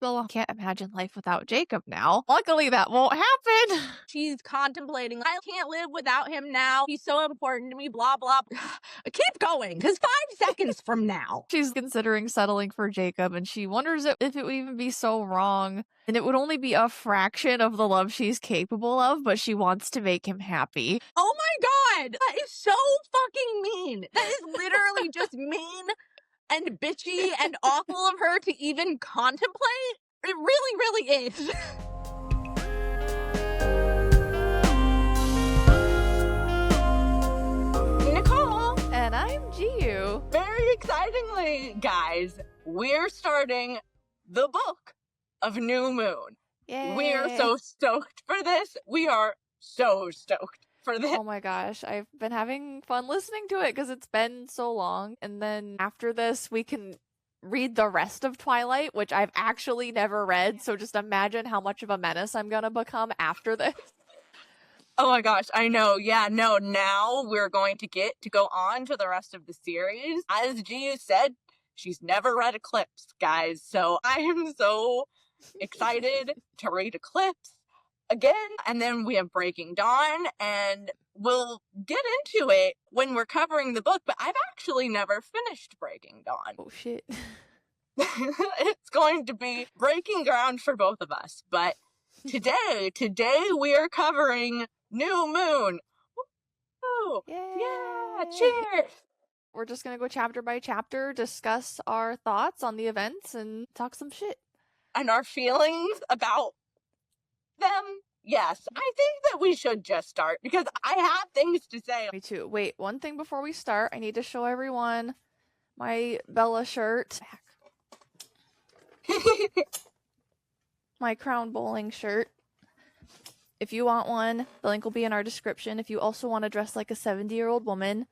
Bella can't imagine life without Jacob now. Luckily, that won't happen. She's contemplating, I can't live without him now. He's so important to me, blah, blah. Keep going, because 5 seconds from now. She's considering settling for Jacob, and she wonders if it would even be so wrong. And it would only be a fraction of the love she's capable of, but she wants to make him happy. Oh my god! That is so fucking mean. That is literally just mean and bitchy and awful of her to even contemplate. It really, really is. Nicole! And I'm Giu. Very excitingly, guys, we're starting the book of New Moon. Yay. We're so stoked for this. We are so stoked for this. Oh my gosh, I've been having fun listening to it because it's been so long. And then after this, we can read the rest of Twilight, which I've actually never read. So just imagine how much of a menace I'm gonna become after this. Oh my gosh, I know. Yeah, no, now we're going to get to go on to the rest of the series. As Giu said, she's never read Eclipse, guys. So I am so excited to read Eclipse again. And then we have Breaking Dawn, and we'll get into it when we're covering the book, but I've actually never finished Breaking Dawn. Oh shit. It's going to be breaking ground for both of us. But today we are covering New Moon. Woo! Yeah, cheers! We're just gonna go chapter by chapter, discuss our thoughts on the events, and talk some shit. And our feelings about them. Yes, I think that we should just start because I have things to say. Me too. Wait, one thing before we start, I need to show everyone my Bella shirt. My Crown Bowling shirt. If you want one, the link will be in our description. If you also want to dress like a 70-year-old woman,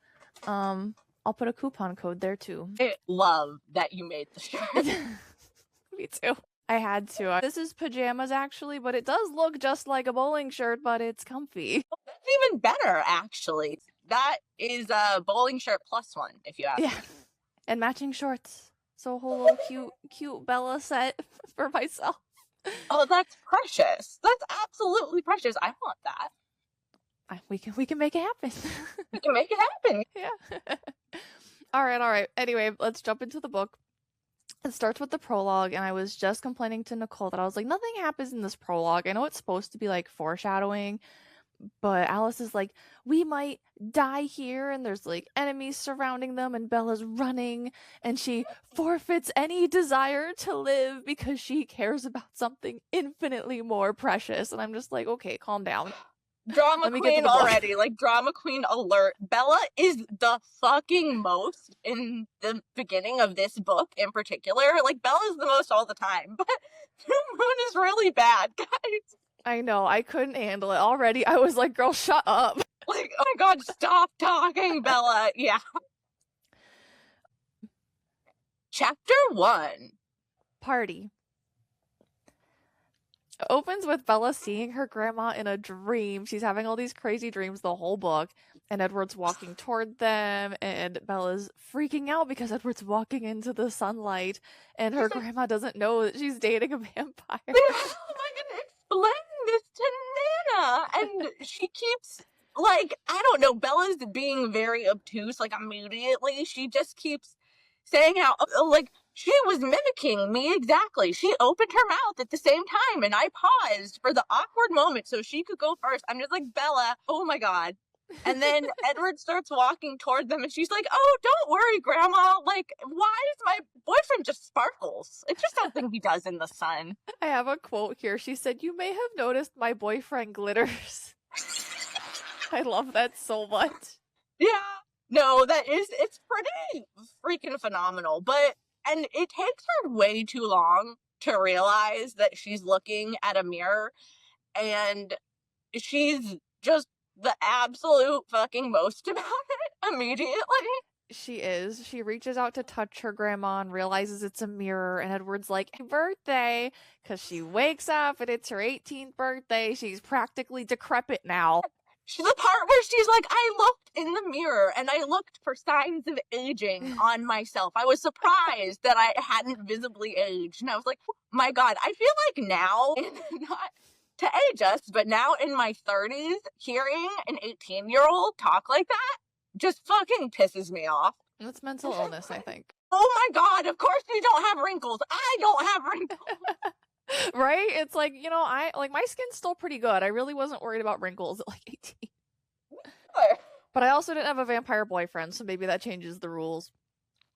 I'll put a coupon code there too. I love that you made the shirt. Me too. I had to. This is pajamas actually, but it does look just like a bowling shirt, but it's comfy. That's even better, actually. That is a bowling shirt plus one, if you ask me. And matching shorts. So a whole little cute Bella set for myself. Oh, that's precious. That's absolutely precious. I want that. We can make it happen. We can make it happen. Yeah. All right. Anyway, let's jump into the book. It starts with the prologue, and I was just complaining to Nicole that I was like, nothing happens in this prologue. I know it's supposed to be like foreshadowing, but Alice is like, we might die here, and there's like enemies surrounding them, and Bella's running, and she forfeits any desire to live because she cares about something infinitely more precious. And I'm just like, okay, calm down. Drama queen already, like drama queen alert. Bella is the fucking most in the beginning of this book in particular. Like, Bella's the most all the time, but New Moon is really bad, guys. I know, I couldn't handle it already. I was like, girl, shut up. Like, oh my god, stop talking, Bella. Yeah. Chapter 1. Party. It opens with Bella seeing her grandma in a dream. She's having all these crazy dreams the whole book, and Edward's walking toward them, and Bella's freaking out because Edward's walking into the sunlight, and her grandma doesn't know that she's dating a vampire. How am I gonna explain this to Nana? And she keeps, like, I don't know, Bella's being very obtuse, like, immediately. She just keeps saying how, like, she was mimicking me exactly. She opened her mouth at the same time, and I paused for the awkward moment so she could go first. I'm just like, Bella, oh my god. And then Edward starts walking toward them, and she's like, oh, don't worry, Grandma. Like, why is my boyfriend just sparkles? It's just something he does in the sun. I have a quote here. She said, you may have noticed my boyfriend glitters. I love that so much. Yeah. No, it's pretty freaking phenomenal. And it takes her way too long to realize that she's looking at a mirror, and she's just the absolute fucking most about it immediately. She is. She reaches out to touch her grandma and realizes it's a mirror, and Edward's like, happy birthday, because she wakes up and it's her 18th birthday. She's practically decrepit now. The part where she's like, I looked in the mirror and I looked for signs of aging on myself. I was surprised that I hadn't visibly aged. And I was like, my God, I feel like now, not to age us, but now in my 30s, hearing an 18-year-old talk like that just fucking pisses me off. It's mental illness, I think. Oh my God, of course you don't have wrinkles. I don't have wrinkles. Right? It's like, I like my skin's still pretty good. I really wasn't worried about wrinkles at like 18. But I also didn't have a vampire boyfriend, so maybe that changes the rules.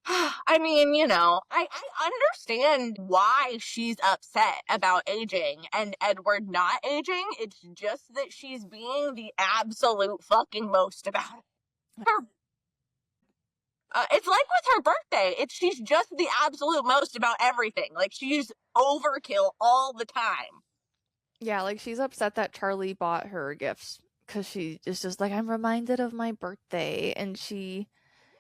I mean, I understand why she's upset about aging and Edward not aging. It's just that she's being the absolute fucking most about it. It's like with her birthday. She's just the absolute most about everything. Like, she's overkill all the time. Yeah, like she's upset that Charlie bought her gifts because she is just like, I'm reminded of my birthday. And she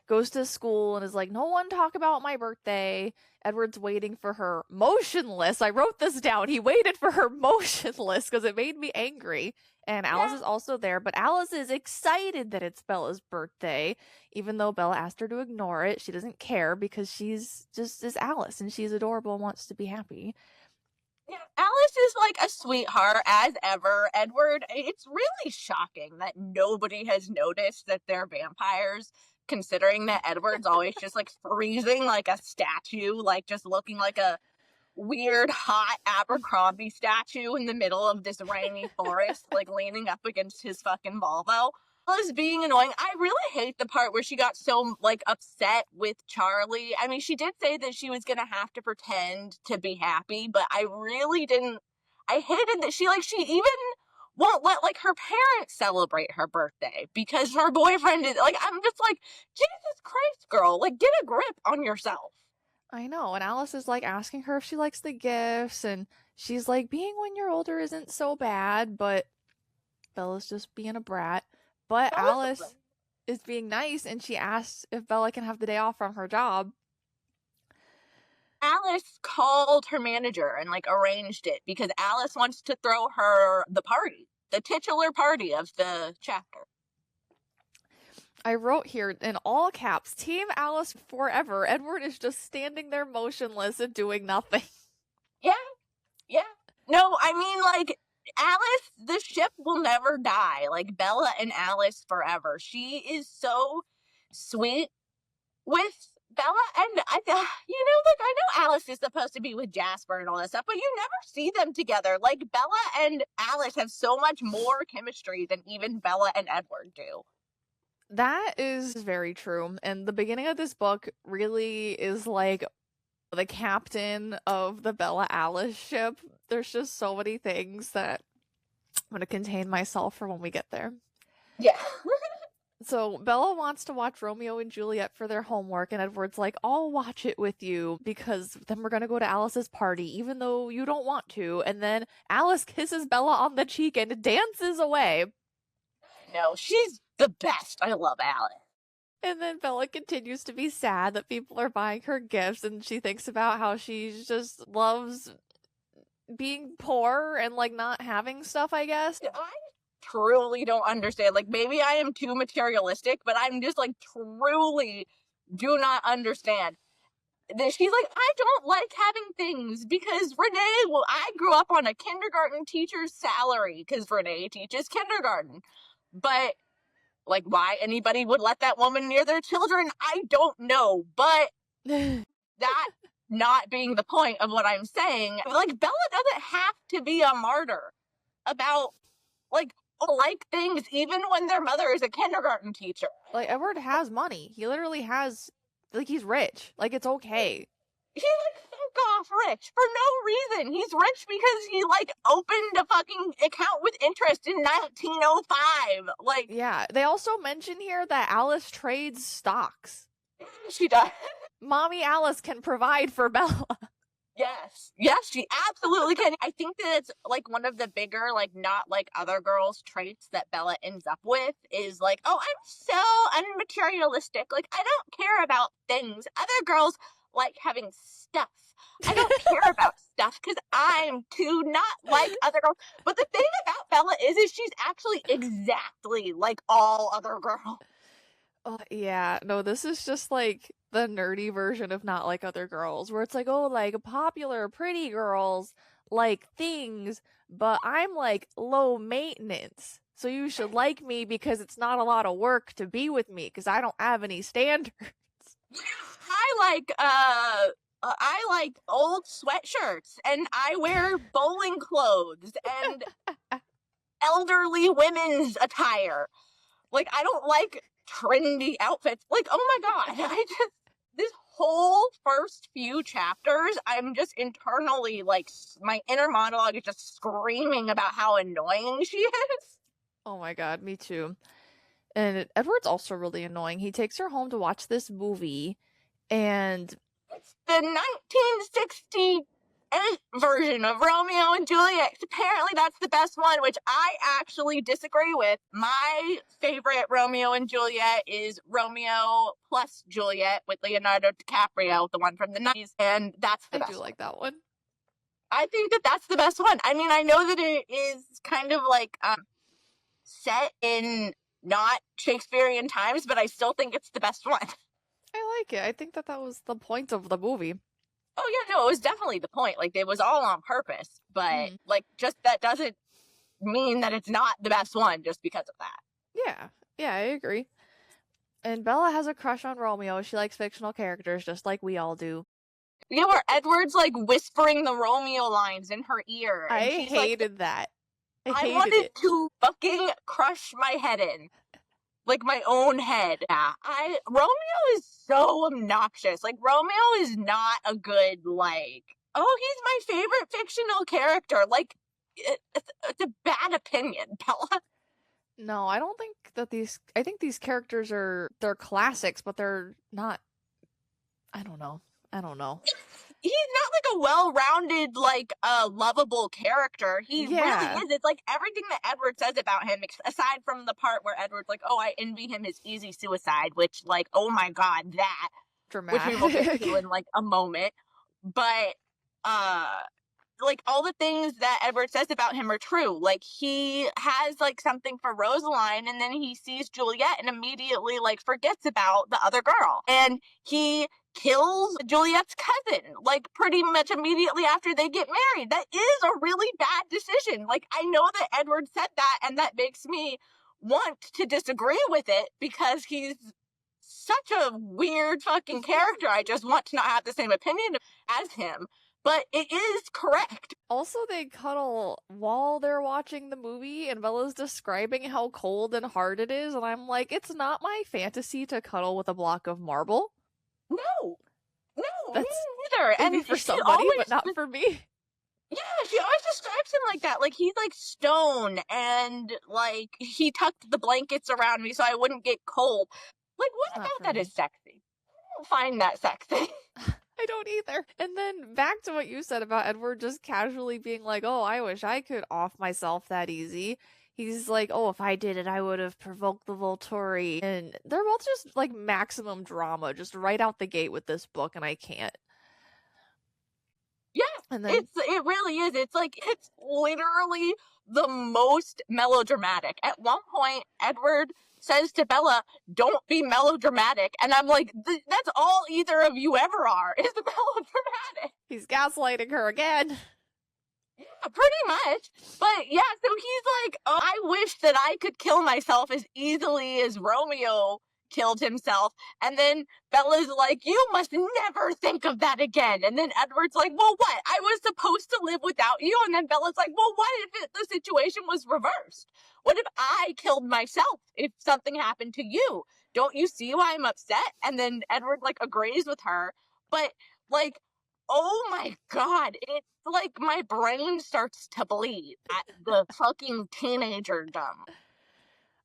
goes to school and is like, no one talk about my birthday. Edward's waiting for her motionless. I wrote this down. He waited for her motionless because it made me angry. And Alice is also there, but Alice is excited that it's Bella's birthday, even though Bella asked her to ignore it. She doesn't care because she's just is Alice and she's adorable and wants to be happy. Yeah, Alice is like a sweetheart as ever. Edward, it's really shocking that nobody has noticed that they're vampires, considering that Edward's always just like freezing like a statue, like just looking like a weird hot Abercrombie statue in the middle of this rainy forest, like leaning up against his fucking Volvo. Alice being annoying. I really hate the part where she got so like upset with Charlie. I mean, she did say that she was gonna have to pretend to be happy, but I really didn't. I hated that she even won't let like her parents celebrate her birthday because her boyfriend is like. I'm just like, Jesus Christ, girl, like get a grip on yourself. I know, and Alice is like asking her if she likes the gifts, and she's like, being when you're older isn't so bad, but Bella's just being a brat. But Alice is being nice, and she asks if Bella can have the day off from her job. Alice called her manager and like arranged it because Alice wants to throw her the party, the titular party of the chapter. I wrote here in all caps, Team Alice forever. Edward is just standing there motionless and doing nothing. Yeah. No, I mean, like, Alice, the ship will never die. Like, Bella and Alice forever. She is so sweet with Bella, and I know Alice is supposed to be with Jasper and all that stuff, but you never see them together. Like, Bella and Alice have so much more chemistry than even Bella and Edward do. That is very true. And the beginning of this book really is like the captain of the Bella Alice ship. There's just so many things that I'm going to contain myself for when we get there. Yeah. So Bella wants to watch Romeo and Juliet for their homework, and Edward's like, I'll watch it with you because then we're going to go to Alice's party, even though you don't want to. And then Alice kisses Bella on the cheek and dances away. No, she's the best. I love Alice. And then Bella continues to be sad that people are buying her gifts, and she thinks about how she just loves being poor and like not having stuff, I guess. I truly don't understand. Like, maybe I am too materialistic, but I'm just like truly do not understand. She's like, I don't like having things because Renee, well, I grew up on a kindergarten teacher's salary because Renee teaches kindergarten. But like, why anybody would let that woman near their children, I don't know. But that not being the point of what I'm saying, like, Bella doesn't have to be a martyr about like things, even when their mother is a kindergarten teacher. Like, Edward has money. He literally has, like, he's rich. Like, it's okay. He's like fuck off rich for no reason. He's rich because he like opened a fucking account with interest in 1905. Like, yeah, they also mention here that Alice trades stocks. She does. Mommy Alice can provide for Bella. Yes, she absolutely can. I think that it's like one of the bigger, like, not like other girls traits that Bella ends up with is like, oh, I'm so unmaterialistic. Like, I don't care about things. Other girls like having stuff. I don't care about stuff because I'm too not like other girls. But the thing about Bella is she's actually exactly like all other girls. Oh, yeah. No, this is just like the nerdy version of Not Like Other Girls, where it's like, oh, like popular, pretty girls like things, but I'm like low maintenance. So you should like me because it's not a lot of work to be with me because I don't have any standards. I like old sweatshirts and I wear bowling clothes and elderly women's attire. Like, I don't like trendy outfits. Like, oh my god, this whole first few chapters, I'm just internally, like, my inner monologue is just screaming about how annoying she is. Oh my god, me too. And Edward's also really annoying. He takes her home to watch this movie, and It's the 1968 version of Romeo and Juliet. Apparently that's the best one, which I actually disagree with. My favorite Romeo and Juliet is Romeo plus Juliet with Leonardo DiCaprio, the one from the 90s, and that's the best I do one. like that one. I think that that's the best one. I mean, I know that it is kind of like set in not Shakespearean times, but I still think it's the best one. I like it. I think that that was the point of the movie. Oh yeah, no, it was definitely the point. Like, it was all on purpose, but like, just that doesn't mean that it's not the best one just because of that. Yeah, I agree. And Bella has a crush on Romeo. She likes fictional characters just like we all do. You know, where Edward's like whispering the Romeo lines in her ear. And I she's hated like, that. I wanted to fucking crush my head in. Like, my own head. Yeah. Romeo is so obnoxious. Like, Romeo is not a good, like, oh, he's my favorite fictional character. Like, it's a bad opinion, Bella. No, I don't think that I think these characters they're classics, but they're not, I don't know. He's not like a well-rounded, like, lovable character. He really is. It's like everything that Edward says about him, aside from the part where Edward's like, oh, I envy him his easy suicide, which, like, oh my god, that. Dramatic. Which we will get to in, like, a moment. But, like, all the things that Edward says about him are true. Like, he has, like, something for Rosaline, and then he sees Juliet and immediately, like, forgets about the other girl. And he kills Juliet's cousin, like, pretty much immediately after they get married. That is a really bad decision. Like, I know that Edward said that, and that makes me want to disagree with it because he's such a weird fucking character. I just want to not have the same opinion as him. But it is correct. Also, they cuddle while they're watching the movie, and Bella's describing how cold and hard it is, and I'm like, it's not my fantasy to cuddle with a block of marble. No, That's me neither. And for somebody, but not for me. Yeah, she always describes him like that. Like, he's like stone, and like he tucked the blankets around me so I wouldn't get cold. Like, what about that is sexy? I don't find that sexy. I don't either. And then back to what you said about Edward just casually being like, oh, I wish I could off myself that easy. He's like, oh, if I did it, I would have provoked the Volturi. And they're both just like maximum drama, just right out the gate with this book, and I can't. Yeah, and then, it really is. It's like, it's literally the most melodramatic. At one point, Edward says to Bella, don't be melodramatic. And I'm like, that's all either of you ever are, is melodramatic. He's gaslighting her again. Yeah, pretty much. But yeah, so he's like, oh, I wish that I could kill myself as easily as Romeo killed himself. And then Bella's like, you must never think of that again. And then Edward's like, well, what? I was supposed to live without you. And then Bella's like, well, what if the situation was reversed? What if I killed myself if something happened to you? Don't you see why I'm upset? And then Edward, like, agrees with her. But, like, oh my god, it's like my brain starts to bleed at the fucking teenagerdom.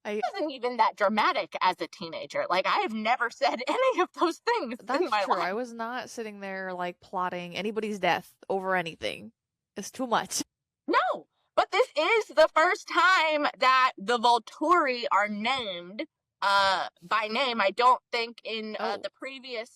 I wasn't even that dramatic as a teenager. Like, I have never said any of those things in my life. I was not sitting there, like, plotting anybody's death over anything. It's too much. No, but this is the first time that the Volturi are named by name. I don't think in the previous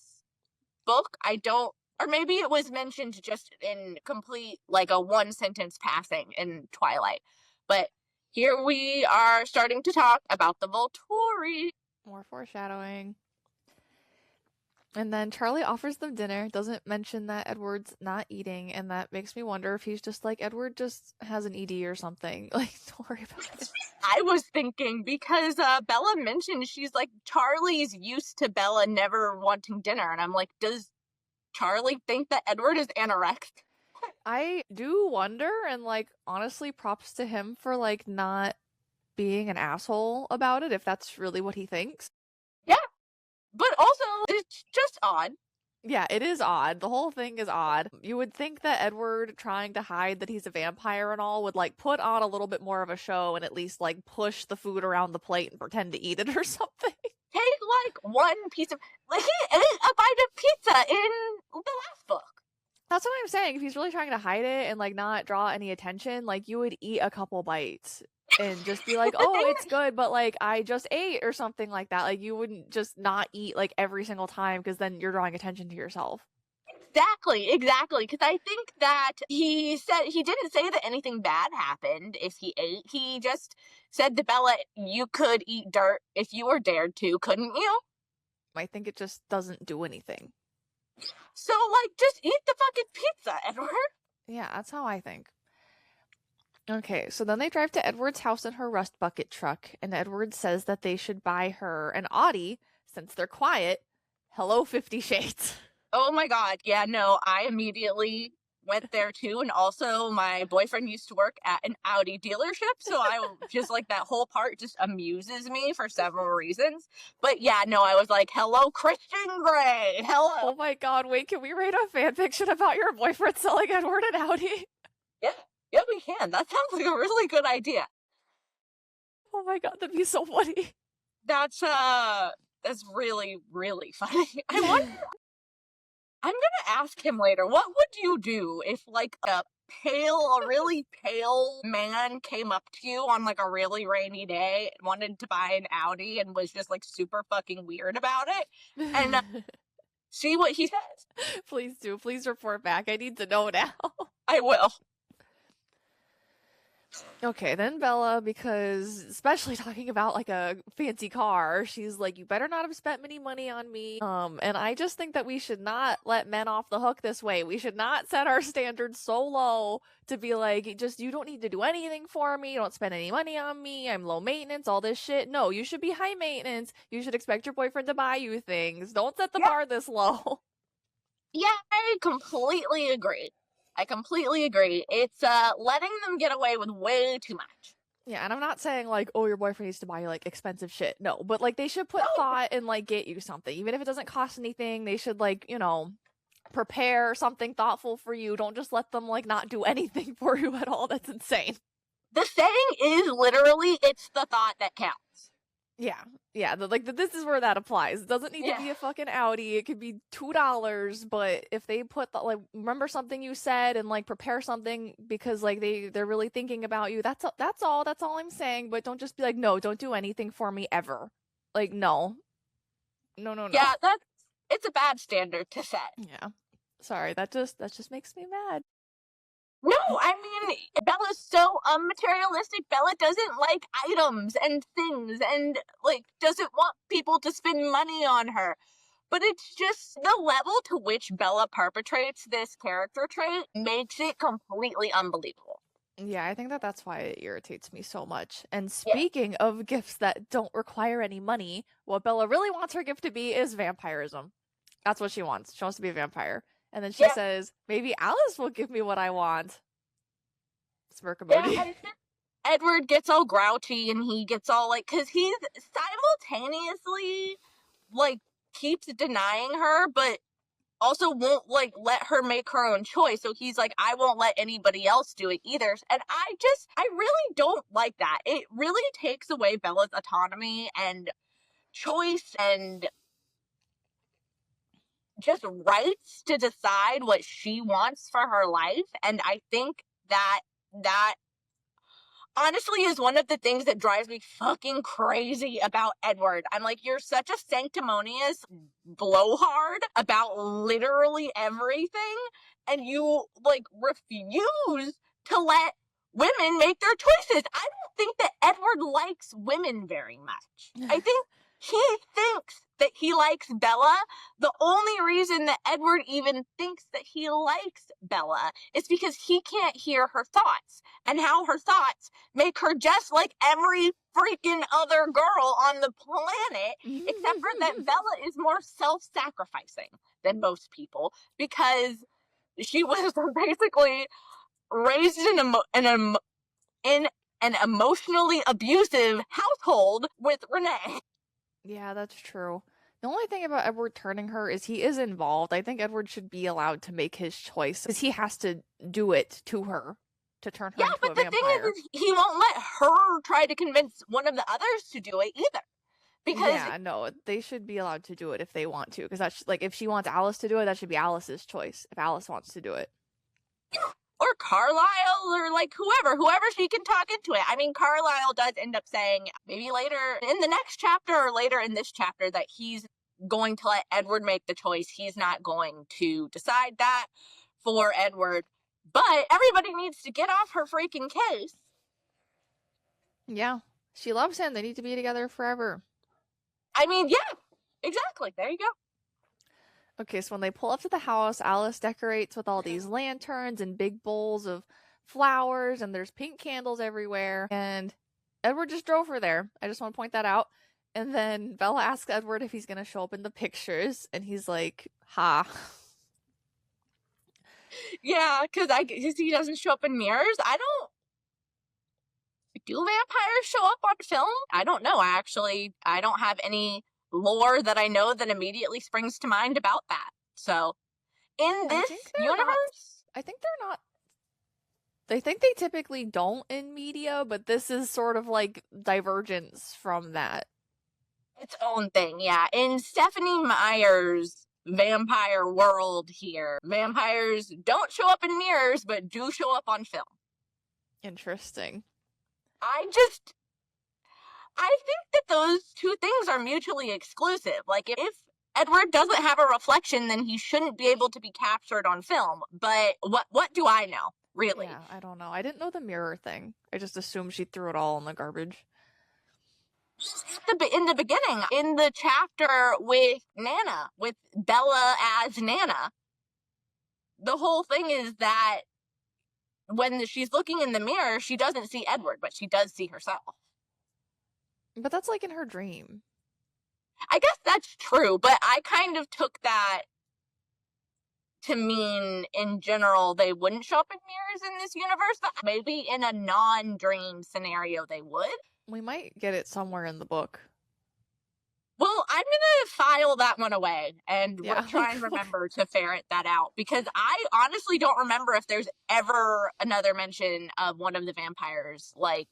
book, I don't, or maybe it was mentioned just in complete, like a one sentence passing in Twilight. But here we are starting to talk about the Volturi. More foreshadowing. And then Charlie offers them dinner, doesn't mention that Edward's not eating, and that makes me wonder if he's just like, Edward just has an ED or something. Like, don't worry about it. I was thinking, because Bella mentioned, she's like, Charlie's used to Bella never wanting dinner. And I'm like, does Charlie think that Edward is anorexic? I do wonder, and like, honestly, props to him for like not being an asshole about it, if that's really what he thinks. Yeah. But also, it's just odd. Yeah, it is odd. The whole thing is odd. You would think that Edward, trying to hide that he's a vampire and all, would like put on a little bit more of a show and at least like push the food around the plate and pretend to eat it or something. Take like one piece of, like, he ate a bite of pizza in the last book. That's what I'm saying. If he's really trying to hide it and like not draw any attention, like you would eat a couple bites and just be like, oh, it's good, but like I just ate or something like that. Like you wouldn't just not eat like every single time, because then you're drawing attention to yourself. Exactly. Because I think that he said, he didn't say that anything bad happened if he ate. He just said to Bella, you could eat dirt if you were dared to, couldn't you? I think it just doesn't do anything. So, like, just eat the fucking pizza, Edward. Yeah, that's how I think. Okay, so then they drive to Edward's house in her rust bucket truck, and Edward says that they should buy her an Audi since they're quiet. Hello, 50 Shades. Oh my god, yeah, no, I immediately went there too, and also my boyfriend used to work at an Audi dealership, so I just, like, that whole part just amuses me for several reasons. But yeah, no, I was like, hello, Christian Grey, hello. Oh my god, wait, can we write a fanfiction about your boyfriend selling Edward an Audi? Yeah, we can. That sounds like a really good idea. Oh my god, that'd be so funny. That's really, really funny. I wonder, I'm gonna ask him later, what would you do if, like, a really pale man came up to you on, like, a really rainy day and wanted to buy an Audi and was just, like, super fucking weird about it? And see what he says. Please do. Please report back. I need to know now. I will. Okay, then Bella, because especially talking about like a fancy car, she's like, you better not have spent any money on me. And I just think that we should not let men off the hook this way. We should not set our standards so low to be like, just, you don't need to do anything for me. You don't spend any money on me. I'm low maintenance, all this shit. No, you should be high maintenance. You should expect your boyfriend to buy you things. Don't set the bar this low. Yeah, I completely agree. It's letting them get away with way too much. Yeah, and I'm not saying like, oh, your boyfriend needs to buy you like expensive shit. No, but like they should put thought and like get you something. Even if it doesn't cost anything, they should like, you know, prepare something thoughtful for you. Don't just let them like not do anything for you at all. That's insane. The saying is literally, it's the thought that counts. Yeah, this is where that applies. It doesn't need to be a fucking Audi. It could be $2, but if they put the, like, remember something you said and like prepare something because like they're really thinking about you. That's all I'm saying. But don't just be like, no, don't do anything for me ever. Like, no. Yeah, it's a bad standard to set. Yeah, sorry, that just makes me mad. No, I mean, Bella's so materialistic. Bella doesn't like items and things and, like, doesn't want people to spend money on her. But it's just the level to which Bella perpetrates this character trait makes it completely unbelievable. Yeah, I think that's why it irritates me so much. And speaking of gifts that don't require any money, what Bella really wants her gift to be is vampirism. That's what she wants. She wants to be a vampire. And then she says, maybe Alice will give me what I want. Smirk emoji. Yeah, Edward gets all grouchy and he gets all like, because he's simultaneously, like, keeps denying her, but also won't, like, let her make her own choice. So he's like, I won't let anybody else do it either. And I really don't like that. It really takes away Bella's autonomy and choice and just rights to decide what she wants for her life. And I think that honestly is one of the things that drives me fucking crazy about Edward. I'm like, you're such a sanctimonious blowhard about literally everything, and you, like, refuse to let women make their choices. I don't think that Edward likes women very much. I think he thinks that he likes Bella. The only reason that Edward even thinks that he likes Bella is because he can't hear her thoughts, and how her thoughts make her just like every freaking other girl on the planet, except for that Bella is more self-sacrificing than most people, because she was basically raised in an emotionally abusive household with Renee. Yeah, that's true. The only thing about Edward turning her is he is involved. I think Edward should be allowed to make his choice because he has to do it to her to turn her Yeah, into but a the vampire. thing is, he won't let her try to convince one of the others to do it either. Because Yeah, no, they should be allowed to do it if they want to. Because that's like if she wants Alice to do it, that should be Alice's choice. If Alice wants to do it. or Carlisle, or like whoever she can talk into it. I mean, Carlisle does end up saying maybe later in the next chapter or later in this chapter that he's going to let Edward make the choice. He's not going to decide that for Edward. But everybody needs to get off her freaking case. Yeah, she loves him. They need to be together forever. I mean, yeah, exactly. There you go. Okay, so when they pull up to the house, Alice decorates with all these lanterns and big bowls of flowers, and there's pink candles everywhere. And Edward just drove her there. I just want to point that out. And then Bella asks Edward if he's going to show up in the pictures, and he's like, ha. Yeah, because he doesn't show up in mirrors. Do vampires show up on film? I don't know. I don't have any lore that I know that immediately springs to mind about that. So, in this universe, I think they're not. I think they typically don't in media, but this is sort of like divergence from that. its own thing, yeah. In Stephanie Meyer's vampire world here, vampires don't show up in mirrors, but do show up on film. Interesting. I think that those two things are mutually exclusive. Like, if Edward doesn't have a reflection, then he shouldn't be able to be captured on film. But what do I know, really? Yeah, I don't know. I didn't know the mirror thing. I just assumed she threw it all in the garbage. In the beginning, in the chapter with Nana, with Bella as Nana, the whole thing is that when she's looking in the mirror, she doesn't see Edward, but she does see herself. But that's like in her dream. I guess that's true, but I kind of took that to mean, in general, they wouldn't show up in mirrors in this universe, but maybe in a non-dream scenario they would. We might get it somewhere in the book. Well, I'm gonna file that one away and try and remember to ferret that out, because I honestly don't remember if there's ever another mention of one of the vampires, like,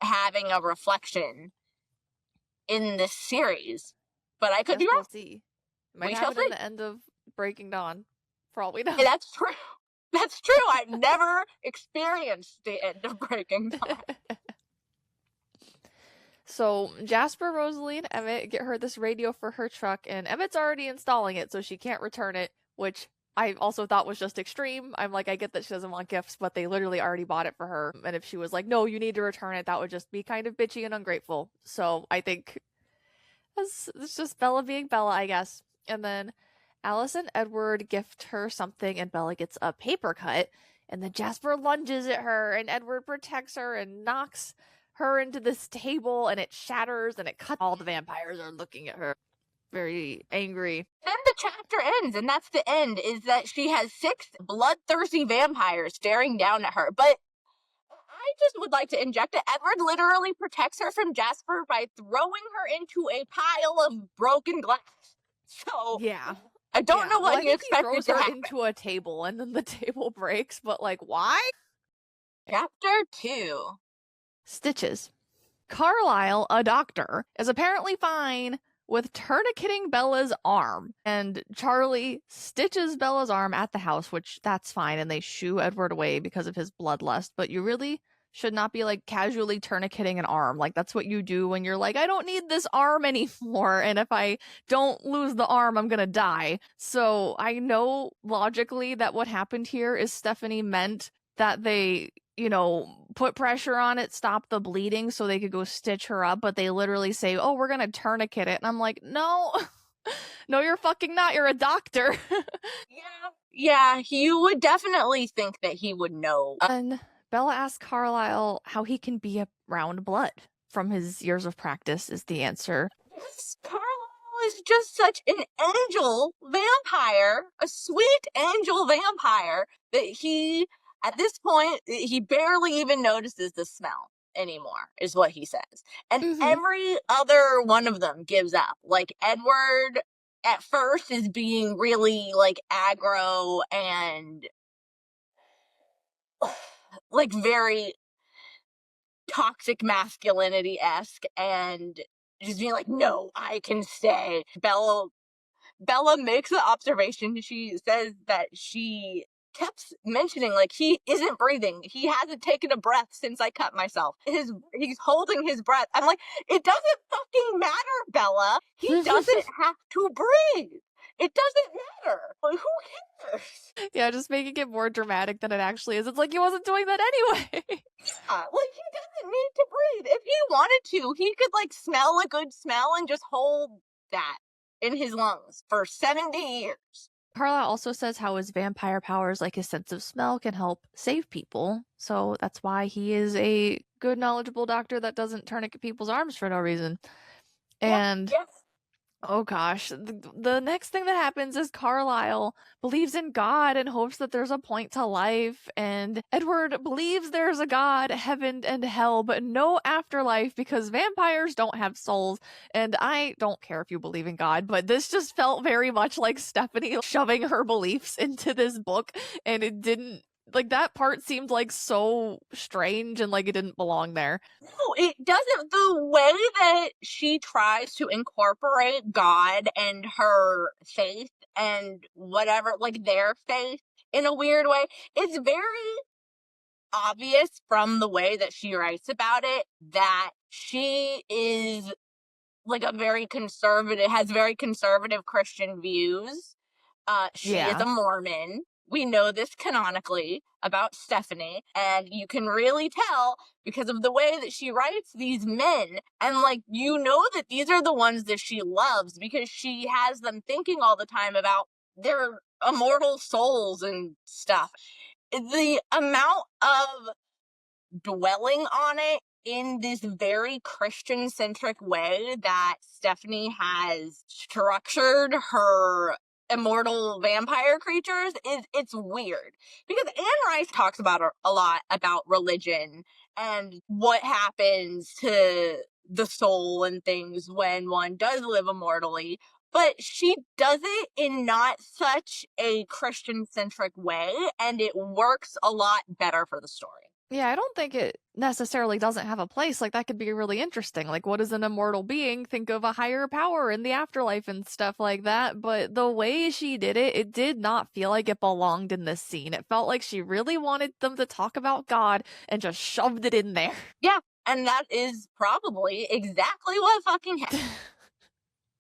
having a reflection in this series. But I could be wrong. We'll see. Might have it in the end of Breaking Dawn, for all we know. Hey, that's true. That's true. I've never experienced the end of Breaking Dawn. So Jasper, Rosalie, and Emmett get her this radio for her truck, and Emmett's already installing it, so she can't return it, which I also thought was just extreme. I'm like, I get that she doesn't want gifts, but they literally already bought it for her. And if she was like, no, you need to return it, that would just be kind of bitchy and ungrateful. So I think it's just Bella being Bella, I guess. And then Alice and Edward gift her something, and Bella gets a paper cut, and then Jasper lunges at her, and Edward protects her and knocks her into this table, and it shatters, and it cuts. All the vampires are looking at her, very angry. Then the chapter ends, and that's the end, is that she has 6 bloodthirsty vampires staring down at her. But I just would like to inject that Edward literally protects her from Jasper by throwing her into a pile of broken glass. So yeah, I don't know what he expected to happen. Into a table, and then the table breaks. But like, why? Chapter 2. Stitches. Carlisle, a doctor, is apparently fine with tourniqueting Bella's arm, and Charlie stitches Bella's arm at the house, which that's fine, and they shoo Edward away because of his bloodlust. But you really should not be like casually tourniqueting an arm. Like that's what you do when you're like, I don't need this arm anymore, and if I don't lose the arm, I'm gonna die. So I know logically that what happened here is Stephanie meant that they, put pressure on it, stop the bleeding so they could go stitch her up, but they literally say, oh, we're gonna tourniquet it. And I'm like, no, no, you're fucking not. You're a doctor. Yeah, you would definitely think that he would know. And Bella asks Carlisle how he can be around blood. From his years of practice is the answer. Yes, Carlisle is just such an angel vampire, a sweet angel vampire, that he, at this point, he barely even notices the smell anymore, is what he says. And every other one of them gives up. Like, Edward at first is being really, like, aggro and, like, very toxic masculinity-esque, and just being like, no, I can stay. Bella makes the observation. She says that she kept mentioning, like, he isn't breathing. He hasn't taken a breath since I cut myself. He's holding his breath. I'm like, it doesn't fucking matter, Bella. He doesn't have to breathe. It doesn't matter. Like, who cares? Yeah, just making it more dramatic than it actually is. It's like he wasn't doing that anyway. Like, he doesn't need to breathe. If he wanted to, he could, like, smell a good smell and just hold that in his lungs for 70 years. Carlisle also says how his vampire powers, like his sense of smell, can help save people. So that's why he is a good, knowledgeable doctor that doesn't tourniquet people's arms for no reason. And yes. Oh gosh, the next thing that happens is Carlisle believes in God and hopes that there's a point to life, and Edward believes there's a God, heaven and hell, but no afterlife because vampires don't have souls. And I don't care if you believe in God, but this just felt very much like Stephanie shoving her beliefs into this book, and it didn't, like, that part seemed like so strange and like it didn't belong there. No, it doesn't. The way that she tries to incorporate God and her faith and whatever, like their faith in a weird way, it's very obvious from the way that she writes about it that she is like a very conservative, has very conservative Christian views. She is a Mormon. We know this canonically about Stephanie, and you can really tell because of the way that she writes these men, and like, you know that these are the ones that she loves because she has them thinking all the time about their immortal souls and stuff. The amount of dwelling on it in this very Christian-centric way that Stephanie has structured her immortal vampire creatures it's weird, because Anne Rice talks about a lot about religion and what happens to the soul and things when one does live immortally, but she does it in not such a Christian-centric way, and it works a lot better for the story. Yeah, I don't think it necessarily doesn't have a place. Like, that could be really interesting. Like, what is an immortal being? Think of a higher power in the afterlife and stuff like that. But the way she did it, it did not feel like it belonged in this scene. It felt like she really wanted them to talk about God and just shoved it in there. Yeah, and that is probably exactly what fucking happened.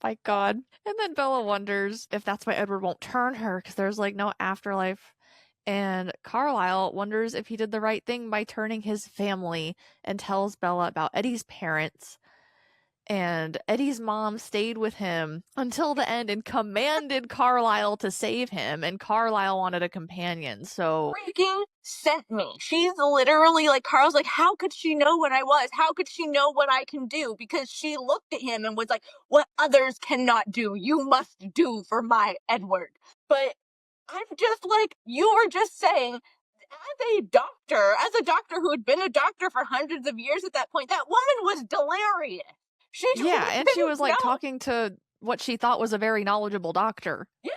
My God. And then Bella wonders if that's why Edward won't turn her, because there's, like, no afterlife. And Carlisle wonders if he did the right thing by turning his family, and tells Bella about Eddie's parents. And Eddie's mom stayed with him until the end and commanded Carlisle to save him, and Carlisle wanted a companion, so... Freaking sent me. She's literally like, Carl's like, how could she know what I was? How could she know what I can do? Because she looked at him and was like, what others cannot do, you must do for my Edward. But I'm just like, you were just saying, as a doctor who had been a doctor for hundreds of years at that point, that woman was delirious. She was like talking to what she thought was a very knowledgeable doctor. Yeah.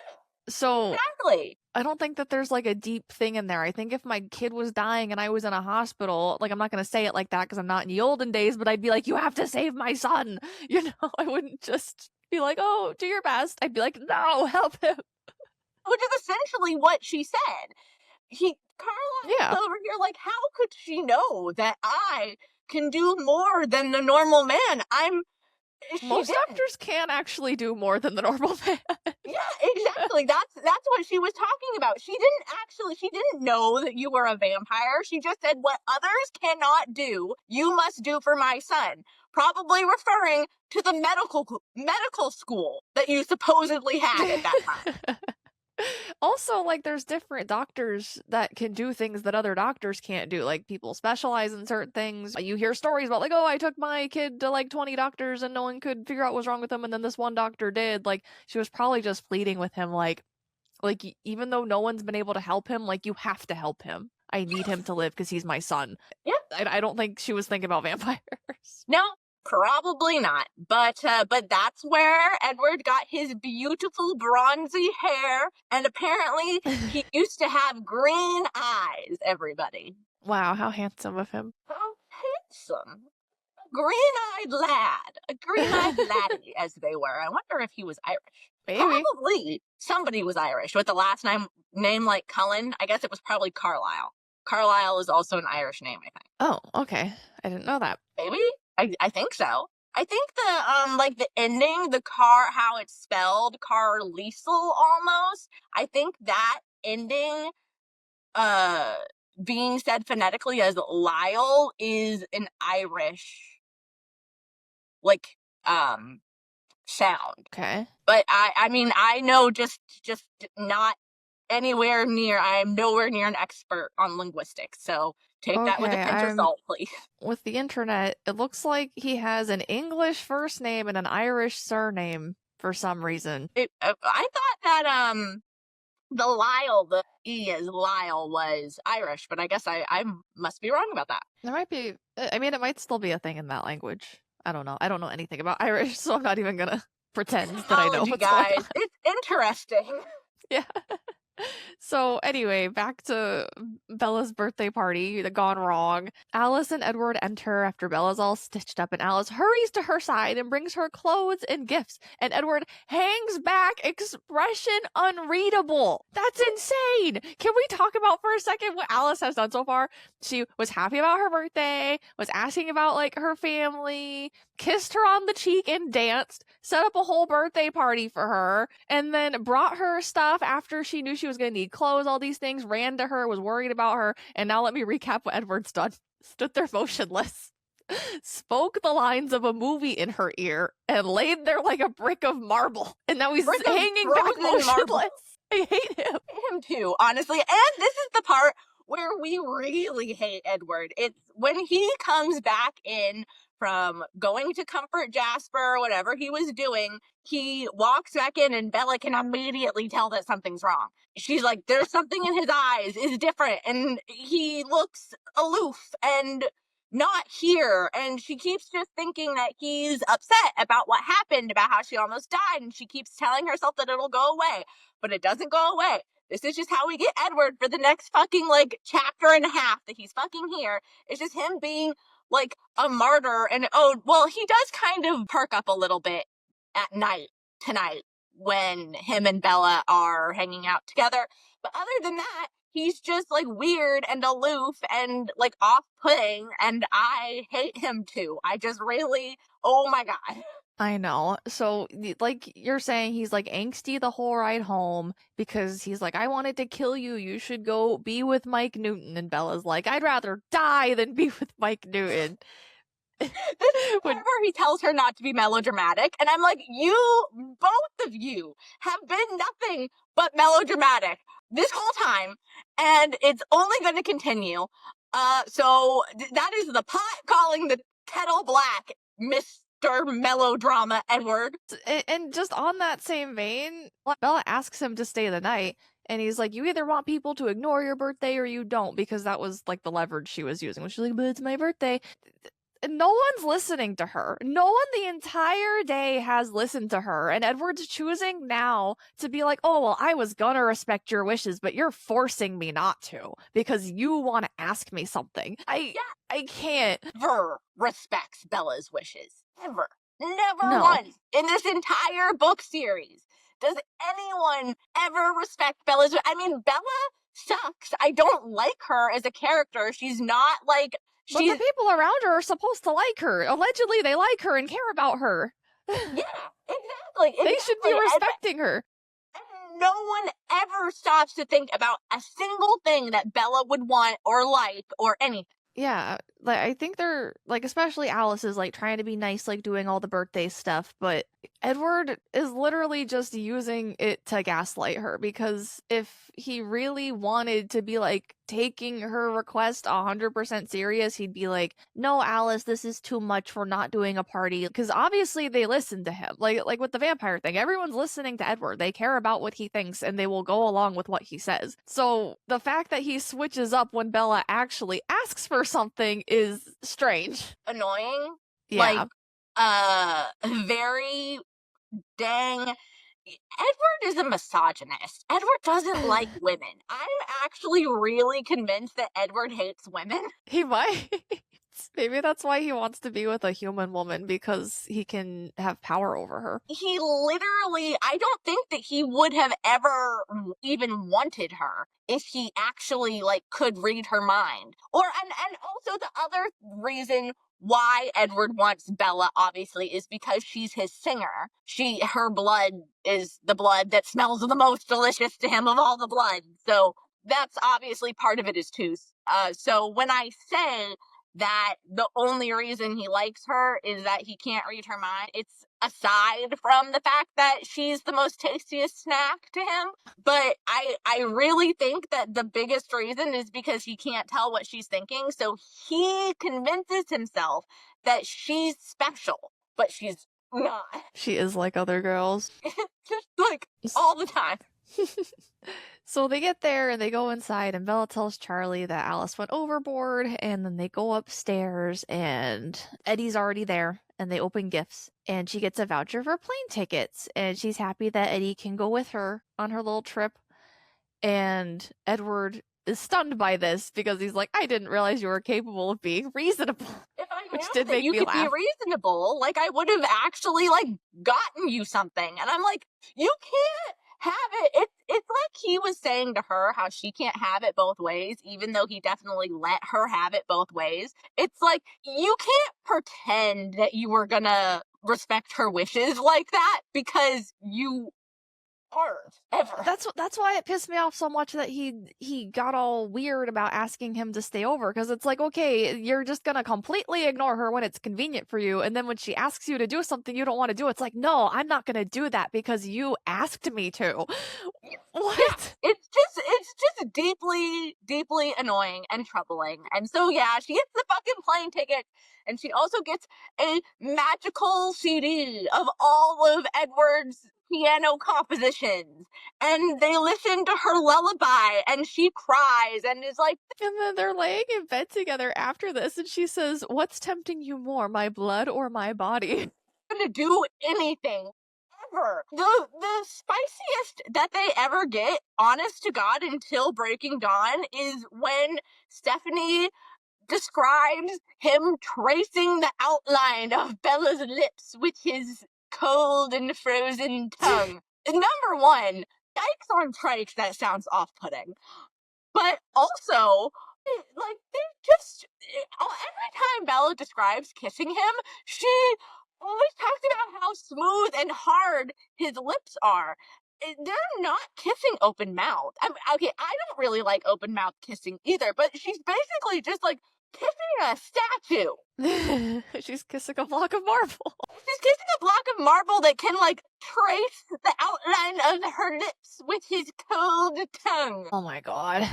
So exactly. I don't think that there's like a deep thing in there. I think if my kid was dying and I was in a hospital, like, I'm not going to say it like that because I'm not in the olden days, but I'd be like, you have to save my son. You know, I wouldn't just be like, oh, do your best. I'd be like, no, help him. Which is essentially what she said. Carlisle's Yeah. over here like, how could she know that I can do more than the normal man? Most Didn't. doctors can actually do more than the normal man. Yeah, exactly. That's what she was talking about. She didn't know that you were a vampire. She just said, what others cannot do, you must do for my son. Probably referring to the medical school that you supposedly had at that time. Also, like, there's different doctors that can do things that other doctors can't do. Like, people specialize in certain things. You hear stories about, like, oh, I took my kid to, like, 20 doctors and no one could figure out what was wrong with him, and then this one doctor did. Like, she was probably just pleading with him, like, even though no one's been able to help him, like, you have to help him. I need him to live because he's my son. Yeah. I don't think she was thinking about vampires. No, probably not. But that's where Edward got his beautiful bronzy hair, and apparently he used to have green eyes, everybody. Wow, how handsome of him. How handsome. A green-eyed lad. A green-eyed laddie, as they were. I wonder if he was Irish. Maybe. Probably somebody was Irish with the last name like Cullen. I guess it was probably Carlisle. Carlisle is also an Irish name, I think. Oh, okay. I didn't know that. Maybe? I think so. I think the ending, how it's spelled, Carlisle almost. I think that ending, being said phonetically as Lyle is an Irish, sound. Okay. But I mean, I know just not anywhere near, I am nowhere near an expert on linguistics, so take that with a pinch of salt, please. With the internet, it looks like he has an English first name and an Irish surname for some reason. I thought that, the Lyle, the E as Lyle was Irish, but I guess I must be wrong about that. There might be, I mean, it might still be a thing in that language. I don't know. I don't know anything about Irish, so I'm not even gonna pretend that I know what's guys. going on. It's interesting. Yeah. So anyway, back to Bella's birthday party gone wrong. Alice and Edward enter after Bella's all stitched up, and Alice hurries to her side and brings her clothes and gifts. And Edward hangs back, expression unreadable. That's insane. Can we talk about for a second what Alice has done so far? She was happy about her birthday, was asking about like her family, kissed her on the cheek and danced, set up a whole birthday party for her, and then brought her stuff after she knew she was going to need clothes, all these things, ran to her, was worried about her, and now let me recap what Edward's done. Stood there motionless, spoke the lines of a movie in her ear, and laid there like a brick of marble, and now he's hanging back motionless. I hate him. Him too, honestly. And this is the part where we really hate Edward. It's when he comes back in from going to comfort Jasper, whatever he was doing, he walks back in and Bella can immediately tell that something's wrong. She's like, there's something in his eyes is different, and he looks aloof and not here, and she keeps just thinking that he's upset about what happened, about how she almost died, and she keeps telling herself that it'll go away, but it doesn't go away. This is just how we get Edward for the next fucking, chapter and a half that he's fucking here. It's just him being, a martyr, and, he does kind of perk up a little bit at night, tonight, when him and Bella are hanging out together. But other than that, he's just, weird and aloof and, off-putting, and I hate him too. I just really, oh my god. I know. So, like you're saying, he's angsty the whole ride home because he's like, I wanted to kill you. You should go be with Mike Newton. And Bella's like, I'd rather die than be with Mike Newton. This is where he tells her not to be melodramatic. And I'm like, both of you have been nothing but melodramatic this whole time. And it's only going to continue. So that is the pot calling the kettle black, Mr. Melodrama Edward. And just on that same vein, Bella asks him to stay the night, and he's like, you either want people to ignore your birthday or you don't, because that was the leverage she was using. She's like, but it's my birthday. No one's listening to her. No one the entire day has listened to her, and Edward's choosing now to be like, oh, well, I was gonna respect your wishes, but you're forcing me not to because you want to ask me something. I can't. Never respects Bella's wishes. Ever. Never once. In this entire book series, does anyone ever respect Bella's wishes? I mean, Bella sucks. I don't like her as a character. She's not like But the people around her are supposed to like her. Allegedly, they like her and care about her. Yeah, exactly. They should be respecting her. And no one ever stops to think about a single thing that Bella would want or like or anything. Yeah, like I think they're like, especially Alice is like trying to be nice, like doing all the birthday stuff, but Edward is literally just using it to gaslight her, because if he really wanted to be like taking her request 100% serious, he'd be like, "No, Alice, this is too much. We're not doing a party." Because obviously they listen to him. Like with the vampire thing, everyone's listening to Edward. They care about what he thinks and they will go along with what he says. So the fact that he switches up when Bella actually asks for something is strange. Annoying. Yeah. Very dang. Edward is a misogynist. Edward doesn't like women. I'm actually really convinced that Edward hates women. He might. Maybe that's why he wants to be with a human woman, because he can have power over her. He literally, I don't think that he would have ever even wanted her if he actually like could read her mind. And also the other reason why Edward wants Bella, obviously, is because she's his singer. Her blood is the blood that smells the most delicious to him of all the blood. So that's obviously part of it is too. So when I say that the only reason he likes her is that he can't read her mind, it's aside from the fact that she's the most tastiest snack to him. But I really think that the biggest reason is because he can't tell what she's thinking. So he convinces himself that she's special, but she's not. She is like other girls. Just like all the time. So they get there and they go inside, and Bella tells Charlie that Alice went overboard, and then they go upstairs and Eddie's already there, and they open gifts, and she gets a voucher for plane tickets, and she's happy that Eddie can go with her on her little trip. And Edward is stunned by this because he's like, "I didn't realize you were capable of being reasonable." If I Which knew did that make you me could laugh. be reasonable, like I would have actually like gotten you something. And I'm like, you can't have it. It's like he was saying to her how she can't have it both ways, even though he definitely let her have it both ways. It's like, you can't pretend that you were gonna respect her wishes like that, because you aren't ever. That's why it pissed me off so much that he got all weird about asking him to stay over, because it's like, okay, you're just gonna completely ignore her when it's convenient for you, and then when she asks you to do something you don't want to do, it's like, no, I'm not gonna do that because you asked me to. What? Yeah, it's just deeply, deeply annoying and troubling. And so yeah, she gets the fucking plane ticket, and she also gets a magical CD of all of Edward's piano compositions, and they listen to her lullaby, and she cries and is like, and then they're laying in bed together after this, and she says, "What's tempting you more, my blood or my body?" Gonna do anything ever. The spiciest that they ever get, honest to God, until Breaking Dawn, is when Stephanie describes him tracing the outline of Bella's lips with his cold and frozen tongue. Number one, yikes on trikes, that sounds off-putting. But also, like, they just, every time Bella describes kissing him, she always talks about how smooth and hard his lips are. They're not kissing open mouth. Okay, I don't really like open mouth kissing either, but she's basically just like kissing a statue. She's kissing a block of marble. She's kissing a block of marble that can like trace the outline of her lips with his cold tongue. Oh my god.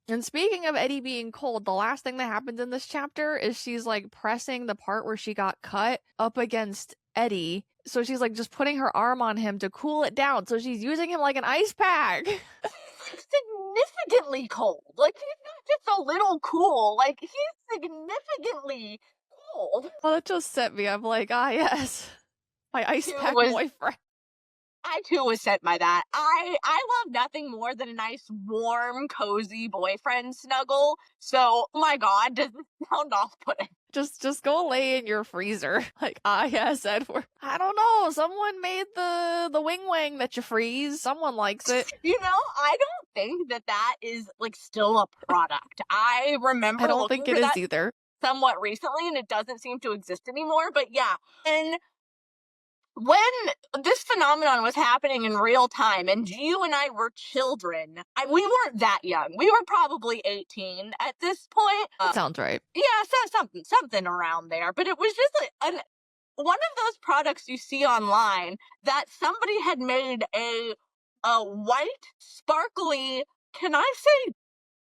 And speaking of Eddie being cold, the last thing that happens in this chapter is she's like pressing the part where she got cut up against Eddie. So she's like just putting her arm on him to cool it down. So she's using him like an ice pack. Significantly cold. Like, he's not just a little cool. Like, he's significantly cold. Well, it just sent me. I'm like, ah, yes. My ice pack boyfriend. I too was sent by that. I love nothing more than a nice, warm, cozy boyfriend snuggle. So, oh my god, does this sound off-putting? Just go lay in your freezer. Like, ah, yes, Edward. I don't know. Someone made the wing wang that you freeze. Someone likes it. You know, I don't think that is like still a product. I remember I don't looking think it for is that either. somewhat recently, and it doesn't seem to exist anymore. But yeah, and when this phenomenon was happening in real time, and you and I were children, we weren't that young. We were probably 18 at this point. That sounds right. Yeah, so something around there. But it was just like one of those products you see online that somebody had made a white, sparkly. Can I say,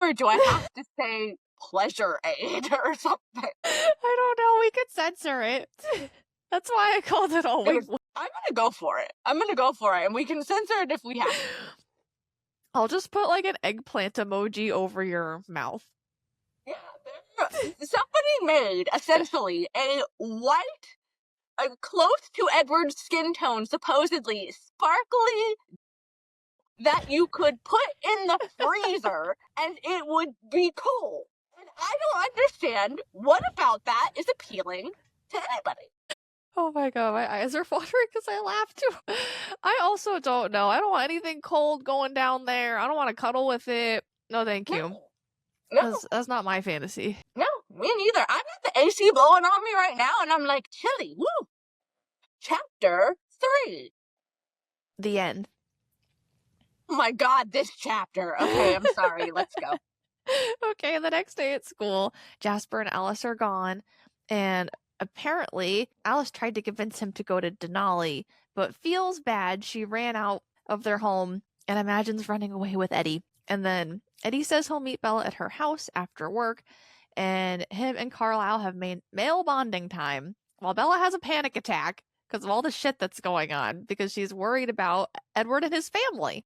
or do I have to say pleasure aid or something? I don't know. We could censor it. That's why I called it a wing. I'm gonna go for it. And we can censor it if we have to. I'll just put like an eggplant emoji over your mouth. Yeah, somebody made essentially a white, close to Edward's skin tone, supposedly sparkly, that you could put in the freezer and it would be cool. And I don't understand what about that is appealing to anybody. Oh my god, my eyes are watering because I laughed too. I also don't know. I don't want anything cold going down there. I don't want to cuddle with it. No, thank you. No. That's not my fantasy. No, me neither. I got the AC blowing on me right now, and I'm like, chilly. Woo! Chapter 3. The end. Oh my god, this chapter. Okay, I'm sorry. Let's go. Okay, the next day at school, Jasper and Alice are gone, and apparently Alice tried to convince him to go to Denali, but feels bad she ran out of their home and imagines running away with Eddie. And then Eddie says he'll meet Bella at her house after work, and him and Carlisle have male bonding time while Bella has a panic attack because of all the shit that's going on because she's worried about Edward and his family.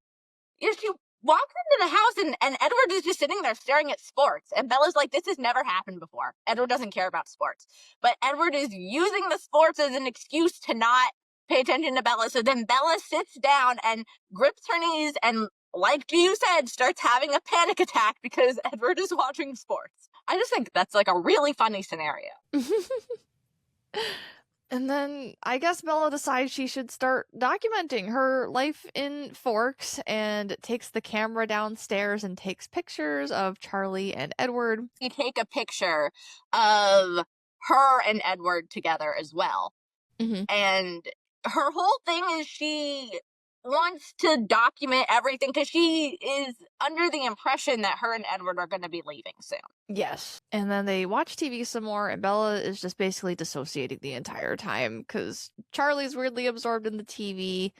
Yeah, she walks into the house and Edward is just sitting there staring at sports. And Bella's like, this has never happened before. Edward doesn't care about sports. But Edward is using the sports as an excuse to not pay attention to Bella. So then Bella sits down and grips her knees and, like you said, starts having a panic attack because Edward is watching sports. I just think that's like a really funny scenario. And then I guess Bella decides she should start documenting her life in Forks and takes the camera downstairs and takes pictures of Charlie and Edward. You take a picture of her and Edward together as well. Mm-hmm. And her whole thing is she wants to document everything because she is under the impression that her and Edward are going to be leaving soon. Yes. And then they watch TV some more, and Bella is just basically dissociating the entire time because Charlie's weirdly absorbed in the TV.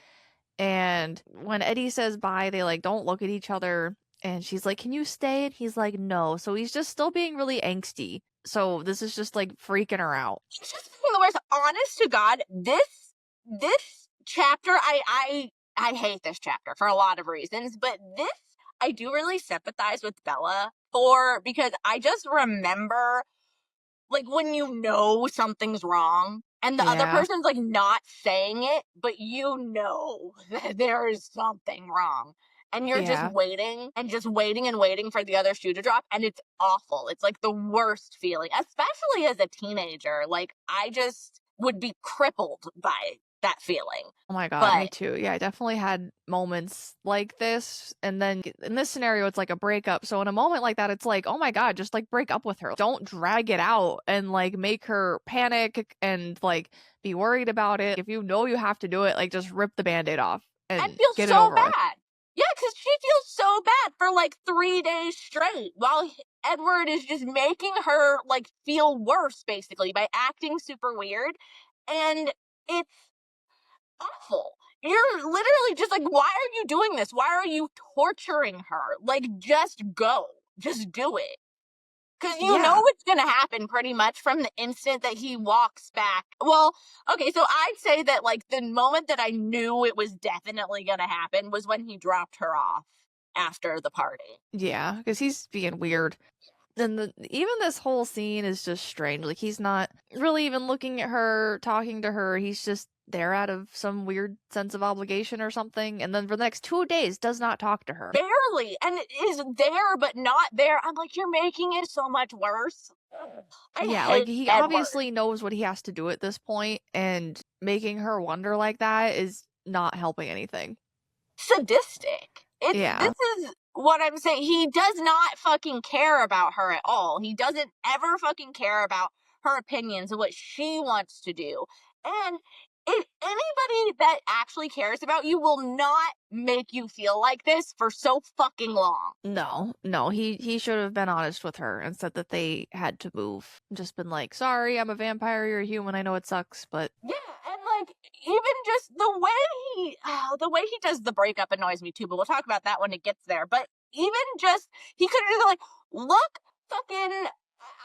And when Eddie says bye, they like don't look at each other. And she's like, "Can you stay?" And he's like, "No." So he's just still being really angsty. So this is just like freaking her out. She's just being the worst. Honest to God, this chapter, I hate this chapter for a lot of reasons, but this I do really sympathize with Bella for, because I just remember like when you know something's wrong and the other person's like not saying it, but you know that there is something wrong. And you're just waiting and waiting for the other shoe to drop. And it's awful. It's like the worst feeling, especially as a teenager. Like I just would be crippled by that feeling. Oh my god, me too. Yeah, I definitely had moments like this. And then in this scenario, it's like a breakup. So in a moment like that, it's like, oh my god, just like break up with her. Don't drag it out and like make her panic and like be worried about it. If you know you have to do it, like just rip the Band-Aid off and feel get so it over bad. with. Yeah, because she feels so bad for like 3 days straight while Edward is just making her like feel worse basically by acting super weird. And it's awful. You're literally just like, why are you doing this? Why are you torturing her? Like, just go. Just do it. Because you know what's going to happen pretty much from the instant that he walks back. Well, okay, so I'd say that like the moment that I knew it was definitely going to happen was when he dropped her off after the party. Yeah, because he's being weird. And even this whole scene is just strange. Like, he's not really even looking at her, talking to her. He's just there out of some weird sense of obligation or something. And then for the next 2 days, does not talk to her. Barely. And is there, but not there. I'm like, you're making it so much worse. I Yeah, hate like he Edward. obviously knows what he has to do at this point, and making her wonder like that is not helping anything. Sadistic. Yeah. This is what I'm saying. He does not fucking care about her at all. He doesn't ever fucking care about her opinions and what she wants to do. And if anybody that actually cares about you will not make you feel like this for so fucking long. No, he should have been honest with her and said that they had to move. Just been like, sorry, I'm a vampire, you're a human, I know it sucks, but Yeah, and like even just the way he does the breakup annoys me too, but we'll talk about that when it gets there. But even just he could have just like, look, fucking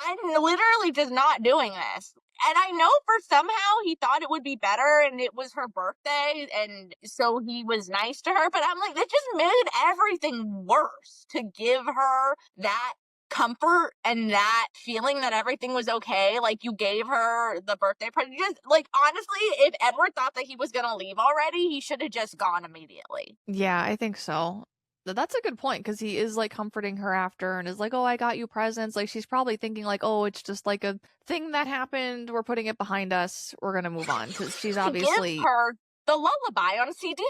I'm literally just not doing this. And I know for somehow he thought it would be better and it was her birthday and so he was nice to her, but I'm like, that just made everything worse to give her that comfort and that feeling that everything was okay. Like you gave her the birthday present. Just like honestly, if Edward thought that he was gonna leave already, he should have just gone immediately. yeah, I think so. That's a good point because he is like comforting her after and is like, "Oh, I got you presents." Like she's probably thinking like, "Oh, it's just like a thing that happened. We're putting it behind us. We're gonna move on." Because she's He gives obviously. her the lullaby on CD.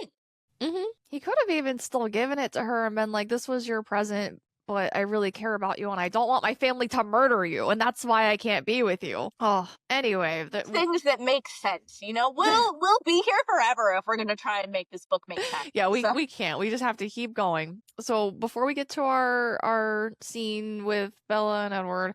He could have even still given it to her and been like, "This was your present, but I really care about you and I don't want my family to murder you, and that's why I can't be with you." Oh, anyway, Things that make sense, you know. We'll be here forever if we're gonna try and make this book make sense. yeah, So, we can't. We just have to keep going. So before we get to our scene with Bella and Edward,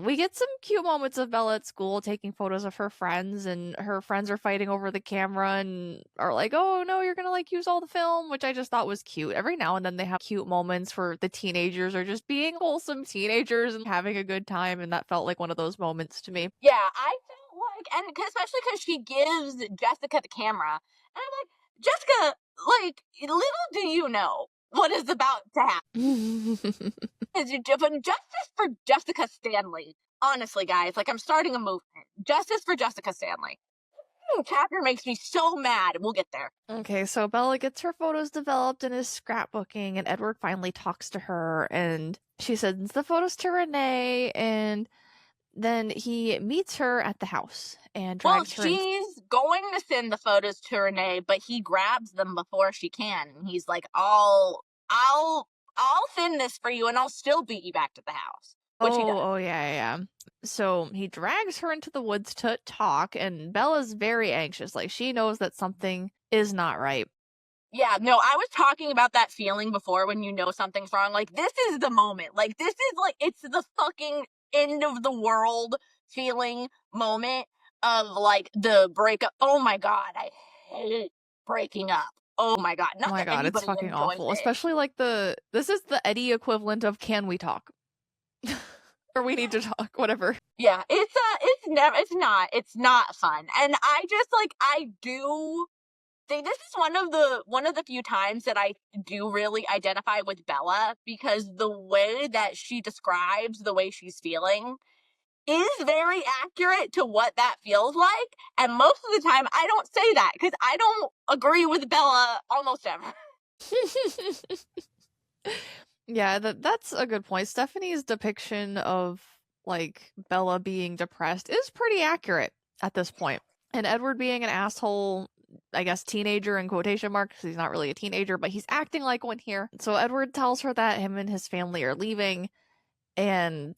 we get some cute moments of Bella at school taking photos of her friends, and her friends are fighting over the camera and are like, "Oh no, you're gonna like use all the film," which I just thought was cute. Every now and then they have cute moments where the teenagers are just being wholesome teenagers and having a good time, and that felt like one of those moments to me. yeah, I felt like, and especially because she gives Jessica the camera, and I'm like, Jessica, like, little do you know what is about to happen. Is justice for Jessica Stanley. Honestly, guys, like I'm starting a movement. Justice for Jessica Stanley. Chapter makes me so mad. We'll get there. Okay, so Bella gets her photos developed and is scrapbooking, and Edward finally talks to her, and she sends the photos to Renee, and then he meets her at the house and Well, drags her in. she's going to send the photos to Renee, but he grabs them before she can. And he's like, I'll send this for you and I'll still beat you back to the house. Which he does. Oh, yeah. So he drags her into the woods to talk, and Bella's very anxious. Like, she knows that something is not right. Yeah, no, I was talking about that feeling before when you know something's wrong. Like, this is the moment. Like, this is like, it's the fucking end of the world feeling moment of like the breakup. Oh my God, I hate breaking up. Oh my God. Oh Not my that god, it's anybody fucking enjoys awful. it. Especially like this is the Eddie equivalent of Can We Talk? Or We Need to Talk, whatever. Yeah, it's not fun. And I just like, I do think this is one of the few times that I do really identify with Bella because the way that she describes the way she's feeling is very accurate to what that feels like. And most of the time I don't say that because I don't agree with Bella almost ever. Yeah, that's a good point. Stephanie's depiction of like Bella being depressed is pretty accurate at this point. And Edward being an asshole, I guess teenager in quotation marks, because he's not really a teenager, but he's acting like one here. So Edward tells her that him and his family are leaving, and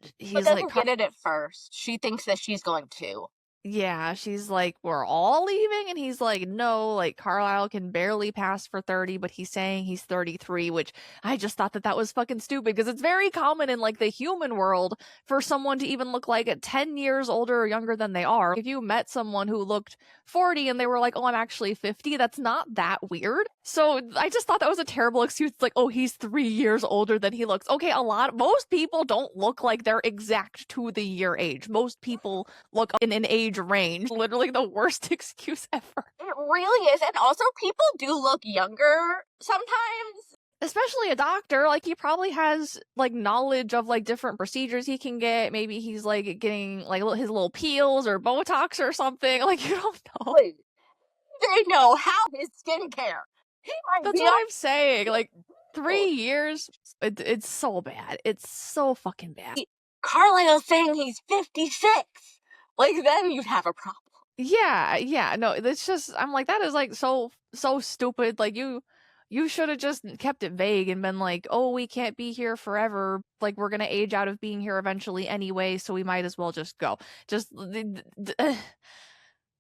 But he's doesn't like, get it at first. She thinks that she's going to. yeah, she's like, we're all leaving, and he's like, no, like Carlisle can barely pass for 30, but he's saying he's 33, which I just thought that was fucking stupid because it's very common in like the human world for someone to even look like 10 years older or younger than they are. If you met someone who looked 40 and they were like, oh, I'm actually 50, that's not that weird. So I just thought that was a terrible excuse. It's like, oh, he's 3 years older than he looks. Okay, most people don't look like they're exact to the year age. Most people look in an age range. Literally the worst excuse ever. It really is. And also people do look younger sometimes. Especially a doctor, like he probably has like knowledge of like different procedures he can get. Maybe he's like getting like his little peels or Botox or something. Like you don't know. Wait, they know how his skincare. He might That's be what I'm saying. Like 3 years, it's so bad. It's so fucking bad. Carlisle's saying he's 56. Like, then you'd have a problem. Yeah, no, it's just, I'm like, that is like so stupid. Like, you should have just kept it vague and been like, oh, we can't be here forever. Like, we're gonna age out of being here eventually anyway, so we might as well just go. Just,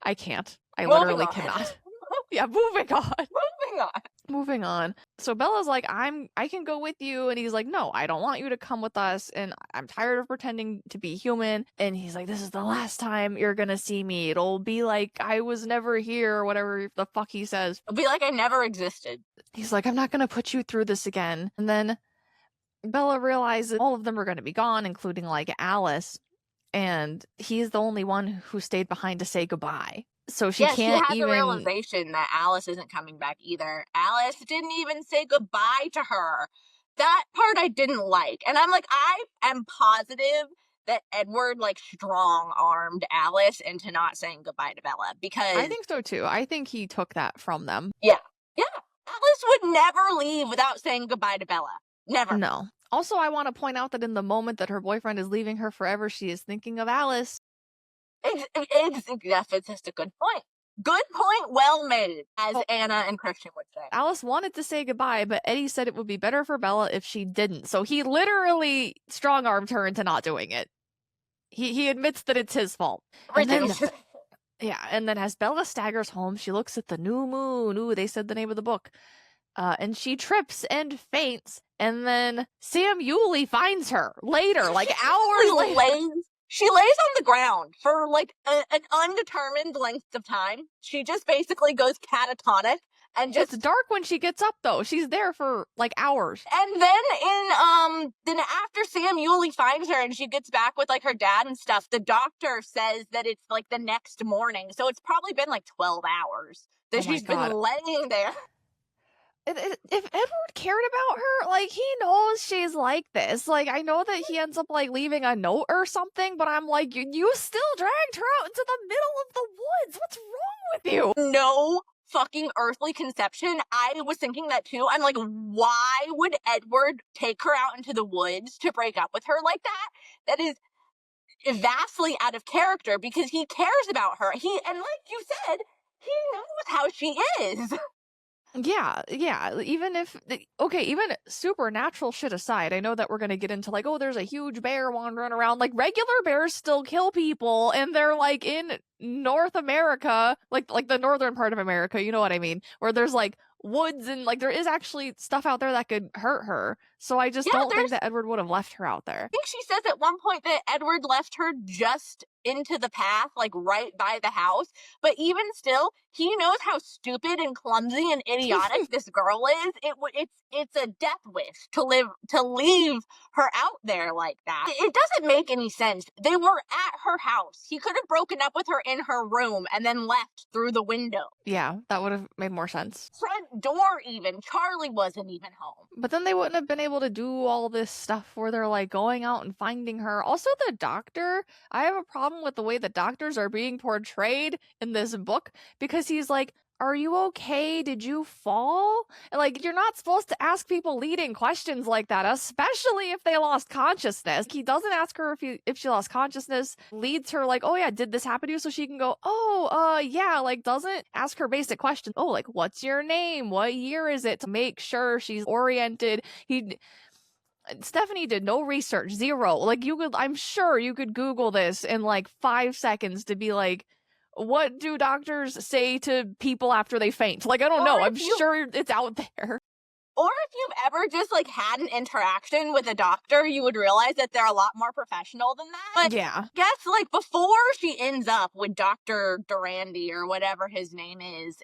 I can't. I literally cannot. Yeah, moving on. Moving on. So Bella's like, I can go with you. And he's like, no, I don't want you to come with us. And I'm tired of pretending to be human. And he's like, this is the last time you're gonna see me. It'll be like I was never here, or whatever the fuck he says. It'll be like I never existed. He's like, I'm not gonna put you through this again. And then Bella realizes all of them are gonna be gone, including like Alice. And he's the only one who stayed behind to say goodbye. So she can't she has even... a realization that Alice isn't coming back either. Alice didn't even say goodbye to her. That part I didn't like. And I'm like, I am positive that Edward, like, strong-armed Alice into not saying goodbye to Bella, because... I think so, too. I think he took that from them. Yeah. Alice would never leave without saying goodbye to Bella. Never. No. Also, I want to point out that in the moment that her boyfriend is leaving her forever, she is thinking of Alice. That's just a good point. Good point, well made, as Anna and Christian would say. Alice wanted to say goodbye, but Eddie said it would be better for Bella if she didn't. So he literally strong-armed her into not doing it. He admits that it's his fault. And then as Bella staggers home, she looks at the new moon. Ooh, they said the name of the book. And she trips and faints. And then Sam Yulee finds her later, like hours later. She lays on the ground for, like, an undetermined length of time. She just basically goes catatonic and just... It's dark when she gets up, though. She's there for, like, hours. And then then after Sam Yulee finds her and she gets back with, like, her dad and stuff, the doctor says that it's, like, the next morning. So it's probably been, like, 12 hours that she's been laying there. If Edward cared about her, like, he knows she's like this. Like, I know that he ends up, like, leaving a note or something, but I'm like, you still dragged her out into the middle of the woods. What's wrong with you? No fucking earthly conception. I was thinking that too. I'm like, why would Edward take her out into the woods to break up with her like that? That is vastly out of character, because he cares about her. And like you said, he knows how she is. Yeah. Even supernatural shit aside, I know that we're gonna get into, like, oh, there's a huge bear wandering around. Like, regular bears still kill people, and they're, like, in North America, like the northern part of America, you know what I mean? Where there's, like, woods, and, like, there is actually stuff out there that could hurt her. So I just don't think that Edward would have left her out there. I think she says at one point that Edward left her just into the path, like, right by the house. But even still, he knows how stupid and clumsy and idiotic this girl is. It's a death wish to leave her out there like that. It doesn't make any sense. They were at her house. He could have broken up with her in her room and then left through the window. Yeah, that would have made more sense. Front door even. Charlie wasn't even home. But then they wouldn't have been able to do all this stuff where they're, like, going out and finding her. Also, the doctor, I have a problem with the way the doctors are being portrayed in this book, because he's like, are you okay? Did you fall? And, like, you're not supposed to ask people leading questions like that, especially if they lost consciousness. He doesn't ask her if she lost consciousness, leads her like, oh yeah, did this happen to you? So she can go, oh, yeah, like, doesn't ask her basic questions. Oh, like, what's your name? What year is it? To make sure she's oriented. Stephanie did no research, zero. Like, I'm sure you could Google this in, like, 5 seconds to be like, what do doctors say to people after they faint? Like, I don't know. I'm sure it's out there. Or if you've ever just, like, had an interaction with a doctor, you would realize that they're a lot more professional than that. But yeah. I guess, like, before she ends up with Dr. Durandi or whatever his name is,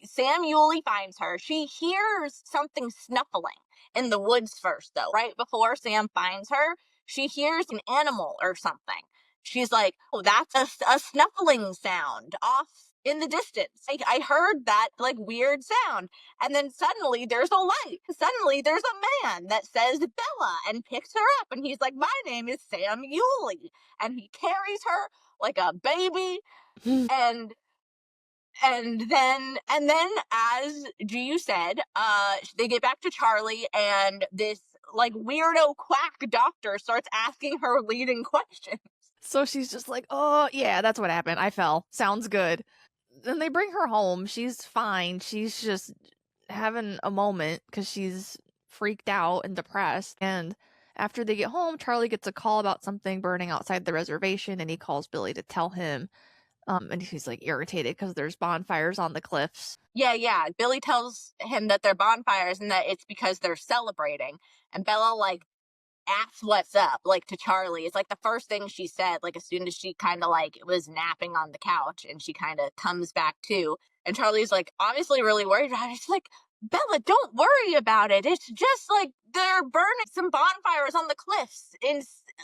Sam Yulee finds her. She hears something snuffling in the woods first, though. Right before Sam finds her, she hears an animal or something. She's like, oh, that's a snuffling sound off in the distance. I heard that, like, weird sound. And then suddenly there's a light. Suddenly there's a man that says Bella and picks her up. And he's like, my name is Sam Yulee. And he carries her like a baby. and then, as Giu said, they get back to Charlie, and this like weirdo quack doctor starts asking her leading questions. So she's just like, oh, yeah, that's what happened. I fell. Sounds good. Then they bring her home. She's fine. She's just having a moment because she's freaked out and depressed. And after they get home, Charlie gets a call about something burning outside the reservation, and he calls Billy to tell him. And he's like irritated because there's bonfires on the cliffs. Yeah. Billy tells him that they're bonfires and that it's because they're celebrating. And Bella, like, asks what's up, like, to Charlie. It's like the first thing she said, like, as soon as she kind of like was napping on the couch and she kind of comes back to. And Charlie's like obviously really worried about it. She's like, Bella, don't worry about it. It's just like they're burning some bonfires on the cliffs.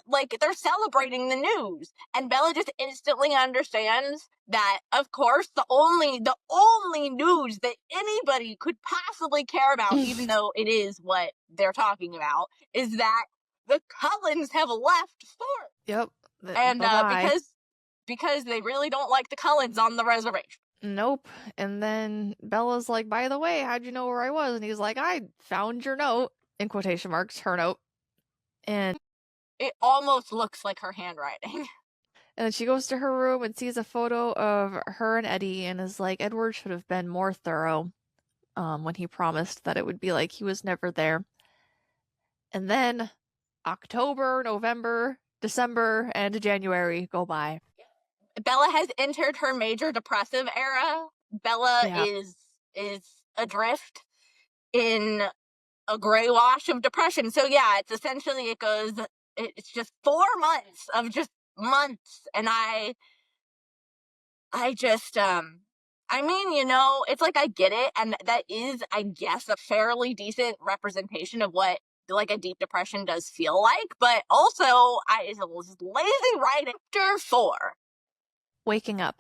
Like they're celebrating the news. And Bella just instantly understands that, of course, the only news that anybody could possibly care about, even though it is what they're talking about, is that the Cullens have left Fort. Yep. And because they really don't like the Cullens on the reservation. Nope. And then Bella's like, by the way, how'd you know where I was? And he's like, I found your note, in quotation marks, her note. And it almost looks like her handwriting. And then she goes to her room and sees a photo of her and Eddie and is like, Edward should have been more thorough when he promised that it would be like he was never there. And then October, November, December, and January go by. Bella has entered her major depressive era. Bella is adrift in a gray wash of depression. So yeah, it's essentially it's just 4 months of just months. And I just I mean, you know, it's like I get it, and that is, I guess, a fairly decent representation of what like a deep depression does feel like, but also it's a lazy writing. Chapter 4. Waking up.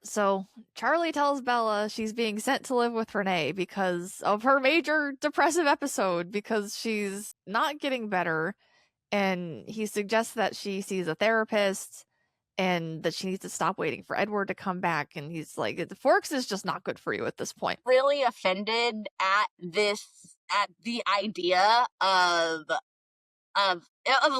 So Charlie tells Bella she's being sent to live with Renee because of her major depressive episode, because she's not getting better, and he suggests that she sees a therapist and that she needs to stop waiting for Edward to come back. And he's like, the Forks is just not good for you at this point. Really offended at the idea of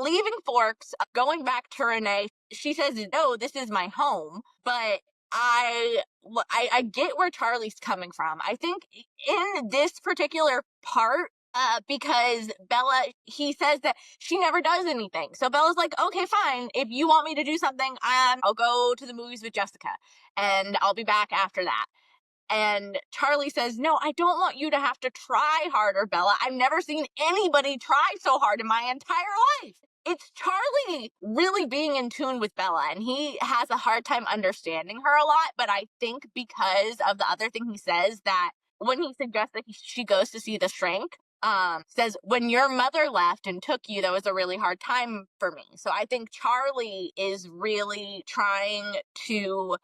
leaving Forks, going back to Renee. She says, no, this is my home. But I get where Charlie's coming from. I think in this particular part, because Bella, he says that she never does anything. So Bella's like, okay, fine. If you want me to do something, I'll go to the movies with Jessica and I'll be back after that. And Charlie says, no, I don't want you to have to try harder, Bella. I've never seen anybody try so hard in my entire life. It's Charlie really being in tune with Bella, and he has a hard time understanding her a lot. But I think because of the other thing he says, that when he suggests that she goes to see the shrink, says, when your mother left and took you, that was a really hard time for me. So I think Charlie is really trying to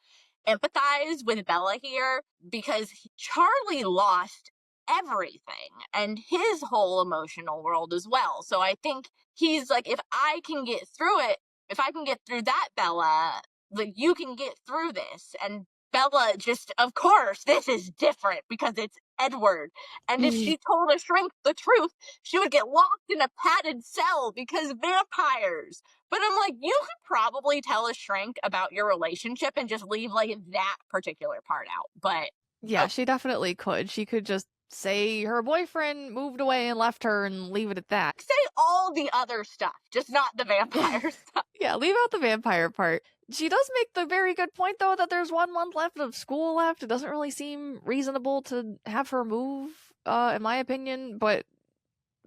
empathize with Bella here, because Charlie lost everything and his whole emotional world as well. So I think he's like, if I can get through that, Bella, like, you can get through this. And Bella just, of course, this is different because it's Edward. And if she told a shrink the truth, she would get locked in a padded cell because vampires. But I'm like, you could probably tell a shrink about your relationship and just leave like that particular part out. But yeah, she definitely could. She could just say her boyfriend moved away and left her and leave it at that. Say all the other stuff, just not the vampire stuff. Yeah, leave out the vampire part. She does make the very good point, though, that there's 1 month left of school left. It doesn't really seem reasonable to have her move, in my opinion, but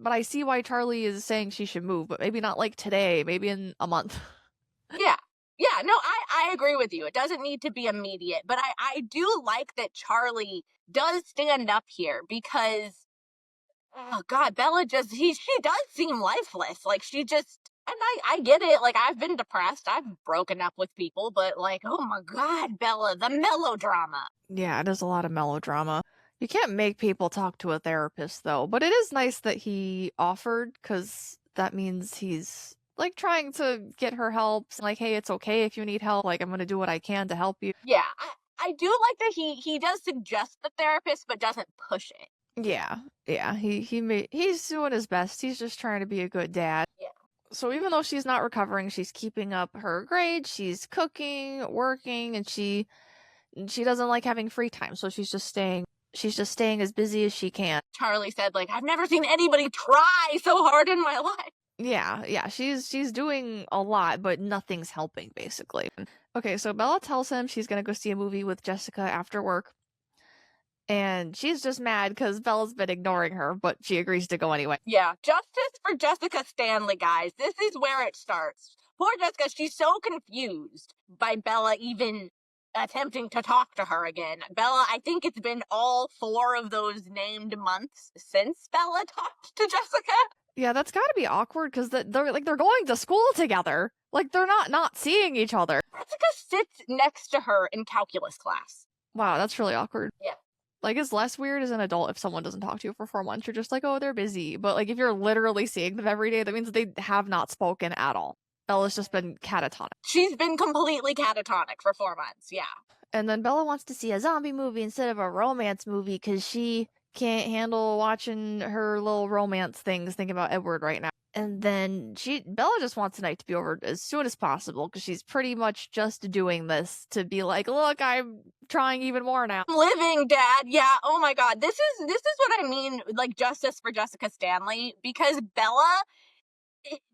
I see why Charlie is saying she should move, but maybe not like today, maybe in a month. Yeah, no, I agree with you. It doesn't need to be immediate, but I do like that Charlie does stand up here, because, oh God, Bella just, she does seem lifeless. Like, she just, and I get it. Like, I've been depressed. I've broken up with people, but like, oh my God, Bella, the melodrama. Yeah, it is a lot of melodrama. You can't make people talk to a therapist, though, but it is nice that he offered, because that means he's like trying to get her help. Like, hey, it's okay if you need help. Like, I'm going to do what I can to help you. Yeah, I do like that he does suggest the therapist, but doesn't push it. Yeah, yeah. He's doing his best. He's just trying to be a good dad. Yeah. So even though she's not recovering, she's keeping up her grades. She's cooking, working, and she doesn't like having free time. So she's just staying. She's just staying as busy as she can. Charlie said, like, I've never seen anybody try so hard in my life. Yeah. She's doing a lot, but nothing's helping basically. Okay, so Bella tells him she's gonna go see a movie with Jessica after work. And she's just mad because Bella's been ignoring her, but she agrees to go anyway. Yeah, justice for Jessica Stanley, guys. This is where it starts. Poor Jessica, she's so confused by Bella even attempting to talk to her again. Bella, I think it's been all 4 of those named months since Bella talked to Jessica. Yeah, that's gotta be awkward because they're going to school together. Like they're not seeing each other. Jessica sits next to her in calculus class. Wow, that's really awkward. Yeah. Like, it's less weird as an adult if someone doesn't talk to you for 4 months. You're just like, oh, they're busy. But, like, if you're literally seeing them every day, that means they have not spoken at all. Bella's just been catatonic. She's been completely catatonic for 4 months, yeah. And then Bella wants to see a zombie movie instead of a romance movie because she can't handle watching her little romance things, thinking about Edward right now. And then Bella just wants tonight to be over as soon as possible because she's pretty much just doing this to be like, look, I'm trying even more now. Living, Dad. Yeah. Oh my God. This is what I mean. Like justice for Jessica Stanley, because Bella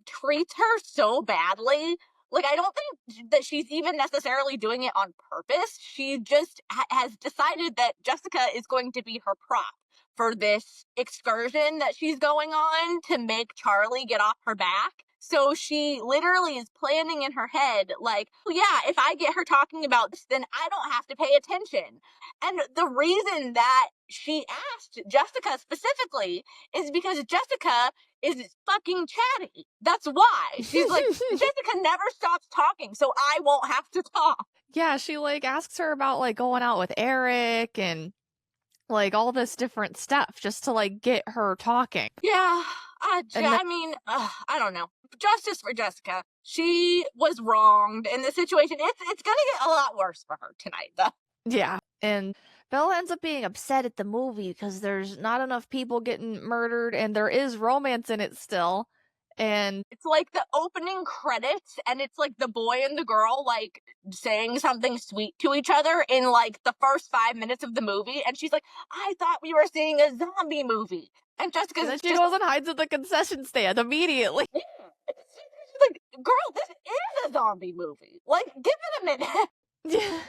treats her so badly. Like, I don't think that she's even necessarily doing it on purpose. She just has decided that Jessica is going to be her prop for this excursion that she's going on to make Charlie get off her back. So she literally is planning in her head, like, oh yeah, if I get her talking about this, then I don't have to pay attention. And the reason that she asked Jessica specifically is because Jessica is fucking chatty. That's why. She's like, Jessica never stops talking, so I won't have to talk. Yeah, she, like, asks her about, like, going out with Eric and, like, all this different stuff just to, like, get her talking. Yeah, I mean, I don't know. Justice for Jessica. She was wronged in this situation. It's gonna get a lot worse for her tonight, though. Yeah, and Bella ends up being upset at the movie because there's not enough people getting murdered and there is romance in it still. And it's like the opening credits and it's like the boy and the girl like saying something sweet to each other in like the first 5 minutes of the movie. And she's like, I thought we were seeing a zombie movie. And Jessica's then she goes and hides at the concession stand immediately. Yeah. She's like, girl, this is a zombie movie. Like, give it a minute. Yeah.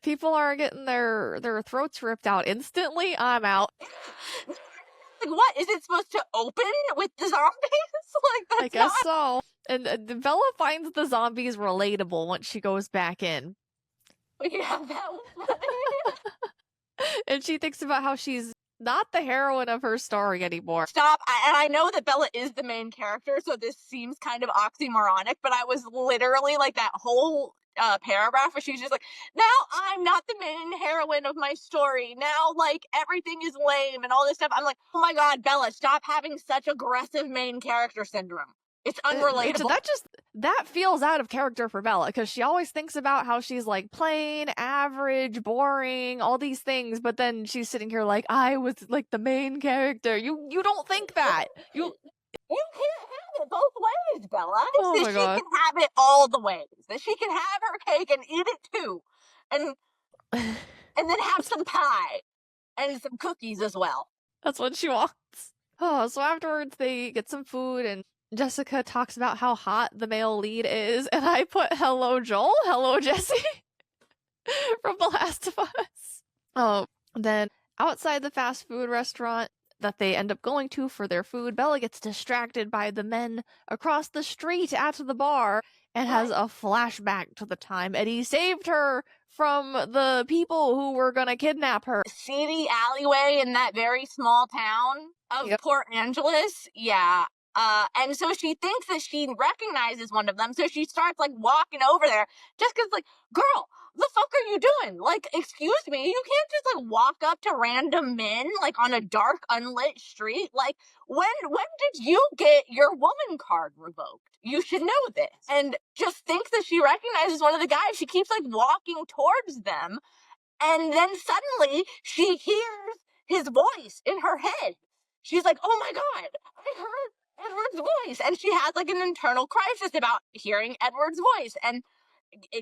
People are getting their throats ripped out instantly. I'm out. Like, what? Is it supposed to open with the zombies? Like, that's I guess so. And Bella finds the zombies relatable once she goes back in. Yeah, that was funny. And she thinks about how she's not the heroine of her story anymore. Stop. And I know that Bella is the main character, so this seems kind of oxymoronic, but I was literally like that whole paragraph where she's just like, now I'm not the main heroine of my story. Now, like, everything is lame and all this stuff. I'm like, oh my God, Bella, stop having such aggressive main character syndrome. It's unrelatable. That feels out of character for Bella because she always thinks about how she's like plain, average, boring, all these things, but then she's sitting here like, I was like the main character. You don't think that. You can't have it both ways, Bella. Oh my God. She can have it all the ways. That she can have her cake and eat it too. And then have some pie. And some cookies as well. That's what she wants. Oh, so afterwards they get some food and Jessica talks about how hot the male lead is, and I put hello Joel, hello Jesse from The Last of Us. Oh, then outside the fast food restaurant that they end up going to for their food, Bella gets distracted by the men across the street at the bar and has a flashback to the time Eddie saved her from the people who were gonna kidnap her. Seedy alleyway in that very small town of Port Angeles. Yeah. And so she thinks that she recognizes one of them, so she starts, like, walking over there. Jessica's like, girl, the fuck are you doing? Like, excuse me, you can't just, like, walk up to random men, like, on a dark, unlit street. Like, when did you get your woman card revoked? You should know this. And just thinks that she recognizes one of the guys. She keeps, like, walking towards them, and then suddenly she hears his voice in her head. She's like, oh my God, I heard Edward's voice. And she has like an internal crisis about hearing Edward's voice. And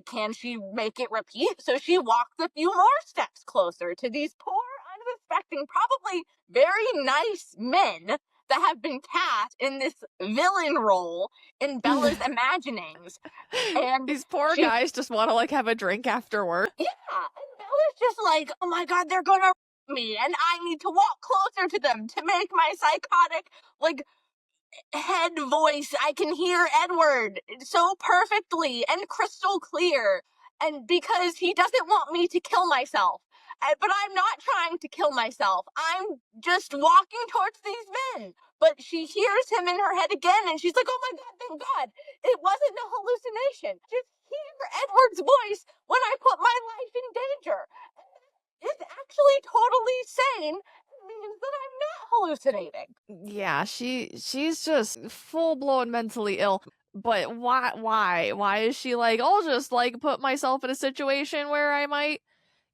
can she make it repeat? So she walks a few more steps closer to these poor, unsuspecting, probably very nice men that have been cast in this villain role in Bella's imaginings. And these poor guys just want to like have a drink afterward. Yeah, and Bella's just like, oh my God, they're gonna me, and I need to walk closer to them to make my psychotic, like, head voice. I can hear Edward so perfectly and crystal clear, and because he doesn't want me to kill myself. But I'm not trying to kill myself. I'm just walking towards these men. But she hears him in her head again, and she's like, oh my God, thank God. It wasn't a hallucination. Just hear Edward's voice when I put my life in danger. It's actually totally sane. It means that I'm not hallucinating. Yeah, she's just full-blown mentally ill. But why is she like, I'll just like put myself in a situation where I might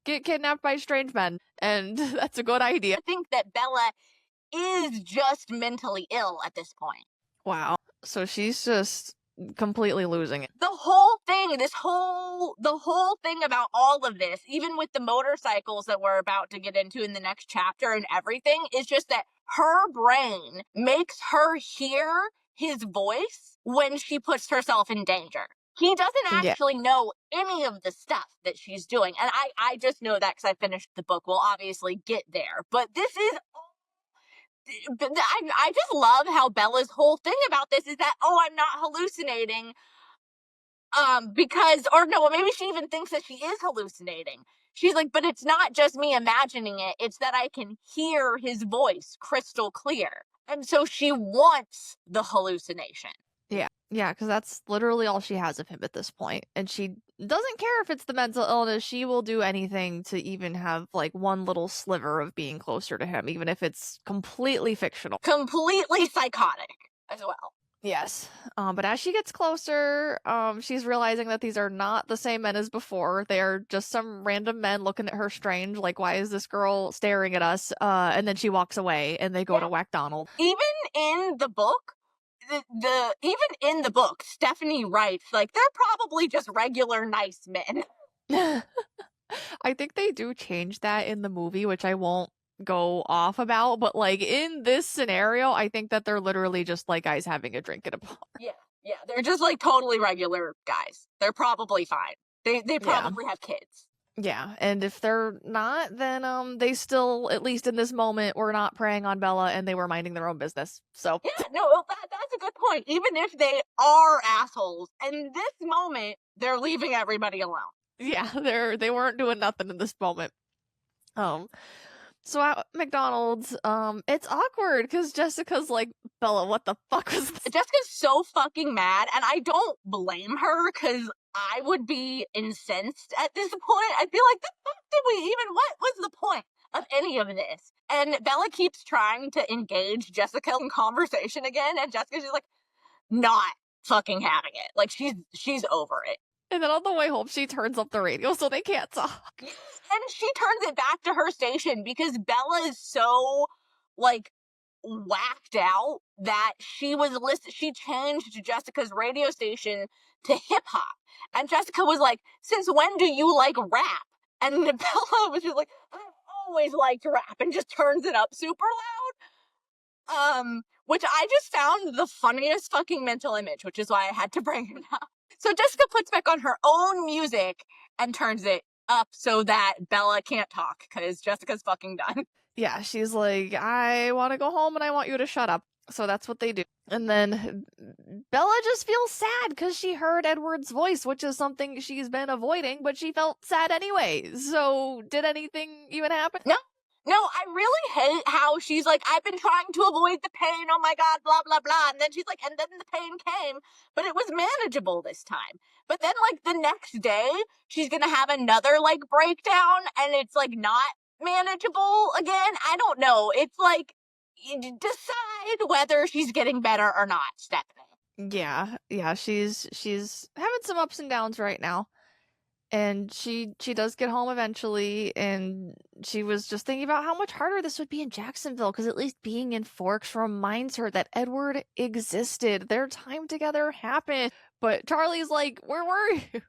get kidnapped by strange men, and that's a good idea. I think that Bella is just mentally ill at this point. Wow. So she's just completely losing it. The whole thing, the whole thing about all of this, even with the motorcycles that we're about to get into in the next chapter and everything, is just that her brain makes her hear his voice when she puts herself in danger. He doesn't actually know any of the stuff that she's doing. And I just know that because I finished the book. We'll obviously get there. But this is... I just love how Bella's whole thing about this is that, oh, I'm not hallucinating. Because, or no, maybe she even thinks that she is hallucinating. She's like, but it's not just me imagining it. It's that I can hear his voice crystal clear. And so she wants the hallucination. Yeah, because that's literally all she has of him at this point. And she doesn't care if it's the mental illness. She will do anything to even have like one little sliver of being closer to him, even if it's completely fictional. Completely psychotic as well. Yes. But as she gets closer, she's realizing that these are not the same men as before. They are just some random men looking at her strange, like, why is this girl staring at us? And then she walks away and they go to Whack Donald. Even in the book, even in the book, Stephanie writes, like, they're probably just regular nice men. I think they do change that in the movie, which I won't go off about, but like in this scenario, I think that they're literally just like guys having a drink at a bar. Yeah, they're just like totally regular guys. They're probably fine. They probably have kids. Yeah, and if they're not, then they still, at least in this moment, were not preying on Bella and they were minding their own business. So yeah, no, that's a good point. Even if they are assholes, in this moment, they're leaving everybody alone. Yeah, they weren't doing nothing in this moment. So at McDonald's, it's awkward because Jessica's like, Bella, what the fuck was this? Jessica's so fucking mad, and I don't blame her because I would be incensed at this point. I'd be like, the fuck did we even, what was the point of any of this? And Bella keeps trying to engage Jessica in conversation again, and Jessica's just like, not fucking having it. Like, she's over it. And then on the way home, she turns up the radio so they can't talk. And she turns it back to her station because Bella is so, like, whacked out that she changed Jessica's radio station to hip-hop. And Jessica was like, since when do you like rap? And Bella was just like, I've always liked rap, and just turns it up super loud. Which I just found the funniest fucking mental image, which is why I had to bring it up. So Jessica puts back on her own music and turns it up so that Bella can't talk because Jessica's fucking done. Yeah, she's like, I want to go home and I want you to shut up. So that's what they do. And then Bella just feels sad because she heard Edward's voice, which is something she's been avoiding, but she felt sad anyway. So did anything even happen? No, I really hate how she's like, I've been trying to avoid the pain, oh my god, blah, blah, blah. And then she's like, and then the pain came, but it was manageable this time. But then, like, the next day, she's gonna have another, like, breakdown, and it's, like, not manageable again. I don't know. It's like, decide whether she's getting better or not, Stephanie. Yeah, she's having some ups and downs right now. And she does get home eventually, and she was just thinking about how much harder this would be in Jacksonville, because at least being in Forks reminds her that Edward existed. Their time together happened. But Charlie's like, where were you?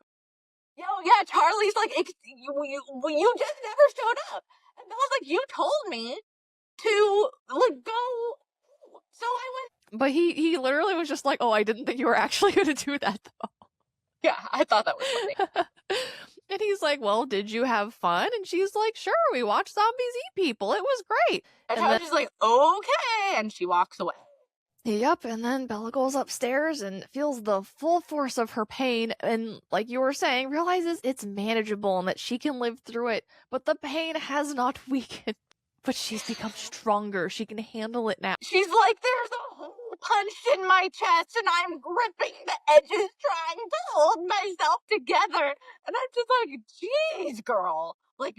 Yo, yeah, Charlie's like, you just never showed up. And Bella's like, you told me to, like, go. So I went. But he literally was just like, oh, I didn't think you were actually going to do that, though. Yeah, I thought that was funny. And he's like, well, did you have fun? And she's like, sure, we watched zombies eat people. It was great. And Charlie's like, okay. And she walks away. Yep, and then Bella goes upstairs and feels the full force of her pain, and like you were saying, realizes it's manageable and that she can live through it, but the pain has not weakened. But she's become stronger. She can handle it now. She's like, there's a hole punched in my chest, and I'm gripping the edges, trying to hold myself together. And I'm just like, geez, girl. Like,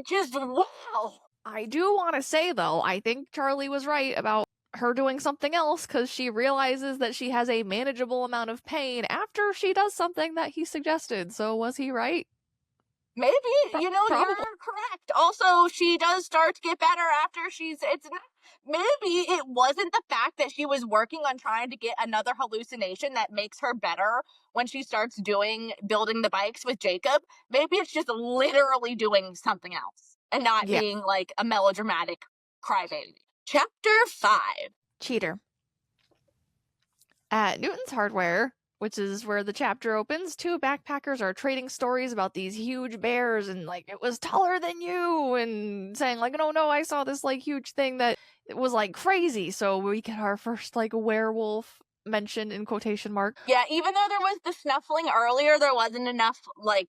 just wow. I do want to say, though, I think Charlie was right about her doing something else, because she realizes that she has a manageable amount of pain after she does something that he suggested. So was he right? Maybe, you know, Probably. you're correct. Also, she does start to get better after maybe it wasn't the fact that she was working on trying to get another hallucination that makes her better when she starts building the bikes with Jacob. Maybe it's just literally doing something else and not being like a melodramatic crybaby. Chapter 5. Cheater. At Newton's Hardware, which is where the chapter opens, two backpackers are trading stories about these huge bears and like, it was taller than you, and saying like, no, I saw this like huge thing that it was like crazy. So we get our first like werewolf mentioned in quotation mark. Yeah, even though there was the snuffling earlier, there wasn't enough like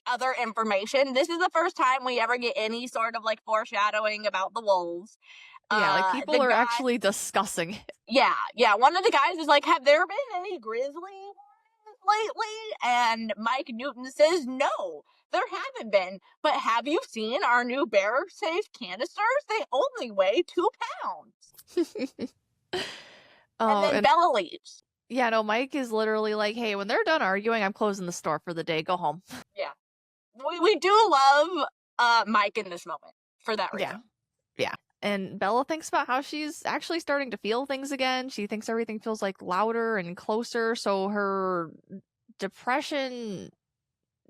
other information. This is the first time we ever get any sort of like foreshadowing about the wolves. Yeah, like people are actually discussing it. Yeah. One of the guys is like, have there been any grizzly ones lately? And Mike Newton says, no, there haven't been. But have you seen our new bear-safe canisters? They only weigh 2 pounds. And then Bella leaves. Yeah, no, Mike is literally like, hey, when they're done arguing, I'm closing the store for the day. Go home. Yeah. We do love Mike in this moment for that reason. Yeah. And Bella thinks about how she's actually starting to feel things again. She thinks everything feels like louder and closer. So her depression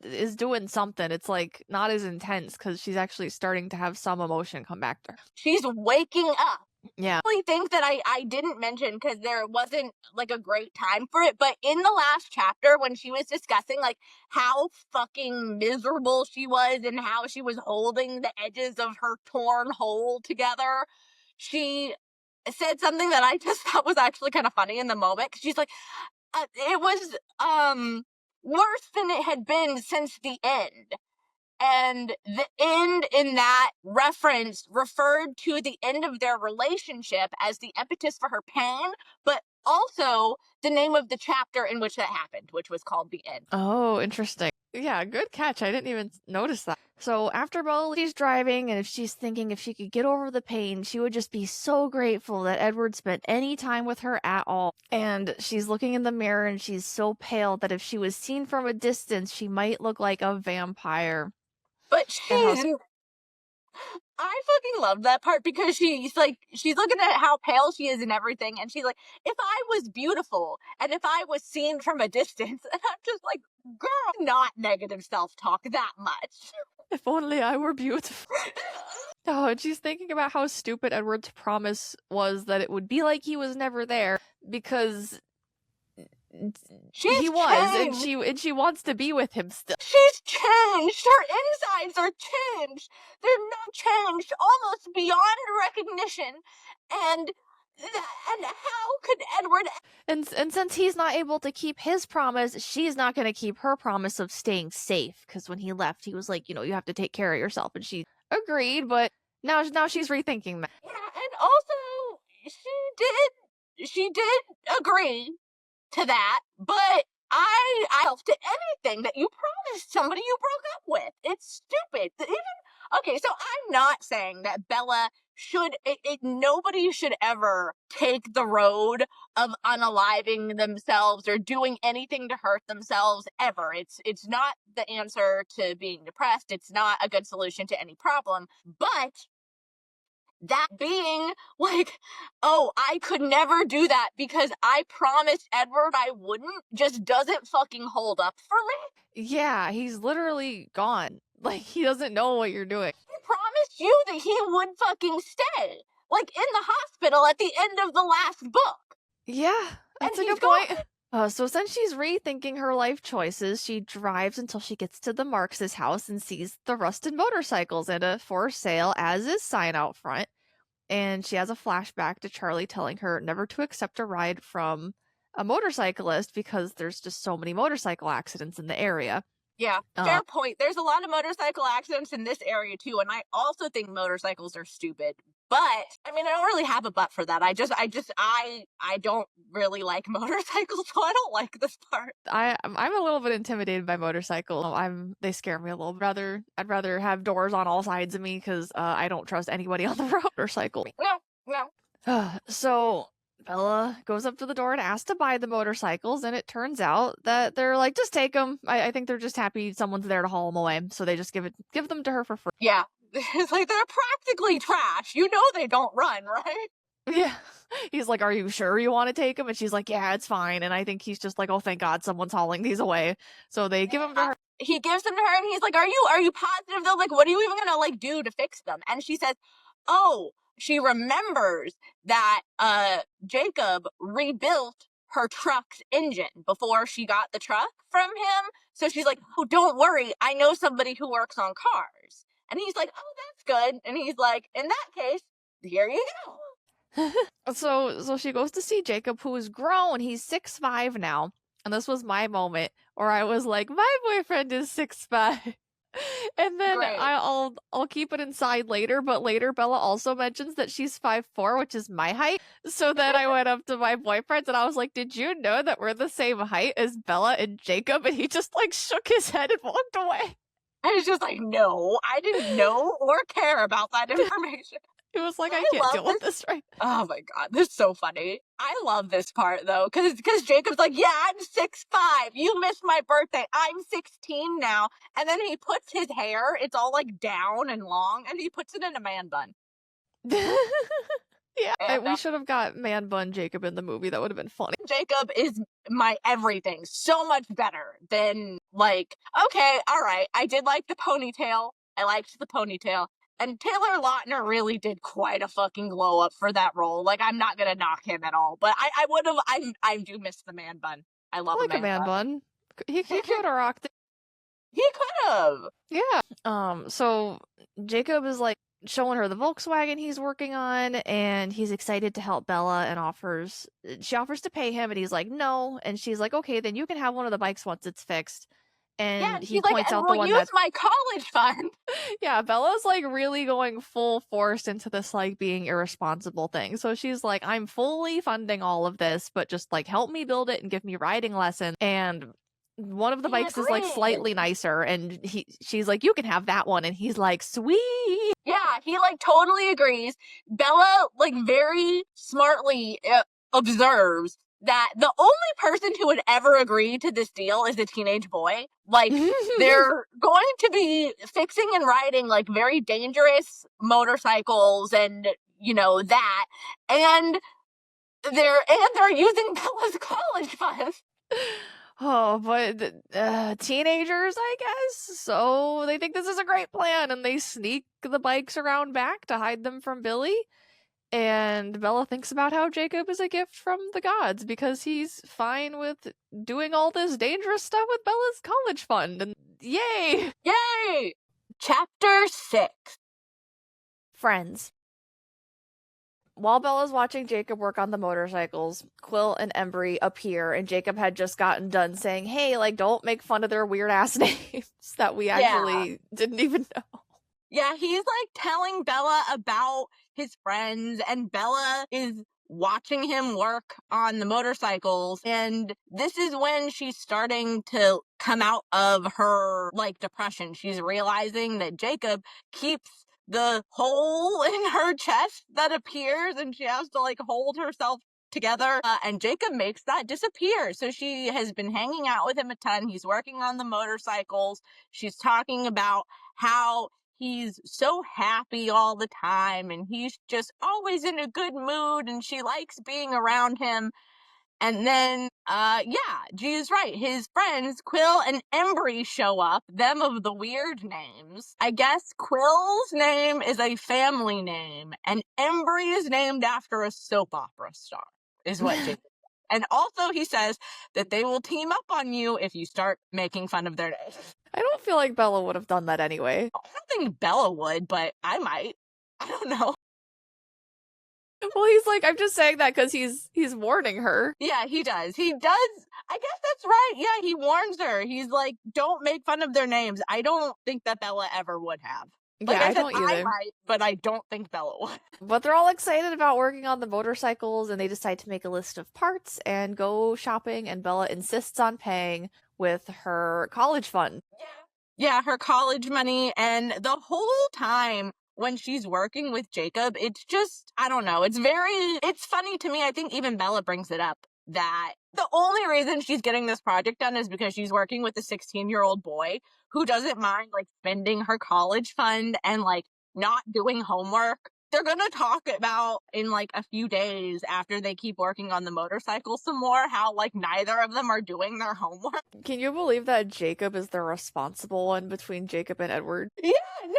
is doing something. It's like not as intense because she's actually starting to have some emotion come back to her. She's waking up. Yeah. I really think that I didn't mention because there wasn't like a great time for it, but in the last chapter when she was discussing like how fucking miserable she was and how she was holding the edges of her torn hole together, she said something that I just thought was actually kind of funny in the moment. She's like, it was worse than it had been since the end. And the end in that reference referred to the end of their relationship as the impetus for her pain, but also the name of the chapter in which that happened, which was called The End. Oh, interesting. Yeah, good catch. I didn't even notice that. So after Bella, she's driving, and if she's thinking if she could get over the pain, she would just be so grateful that Edward spent any time with her at all. And she's looking in the mirror, and she's so pale that if she was seen from a distance, she might look like a vampire. But I fucking love that part because she's looking at how pale she is and everything, and she's like, if I was beautiful and if I was seen from a distance, and I'm just like, girl, not negative self-talk that much. If only I were beautiful. Oh, and she's thinking about how stupid Edward's promise was that it would be like he was never there, because he was, and she wants to be with him still. She's changed. Her insides are changed. They're not changed, almost beyond recognition. And how could Edward? And since he's not able to keep his promise, she's not going to keep her promise of staying safe. Because when he left, he was like, you have to take care of yourself, and she agreed. But now she's rethinking that. Yeah, and also she did agree to that, but I to anything that you promised somebody you broke up with. It's stupid. Okay, so I'm not saying that Bella nobody should ever take the road of unaliving themselves or doing anything to hurt themselves ever. It's not the answer to being depressed. It's not a good solution to any problem. But that being like, oh, I could never do that because I promised Edward I wouldn't, just doesn't fucking hold up for me. Yeah, he's literally gone. Like, he doesn't know what you're doing. He promised you that he would fucking stay. Like, in the hospital at the end of the last book. Yeah, that's a good point. So since she's rethinking her life choices, she drives until she gets to the Marx's house and sees the rusted motorcycles and a for sale as is sign out front. And she has a flashback to Charlie telling her never to accept a ride from a motorcyclist because there's just so many motorcycle accidents in the area. Yeah, fair point. There's a lot of motorcycle accidents in this area too, and I also think motorcycles are stupid. But I mean, I don't really have a but for that. I don't really like motorcycles, so I don't like this part. I'm a little bit intimidated by motorcycles. They scare me a little. I'd rather have doors on all sides of me because I don't trust anybody on the road. Motorcycle. No. So Bella goes up to the door and asks to buy the motorcycles, and it turns out that they're like, just take them. I think they're just happy someone's there to haul them away, so they just give them to her for free. Yeah, it's like they're practically trash. You know they don't run, right? Yeah. He's like, are you sure you want to take them? And she's like, yeah, it's fine. And I think he's just like, oh, thank God someone's hauling these away. So they give them to her. He gives them to her, and he's like, are you positive though? Like, what are you even gonna like do to fix them? And she says, oh, she remembers that Jacob rebuilt her truck's engine before she got the truck from him. So she's like, oh, don't worry, I know somebody who works on cars. And he's like, oh, that's good. And he's like, in that case, here you go. So she goes to see Jacob, who is grown. He's 6'5" now. And this was my moment where I was like, my boyfriend is 6'5". And then I'll keep it inside later, but later Bella also mentions that she's 5'4", which is my height. So then I went up to my boyfriend and I was like, did you know that we're the same height as Bella and Jacob? And he just like shook his head and walked away. I was just like, no, I didn't know or care about that information. It was like, I can't deal with this right now. Oh my God, this is so funny. I love this part though, because Jacob's like, yeah, I'm 6'5". You missed my birthday. I'm 16 now. And then he puts his hair, it's all like down and long, and he puts it in a man bun. Yeah, and we should have got man bun Jacob in the movie. That would have been funny. Jacob is my everything. So much better than like, okay, all right, I did like the ponytail. I liked the ponytail. And Taylor Lautner really did quite a fucking glow up for that role. Like, I'm not gonna knock him at all, but I do miss the man bun. I love a man bun. He could have rocked it. He could have. Yeah. So Jacob is like showing her the Volkswagen he's working on, and he's excited to help Bella and she offers to pay him, and he's like, no. And she's like, okay, then you can have one of the bikes once it's fixed. And he points out the one use my college fund. Yeah, Bella's like really going full force into this like being irresponsible thing. So she's like, I'm fully funding all of this, but just like help me build it and give me riding lessons. And one of the bikes is like slightly nicer, and she's like, you can have that one. And he's like, sweet. Yeah, he like totally agrees. Bella like very smartly observes that the only person who would ever agree to this deal is a teenage boy. Like, they're going to be fixing and riding, like, very dangerous motorcycles and, you know, that. And they're using Bella's college funds. Oh, but teenagers, I guess. So they think this is a great plan, and they sneak the bikes around back to hide them from Billy. And Bella thinks about how Jacob is a gift from the gods because he's fine with doing all this dangerous stuff with Bella's college fund. And yay! Yay! Chapter 6. Friends. While Bella's watching Jacob work on the motorcycles, Quill and Embry appear, and Jacob had just gotten done saying, hey, like, don't make fun of their weird-ass names that we actually didn't even know. Yeah, he's like telling Bella about his friends, and Bella is watching him work on the motorcycles, and this is when she's starting to come out of her like depression. She's realizing that Jacob keeps the hole in her chest that appears, and she has to like hold herself together, and Jacob makes that disappear. So she has been hanging out with him a ton. He's working on the motorcycles. She's talking about how he's so happy all the time and he's just always in a good mood and she likes being around him. And then, G's right. His friends, Quill and Embry, show up, them of the weird names. I guess Quill's name is a family name, and Embry is named after a soap opera star, is what Jacob said. And also he says that they will team up on you if you start making fun of their name. I don't feel like Bella would have done that anyway. I don't think Bella would, but I might. I don't know. Well, he's like, I'm just saying that because he's warning her. Yeah, he does. He does. I guess that's right. Yeah, he warns her. He's like, don't make fun of their names. I don't think that Bella ever would have. Like Yeah, I said, don't either. I might, but I don't think Bella would. But they're all excited about working on the motorcycles, and they decide to make a list of parts and go shopping, and Bella insists on paying with her college fund. Yeah, her college money, and the whole time when she's working with Jacob, it's just, I don't know, it's funny to me. I think even Bella brings it up that the only reason she's getting this project done is because she's working with a 16-year-old boy who doesn't mind like spending her college fund and like not doing homework. They're going to talk about in like a few days after they keep working on the motorcycle some more how like neither of them are doing their homework. Can you believe that Jacob is the responsible one between Jacob and Edward? Yeah, no,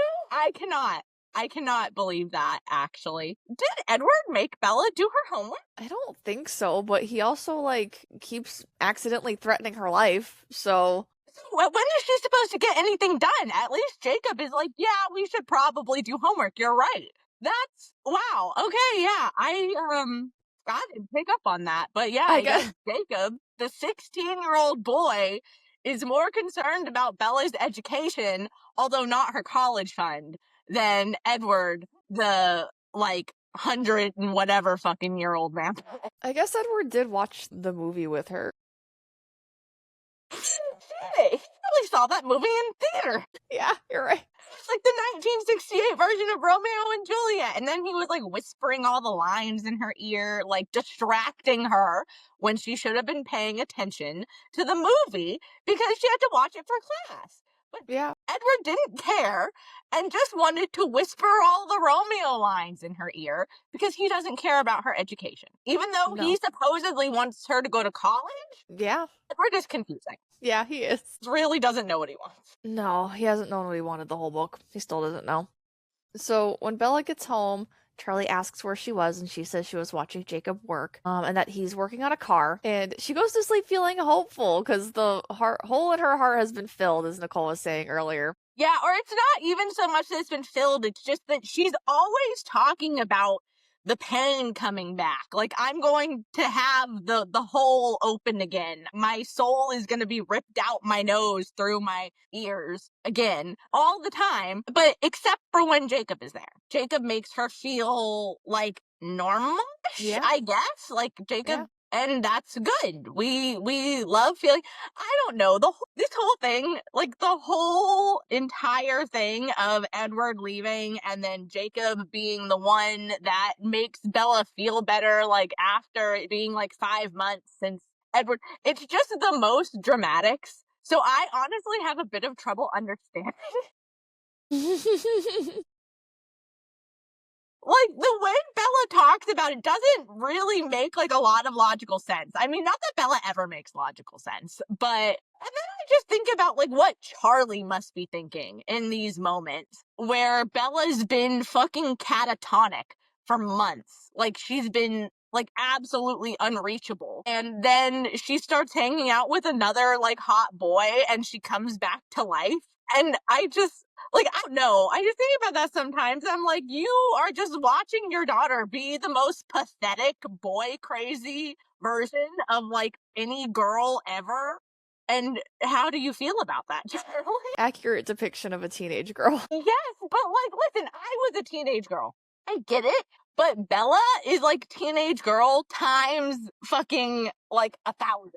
I cannot believe that, actually. Did Edward make Bella do her homework? I don't think so, but he also like keeps accidentally threatening her life, so When is she supposed to get anything done? At least Jacob is like, yeah, we should probably do homework. You're right. That's wow. Okay, yeah. I didn't pick up on that. But yeah, I guess Jacob, the 16-year-old boy, is more concerned about Bella's education, although not her college fund, than Edward, the like 100 and whatever fucking year old vampire. I guess Edward did watch the movie with her. He probably saw that movie in theater. Yeah, you're right. It's like the 1968 version of Romeo and Juliet. And then he was like whispering all the lines in her ear, like distracting her when she should have been paying attention to the movie because she had to watch it for class. But yeah, Edward didn't care and just wanted to whisper all the Romeo lines in her ear because he doesn't care about her education. Even though he supposedly wants her to go to college. Yeah. Edward is confusing. Yeah, he is. Really doesn't know what he wants. No, he hasn't known what he wanted the whole book. He still doesn't know. So when Bella gets home, Charlie asks where she was, and she says she was watching Jacob work, and that he's working on a car. And she goes to sleep feeling hopeful because the hole in her heart has been filled, as Nicole was saying earlier. Yeah, or it's not even so much that it's been filled, it's just that she's always talking about the pain coming back. Like, I'm going to have the hole open again. My soul is going to be ripped out my nose through my ears again all the time. But except for when Jacob is there. Jacob makes her feel like normal, I guess. Like Jacob. Yeah. And that's good. We love feeling, I don't know, this whole thing, like the whole entire thing of Edward leaving and then Jacob being the one that makes Bella feel better, like after it being like 5 months since Edward, it's just the most dramatics. So I honestly have a bit of trouble understanding. Like, the way Bella talks about it doesn't really make, like, a lot of logical sense. I mean, not that Bella ever makes logical sense, but and then I just think about, like, what Charlie must be thinking in these moments where Bella's been fucking catatonic for months. Like, she's been, like, absolutely unreachable. And then she starts hanging out with another, like, hot boy, and she comes back to life. And I just, like, I don't know. I just think about that sometimes. I'm like, you are just watching your daughter be the most pathetic, boy crazy version of, like, any girl ever. And how do you feel about that, Charlie? Accurate depiction of a teenage girl. Yes, but, like, listen, I was a teenage girl. I get it. But Bella is, like, teenage girl times fucking, like, 1,000.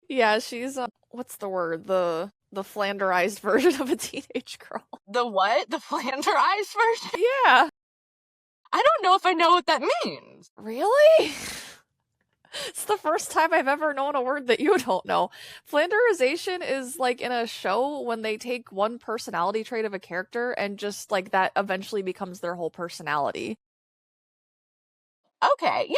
Yeah, she's, what's the word? The the Flanderized version of a teenage girl. The what? The Flanderized version? Yeah. I don't know if I know what that means. Really? It's the first time I've ever known a word that you don't know. Flanderization is like in a show when they take one personality trait of a character and just like that eventually becomes their whole personality. Okay, yeah,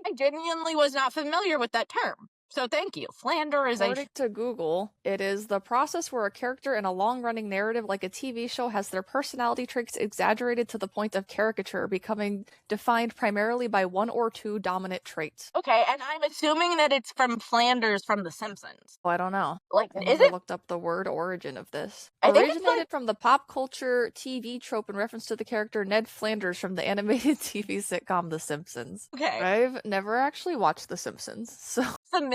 I genuinely was not familiar with that term. So thank you. Flanderization. According to Google, it is the process where a character in a long-running narrative like a TV show has their personality traits exaggerated to the point of caricature, becoming defined primarily by one or two dominant traits. Okay, and I'm assuming that it's from Flanders from The Simpsons. Oh, I don't know. Like, I is never it? looked up the word origin of this. I think it's Originated like... from the pop culture TV trope in reference to the character Ned Flanders from the animated TV sitcom The Simpsons. Okay. I've never actually watched The Simpsons, so...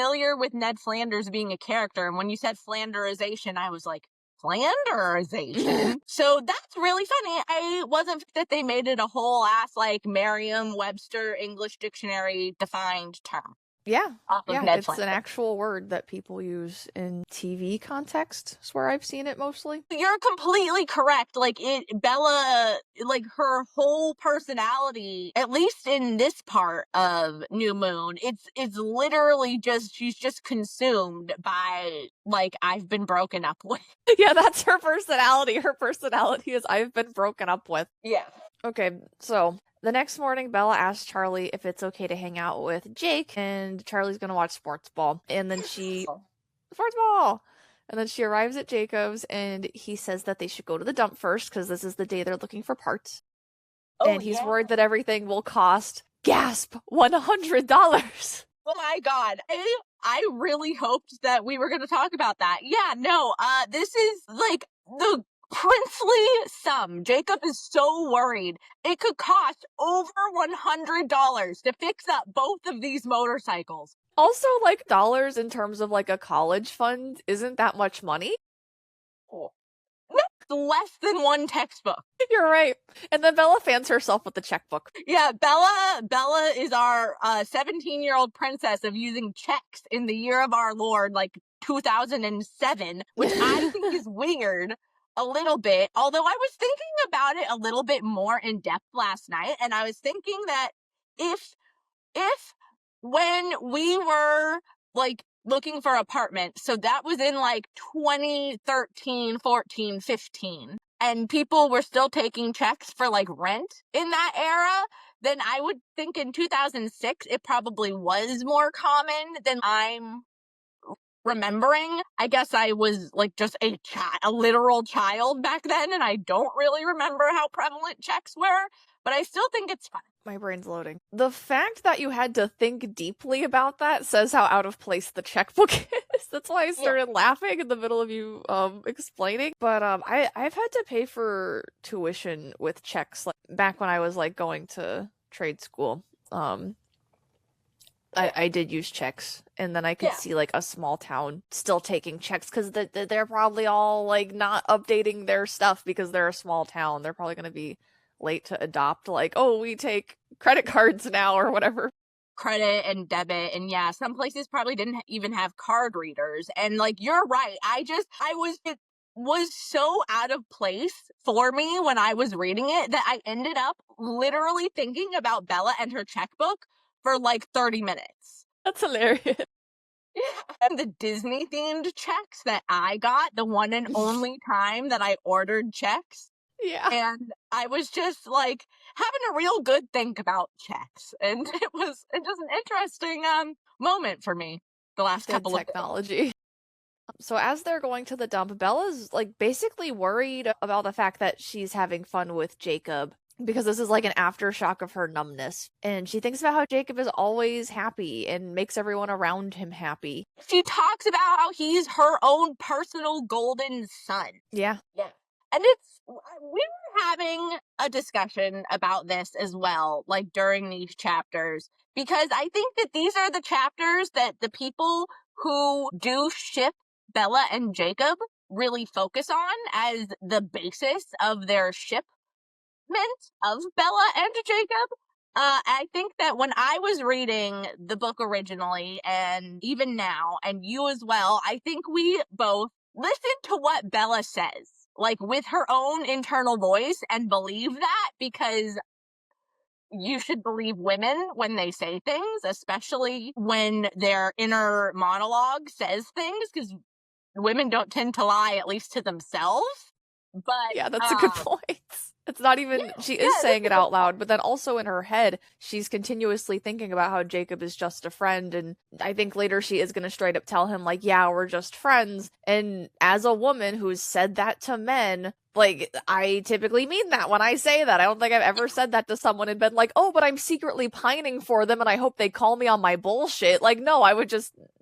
Familiar with Ned Flanders being a character, and when you said Flanderization, I was like, Flanderization? So that's really funny. I wasn't that they made it a whole ass, like, Merriam-Webster English Dictionary defined term. Yeah, Ned it's Flanders. an actual word that people use in TV context. Is where I've seen it mostly. You're completely correct. Like, Bella, like, her whole personality, at least in this part of New Moon, it's literally just, she's just consumed by, like, I've been broken up with. Yeah, that's her personality. Her personality is I've been broken up with. Yeah. Okay, so the next morning, Bella asks Charlie if it's okay to hang out with Jake, and Charlie's gonna watch sports ball. And then sports ball! And then she arrives at Jacob's, and he says that they should go to the dump first, because this is the day they're looking for parts. Oh, and he's worried that everything will cost, gasp, $100. Oh my god. I really hoped that we were going to talk about that. Yeah, no, this is, like, the princely sum. Jacob is so worried. It could cost over $100 to fix up both of these motorcycles. Also, like, dollars in terms of, like, a college fund isn't that much money. Oh. Less than one textbook. You're right. And then Bella fans herself with the checkbook. Yeah, Bella is our 17-year-old princess of using checks in the year of our Lord, like 2007, which I think is weird a little bit. Although I was thinking about it a little bit more in depth last night, and I was thinking that if when we were, like, looking for apartments, so that was in, like, 2013, 14, 15, and people were still taking checks for, like, rent in that era, then I would think in 2006 it probably was more common than I'm remembering. I guess I was, like, just a literal child back then, and I don't really remember how prevalent checks were, but I still think it's fun. My brain's loading. The fact that you had to think deeply about that says how out of place the checkbook is. That's why I started laughing in the middle of you explaining. But I've had to pay for tuition with checks, like, back when I was, like, going to trade school. I did use checks, and then I could see, like, a small town still taking checks because they're probably all, like, not updating their stuff because they're a small town. They're probably going to be late to adopt, like, oh, we take credit cards now or whatever. Credit and debit, and yeah, some places probably didn't even have card readers. And, like, you're right. It was so out of place for me when I was reading it that I ended up literally thinking about Bella and her checkbook for, like, 30 minutes. That's hilarious. And the Disney themed checks that I got, the one and only time that I ordered checks. Yeah. And I was just, like, having a real good think about checks. And it was an interesting moment for me the last couple of technology. So as they're going to the dump, Bella's, like, basically worried about the fact that she's having fun with Jacob, because this is like an aftershock of her numbness. And she thinks about how Jacob is always happy and makes everyone around him happy. She talks about how he's her own personal golden son. Yeah. Yeah. And we were having a discussion about this as well, like, during these chapters, because I think that these are the chapters that the people who do ship Bella and Jacob really focus on as the basis of their shipment of Bella and Jacob. I think that when I was reading the book originally, and even now, and you as well, I think we both listen to what Bella says, like, with her own internal voice, and believe that, because you should believe women when they say things, especially when their inner monologue says things, because women don't tend to lie, at least to themselves. But Yeah, that's a good point. It's not even, she yeah, is saying that's it a good out loud, but then also in her head, she's continuously thinking about how Jacob is just a friend. And I think later she is going to straight up tell him, like, yeah, we're just friends. And as a woman who's said that to men, like, I typically mean that when I say that. I don't think I've ever said that to someone and been like, oh, but I'm secretly pining for them and I hope they call me on my bullshit. Like, no,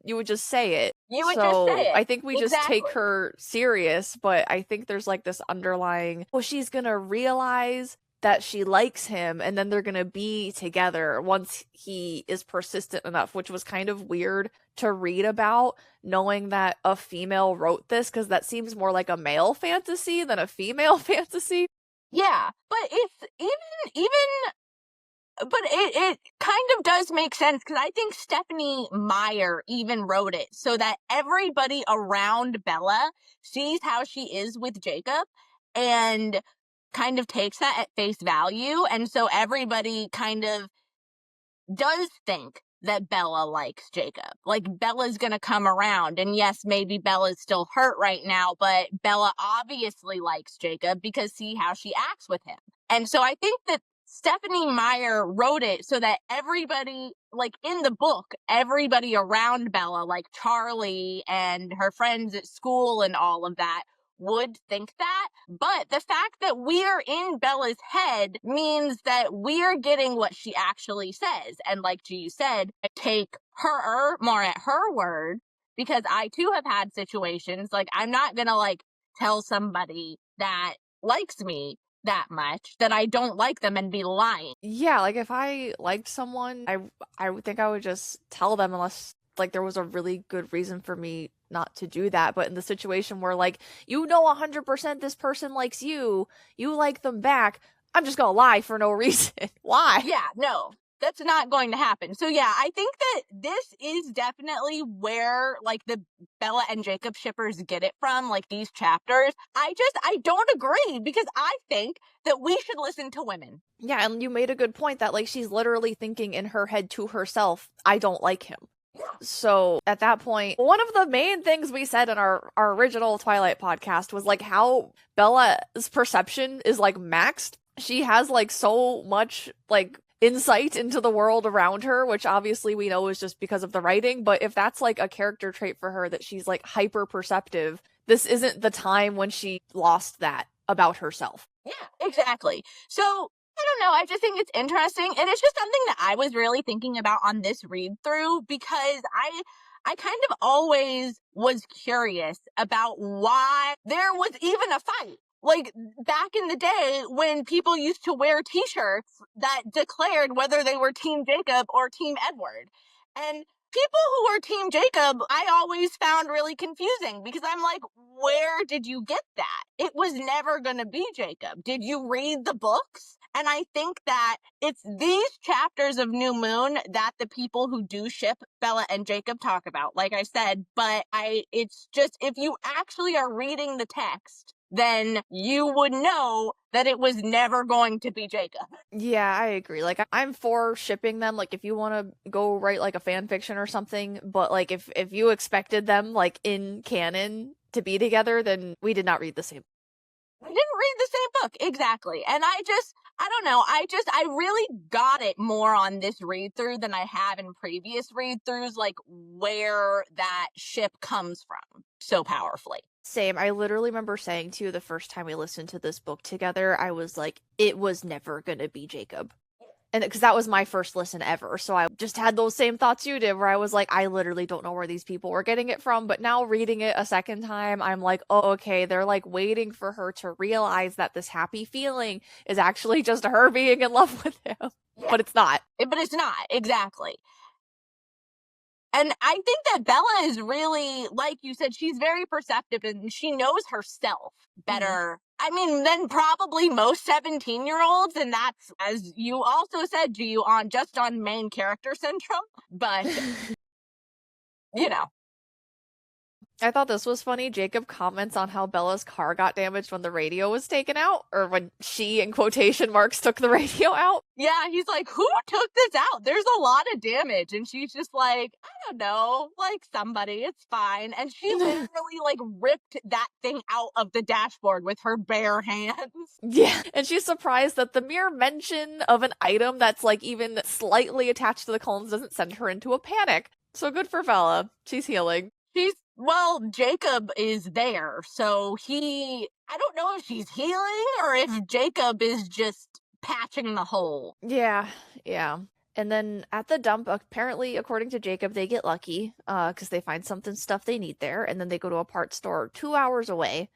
you would just say it. You would just say it. I think we just take Exactly. her serious, but I think there's like this underlying, well, she's gonna realize that she likes him and then they're gonna be together once he is persistent enough, which was kind of weird to read about, knowing that a female wrote this, because that seems more like a male fantasy than a female fantasy. Yeah, but it's even but it kind of does make sense, because I think Stephanie Meyer even wrote it so that everybody around Bella sees how she is with Jacob and kind of takes that at face value. And so everybody kind of does think that Bella likes Jacob. Like, Bella's gonna come around, and yes, maybe Bella's still hurt right now, but Bella obviously likes Jacob because see how she acts with him. And so I think that Stephanie Meyer wrote it so that everybody, like, in the book, everybody around Bella, like Charlie and her friends at school and all of that, would think that. But the fact that we're in Bella's head means that we're getting what she actually says. And like G said, take her more at her word, because I too have had situations, like, I'm not gonna, like, tell somebody that likes me that much that I don't like them and be lying. Yeah, like if I liked someone, I would think I would just tell them, unless like there was a really good reason for me not to do that. But in the situation where, like, 100% this person likes you, you like them back, I'm just gonna lie for no reason. Why? Yeah, no, that's not going to happen. So yeah, I think that this is definitely where, like, the Bella and Jacob shippers get it from, like, these chapters. I don't agree, because I think that we should listen to women. Yeah, and you made a good point that, like, she's literally thinking in her head to herself, I don't like him. So at that point, one of the main things we said in our original Twilight podcast was like how Bella's perception is like maxed. She has like so much like insight into the world around her, which obviously we know is just because of the writing. But if that's like a character trait for her, that she's like hyper perceptive, this isn't the time when she lost that about herself. Yeah, exactly. So I don't know. I just think it's interesting, and it's just something that I was really thinking about on this read through, because I kind of always was curious about why there was even a fight. Like, back in the day when people used to wear t-shirts that declared whether they were Team Jacob or Team Edward. And people who were Team Jacob, I always found really confusing, because I'm like, where did you get that? It was never going to be Jacob. Did you read the books? And I think that it's these chapters of New Moon that the people who do ship Bella and Jacob talk about, like I said. But it's just, if you actually are reading the text, then you would know that it was never going to be Jacob. Yeah, I agree. Like, I'm for shipping them. Like, if you want to go write like a fan fiction or something, but like if you expected them like in canon to be together, then we did not read the same. I didn't read the same book, exactly. And I don't know, I really got it more on this read through than I have in previous read throughs, like where that ship comes from so powerfully. Same. I literally remember saying to you the first time we listened to this book together, I was like, it was never gonna be Jacob. And because that was my first listen ever. So I just had those same thoughts you did, where I was like, I literally don't know where these people were getting it from. But now reading it a second time, I'm like, oh, okay, they're like waiting for her to realize that this happy feeling is actually just her being in love with him. Yeah. But it's not. But it's not, exactly. And I think that Bella is really, like you said, she's very perceptive, and she knows herself better. I mean, than probably most 17-year-olds. And that's, as you also said, on main character syndrome. But, you know. I thought this was funny. Jacob comments on how Bella's car got damaged when the radio was taken out, or when she, in quotation marks, took the radio out. Yeah, he's like, who took this out? There's a lot of damage. And she's just like, I don't know, like somebody, it's fine. And she literally like ripped that thing out of the dashboard with her bare hands. Yeah, and she's surprised that the mere mention of an item that's like even slightly attached to the columns doesn't send her into a panic. So good for Bella. She's healing. Well, Jacob is there, so I don't know if she's healing or if Jacob is just patching the hole. Yeah. And then at the dump, apparently, according to Jacob, they get lucky, because they find stuff they need there, and then they go to a parts store 2 hours away,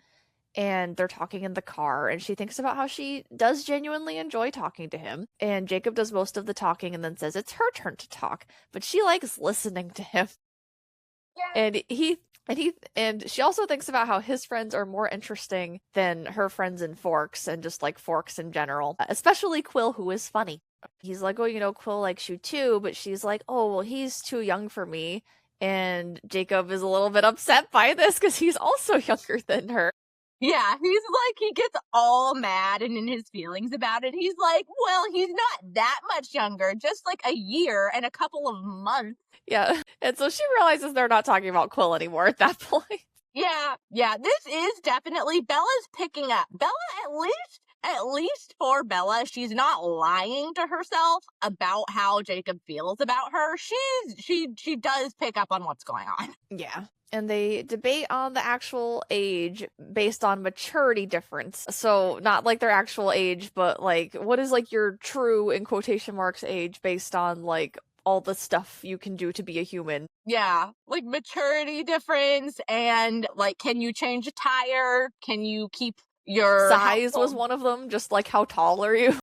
and they're talking in the car, and she thinks about how she does genuinely enjoy talking to him, and Jacob does most of the talking and then says it's her turn to talk, but she likes listening to him. Yeah. And she also thinks about how his friends are more interesting than her friends in Forks and just like Forks in general, especially Quill, who is funny. He's like, oh, Quill likes you too, but she's like, oh, well, he's too young for me. And Jacob is a little bit upset by this because he's also younger than her. Yeah, he's like, he gets all mad and in his feelings about it. He's like, well, he's not that much younger, just like a year and a couple of months. Yeah, and so she realizes they're not talking about Quill anymore at that point. Yeah, this is definitely, Bella's picking up. Bella, at least for Bella, she's not lying to herself about how Jacob feels about her. She does pick up on what's going on. Yeah. And they debate on the actual age based on maturity difference. So not like their actual age, but like what is like your true, in quotation marks, age based on like all the stuff you can do to be a human. Yeah, like maturity difference and like, can you change a tire? Can you keep your size was one of them, just like how tall are you?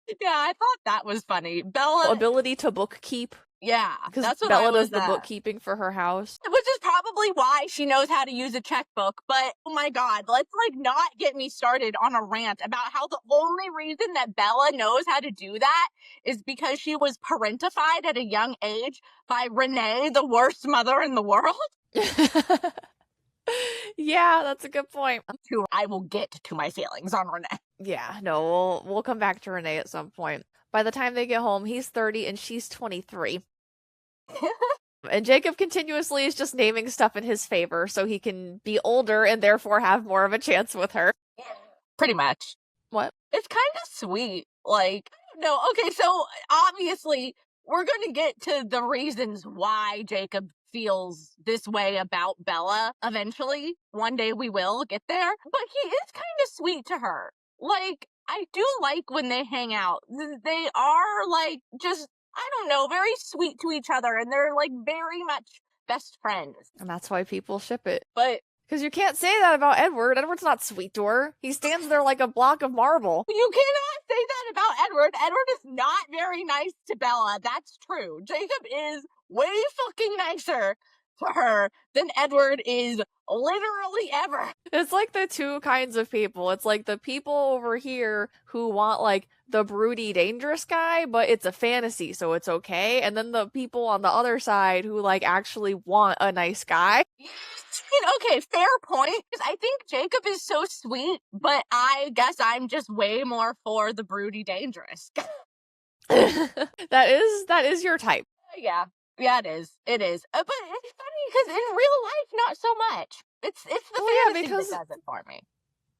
Yeah, I thought that was funny. Bella ability to bookkeep. Yeah, because Bella does the bookkeeping for her house. Which is probably why she knows how to use a checkbook. But, oh my god, let's, like, not get me started on a rant about how the only reason that Bella knows how to do that is because she was parentified at a young age by Renee, the worst mother in the world. Yeah, that's a good point. I will get to my feelings on Renee. Yeah, no, we'll come back to Renee at some point. By the time they get home, he's 30 and she's 23. And Jacob continuously is just naming stuff in his favor so he can be older and therefore have more of a chance with her. Yeah, pretty much. What? It's kind of sweet. Like, no, okay, so obviously we're going to get to the reasons why Jacob feels this way about Bella eventually. One day we will get there. But he is kind of sweet to her. Like, I do like when they hang out. They are, like, just, I don't know, very sweet to each other, and they're, like, very much best friends. And that's why people ship it. But because you can't say that about Edward. Edward's not sweet to her. He stands there like a block of marble. You cannot say that about Edward. Edward is not very nice to Bella. That's true. Jacob is way fucking nicer to her than Edward is literally ever. It's like the two kinds of people. It's like the people over here who want like the broody dangerous guy, but it's a fantasy, so it's okay. And then the people on the other side who like actually want a nice guy. Okay, fair point. I think Jacob is so sweet, but I guess I'm just way more for the broody dangerous. That is your type. Yeah, it is. It is. But it's funny because in real life, not so much. It's the fantasy that does it for me.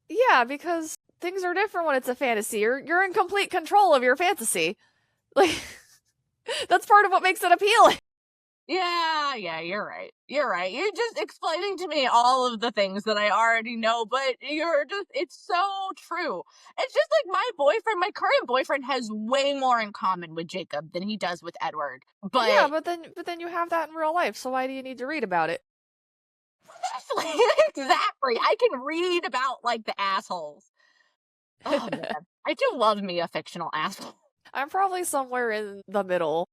Yeah, because things are different when it's a fantasy. You're in complete control of your fantasy. Like, that's part of what makes it appealing. Yeah, you're right. You're just explaining to me all of the things that I already know, but it's so true. It's just like my current boyfriend has way more in common with Jacob than he does with Edward. But yeah, but then you have that in real life, so why do you need to read about it? Exactly. I can read about, like, the assholes. Oh, man. I do love me a fictional asshole. I'm probably somewhere in the middle.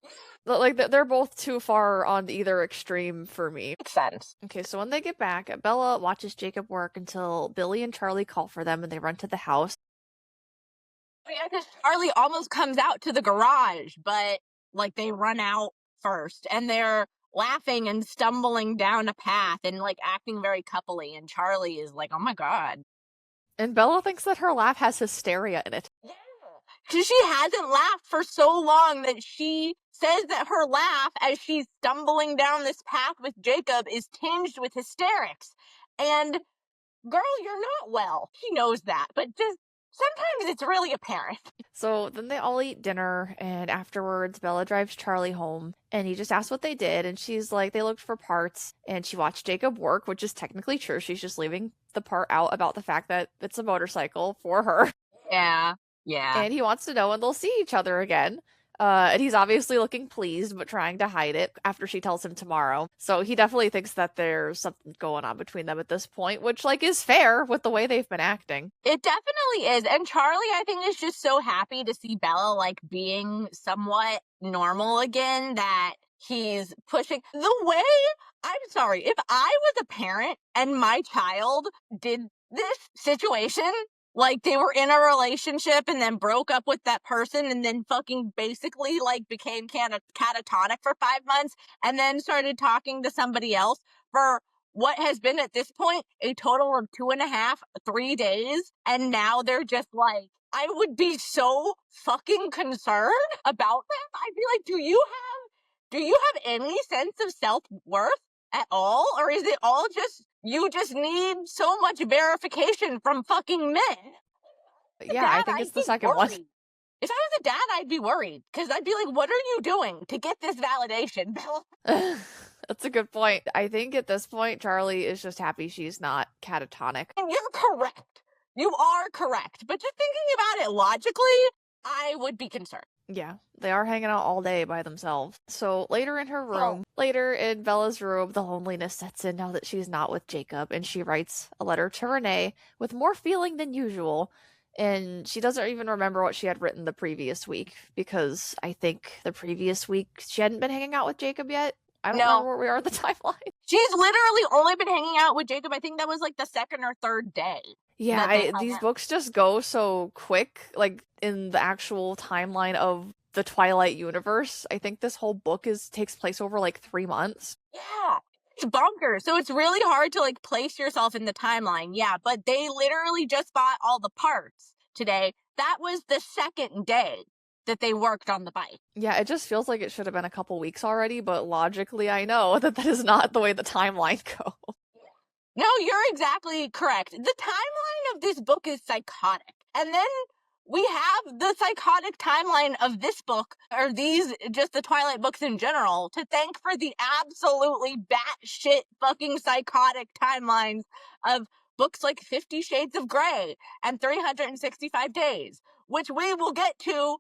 Like, they're both too far on either extreme for me. Makes sense. Okay, so when they get back, Bella watches Jacob work until Billy and Charlie call for them and they run to the house. Yeah, because Charlie almost comes out to the garage, but, like, they run out first. And they're laughing and stumbling down a path and like acting very coupley, and Charlie is like, oh my god. And Bella thinks that her laugh has hysteria in it. Yeah. Because she hasn't laughed for so long that she says that her laugh as she's stumbling down this path with Jacob is tinged with hysterics. And girl, you're not well. She knows that, but just sometimes it's really apparent. So then they all eat dinner, and afterwards Bella drives Charlie home, and he just asks what they did, and she's like, they looked for parts, and she watched Jacob work, which is technically true. She's just leaving the part out about the fact that it's a motorcycle for her. Yeah. Yeah. And he wants to know when they'll see each other again. And he's obviously looking pleased, but trying to hide it after she tells him tomorrow. So he definitely thinks that there's something going on between them at this point, which, like, is fair with the way they've been acting. It definitely is. And Charlie, I think, is just so happy to see Bella, like, being somewhat normal again, that he's pushing the way. I'm sorry, if I was a parent and my child did this situation, like they were in a relationship and then broke up with that person and then fucking basically like became catatonic for 5 months and then started talking to somebody else for what has been at this point a total of 2.5, 3 days, and now they're just like, I would be so fucking concerned about them. I'd be like, do you have any sense of self-worth at all? Or is it all just, you just need so much verification from fucking men? Yeah, I think it's the second one. If I was a dad, I'd be worried, because I'd be like, what are you doing to get this validation, Bill? That's a good point. I think at this point, Charlie is just happy she's not catatonic. And you're correct. You are correct. But just thinking about it logically, I would be concerned. Yeah, they are hanging out all day by themselves. So later in her room, later in Bella's room, the loneliness sets in now that she's not with Jacob, and she writes a letter to Renee with more feeling than usual. And she doesn't even remember what she had written the previous week, because I think the previous week she hadn't been hanging out with Jacob yet. I don't remember where we are in the timeline. She's literally only been hanging out with Jacob. I think that was like the second or third day. Yeah, these books just go so quick, like in the actual timeline of the Twilight universe. I think this whole book takes place over like 3 months. Yeah, it's bonkers. So it's really hard to like place yourself in the timeline. Yeah, but they literally just bought all the parts today. That was the second day that they worked on the bike. Yeah, it just feels like it should have been a couple weeks already, but logically I know that is not the way the timeline goes. No, you're exactly correct. The timeline of this book is psychotic. And then we have the psychotic timeline of this book, or these, just the Twilight books in general, to thank for the absolutely batshit fucking psychotic timelines of books like 50 Shades of Grey and 365 Days, which we will get to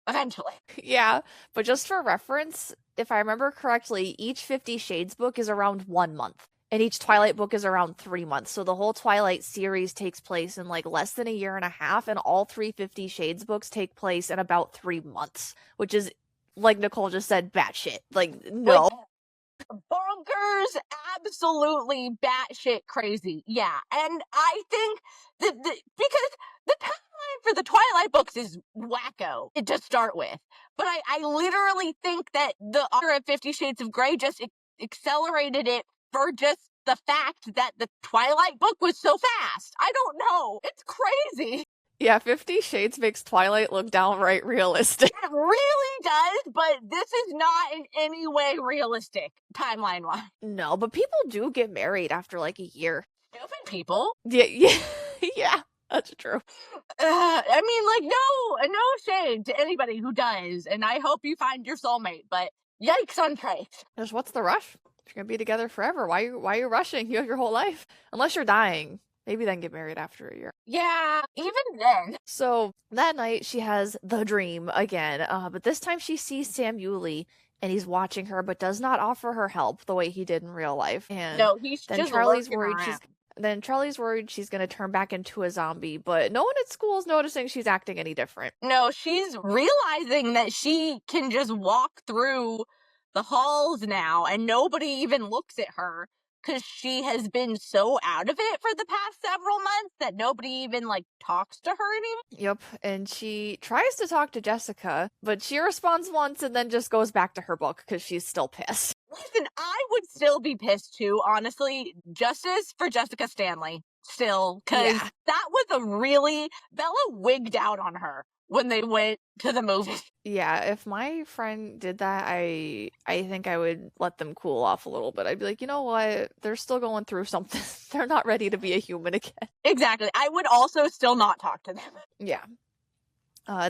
eventually. Yeah, but just for reference, if I remember correctly, each 50 Shades book is around 1 month. And each Twilight book is around 3 months. So the whole Twilight series takes place in like less than a year and a half, and all 350 Shades books take place in about 3 months, which is, like Nicole just said, batshit. Like, no. Bonkers, absolutely batshit crazy. Yeah, and I think that because the timeline for the Twilight books is wacko to start with, but I literally think that the author of 50 Shades of Grey just accelerated it for just the fact that the Twilight book was so fast. I don't know. It's crazy. Yeah, 50 Shades makes Twilight look downright realistic. It really does, but this is not in any way realistic, timeline-wise. No, but people do get married after like a year. Stupid people. Yeah, yeah, that's true. I mean, like, no shade to anybody who does, and I hope you find your soulmate, but yikes on Trace. Just what's the rush? If you're gonna be together forever, why are you rushing? You have your whole life. Unless you're dying. Maybe then get married after a year. Yeah, even then. So that night she has the dream again, but this time she sees Sam Yuli, and he's watching her, but does not offer her help the way he did in real life. And no, he's then just Charlie's worried around. Charlie's worried she's gonna turn back into a zombie, but no one at school is noticing she's acting any different. No, she's realizing that she can just walk through the halls now, and nobody even looks at her, because she has been so out of it for the past several months that nobody even, like, talks to her anymore. Yep, and she tries to talk to Jessica, but she responds once and then just goes back to her book because she's still pissed. Listen, I would still be pissed too, honestly. Justice for Jessica Stanley, still, because Yeah. that was Bella wigged out on her when they went to the movie. Yeah, if my friend did that, I think I would let them cool off a little bit. I'd be like, you know what? They're still going through something. They're not ready to be a human again. Exactly. I would also still not talk to them. Yeah.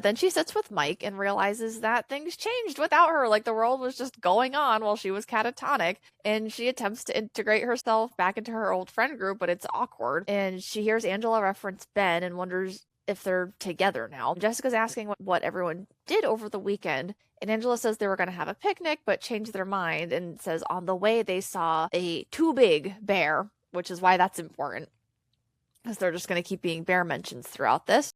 Then she sits with Mike and realizes that things changed without her. Like the world was just going on while she was catatonic. And she attempts to integrate herself back into her old friend group, but it's awkward. And she hears Angela reference Ben and wonders if they're together now. Jessica's asking what everyone did over the weekend. And Angela says they were going to have a picnic, but changed their mind and says on the way they saw a too big bear, which is why that's important. Because they're just going to keep being bear mentions throughout this.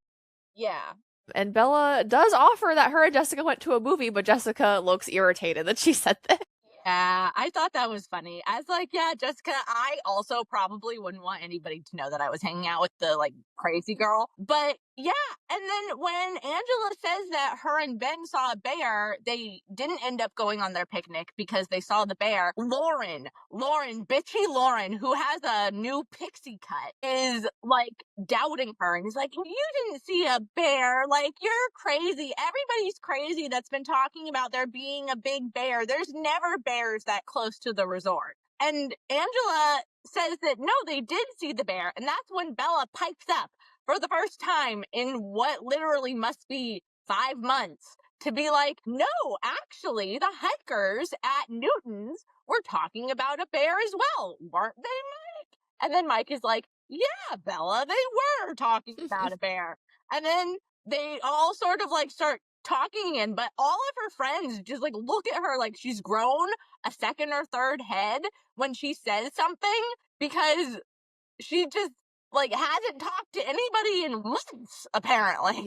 Yeah. And Bella does offer that her and Jessica went to a movie, but Jessica looks irritated that she said this. Yeah, I thought that was funny. I was like, yeah, Jessica, I also probably wouldn't want anybody to know that I was hanging out with the, like, crazy girl. But, yeah, and then when Angela says that her and Ben saw a bear, they didn't end up going on their picnic because they saw the bear. Lauren, bitchy Lauren, who has a new pixie cut, is, like, doubting her. And he's like, you didn't see a bear. Like, you're crazy. Everybody's crazy that's been talking about there being a big bear. There's never bears that close to the resort. And Angela says that no, they did see the bear. And that's when Bella pipes up for the first time in what literally must be 5 months to be like, no, actually, the hikers at Newton's were talking about a bear as well. Weren't they, Mike? And then Mike is like, yeah, Bella, they were talking about a bear. And then they all sort of like start talking again, but all of her friends just like look at her like she's grown a second or third head when she says something, because she just like hasn't talked to anybody in months, apparently.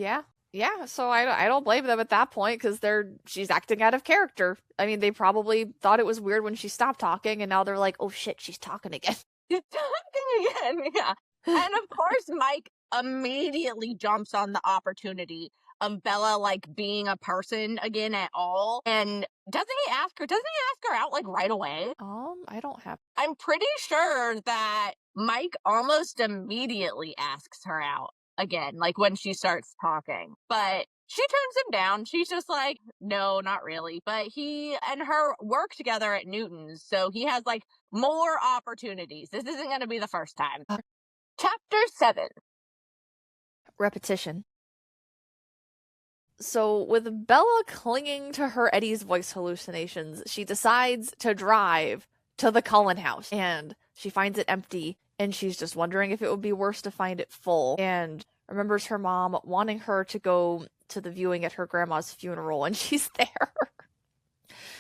Yeah, so I don't blame them at that point because she's acting out of character. I mean, they probably thought it was weird when she stopped talking, and now they're like, oh shit, she's talking again. She's talking again, yeah. And of course, Mike immediately jumps on the opportunity of Bella like being a person again at all. And doesn't he ask her out like right away? I don't have. I'm pretty sure that Mike almost immediately asks her out again, like when she starts talking. But she turns him down. She's just like, no, not really. But he and her work together at Newton's, so he has like more opportunities. This isn't going to be the first time. Chapter 7. Repetition. So, with Bella clinging to her Eddie's voice hallucinations, she decides to drive to the Cullen house. And she finds it empty, and she's just wondering if it would be worse to find it full. And remembers her mom wanting her to go to the viewing at her grandma's funeral, and she's there.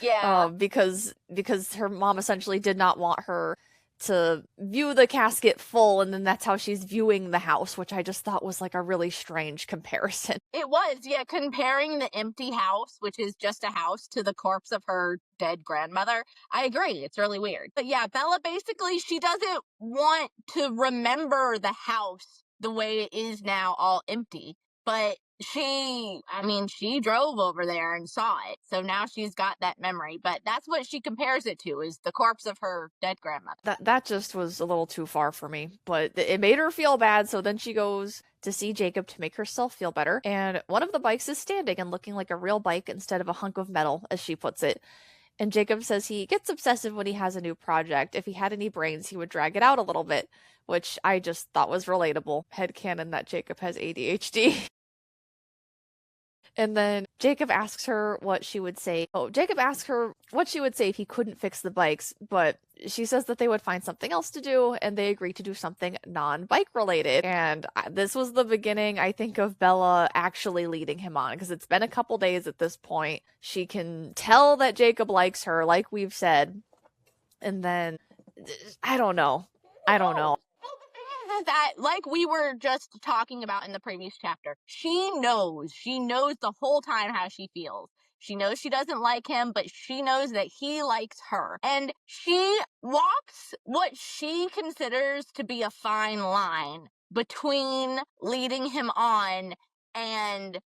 Yeah. Because her mom essentially did not want her to view the casket full, and then that's how she's viewing the house, which I just thought was like a really strange comparison. It was, yeah, comparing the empty house, which is just a house, to the corpse of her dead grandmother. I agree, it's really weird. But yeah, Bella basically, she doesn't want to remember the house the way it is now, all empty. But she drove over there and saw it, so now she's got that memory. But that's what she compares it to, is the corpse of her dead grandmother. That just was a little too far for me, but it made her feel bad, so then she goes to see Jacob to make herself feel better, and one of the bikes is standing and looking like a real bike instead of a hunk of metal, as she puts it. And Jacob says he gets obsessive when he has a new project. If he had any brains, he would drag it out a little bit, which I just thought was relatable. Headcanon that Jacob has ADHD. And then Jacob asks her what she would say. Jacob asks her what she would say if he couldn't fix the bikes, but she says that they would find something else to do, and they agree to do something non-bike related. And this was the beginning, I think, of Bella actually leading him on, because it's been a couple days at this point. She can tell that Jacob likes her, like we've said. And then, I don't know. That, like we were just talking about in the previous chapter, she knows the whole time how she feels. She knows she doesn't like him, but she knows that he likes her. And she walks what she considers to be a fine line between leading him on and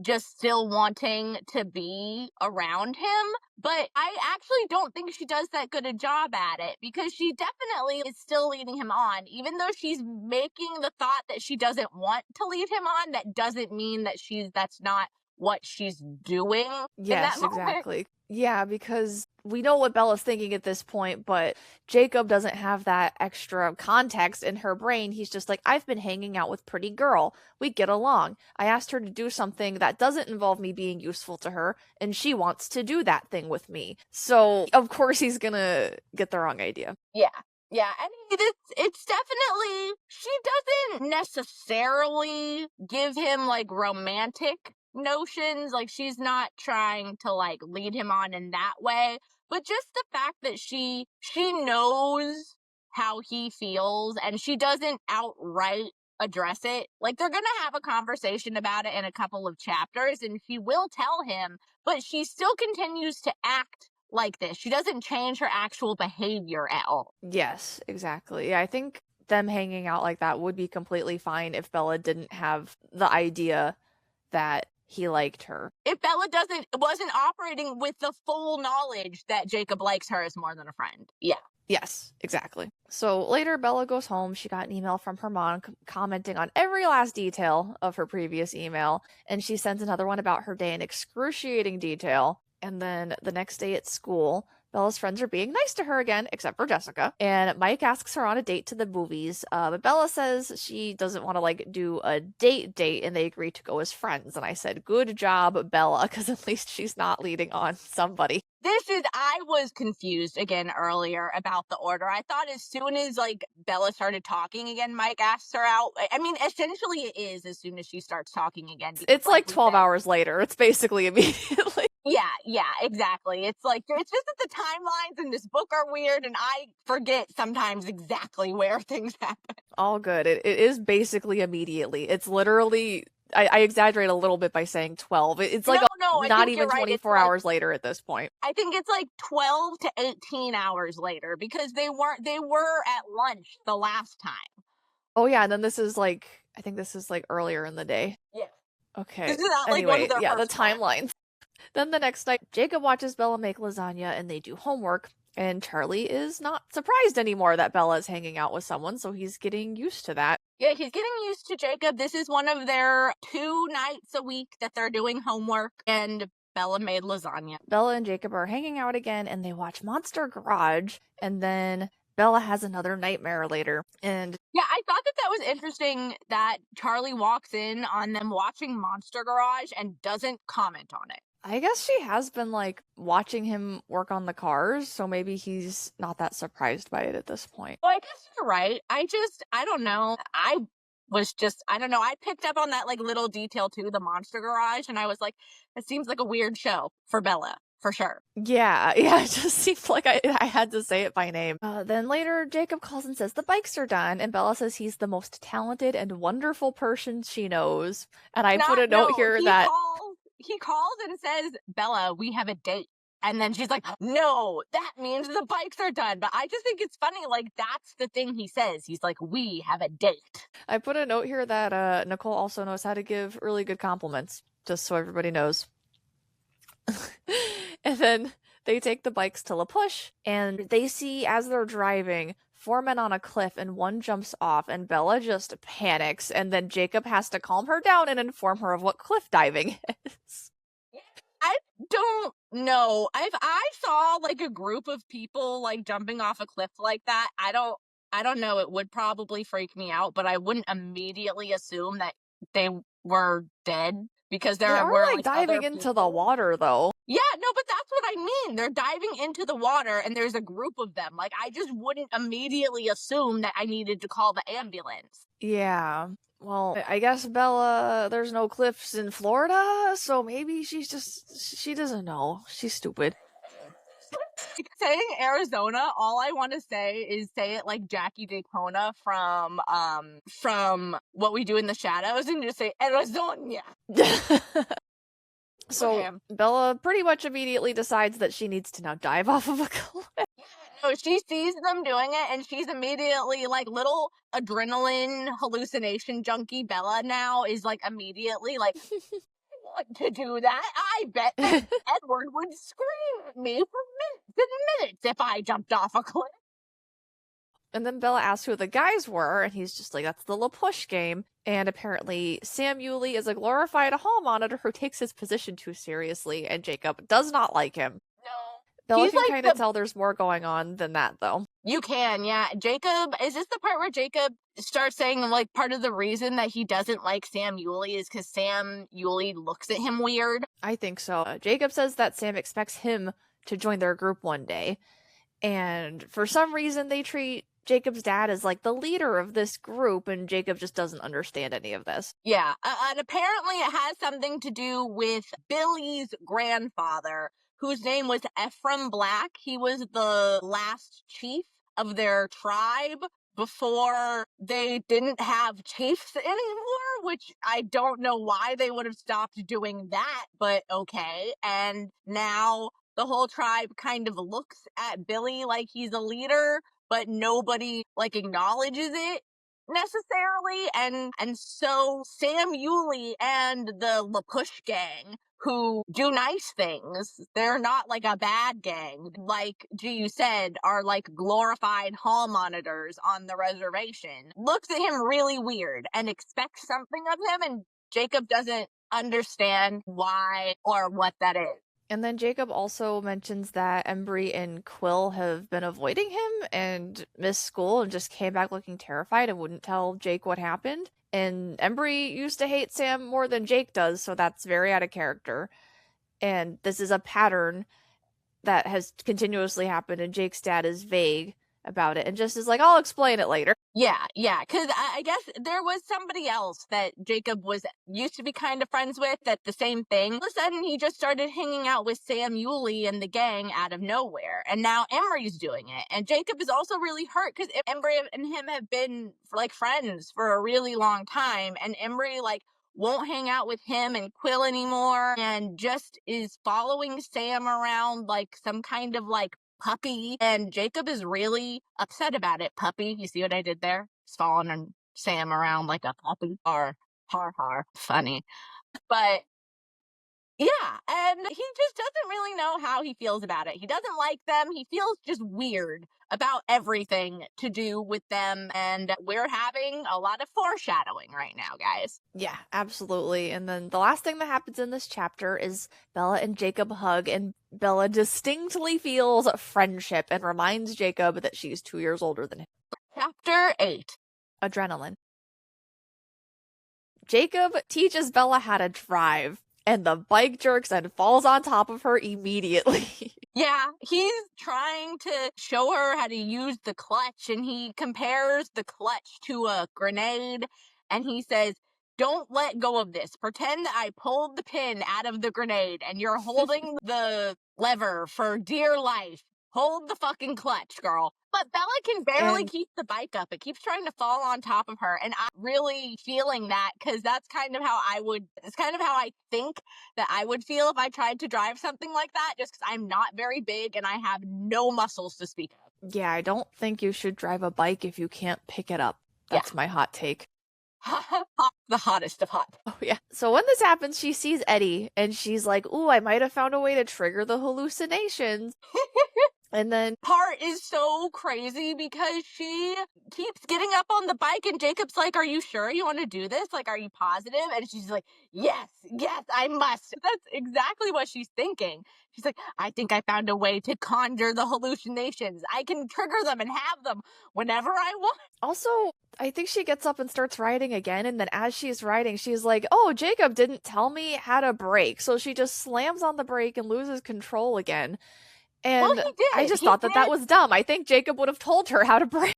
just still wanting to be around him. But I actually don't think she does that good a job at it, because she definitely is still leading him on. Even though she's making the thought that she doesn't want to lead him on, that doesn't mean that that's not what she's doing in that Yes, moment. exactly. Yeah, because we know what Bella's thinking at this point, but Jacob doesn't have that extra context in her brain. He's just like, I've been hanging out with pretty girl. We get along. I asked her to do something that doesn't involve me being useful to her, and she wants to do that thing with me. So, of course, he's gonna get the wrong idea. Yeah. Yeah, I mean, it's definitely, she doesn't necessarily give him, like, romantic notions. Like, she's not trying to, like, lead him on in that way. But just the fact that she knows how he feels, and she doesn't outright address it. Like, they're gonna have a conversation about it in a couple of chapters, and she will tell him, but she still continues to act like this. She doesn't change her actual behavior at all. Yes, exactly. Yeah, I think them hanging out like that would be completely fine if Bella didn't have the idea that he liked her. If Bella wasn't operating with the full knowledge that Jacob likes her as more than a friend. Yeah. Yes, exactly. So later, Bella goes home. She got an email from her mom commenting on every last detail of her previous email, and she sends another one about her day in excruciating detail. And then the next day at school, Bella's friends are being nice to her again, except for Jessica. And Mike asks her on a date to the movies, but Bella says she doesn't want to, like, do a date, and they agree to go as friends. And I said, good job, Bella, because at least she's not leading on somebody. I was confused again earlier about the order. I thought as soon as, like, Bella started talking again, Mike asked her out. I mean, essentially it is as soon as she starts talking again. It's like 12 hours later. It's basically immediately. Yeah, exactly. It's like, it's just that the timelines in this book are weird, and I forget sometimes exactly where things happen. All good. It is basically immediately. It's literally, I exaggerate a little bit by saying 12. It's like not even 24 hours later at this point. I think it's like 12 to 18 hours later, because they were at lunch the last time. Oh yeah, and then this is like, I think this is like earlier in the day. Yeah. Okay. This is not like anyway, one of their yeah, the first times. timelines. Then the next night, Jacob watches Bella make lasagna and they do homework. And Charlie is not surprised anymore that Bella is hanging out with someone, so he's getting used to that. Yeah, he's getting used to Jacob. This is one of their 2 nights a week that they're doing homework, and Bella made lasagna. Bella and Jacob are hanging out again, and they watch Monster Garage, and then Bella has another nightmare later. And yeah, I thought that was interesting that Charlie walks in on them watching Monster Garage and doesn't comment on it. I guess she has been, like, watching him work on the cars, so maybe he's not that surprised by it at this point. Well, I guess you're right. I don't know. I don't know. I picked up on that, like, little detail too, the Monster Garage, and I was like, it seems like a weird show for Bella, for sure. Yeah, it just seemed like I had to say it by name. Then later, Jacob calls and says the bikes are done, and Bella says he's the most talented and wonderful person she knows. And I put a note here that... He calls and says, Bella, we have a date. And then she's like, no, that means the bikes are done. But I just think it's funny, like, that's the thing he says. He's like, we have a date. I put a note here that Nicole also knows how to give really good compliments, just so everybody knows. And then they take the bikes to La Push, and they see, as they're driving, 4 men on a cliff, and one jumps off, and Bella just panics, and then Jacob has to calm her down and inform her of what cliff diving is. I don't know. If I saw, like, a group of people, like, jumping off a cliff like that, I don't know, it would probably freak me out, but I wouldn't immediately assume that they were dead, because they were like diving into the water, though. Yeah, no, but that's what I mean. They're diving into the water, and there's a group of them. Like, I just wouldn't immediately assume that I needed to call the ambulance. Yeah. Well, I guess Bella, there's no cliffs in Florida, so maybe she doesn't know. She's stupid. Saying Arizona, all I want to say is say it like Jackie Daytona from What We Do in the Shadows, and just say Arizona. So Bella pretty much immediately decides that she needs to now dive off of a cliff. No, she sees them doing it, and she's immediately, like, little adrenaline hallucination junkie Bella now is, like, immediately like, I want to do that. I bet that Edward would scream at me for minutes and minutes if I jumped off a cliff. And then Bella asks who the guys were, and he's just like, that's the LaPush game. And apparently, Sam Yulee is a glorified hall monitor who takes his position too seriously, and Jacob does not like him. No. Bella He's can like kind of tell there's more going on than that, though. You can, yeah. Jacob, is this the part where Jacob starts saying, like, part of the reason that he doesn't like Sam Yulee is because Sam Yulee looks at him weird? I think so. Jacob says that Sam expects him to join their group one day. And for some reason, they treat Jacob's dad as like the leader of this group, and Jacob just doesn't understand any of this. Yeah, and apparently it has something to do with Billy's grandfather, whose name was Ephraim Black. He was the last chief of their tribe before they didn't have chiefs anymore, which I don't know why they would have stopped doing that, but okay. And now the whole tribe kind of looks at Billy like he's a leader, but nobody like acknowledges it necessarily. And so Sam Yulee and the LaPush gang, who do nice things, they're not like a bad gang, like G said, are like glorified hall monitors on the reservation, looks at him really weird and expects something of him, and Jacob doesn't understand why or what that is. And then Jacob also mentions that Embry and Quill have been avoiding him and missed school and just came back looking terrified and wouldn't tell Jake what happened. And Embry used to hate Sam more than Jake does, so that's very out of character. And this is a pattern that has continuously happened, and Jake's dad is vague about it and just is like, I'll explain it later. Yeah, because I guess there was somebody else that Jacob used to be kind of friends with, that the same thing. All of a sudden, he just started hanging out with Sam Yulee and the gang out of nowhere. And now Emery's doing it. And Jacob is also really hurt because Emery and him have been like friends for a really long time. And Emery like won't hang out with him and Quill anymore and just is following Sam around like some kind of like puppy, and Jacob is really upset about it. Puppy, you see what I did there? He's following Sam around like a puppy. Har, har. Funny. But yeah, and he just doesn't really know how he feels about it. He doesn't like them. He feels just weird about everything to do with them, and we're having a lot of foreshadowing right now, guys. Yeah, absolutely. And then the last thing that happens in this chapter is Bella and Jacob hug, and Bella distinctly feels friendship and reminds Jacob that she's 2 years older than him. Chapter 8. Adrenaline. Jacob teaches Bella how to drive, and the bike jerks and falls on top of her immediately. Yeah, he's trying to show her how to use the clutch, and he compares the clutch to a grenade, and he says, don't let go of this. Pretend that I pulled the pin out of the grenade, and you're holding the lever for dear life. Hold the fucking clutch, girl. But Bella can barely keep the bike up. It keeps trying to fall on top of her. And I'm really feeling that, because that's kind of how it's kind of how I think that I would feel if I tried to drive something like that, just because I'm not very big and I have no muscles to speak of. Yeah, I don't think you should drive a bike if you can't pick it up. That's my hot take. The hottest of hot. Oh, yeah. So when this happens, she sees Eddie, and she's like, ooh, I might have found a way to trigger the hallucinations. And then part is so crazy because she keeps getting up on the bike, and Jacob's like, are you sure you want to do this? Like, are you positive? And she's like, yes, I must. That's exactly what she's thinking. She's like, I think I found a way to conjure the hallucinations. I can trigger them and have them whenever I want. Also, I think she gets up and starts riding again, and then as she's riding, she's like, oh, Jacob didn't tell me how to brake. So she just slams on the brake and loses control again. And well, he did. I just thought that was dumb. I think Jacob would have told her how to brake.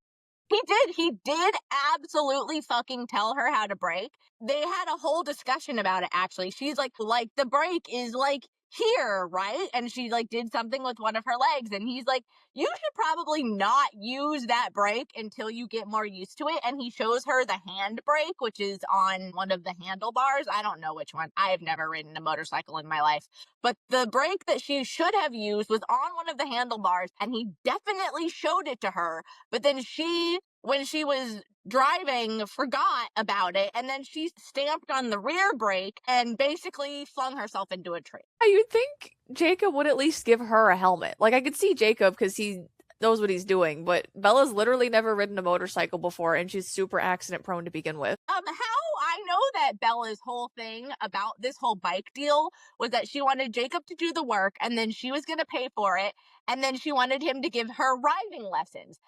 He did absolutely fucking tell her how to brake. They had a whole discussion about it, actually. She's like, the brake is like here, right? And she like did something with one of her legs, and he's like, you should probably not use that brake until you get more used to it. And he shows her the hand brake, which is on one of the handlebars. I don't know which one. I have never ridden a motorcycle in my life, but the brake that she should have used was on one of the handlebars, and he definitely showed it to her. But then she when she was driving, forgot about it, and then she stamped on the rear brake and basically flung herself into a tree. You'd think Jacob would at least give her a helmet. Like, I could see Jacob because he knows what he's doing, but Bella's literally never ridden a motorcycle before, and she's super accident prone to begin with. How I know that Bella's whole thing about this whole bike deal was that she wanted Jacob to do the work, and then she was going to pay for it, and then she wanted him to give her riding lessons.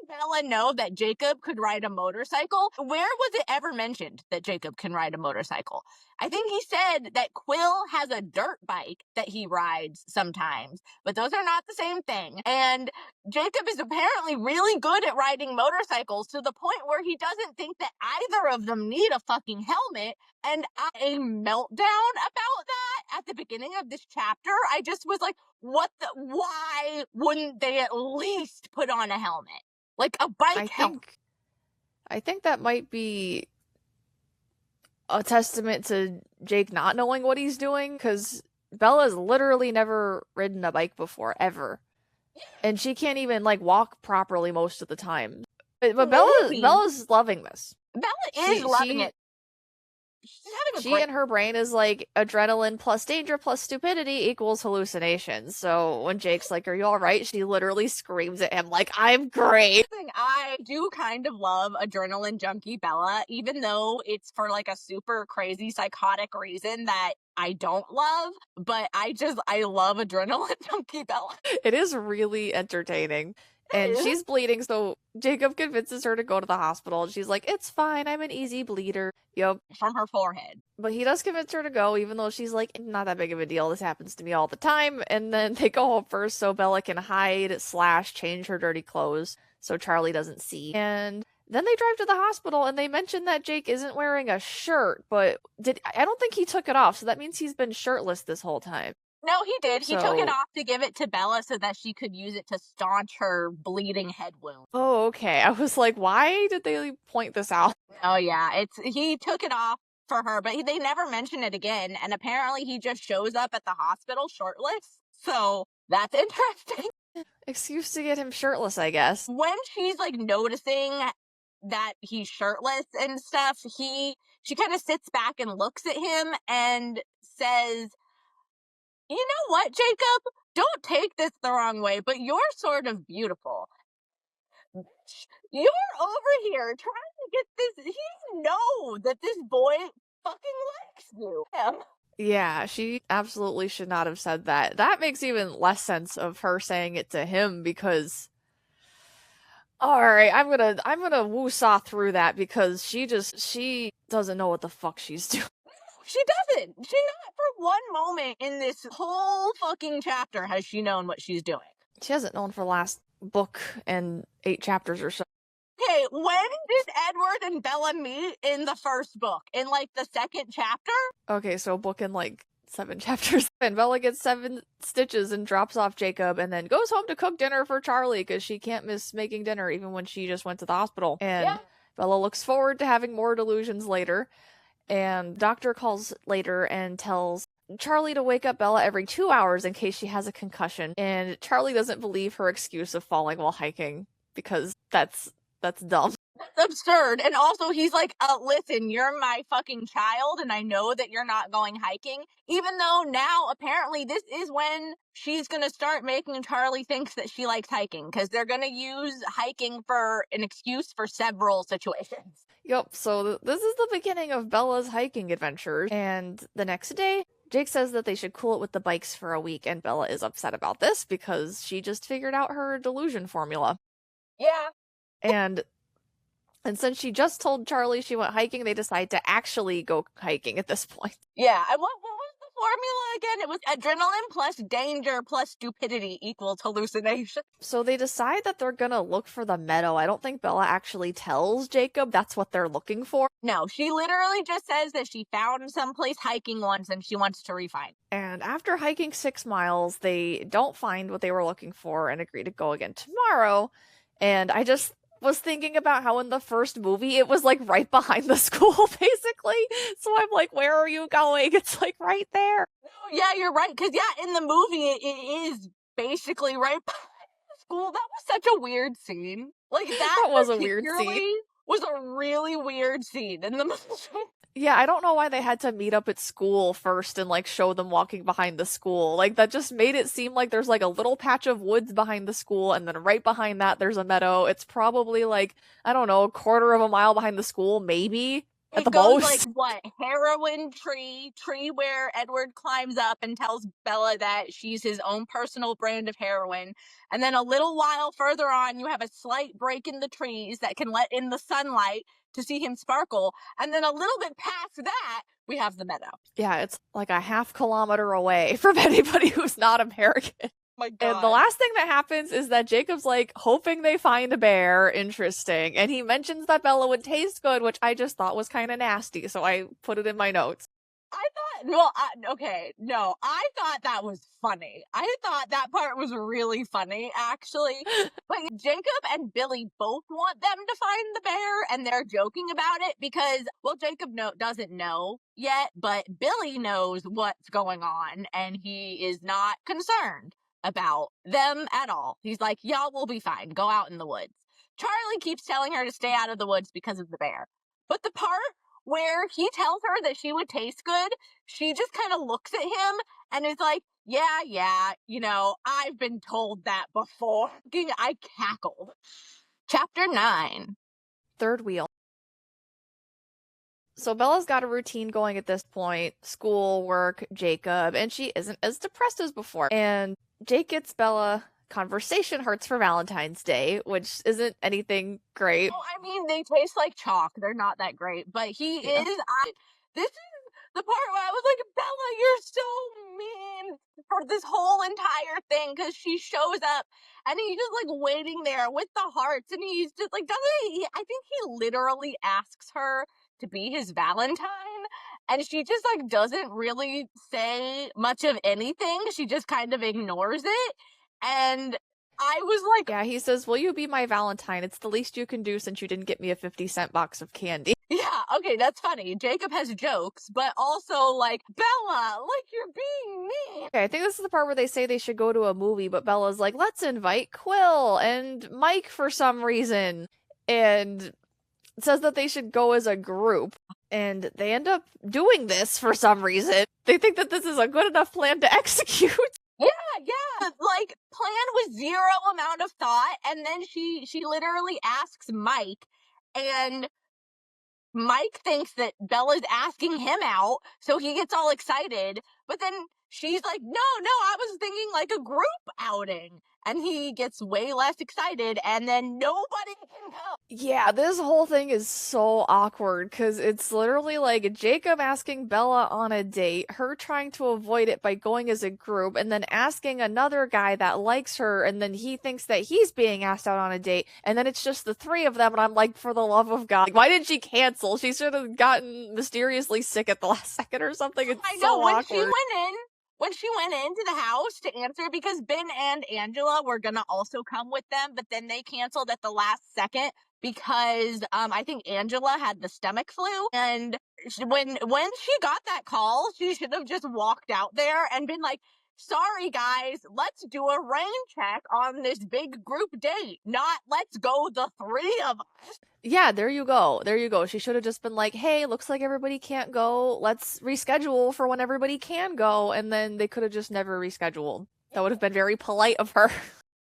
Did Bella know that Jacob could ride a motorcycle? Where was it ever mentioned that Jacob can ride a motorcycle? I think he said that Quill has a dirt bike that he rides sometimes, but those are not the same thing. And Jacob is apparently really good at riding motorcycles to the point where he doesn't think that either of them need a fucking helmet. And a meltdown about that at the beginning of this chapter. I just was like, why wouldn't they at least put on a helmet? Like a bike helmet. I think that might be a testament to Jake not knowing what he's doing, because Bella's literally never ridden a bike before, ever. And she can't even, like, walk properly most of the time. But Bella's loving this. Bella is loving it. She in her brain is like, adrenaline plus danger plus stupidity equals hallucinations. So when Jake's like, are you alright? She literally screams at him like, I'm great. I do kind of love adrenaline junkie Bella, even though it's for like a super crazy psychotic reason that I don't love. But I love adrenaline junkie Bella. It is really entertaining. And she's bleeding, so Jacob convinces her to go to the hospital. She's like, it's fine, I'm an easy bleeder. Yep. From her forehead. But he does convince her to go, even though she's like, not that big of a deal. This happens to me all the time. And then they go home first so Bella can hide / change her dirty clothes so Charlie doesn't see. And then they drive to the hospital and they mention that Jake isn't wearing a shirt, but I don't think he took it off, so that means he's been shirtless this whole time. No, he did. He took it off to give it to Bella so that she could use it to staunch her bleeding head wound. Oh, okay. I was like, why did they point this out? Oh, yeah. He took it off for her, but they never mention it again. And apparently he just shows up at the hospital shirtless. So that's interesting. Excuse to get him shirtless, I guess. When she's like noticing that he's shirtless and stuff, she kind of sits back and looks at him and says, you know what, Jacob? Don't take this the wrong way, but you're sort of beautiful. You're over here trying to get this. You know that this boy fucking likes you. Yeah, she absolutely should not have said that. That makes even less sense of her saying it to him, because alright, I'm gonna woo-saw through that, because she doesn't know what the fuck she's doing. She doesn't. She not for one moment in this whole fucking chapter has she known what she's doing. She hasn't known for the last book and 8 chapters or so. Okay, when did Edward and Bella meet in the first book? In, like, the second chapter? Okay, so book in, like, 7 chapters. And Bella gets 7 stitches and drops off Jacob and then goes home to cook dinner for Charlie because she can't miss making dinner even when she just went to the hospital. And Bella looks forward to having more delusions later. And doctor calls later and tells Charlie to wake up Bella every 2 hours in case she has a concussion. And Charlie doesn't believe her excuse of falling while hiking because that's dumb. That's absurd. And also he's like, listen, you're my fucking child and I know that you're not going hiking. Even though now apparently this is when she's gonna start making Charlie think that she likes hiking, because they're gonna use hiking for an excuse for several situations. Yep, so this is the beginning of Bella's hiking adventures. And the next day, Jake says that they should cool it with the bikes for a week, and Bella is upset about this because she just figured out her delusion formula. Yeah. And since she just told Charlie she went hiking, they decide to actually go hiking at this point. Yeah, and what was the formula again? It was adrenaline plus danger plus stupidity equals hallucination. So they decide that they're gonna look for the meadow. I don't think Bella actually tells Jacob that's what they're looking for. No, she literally just says that she found someplace hiking once and she wants to refine. And after hiking 6 miles, they don't find what they were looking for and agree to go again tomorrow. And I just was thinking about how in the first movie it was like right behind the school basically, so I'm like, where are you going? It's like right there. Yeah, you're right, because in the movie it is basically right behind the school, that was such a weird scene. Like, that was a weird scene. particularly was a really weird scene in the movie. Yeah, I don't know why they had to meet up at school first and like show them walking behind the school. Like that just made it seem like there's like a little patch of woods behind the school and then right behind that there's a meadow. It's probably like, I don't know, a quarter of a mile behind the school, maybe. At It the goes most. like, what, heroin tree where Edward climbs up and tells Bella that she's his own personal brand of heroin. And then a little while further on, you have a slight break in the trees that can let in the sunlight to see him sparkle. And then a little bit past that, we have the meadow. Yeah, it's like a half kilometer away from anybody who's not American. My God. And the last thing that happens is that Jacob's like hoping they find a bear. Interesting. And he mentions that Bella would taste good, which I just thought was kind of nasty. So I put it in my notes. I thought that was funny. I thought that part was really funny, actually. But Jacob and Billy both want them to find the bear, and they're joking about it because, well, Jacob doesn't know yet, but Billy knows what's going on, and he is not concerned about them at all. He's like, y'all will be fine. Go out in the woods. Charlie keeps telling her to stay out of the woods because of the bear. But the part where he tells her that she would taste good, she just kind of looks at him and is like, yeah, you know, I've been told that before. I cackled. Chapter 9. Third wheel. So Bella's got a routine going at this point, school, work, Jacob, and she isn't as depressed as before. And Jake gets Bella conversation hearts for Valentine's Day, which isn't anything great. Oh, I mean, they taste like chalk. They're not that great, but he is. This is the part where I was like, Bella, you're so mean for this whole entire thing, because she shows up and he's just like waiting there with the hearts, and he's just like, I think he literally asks her to be his Valentine, and she just like doesn't really say much of anything. She just kind of ignores it. And I was like, yeah, he says, will you be my Valentine? It's the least you can do since you didn't get me a 50-cent box of candy. Yeah, okay, that's funny. Jacob has jokes, but also like, Bella, like, you're being mean. Okay, I think this is the part where they say they should go to a movie, but Bella's like, let's invite Quill and Mike for some reason. And says that they should go as a group. And they end up doing this for some reason. They think that this is a good enough plan to execute. Yeah. Like, plan with zero amount of thought, and then she literally asks Mike, and Mike thinks that Bella's asking him out, so he gets all excited, but then she's like, no, I was thinking like a group outing. And he gets way less excited, and then nobody can come. Yeah, this whole thing is so awkward, because it's literally like Jacob asking Bella on a date, her trying to avoid it by going as a group, and then asking another guy that likes her, and then he thinks that he's being asked out on a date, and then it's just the three of them, and I'm like, for the love of God, why did she cancel? She should have gotten mysteriously sick at the last second or something. It's I know, so when awkward. when she went into the house to answer, because Ben and Angela were gonna also come with them, but then they canceled at the last second because I think Angela had the stomach flu. And when she got that call, she should have just walked out there and been like, sorry guys, let's do a rain check on this big group date, not let's go the three of us. Yeah, there you go. She should have just been like, hey, looks like everybody can't go. Let's reschedule for when everybody can go. And then they could have just never rescheduled. That would have been very polite of her.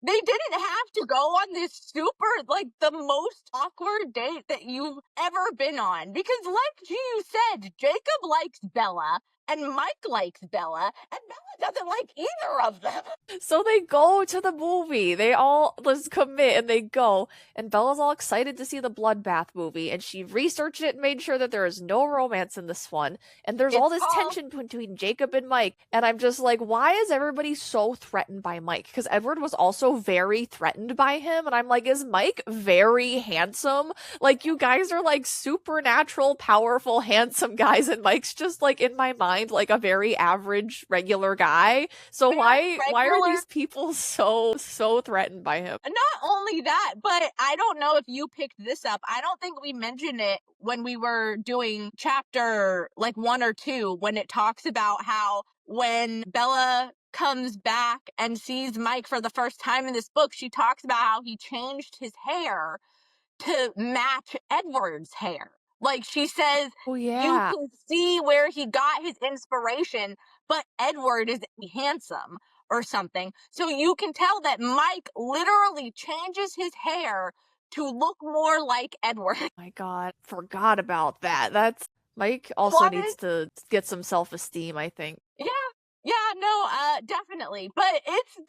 They didn't have to go on this super, like, the most awkward date that you've ever been on. Because like you said, Jacob likes Bella, and Mike likes Bella, and Bella doesn't like either of them. So they go to the movie. They all just commit and they go. And Bella's all excited to see the Bloodbath movie. And she researched it and made sure that there is no romance in this one. And there's all this tension between Jacob and Mike. And I'm just like, why is everybody so threatened by Mike? Because Edward was also very threatened by him. And I'm like, is Mike very handsome? Like, you guys are like supernatural, powerful, handsome guys. And Mike's just like, in my mind, like a very average, regular guy. So why are these people so threatened by him? Not only that, but I don't know if you picked this up. I don't think we mentioned it when we were doing chapter like 1 or 2, when it talks about how when Bella comes back and sees Mike for the first time in this book, she talks about how he changed his hair to match Edward's hair. Like, she says, Oh, you yeah. can see where he got his inspiration, but Edward is handsome or something. So you can tell that Mike literally changes his hair to look more like Edward. Oh my God, forgot about that. Mike also Plotted. needs to get some self-esteem, I think. Yeah, no, definitely. But it's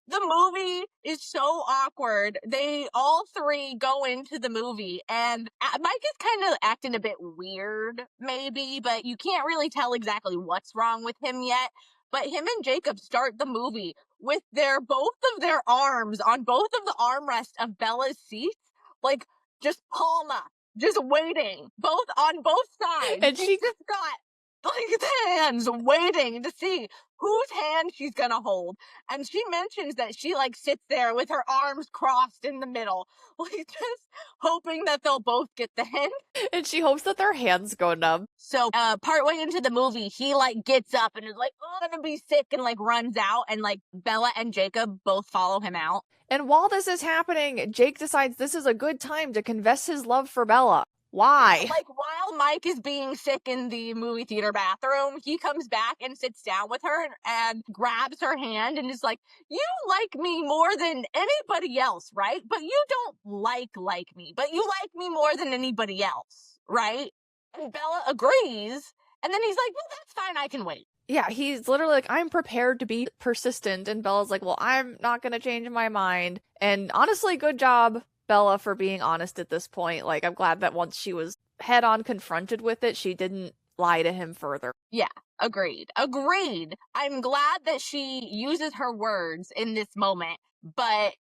the movie is so awkward. They all three go into the movie, and Mike is kind of acting a bit weird, maybe, but you can't really tell exactly what's wrong with him yet. But him and Jacob start the movie with both of their arms on both of the armrests of Bella's seats, like just palma, just waiting, both on both sides. And She's just got like the hands waiting to see whose hand she's gonna hold. And she mentions that she like sits there with her arms crossed in the middle, like just hoping that they'll both get the hint. And she hopes that their hands go numb. So partway into the movie, he like gets up and is like, oh, I'm gonna be sick, and like runs out, and like Bella and Jacob both follow him out. And while this is happening, Jake decides this is a good time to confess his love for Bella. Why? Like, while Mike is being sick in the movie theater bathroom, he comes back and sits down with her and grabs her hand and is like, you like me more than anybody else, right? But you don't like me, but you like me more than anybody else, right? And Bella agrees. And then he's like, well, that's fine, I can wait. Yeah, he's literally like, I'm prepared to be persistent. And Bella's like, well, I'm not going to change my mind. And honestly, good job, Bella, for being honest at this point. Like, I'm glad that once she was head on confronted with it, she didn't lie to him further. Yeah, agreed. I'm glad that she uses her words in this moment, but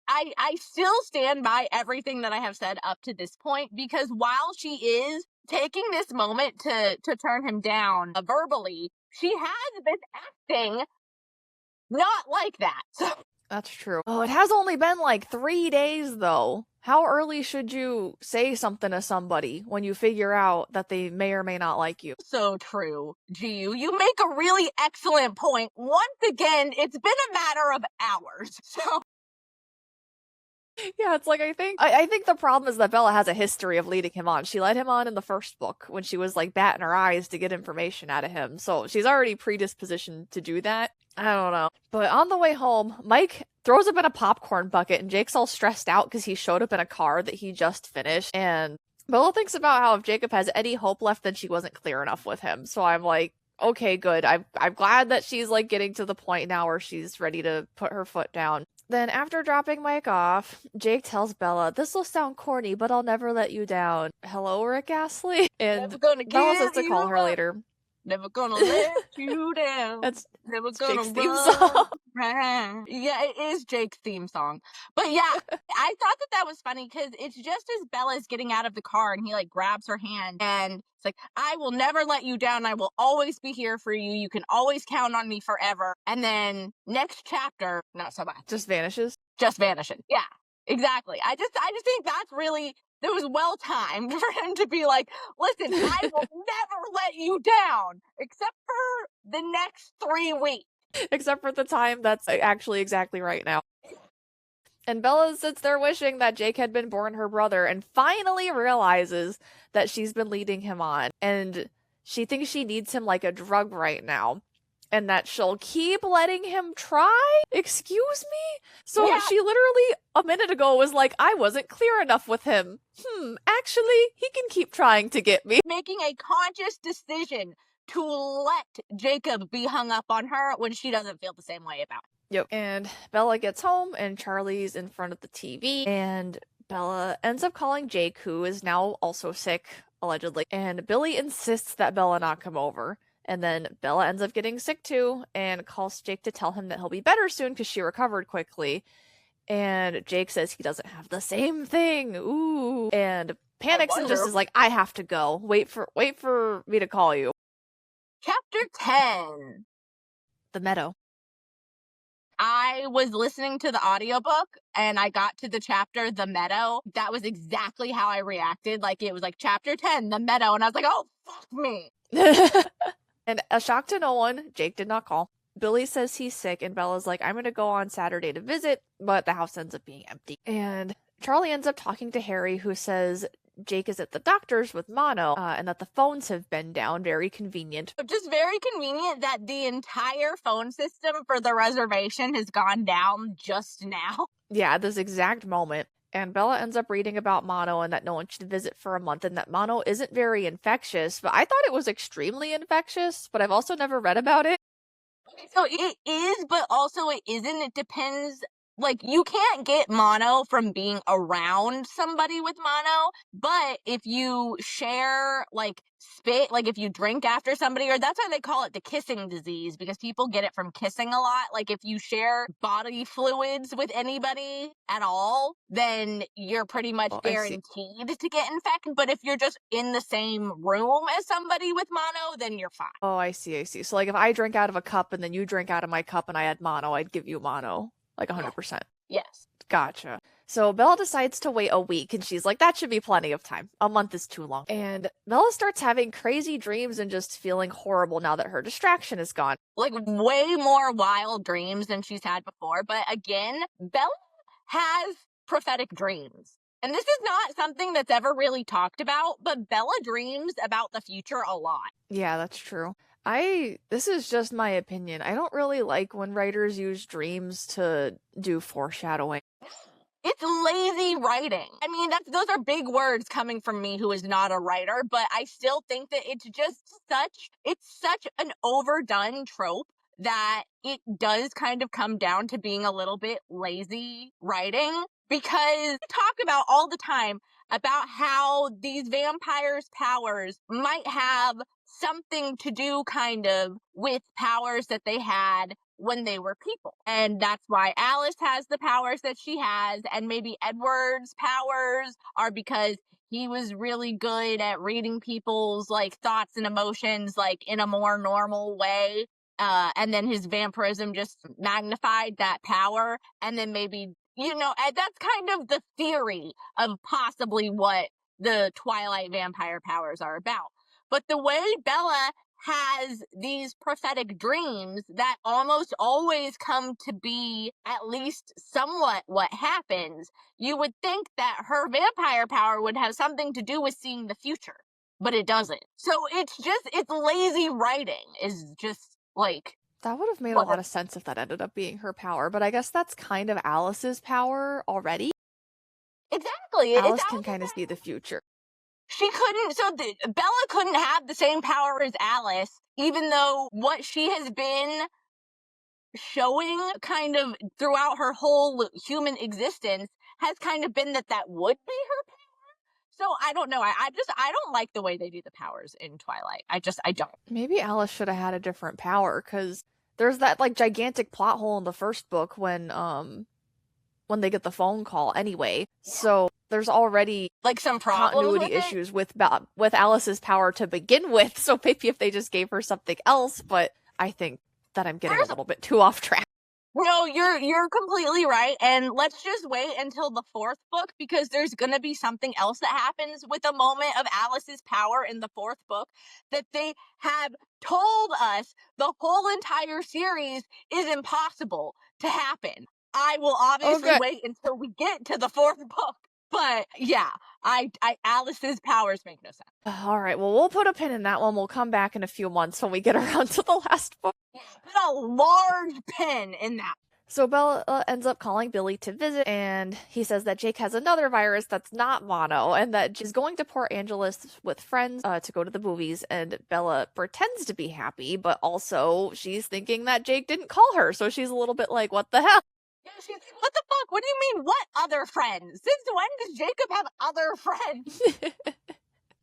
I still stand by everything that I have said up to this point, because while she is taking this moment to turn him down verbally, she has been acting not like that. That's true. Oh, it has only been like 3 days, though. How early should you say something to somebody when you figure out that they may or may not like you? So true, Giu. You make a really excellent point. Once again, it's been a matter of hours. So yeah, it's like, I think the problem is that Bella has a history of leading him on. She led him on in the first book when she was like batting her eyes to get information out of him. So she's already predispositioned to do that. I don't know. But on the way home, Mike throws up in a popcorn bucket and Jake's all stressed out because he showed up in a car that he just finished. And Bella thinks about how if Jacob has any hope left, then she wasn't clear enough with him. So I'm like, okay, good. I'm glad that she's like getting to the point now where she's ready to put her foot down. Then after dropping Mike off, Jake tells Bella, this will sound corny, but I'll never let you down. Hello, Rick Astley? And Bella says to call her later. Never gonna let you down. That's never gonna Jake's theme song. Yeah, it is Jake's theme song. But yeah, I thought that was funny because it's just as Bella's getting out of the car and he like grabs her hand and it's like, I will never let you down. I will always be here for you. You can always count on me forever. And then next chapter, not so much. Just vanishes. Just vanishing. Yeah, exactly. I just think that's really, it was well timed for him to be like, listen, I will never let you down, except for the next 3 weeks. Except for the time that's actually exactly right now. And Bella sits there wishing that Jake had been born her brother and finally realizes that she's been leading him on. And she thinks she needs him like a drug right now. And that she'll keep letting him try? Excuse me? So yeah. She literally a minute ago was like, I wasn't clear enough with him. Actually, he can keep trying to get me. Making a conscious decision to let Jacob be hung up on her when she doesn't feel the same way about it. Yep. And Bella gets home and Charlie's in front of the TV and Bella ends up calling Jake, who is now also sick, allegedly. And Billy insists that Bella not come over. And then Bella ends up getting sick too and calls Jake to tell him that he'll be better soon because she recovered quickly. And Jake says he doesn't have the same thing. Ooh. And panics and just is like, I have to go. Wait for me to call you. Chapter 10. The Meadow. I was listening to the audiobook and I got to the chapter, The Meadow. That was exactly how I reacted. Like, it was like chapter 10, The Meadow. And I was like, oh, fuck me. And a shock to no one, Jake did not call. Billy says he's sick, and Bella's like, I'm going to go on Saturday to visit, but the house ends up being empty. And Charlie ends up talking to Harry, who says Jake is at the doctor's with mono, and that the phones have been down. Very convenient. Just very convenient that the entire phone system for the reservation has gone down just now. Yeah, at this exact moment. And Bella ends up reading about mono and that no one should visit for a month and that mono isn't very infectious, but I thought it was extremely infectious, but I've also never read about it. So it is, but also it isn't. It depends. Like, you can't get mono from being around somebody with mono, but if you share, like, spit, like, if you drink after somebody, or that's why they call it the kissing disease, because people get it from kissing a lot. Like, if you share body fluids with anybody at all, then you're pretty much guaranteed to get infected. But if you're just in the same room as somebody with mono, then you're fine. Oh, I see. So, like, if I drink out of a cup and then you drink out of my cup and I had mono, I'd give you mono. Like 100%. Yes. Gotcha. So Bella decides to wait a week, and she's like, that should be plenty of time. A month is too long. And Bella starts having crazy dreams and just feeling horrible now that her distraction is gone. Like, way more wild dreams than she's had before. But again, Bella has prophetic dreams. And this is not something that's ever really talked about, but Bella dreams about the future a lot. Yeah, that's true. This is just my opinion. I don't really like when writers use dreams to do foreshadowing. It's lazy writing. I mean, those are big words coming from me, who is not a writer, but I still think that it's such an overdone trope that it does kind of come down to being a little bit lazy writing, because talk about all the time about how these vampires' powers might have something to do kind of with powers that they had when they were people. And that's why Alice has the powers that she has, and maybe Edward's powers are because he was really good at reading people's, like, thoughts and emotions, like, in a more normal way. And then his vampirism just magnified that power. And then maybe, that's kind of the theory of possibly what the Twilight vampire powers are about. But the way Bella has these prophetic dreams that almost always come to be at least somewhat what happens, you would think that her vampire power would have something to do with seeing the future, but it doesn't. So it's lazy writing, is just like... That would have made a lot of sense if that ended up being her power, but I guess that's kind of Alice's power already. Exactly. Alice can kind of see the future. Bella couldn't have the same power as Alice, even though what she has been showing kind of throughout her whole human existence has kind of been that would be her power. So I don't know. I don't like the way they do the powers in Twilight. I don't. Maybe Alice should have had a different power, because there's that, like, gigantic plot hole in the first book when they get the phone call anyway. Yeah. So there's already, like, some continuity issues with Alice's power to begin with. So maybe if they just gave her something else, but I think that I'm getting a little bit too off track. No, you're completely right, and let's just wait until the fourth book, because there's gonna be something else that happens with a moment of Alice's power in the fourth book that they have told us the whole entire series is impossible to happen. I will obviously wait until we get to the fourth book. But yeah, Alice's powers make no sense. All right, well, we'll put a pin in that one. We'll come back in a few months when we get around to the last book. Yeah, put a large pin in that. So Bella ends up calling Billy to visit, and he says that Jake has another virus that's not mono, and that she's going to Port Angeles with friends to go to the movies, and Bella pretends to be happy, but also she's thinking that Jake didn't call her, so she's a little bit like, what the hell? Yeah, she's like, what the fuck? What do you mean, what other friends? Since when does Jacob have other friends?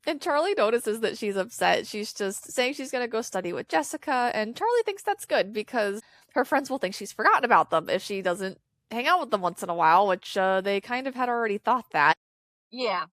And Charlie notices that she's upset. She's just saying she's going to go study with Jessica, and Charlie thinks that's good because her friends will think she's forgotten about them if she doesn't hang out with them once in a while, which they kind of had already thought that. Yeah.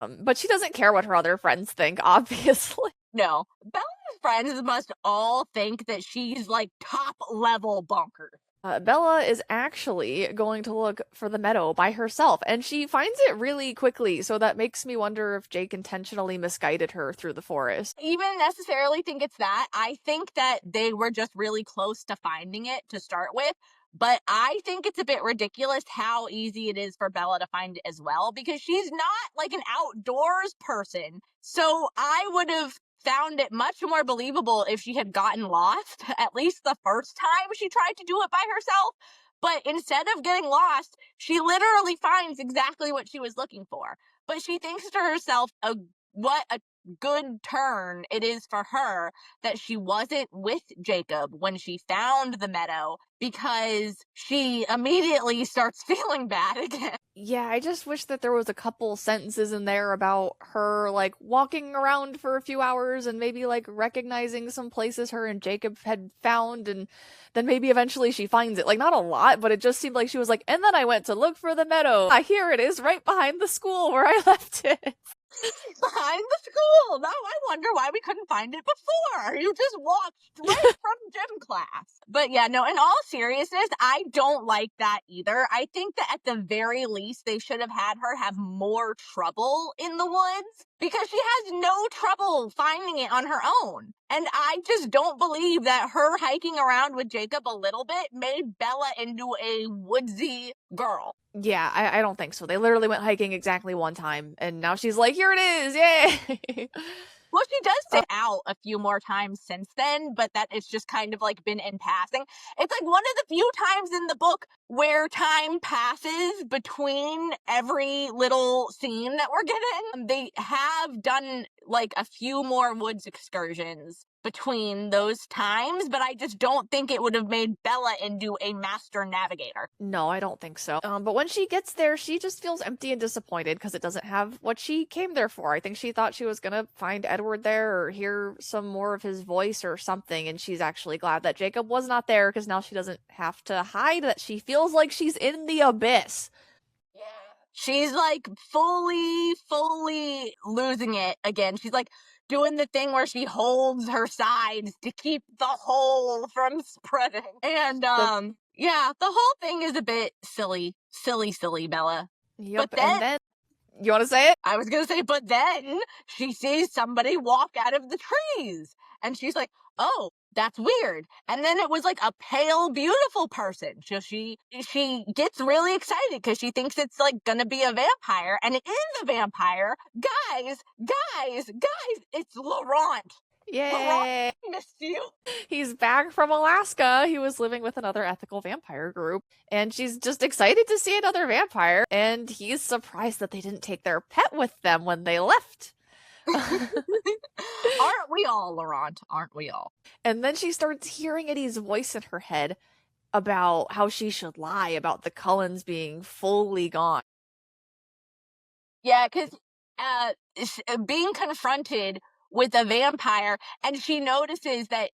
But she doesn't care what her other friends think, obviously. No. Bella's friends must all think that she's, like, top-level bonkers. Bella is actually going to look for the meadow by herself, and she finds it really quickly, so that makes me wonder if Jake intentionally misguided her through the forest. Even necessarily think it's that. I think that they were just really close to finding it to start with. But I think it's a bit ridiculous how easy it is for Bella to find it as well, because she's not like an outdoors person. So I would have found it much more believable if she had gotten lost, at least the first time she tried to do it by herself. But instead of getting lost, she literally finds exactly what she was looking for. But she thinks to herself, what a good turn it is for her that she wasn't with Jacob when she found the meadow, because she immediately starts feeling bad again. Yeah, I just wish that there was a couple sentences in there about her, like, walking around for a few hours and maybe, like, recognizing some places her and Jacob had found, and then maybe eventually she finds it. Like, not a lot, but it just seemed like she was like, and then I went to look for the meadow. Here it is, right behind the school where I left it. Behind the school. Now I wonder why we couldn't find it before. You just walked straight from gym class. But yeah, no, in all seriousness, I don't like that either. I think that at the very least, they should have had her have more trouble in the woods, because she has no trouble finding it on her own. And I just don't believe that her hiking around with Jacob a little bit made Bella into a woodsy girl. Yeah, I don't think so. They literally went hiking exactly one time, and now she's like, here it is, yay! Well, she does say out a few more times since then, but that it's just kind of like been in passing. It's like one of the few times in the book where time passes between every little scene that we're getting. They have done like a few more woods excursions between those times, but I just don't think it would have made Bella into a master navigator. No, I don't think so. But when she gets there, she just feels empty and disappointed because it doesn't have what she came there for. I think she thought she was gonna find Edward there or hear some more of his voice or something, and she's actually glad that Jacob was not there because now she doesn't have to hide that she feels like she's in the abyss. Yeah. She's like fully losing it again. She's like doing the thing where she holds her sides to keep the hole from spreading. And yeah, the whole thing is a bit silly, Bella. Yep, But then, and then you want to say it? I was gonna say, but then she sees somebody walk out of the trees, and she's like, "Oh, that's weird." And then it was like a pale, beautiful person. So she gets really excited because she thinks it's like gonna be a vampire, and it is a vampire. Guys, it's Laurent. Yay! Laurent, missed you. He's back from Alaska. He was living with another ethical vampire group, and she's just excited to see another vampire, and he's surprised that they didn't take their pet with them when they left. Aren't we all, Laurent? Aren't we all? And then she starts hearing Eddie's voice in her head about how she should lie about the Cullens being fully gone. Yeah, because being confronted with a vampire, and she notices that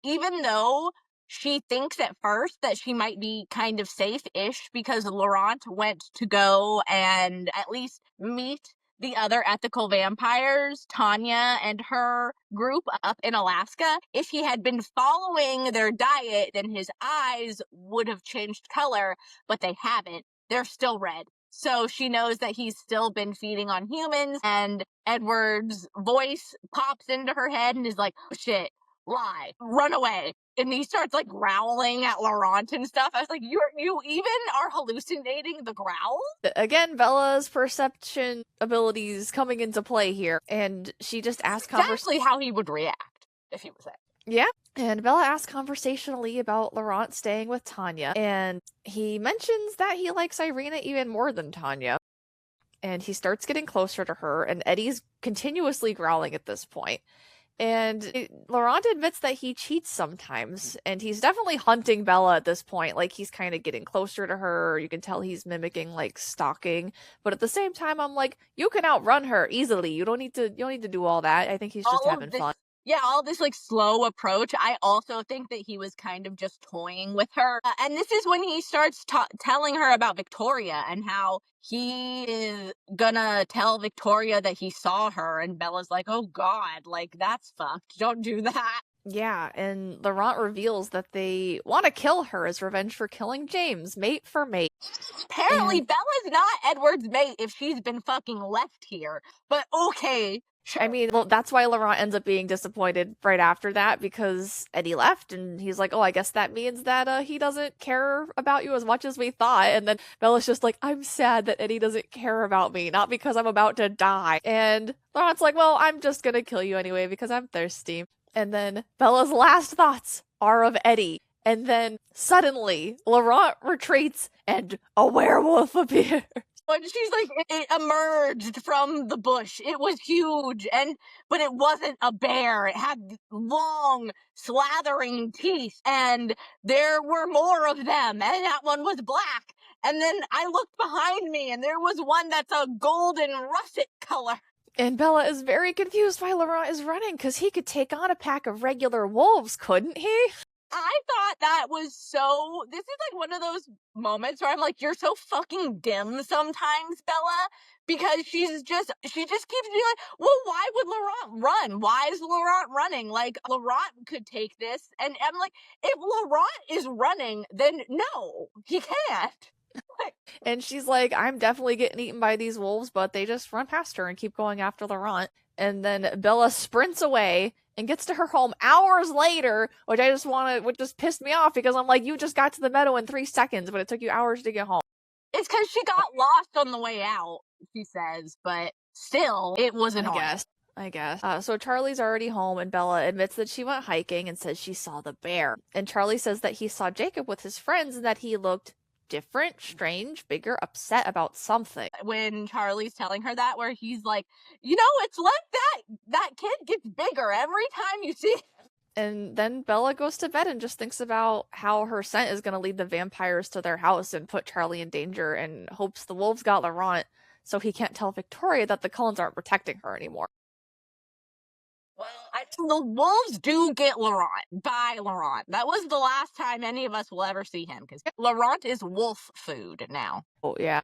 even though she thinks at first that she might be kind of safe-ish because Laurent went to go and at least meet the other ethical vampires, Tanya and her group up in Alaska, if he had been following their diet, then his eyes would have changed color, but they haven't. They're still red. So she knows that he's still been feeding on humans, and Edward's voice pops into her head and is like, oh, shit, lie, run away. And he starts like growling at Laurent and stuff. I was like, you even are hallucinating the growl? Again, Bella's perception abilities coming into play here, and she just asks exactly how he would react if he was there. Yeah. And Bella asks conversationally about Laurent staying with Tanya, and he mentions that he likes Irina even more than Tanya. And he starts getting closer to her, and Eddie's continuously growling at this point. And Laurent admits that he cheats sometimes, and he's definitely hunting Bella at this point. Like, he's kind of getting closer to her. You can tell he's mimicking, like, stalking. But at the same time, I'm like, you can outrun her easily. You don't need to do all that. I think he's just having fun. Yeah, all this like slow approach. I also think that he was kind of just toying with her. And this is when he starts telling her about Victoria and how he is gonna tell Victoria that he saw her. And Bella's like, oh God, like that's fucked. Don't do that. Yeah, and Laurent reveals that they want to kill her as revenge for killing James, mate for mate. Apparently, And Bella's not Edward's mate if she's been fucking left here. But okay, I sure. mean, well, that's why Laurent ends up being disappointed right after that because Eddie left, and he's like, "Oh, I guess that means that he doesn't care about you as much as we thought." And then Bella's just like, "I'm sad that Eddie doesn't care about me, not because I'm about to die." And Laurent's like, "Well, I'm just gonna kill you anyway because I'm thirsty." And then Bella's last thoughts are of Eddie. And then suddenly, Laurent retreats and a werewolf appears. When she's like, it emerged from the bush. It was huge, but it wasn't a bear. It had long, slathering teeth, and there were more of them, and that one was black. And then I looked behind me, and there was one that's a golden russet color. And Bella is very confused why Laurent is running, because he could take on a pack of regular wolves, couldn't he? I thought that was so. This is like one of those moments where I'm like, you're so fucking dim sometimes, Bella, because she just keeps being like, well, why would Laurent run? Why is Laurent running? Like, Laurent could take this. And I'm like, if Laurent is running, then no, he can't. And she's like, I'm definitely getting eaten by these wolves, but they just run past her and keep going after Laurent. And then Bella sprints away and gets to her home hours later, which just pissed me off because I'm like, you just got to the meadow in 3 seconds, but it took you hours to get home. It's because she got lost on the way out, she says, but still, it was annoying. I guess. So Charlie's already home, and Bella admits that she went hiking and says she saw the bear. And Charlie says that he saw Jacob with his friends and that he looked different, strange, bigger, upset about something. When Charlie's telling her that, where he's like, it's like that kid gets bigger every time you see him. And then Bella goes to bed and just thinks about how her scent is going to lead the vampires to their house and put Charlie in danger, and hopes the wolves got Laurent so he can't tell Victoria that the Cullens aren't protecting her anymore. Well, the wolves do get Laurent by Laurent. That was the last time any of us will ever see him, because Laurent is wolf food now. Oh, yeah.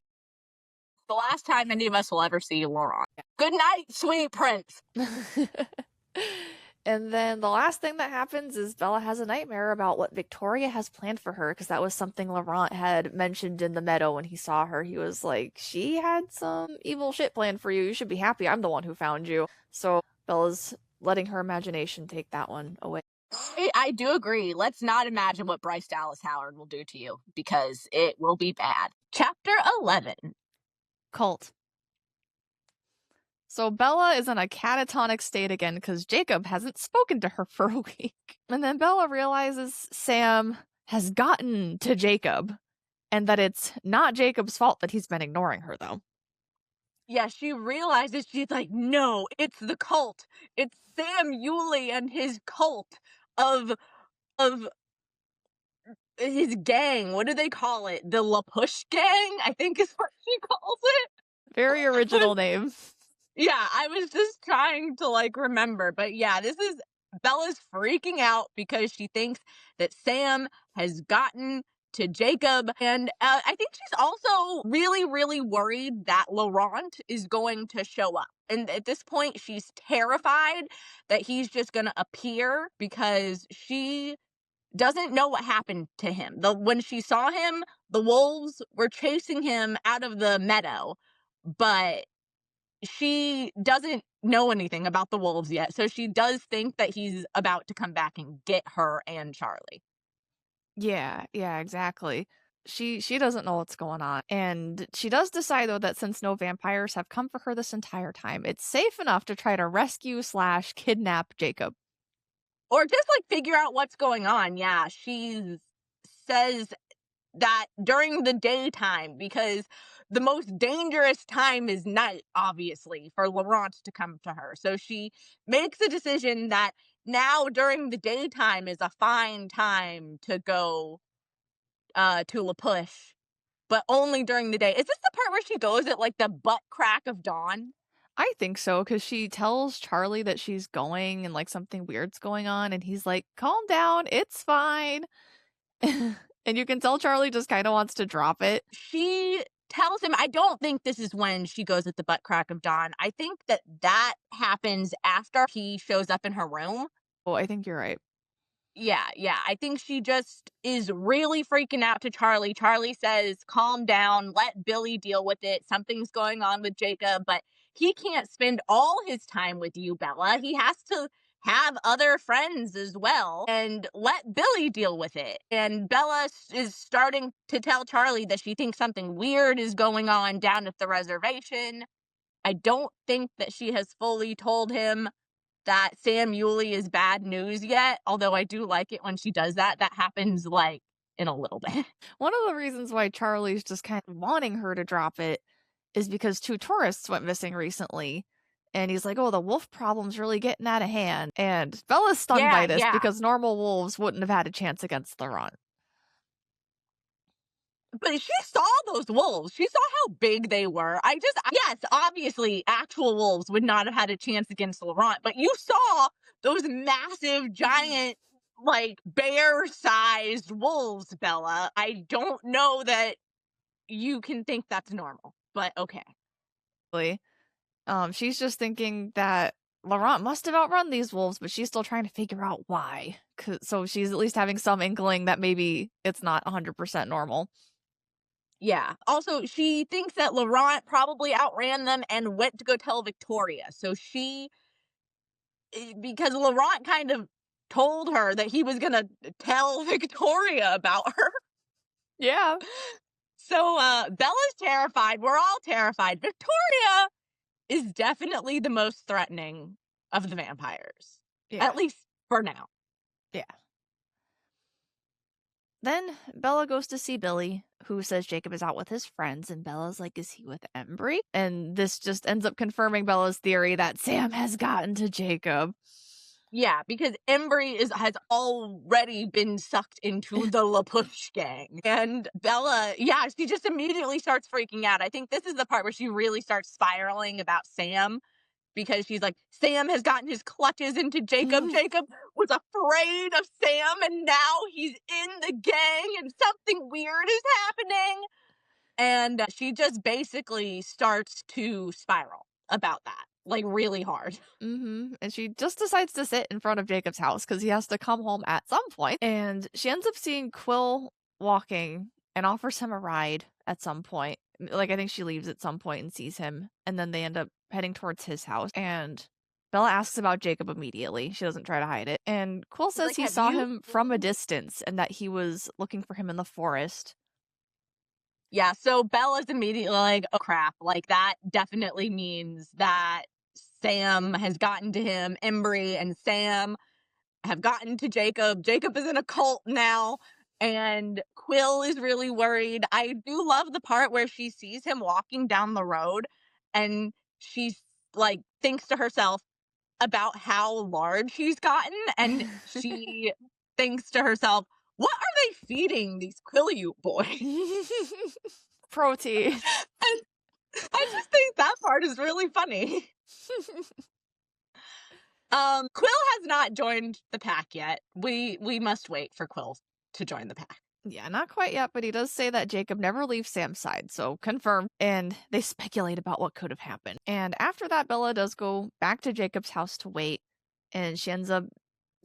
The last time any of us will ever see Laurent. Good night, sweet prince. And then the last thing that happens is Bella has a nightmare about what Victoria has planned for her, because that was something Laurent had mentioned in the meadow when he saw her. He was like, she had some evil shit planned for you. You should be happy I'm the one who found you. So Bella's letting her imagination take that one away. I do agree. Let's not imagine what Bryce Dallas Howard will do to you, because it will be bad. Chapter 11. Cult. So Bella is in a catatonic state again because Jacob hasn't spoken to her for a week. And then Bella realizes Sam has gotten to Jacob and that it's not Jacob's fault that he's been ignoring her, though. Yeah, she realizes, she's like, no, it's the cult. It's Sam Yulee and his cult of his gang. What do they call it? The La Push gang, I think is what she calls it. Very original name. Yeah, I was just trying to remember, but yeah, Bella's freaking out because she thinks that Sam has gotten to Jacob, and I think she's also really, really worried that Laurent is going to show up. And at this point, she's terrified that he's just going to appear, because she doesn't know what happened to him. When she saw him, the wolves were chasing him out of the meadow, but she doesn't know anything about the wolves yet, so she does think that he's about to come back and get her and Charlie. Yeah, exactly. She doesn't know what's going on. And she does decide, though, that since no vampires have come for her this entire time, it's safe enough to try to rescue/kidnap Jacob. Or just figure out what's going on. Yeah, she says that during the daytime, because the most dangerous time is night, obviously, for Laurent to come to her. So she makes a decision that now during the daytime is a fine time to go to La Push, but only during the day. Is this the part where she goes at the butt crack of dawn? I think so, because she tells Charlie that she's going and something weird's going on, and he's like, calm down, it's fine. And you can tell Charlie just kind of wants to drop it. She tells him, I don't think this is when she goes at the butt crack of dawn. I think that happens after he shows up in her room. Oh, I think you're right. Yeah. I think she just is really freaking out to Charlie. Charlie says, calm down, let Billy deal with it. Something's going on with Jacob, but he can't spend all his time with you, Bella. He has to have other friends as well and let Billy deal with it. And Bella is starting to tell Charlie that she thinks something weird is going on down at the reservation. I don't think that she has fully told him that Sam Yulee is bad news yet, although I do like it when she does that. That happens, like, in a little bit. One of the reasons why Charlie's just kind of wanting her to drop it is because 2 tourists went missing recently. And he's like, oh, the wolf problem's really getting out of hand. And Bella's stung by this Yeah. because normal wolves wouldn't have had a chance against the runt. But she saw those wolves. She saw how big they were. Yes, obviously, actual wolves would not have had a chance against Laurent, but you saw those massive, giant, like, bear-sized wolves, Bella. I don't know that you can think that's normal, but okay. She's just thinking that Laurent must have outrun these wolves, but she's still trying to figure out why. So she's at least having some inkling that maybe it's not 100% normal. Yeah. Also, she thinks that Laurent probably outran them and went to go tell Victoria. So because Laurent kind of told her that he was going to tell Victoria about her. Yeah. So Bella's terrified. We're all terrified. Victoria is definitely the most threatening of the vampires. Yeah. At least for now. Yeah. Then Bella goes to see Billy, who says Jacob is out with his friends, and Bella's like, is he with Embry? And this just ends up confirming Bella's theory that Sam has gotten to Jacob. Yeah, because Embry has already been sucked into the LaPush gang. And Bella, she just immediately starts freaking out. I think this is the part where she really starts spiraling about Sam, because she's like, Sam has gotten his clutches into Jacob. Jacob was afraid of Sam, and now he's in the gang, and something weird is happening. And she just basically starts to spiral about that, like, really hard. And she just decides to sit in front of Jacob's house because he has to come home at some point. And she ends up seeing Quill walking and offers him a ride at some point. Like, I think she leaves at some point and sees him. And then they end up heading towards his house. And Bella asks about Jacob immediately. She doesn't try to hide it. And Quill says he saw him from a distance and that he was looking for him in the forest. Yeah, so Bella's immediately like, oh crap, like that definitely means that Sam has gotten to him. Embry and Sam have gotten to Jacob. Jacob is in a cult now, and Quill is really worried. I do love the part where she sees him walking down the road, and she's like, thinks to herself about how large he's gotten, and she thinks to herself, what are they feeding these Quilliute boys? Protein. And I just think that part is really funny. Quill has not joined the pack yet. We must wait for Quill to join the pack. Yeah, not quite yet, but he does say that Jacob never leaves Sam's side, so confirmed. And they speculate about what could have happened. And after that, Bella does go back to Jacob's house to wait, and she ends up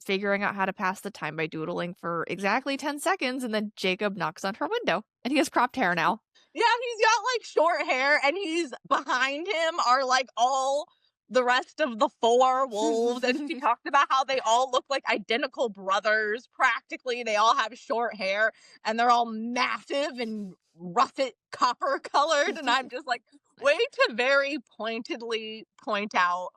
figuring out how to pass the time by doodling for exactly 10 seconds, and then Jacob knocks on her window, and he has cropped hair now. Yeah, he's got like short hair, and he's behind him are like all the rest of the 4 wolves, and she talked about how they all look like identical brothers. Practically, they all have short hair, and they're all massive and russet copper colored. And I'm just like, way to very pointedly point out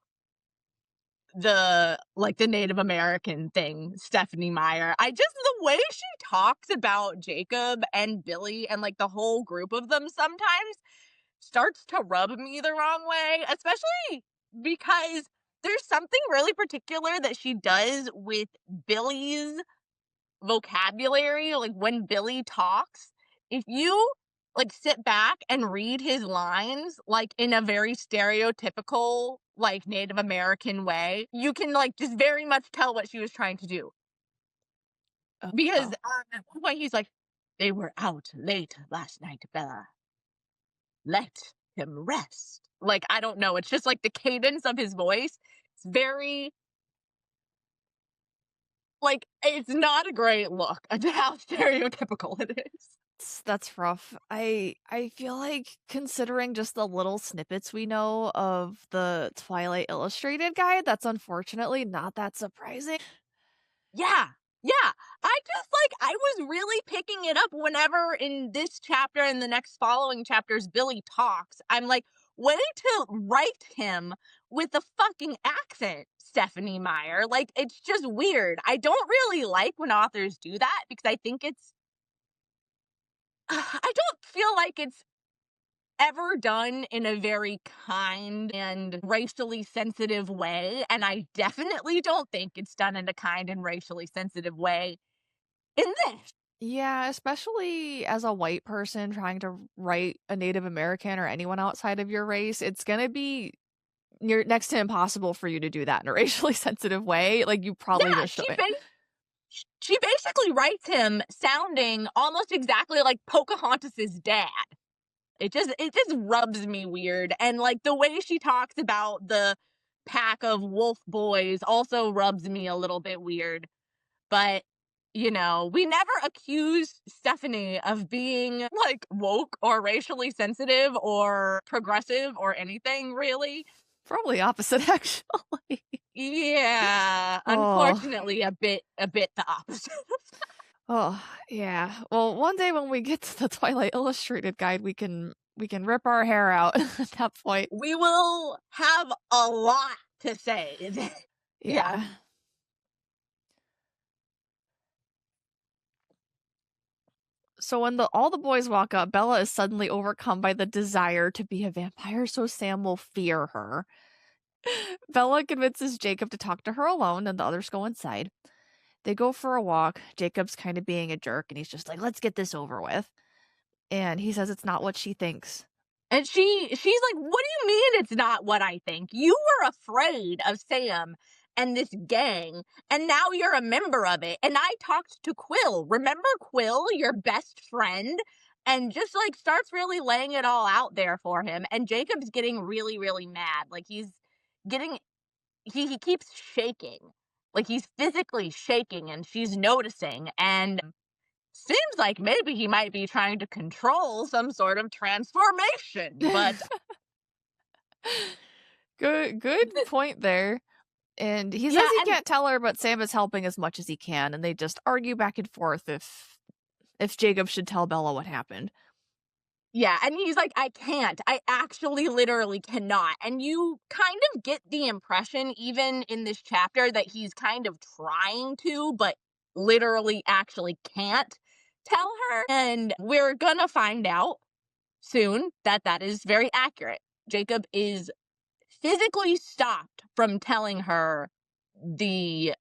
the Native American thing, Stephanie Meyer. The way she talks about Jacob and Billy and like the whole group of them sometimes starts to rub me the wrong way, especially because there's something really particular that she does with Billy's vocabulary. Like, when Billy talks, if you like sit back and read his lines like in a very stereotypical like Native American way, you can like just very much tell what she was trying to do. Because at one point he's like, they were out late last night, Bella. Let him rest. Like, I don't know. It's just like the cadence of his voice. It's very Like, it's not a great look at how stereotypical it is. That's rough. I feel like considering just the little snippets we know of the Twilight Illustrated guide, that's unfortunately not that surprising. Yeah. Yeah. I was really picking it up whenever in this chapter and the next following chapters Billy talks. I'm like, way to write him with a fucking accent, Stephanie Meyer. Like, it's just weird. I don't really like when authors do that because I think I don't feel like it's ever done in a very kind and racially sensitive way. And I definitely don't think it's done in a kind and racially sensitive way in this. Yeah, especially as a white person trying to write a Native American or anyone outside of your race, it's gonna be near next to impossible for you to do that in a racially sensitive way. Like, you probably Yeah, just shouldn't. she basically writes him sounding almost exactly like Pocahontas's dad. It just rubs me weird. And like the way she talks about the pack of wolf boys also rubs me a little bit weird. But we never accused Stephanie of being like woke or racially sensitive or progressive or anything really. Probably opposite, actually. Yeah, Oh, unfortunately a bit the opposite. oh, yeah. Well, one day when we get to the Twilight Illustrated guide, we can rip our hair out at that point. We will have a lot to say. Yeah. Yeah. So when all the boys walk up, Bella is suddenly overcome by the desire to be a vampire, so Sam will fear her. Bella convinces Jacob to talk to her alone, and the others go inside. They go for a walk. Jacob's kind of being a jerk, and he's just like, let's get this over with. And he says it's not what she thinks. And she's like, "What do you mean it's not what I think? You were afraid of Sam and this gang, and now you're a member of it. And I talked to Quill. Remember Quill, your best friend?" And just like starts really laying it all out there for him. And Jacob's getting really, really mad. Like getting he keeps shaking. Like he's physically shaking and she's noticing. And seems like maybe he might be trying to control some sort of transformation, but Good point there. And he says yeah, he and can't tell her, but Sam is helping as much as he can, and they just argue back and forth if Jacob should tell Bella what happened. yeah, and he's like, "I can't. I actually literally cannot." And you kind of get the impression, even in this chapter, that he's kind of trying to, but literally actually can't tell her. And we're gonna find out soon that that is very accurate. Jacob is physically stopped from telling her the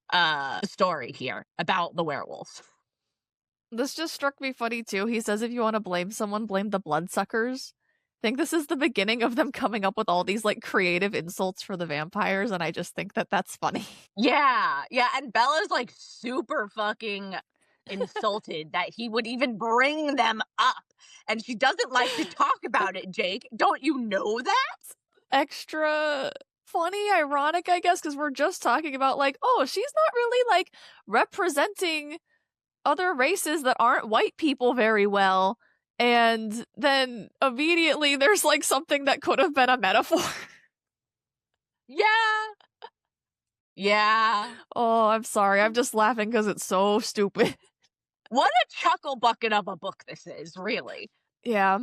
story here about the werewolves. This just struck me funny too. He says if you want to blame someone, blame the bloodsuckers. I think this is the beginning of them coming up with all these like creative insults for the vampires, and I just think that that's funny. Yeah, yeah, and Bella's like super fucking insulted that he would even bring them up. And she doesn't like to talk about it, Jake. Don't you know that? Extra funny, ironic, I guess, because we're just talking about like, oh, she's not really like representing other races that aren't white people very well. And then immediately there's like something that could have been a metaphor. Yeah. Yeah. Oh, I'm sorry. I'm just laughing because it's so stupid. What a chuckle bucket of a book this is, really. Yeah.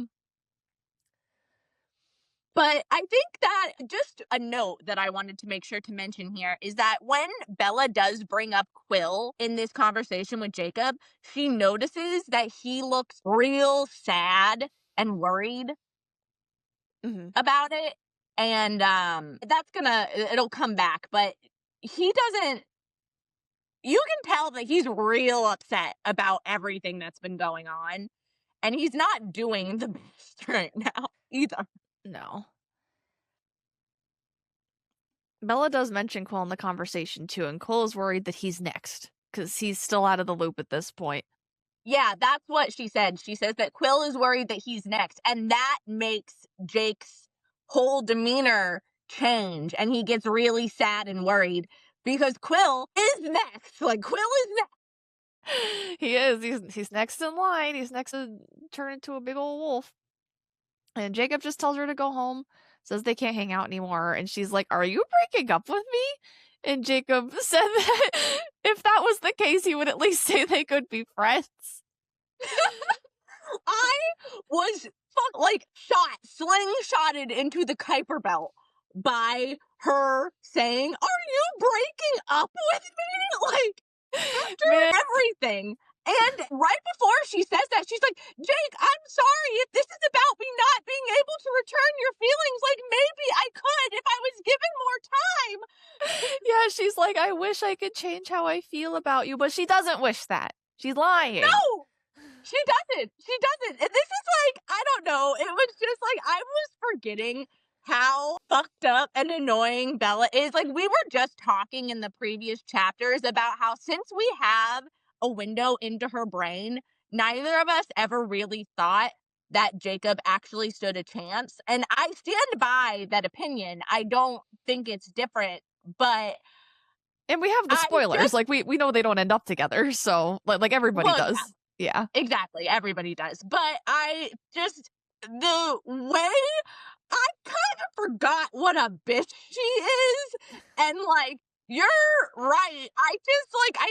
But I think that just a note that I wanted to make sure to mention here is that when Bella does bring up Quill in this conversation with Jacob, she notices that he looks real sad and worried about it. And it'll come back, but he doesn't, you can tell that he's real upset about everything that's been going on. And he's not doing the best right now either. No. Bella does mention Quill in the conversation too, and Quill is worried that he's next because he's still out of the loop at this point. Yeah, that's what she said. She says that Quill is worried that he's next, and that makes Jake's whole demeanor change, and he gets really sad and worried because Quill is next. Like, Quill is next. He is. He's next in line. He's next to turn into a big old wolf. And Jacob just tells her to go home, says they can't hang out anymore. And she's like, "Are you breaking up with me?" And Jacob said that if that was the case, he would at least say they could be friends. I was slingshotted into the Kuiper Belt by her saying, "Are you breaking up with me?" Like, after everything. And right before she says that, she's like, "Jake, I'm sorry if this is about me not being able to return your feelings. Like, maybe I could if I was given more time." Yeah, she's like, "I wish I could change how I feel about you," but she doesn't wish that. She's lying. No! She doesn't. She doesn't. And this is like, I don't know. It was just like, I was forgetting how fucked up and annoying Bella is. Like, we were just talking in the previous chapters about how since we have a window into her brain, neither of us ever really thought that Jacob actually stood a chance. And I stand by that opinion. I don't think it's different, but And we have the spoilers. Like, we know they don't end up together, so like everybody does. Yeah. Exactly, everybody does. But the way I kind of forgot what a bitch she is, and like, you're right. I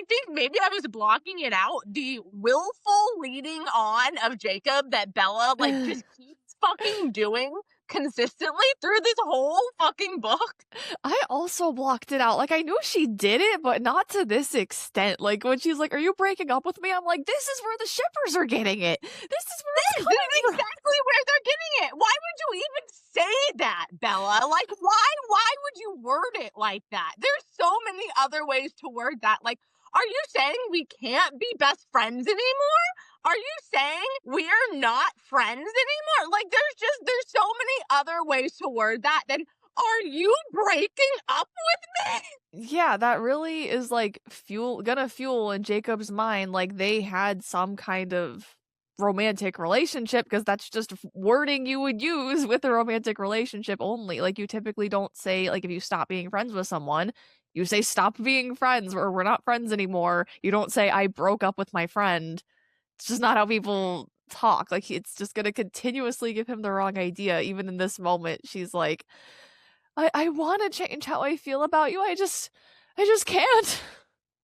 think maybe I was blocking it out. The willful leading on of Jacob that Bella like just keeps fucking doing consistently through this whole fucking book. I also blocked it out. Like, I knew she did it, but not to this extent. Like, when she's like, "Are you breaking up with me?" I'm like, this is where the shippers are getting it. This is where it's coming from. Exactly where they're getting it. Why would you even say that, Bella? Like, why would you word it like that? There's so many other ways to word that. Like, are you saying we can't be best friends anymore? Are you saying we're not friends anymore? Like, there's so many other ways to word that than, "Are you breaking up with me?" Yeah, that really is like gonna fuel in Jacob's mind like they had some kind of romantic relationship, because that's just wording you would use with a romantic relationship only. Like, you typically don't say, like, if you stop being friends with someone, you say stop being friends, or we're not friends anymore. You don't say I broke up with my friend. It's just not how people talk. Like, it's just gonna continuously give him the wrong idea. Even in this moment, she's like, I want to change how I feel about you. I just can't.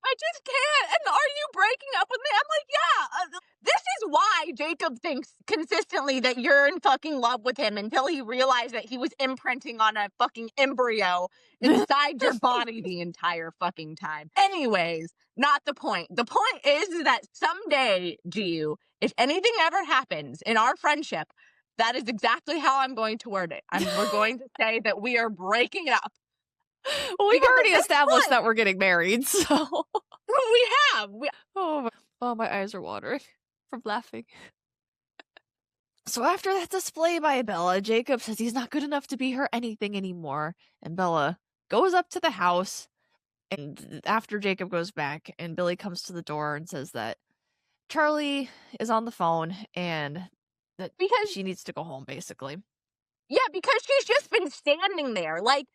I just can't. And are you breaking up with me? I'm like, yeah. This is why Jacob thinks consistently that you're in fucking love with him, until he realized that he was imprinting on a fucking embryo inside your body the entire fucking time. Anyways, not the point. The point is that someday, Giu, if anything ever happens in our friendship, that is exactly how I'm going to word it. We're going to say that we are breaking up. Well, we've already established that we're getting married, so we have. Oh, my eyes are watering from laughing. So after that display by Bella, Jacob says he's not good enough to be her anything anymore, and Bella goes up to the house. And after Jacob goes back, and Billy comes to the door and says that Charlie is on the phone and that because she needs to go home, basically. Yeah, because she's just been standing there. Like,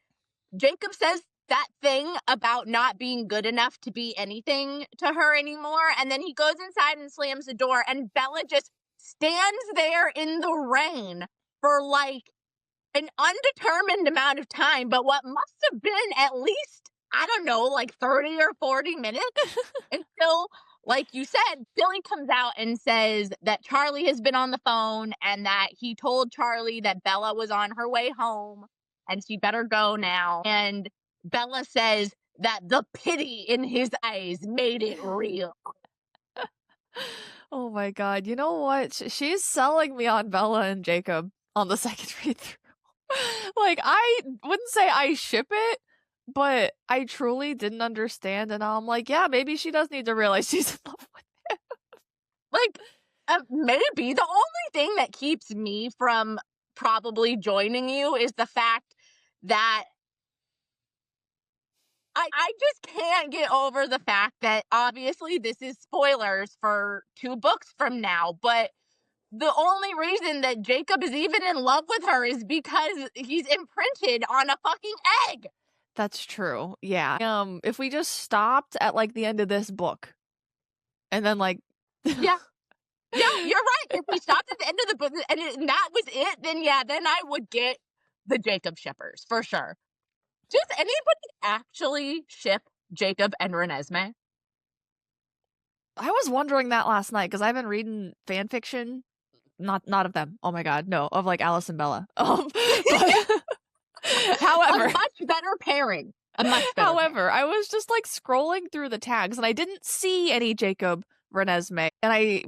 Jacob says that thing about not being good enough to be anything to her anymore, and then he goes inside and slams the door, and Bella just stands there in the rain for like an undetermined amount of time, but what must have been at least, I don't know, like 30 or 40 minutes until, like you said, Billy comes out and says that Charlie has been on the phone and that he told Charlie that Bella was on her way home and she better go now. And Bella says that the pity in his eyes made it real. Oh my god, you know what? She's selling me on Bella and Jacob on the second read through. Like, I wouldn't say I ship it, but I truly didn't understand, and now I'm like, yeah, maybe she does need to realize she's in love with him. Like, maybe. The only thing that keeps me from probably joining you is the fact that I just can't get over the fact that, obviously, this is spoilers for 2 books from now, but the only reason that Jacob is even in love with her is because he's imprinted on a fucking egg. That's true. Yeah. If we just stopped at like the end of this book and then like Yeah. Yeah, you're right. If we stopped at the end of the book and that was it, then yeah, then I would get the Jacob shippers for sure. Does anybody actually ship Jacob and Renesmee? I was wondering that last night because I've been reading fan fiction, not of them. Oh my god, no, of like Alice and Bella. But however, A much better pairing. A much better however, I was just like scrolling through the tags and I didn't see any Jacob Renesmee.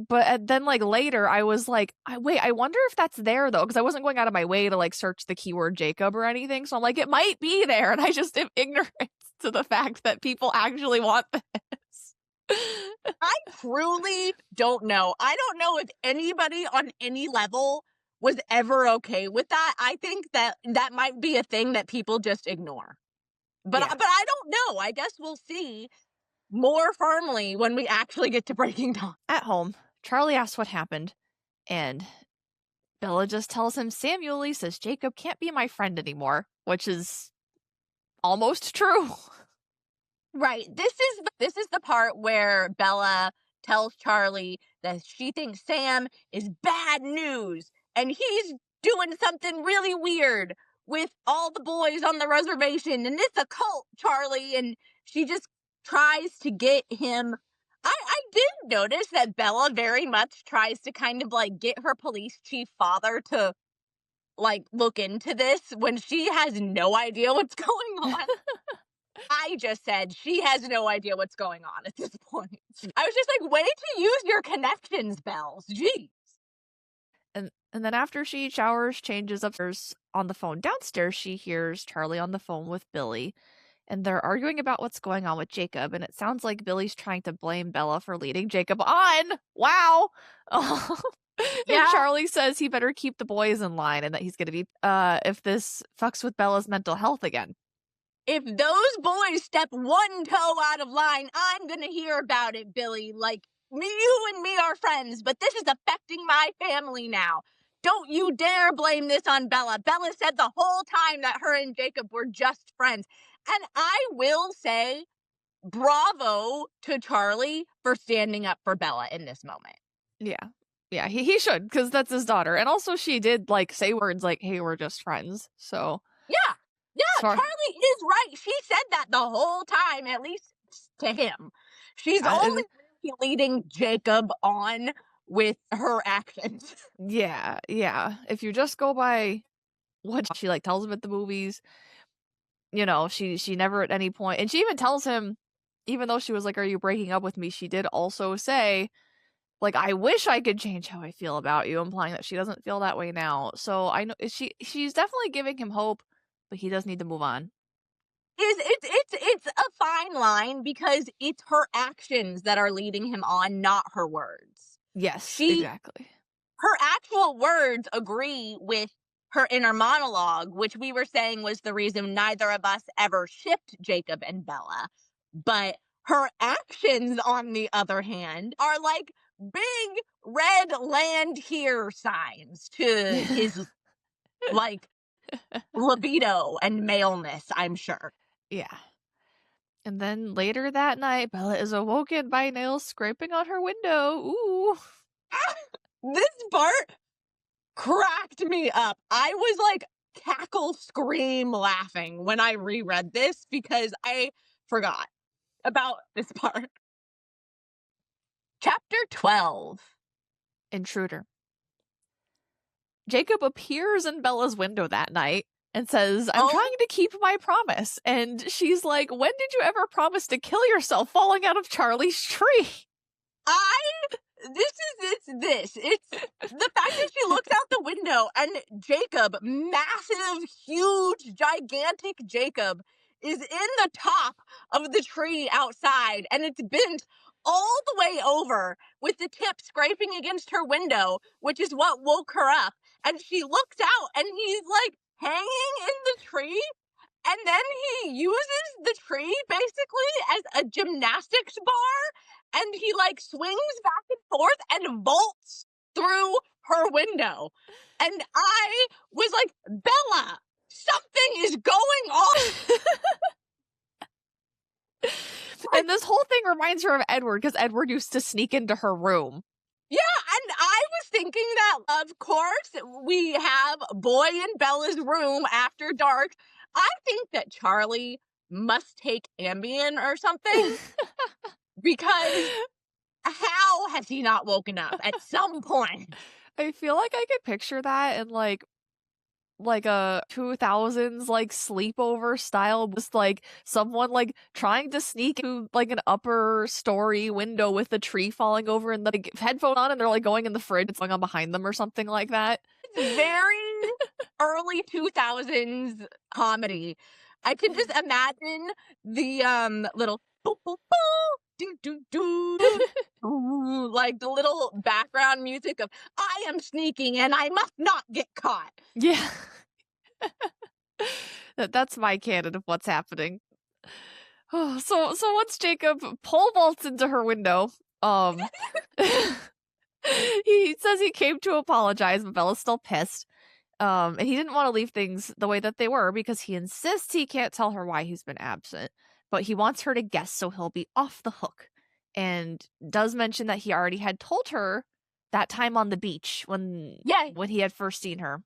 But then like later I was like, wait, I wonder if that's there though, because I wasn't going out of my way to like search the keyword Jacob or anything. So I'm like, it might be there, and I just am ignorant to the fact that people actually want this. I truly don't know. I don't know if anybody on any level was ever okay with that. I think that might be a thing that people just ignore. But Yeah. I don't know. I guess we'll see more firmly when we actually get to Breaking Dawn. At home, Charlie asks what happened, and Bella just tells him Samuel Lee says Jacob can't be my friend anymore, which is almost true. Right. This is the part where Bella tells Charlie that she thinks Sam is bad news and he's doing something really weird with all the boys on the reservation, and it's a cult, Charlie, and she just tries to get him. I did notice that Bella very much tries to kind of like get her police chief father to like look into this when she has no idea what's going on. I just said she has no idea what's going on at this point. I was just like, way to use your connections, Bells. Jeez. And then after she showers, changes upstairs on the phone downstairs, she hears Charlie on the phone with Billy, and they're arguing about what's going on with Jacob, and it sounds like Billy's trying to blame Bella for leading Jacob on. Wow. Yeah. And Charlie says he better keep the boys in line and that he's going to be if this fucks with Bella's mental health again. If those boys step one toe out of line, I'm gonna hear about it, Billy. Like, you and me are friends, but this is affecting my family now. Don't you dare blame this on Bella. Bella said the whole time that her and Jacob were just friends. And I will say, bravo to Charlie for standing up for Bella in this moment. Yeah. Yeah, he should, because that's his daughter. And also she did like say words like, hey, we're just friends. So yeah. Yeah, Sorry. Charlie is right. She said that the whole time, at least to him. She's only leading Jacob on with her actions. Yeah. If you just go by what she like tells him at the movies, you know, she never at any point, and she even tells him, even though she was like, are you breaking up with me? She did also say, like, I wish I could change how I feel about you, implying that she doesn't feel that way now. So I know she's definitely giving him hope, but he does need to move on. It's a fine line because it's her actions that are leading him on, not her words. Yes, exactly. Her actual words agree with her inner monologue, which we were saying was the reason neither of us ever shipped Jacob and Bella. But her actions, on the other hand, are like big red land here signs to his like libido and maleness, I'm sure. Yeah. And then later that night, Bella is awoken by nails scraping on her window. Ooh. This part cracked me up. I was like cackle scream laughing when I reread this because I forgot about this part. Chapter 12. Intruder. Jacob appears in Bella's window that night and says, I'm trying to keep my promise. And she's like, when did you ever promise to kill yourself falling out of Charlie's tree? It's the fact that she looks out the window and Jacob, massive, huge, gigantic Jacob, is in the top of the tree outside and it's bent all the way over with the tip scraping against her window, which is what woke her up. And she looks out and he's like hanging in the tree. And then he uses the tree basically as a gymnastics bar and he like swings back and forth and vaults through her window. And I was like, Bella, something is going on. And this whole thing reminds her of Edward, because Edward used to sneak into her room. Yeah, and I was thinking that, of course, we have Boy in Bella's room after dark. I think that Charlie must take Ambien or something, because how has he not woken up at some point? I feel like I could picture that in like a 2000s like sleepover style, just like someone like trying to sneak to like an upper story window with a tree falling over and the like, headphone on, and they're like going in the fridge, it's going on behind them or something like that. It's very early 2000s comedy. I can just imagine the little boo, boo, boo, doo, doo, doo, doo, doo, like the little background music of I am sneaking and I must not get caught. Yeah. That's my canon of what's happening. Oh, so once Jacob pole vaults into her window, he says he came to apologize, but Bella's still pissed. And he didn't want to leave things the way that they were because he insists he can't tell her why he's been absent. But he wants her to guess, so he'll be off the hook. And does mention that he already had told her that time on the beach when he had first seen her.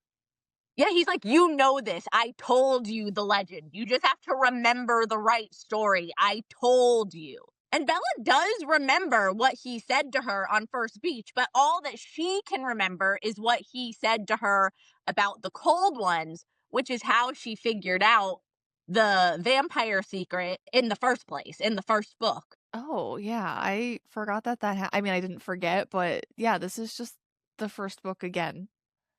Yeah, he's like, you know this. I told you the legend. You just have to remember the right story. I told you. And Bella does remember what he said to her on First Beach, but all that she can remember is what he said to her about the cold ones, which is how she figured out the vampire secret in the first place, in the first book. Oh, yeah. I forgot that I mean, I didn't forget, but yeah, this is just the first book again.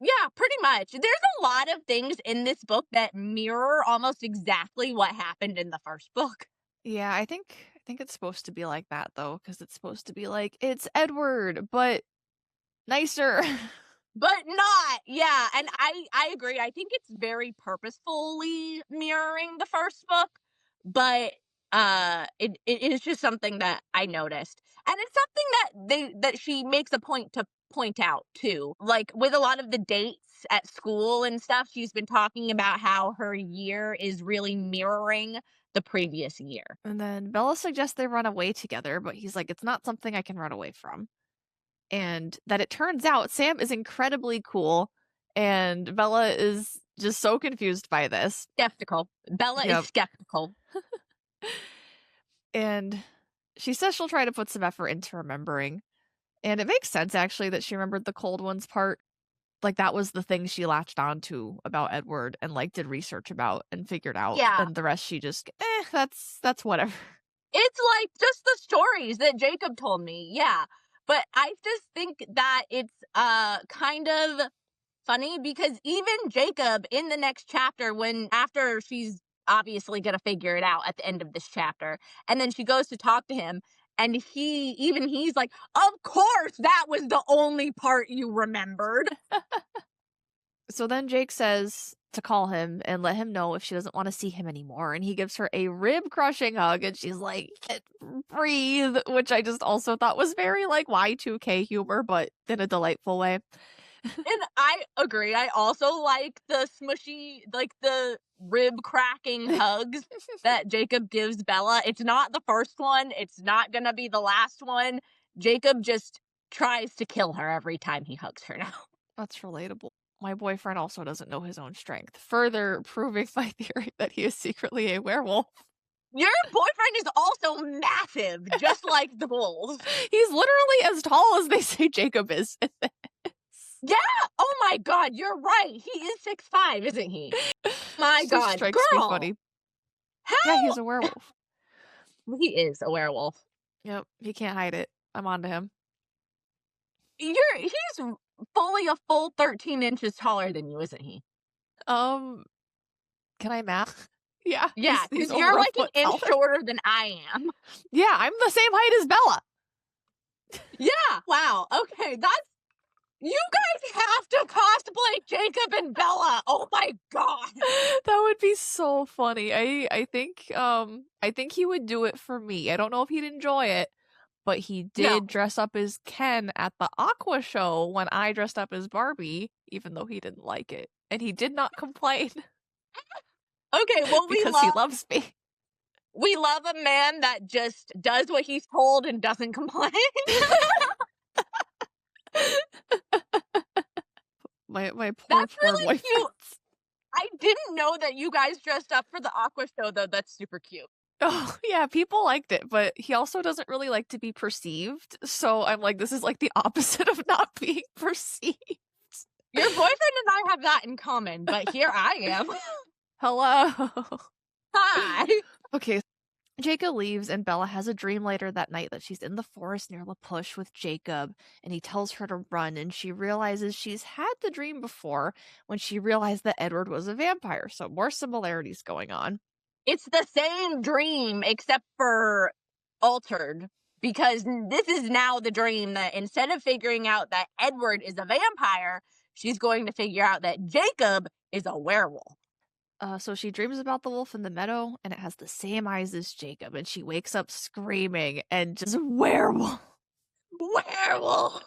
Yeah, pretty much. There's a lot of things in this book that mirror almost exactly what happened in the first book. Yeah, I think it's supposed to be like that though, because it's supposed to be like it's Edward, but nicer. But not, yeah, and I agree. I think it's very purposefully mirroring the first book, but it is just something that I noticed. And it's something that she makes a point to point out too. Like with a lot of the dates at school and stuff, she's been talking about how her year is really mirroring the previous year. And then Bella suggests they run away together, but he's like, it's not something I can run away from. And that it turns out Sam is incredibly cool, and Bella is just so confused by this. Skeptical. Bella is skeptical. And she says she'll try to put some effort into remembering. And it makes sense, actually, that she remembered the cold ones part. Like, that was the thing she latched onto about Edward and, like, did research about and figured out. Yeah. And the rest she just, that's whatever. It's like just the stories that Jacob told me. Yeah. But I just think that it's kind of funny because even Jacob in the next chapter, after she's obviously going to figure it out at the end of this chapter, and then she goes to talk to him, and he's like, of course, that was the only part you remembered. So then Jake says to call him and let him know if she doesn't want to see him anymore. And he gives her a rib-crushing hug, and she's like, breathe, which I just also thought was very like Y2K humor, but in a delightful way. And I agree. I also like the smushy, like the rib-cracking hugs that Jacob gives Bella. It's not the first one. It's not going to be the last one. Jacob just tries to kill her every time he hugs her now. That's relatable. My boyfriend also doesn't know his own strength, further proving my theory that he is secretly a werewolf. Your boyfriend is also massive, just like the wolves. He's literally as tall as they say Jacob is. Yeah! Oh my god, you're right. He is 6'5", isn't he? My god, strikes girl! Me funny. How? Yeah, he's a werewolf. He is a werewolf. Yep, he can't hide it. I'm onto him. He's fully a full 13 inches taller than you, isn't he? Can I math? Yeah. Yeah, because you're like an inch shorter than I am. Yeah, I'm the same height as Bella. Yeah. Wow. Okay, you guys have to cosplay Jacob and Bella. Oh my god. That would be so funny. I think he would do it for me. I don't know if he'd enjoy it, but he did dress up as Ken at the Aqua show when I dressed up as Barbie, even though he didn't like it. And he did not complain. Okay, well, because he loves me. We love a man that just does what he's told and doesn't complain. My poor That's really boyfriend. cute. I didn't know that you guys dressed up for the Aqua show, though. That's super cute. Oh, yeah, people liked it, but he also doesn't really like to be perceived. So I'm like, this is like the opposite of not being perceived. Your boyfriend and I have that in common, but here I am. Hello. Hi. Okay, Jacob leaves, and Bella has a dream later that night that she's in the forest near La Push with Jacob, and he tells her to run, and she realizes she's had the dream before when she realized that Edward was a vampire, so more similarities going on. It's the same dream, except for altered, because this is now the dream that instead of figuring out that Edward is a vampire, she's going to figure out that Jacob is a werewolf. So she dreams about the wolf in the meadow, and it has the same eyes as Jacob, and she wakes up screaming and just werewolf. Werewolf!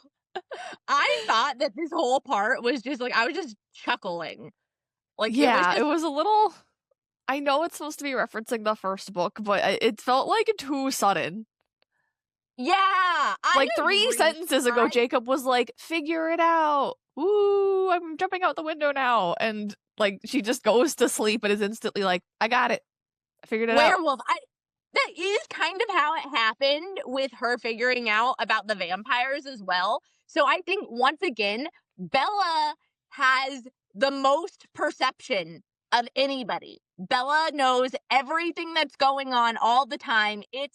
I thought that this whole part was just like, I was just chuckling. Like, Yeah, it it was was a little. I know it's supposed to be referencing the first book, but it felt like too sudden. yeah, I Like 3 agree. sentences ago, Jacob was like, "Figure it out. Ooh, I'm jumping out the window now," and like she just goes to sleep and is instantly like, "I got it. I figured it out." Werewolf. That is kind of how it happened with her figuring out about the vampires as well. So I think once again, Bella has the most perception of anybody. Bella knows everything that's going on all the time. This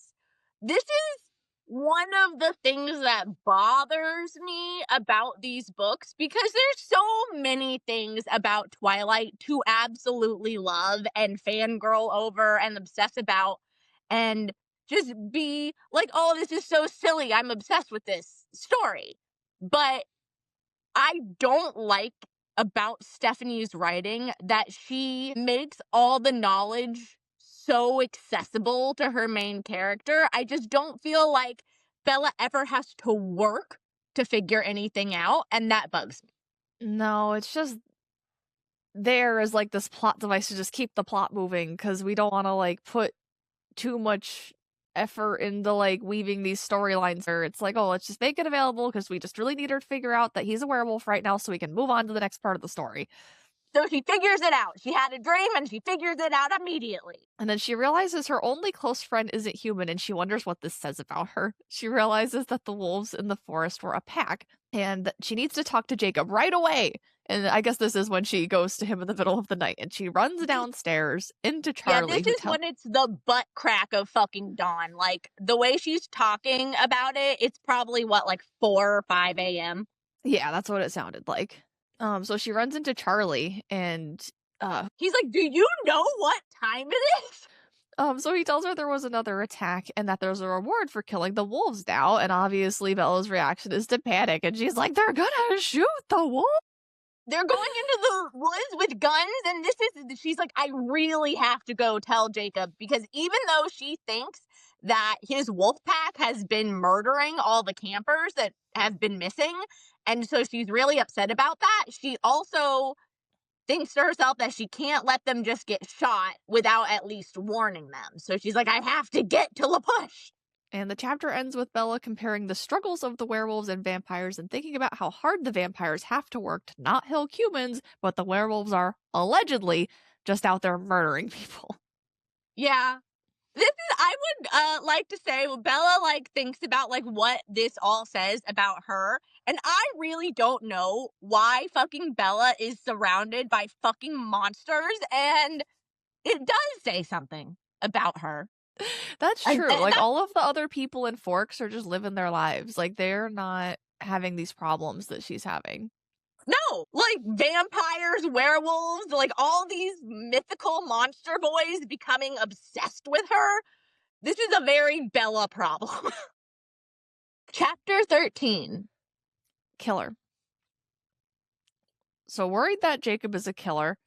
is one of the things that bothers me about these books, because there's so many things about Twilight to absolutely love and fangirl over and obsess about and just be like, oh, this is so silly. I'm obsessed with this story. But I don't like about Stephanie's writing that she makes all the knowledge so accessible to her main character. I just don't feel like Bella ever has to work to figure anything out, and that bugs me. No, it's just there as like this plot device to just keep the plot moving because we don't want to like put too much effort into like weaving these storylines where it's like, oh, let's just make it available because we just really need her to figure out that he's a werewolf right now so we can move on to the next part of the story. So she figures it out. She had a dream and she figures it out immediately. And then she realizes her only close friend isn't human, and she wonders what this says about her. She realizes that the wolves in the forest were a pack, and she needs to talk to Jacob right away. And I guess this is when she goes to him in the middle of the night, and she runs downstairs into Charlie. Yeah, this is when it's the butt crack of fucking dawn. Like, the way she's talking about it, it's probably, what, like 4 or 5 a.m.? Yeah, that's what it sounded like. So she runs into Charlie, and he's like, do you know what time it is? So he tells her there was another attack and that there's a reward for killing the wolves now. And obviously Bella's reaction is to panic, and she's like, "They're gonna shoot the wolf." They're going into the woods with guns, and she's like, I really have to go tell Jacob, because even though she thinks that his wolf pack has been murdering all the campers that have been missing, and so she's really upset about that, she also thinks to herself that she can't let them just get shot without at least warning them. So she's like, I have to get to La Push. And the chapter ends with Bella comparing the struggles of the werewolves and vampires and thinking about how hard the vampires have to work to not kill humans, but the werewolves are allegedly just out there murdering people. Yeah. I would like to say, Bella like thinks about like what this all says about her, and I really don't know why fucking Bella is surrounded by fucking monsters, and it does say something about her. That's true. Like, all of the other people in Forks are just living their lives. Like, they're not having these problems that she's having. No, like vampires, werewolves, like all these mythical monster boys becoming obsessed with her. This is a very Bella problem. Chapter 13. Killer. So worried that Jacob is a killer,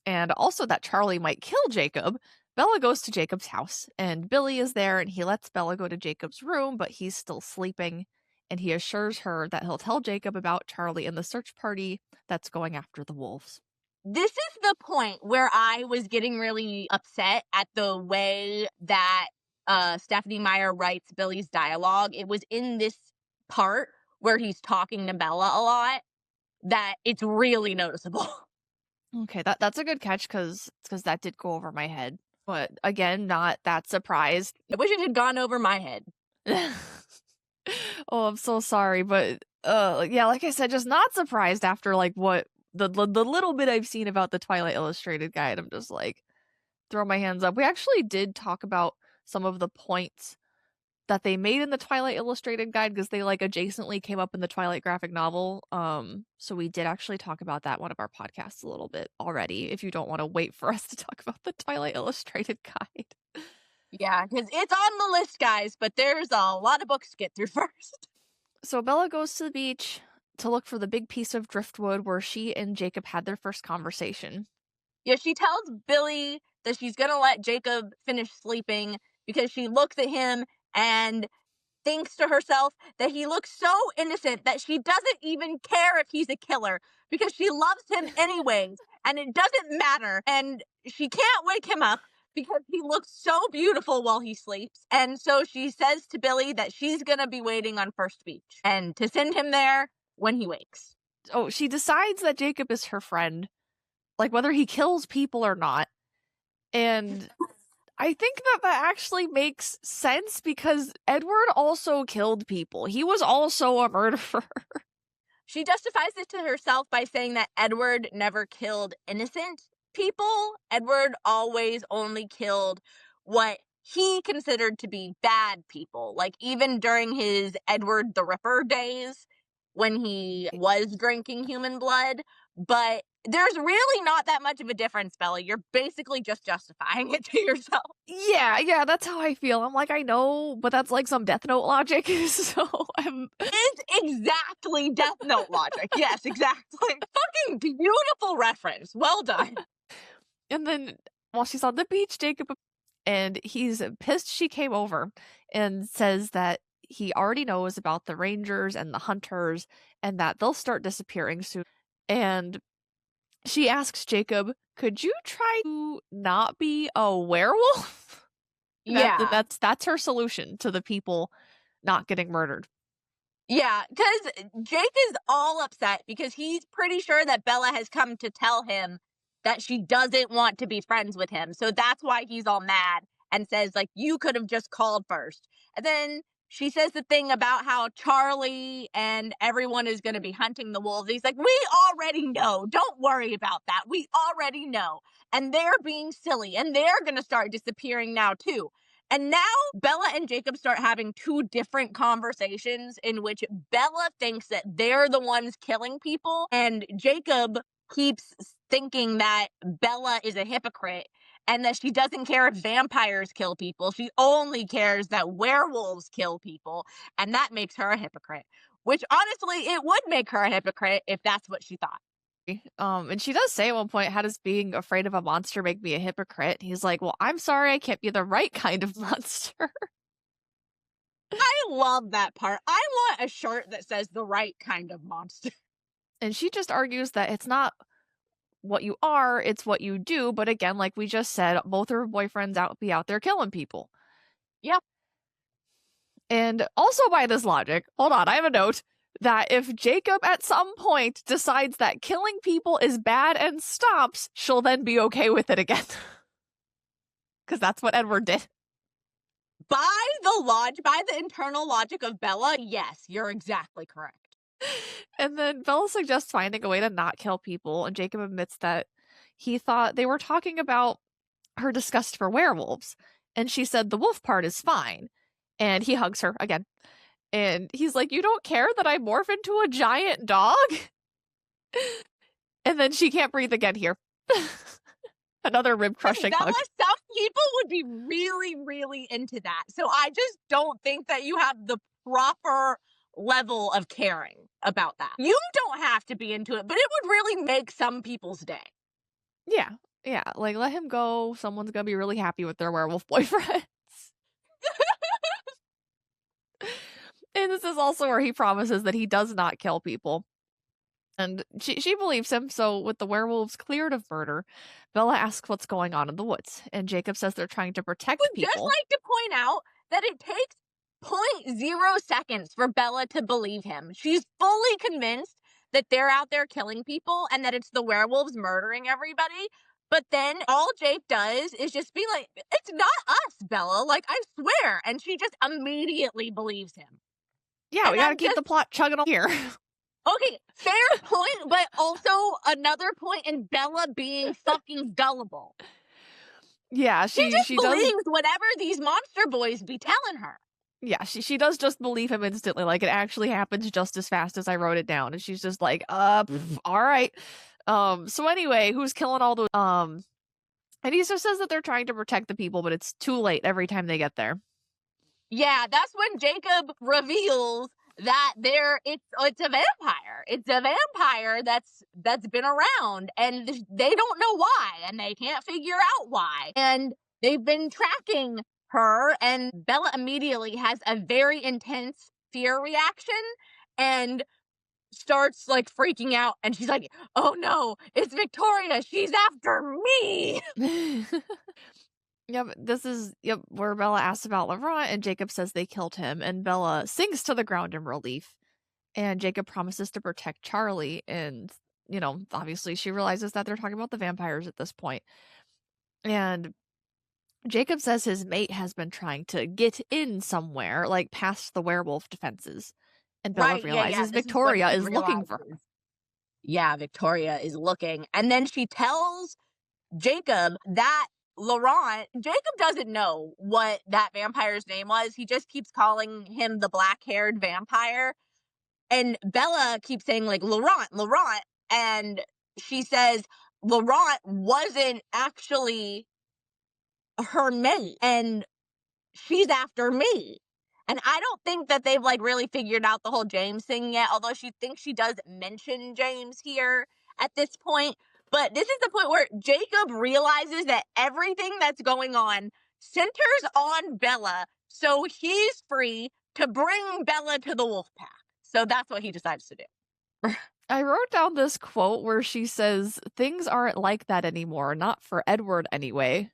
and also that Charlie might kill Jacob, Bella goes to Jacob's house, and Billy is there, and he lets Bella go to Jacob's room, but he's still sleeping, and he assures her that he'll tell Jacob about Charlie and the search party that's going after the wolves. This is the point where I was getting really upset at the way that Stephanie Meyer writes Billy's dialogue. It was in this part where he's talking to Bella a lot that it's really noticeable. Okay, that's a good catch because that did go over my head. But again, not that surprised. I wish it had gone over my head. Oh, I'm so sorry, but yeah, like I said, just not surprised after like what the little bit I've seen about the Twilight Illustrated guide. I'm just like throw my hands up. We actually did talk about some of the points that they made in the Twilight Illustrated guide because they like adjacently came up in the Twilight graphic novel. So we did actually talk about that in one of our podcasts a little bit already. If you don't want to wait for us to talk about the Twilight Illustrated guide. Yeah, because it's on the list, guys, but there's a lot of books to get through first. So Bella goes to the beach to look for the big piece of driftwood where she and Jacob had their first conversation. Yeah, she tells Billy that she's gonna let Jacob finish sleeping because she looks at him and thinks to herself that he looks so innocent that she doesn't even care if he's a killer because she loves him anyways, and it doesn't matter, and she can't wake him up because he looks so beautiful while he sleeps. And so she says to Billy that she's gonna be waiting on First Beach and to send him there when he wakes. Oh, she decides that Jacob is her friend, like whether he kills people or not. And I think that actually makes sense because Edward also killed people. He was also a murderer. She justifies it to herself by saying that Edward never killed innocent people. Edward always only killed what he considered to be bad people. Like, even during his Edward the Ripper days when he was drinking human blood. But there's really not that much of a difference, Bella. You're basically just justifying it to yourself. Yeah, that's how I feel. I'm like, I know, but that's like some Death Note logic. So It's exactly Death Note logic. Yes, exactly. Fucking beautiful reference. Well done. And then while she's on the beach, Jacob, and he's pissed she came over and says that he already knows about the Rangers and the Hunters and that they'll start disappearing soon. And she asks Jacob, could you try to not be a werewolf? Yeah. That's her solution to the people not getting murdered. Yeah, because Jake is all upset because he's pretty sure that Bella has come to tell him that she doesn't want to be friends with him. So that's why he's all mad and says, like, you could have just called first. And then she says the thing about how Charlie and everyone is going to be hunting the wolves. He's like, we already know. Don't worry about that. We already know. And they're being silly and they're going to start disappearing now, too. And now Bella and Jacob start having two different conversations in which Bella thinks that they're the ones killing people, and Jacob keeps thinking that Bella is a hypocrite and that she doesn't care if vampires kill people. She only cares that werewolves kill people, and that makes her a hypocrite. Which, honestly, it would make her a hypocrite if that's what she thought. And she does say at one point, how does being afraid of a monster make me a hypocrite? He's like, well, I'm sorry I can't be the right kind of monster. I love that part. I want a shirt that says the right kind of monster. And she just argues that it's not what you are, it's what you do. But again, like we just said, both her boyfriends be out there killing people. Yep. And also by this logic, hold on, I have a note that if Jacob at some point decides that killing people is bad and stops, she'll then be okay with it again. Because that's what Edward did. By the internal logic of Bella, yes, you're exactly correct. And then Bella suggests finding a way to not kill people, and Jacob admits that he thought they were talking about her disgust for werewolves. And she said the wolf part is fine. And he hugs her again. And he's like, you don't care that I morph into a giant dog? And then she can't breathe again here. Another rib crushing hug. Some people would be really, really into that. So I just don't think that you have the proper level of caring about that. You don't have to be into it, but it would really make some people's day. Yeah, like let him go. Someone's gonna be really happy with their werewolf boyfriends. And this is also where he promises that he does not kill people. And she believes him, so with the werewolves cleared of murder, Bella asks what's going on in the woods, and Jacob says they're trying to protect Would just people. like to point out that it takes 0.0 seconds for Bella to believe him. She's fully convinced that they're out there killing people and that it's the werewolves murdering everybody. But then all Jake does is just be like, it's not us, Bella. Like, I swear. And she just immediately believes him. Yeah, And we gotta I'm keep just, the plot chugging on here. okay, fair point, but also another point in Bella being fucking gullible. Yeah, She she just does. believes whatever these monster boys be telling her. Yeah, she does just believe him instantly. Like, it actually happens just as fast as I wrote it down, and she's just like, all right. So anyway, who's killing all those? And he just says that they're trying to protect the people, but it's too late every time they get there. Yeah, that's when Jacob reveals that it's a vampire. It's a vampire that's been around, and they don't know why, and they can't figure out why. And they've been tracking her, and Bella immediately has a very intense fear reaction and starts like freaking out, and she's like, "Oh no, it's Victoria. She's after me." Yep, this is where Bella asks about Laurent, and Jacob says they killed him, and Bella sinks to the ground in relief. And Jacob promises to protect Charlie, and obviously she realizes that they're talking about the vampires at this point. And Jacob says his mate has been trying to get in somewhere, like past the werewolf defenses. And Bella Right? Yeah, realizes This is when Victoria she is looking for her. realizes. Yeah, Victoria is looking, and then she tells Jacob that Jacob doesn't know what that vampire's name was. He just keeps calling him the black-haired vampire. And Bella keeps saying, like, Laurent. And she says Laurent wasn't actually her mate, and she's after me. And I don't think that they've like really figured out the whole James thing yet, although she thinks she does mention James here at this point. But this is the point where Jacob realizes that everything that's going on centers on Bella, so he's free to bring Bella to the wolf pack. So that's what he decides to do. I wrote down this quote where she says, "Things aren't like that anymore, not for Edward anyway."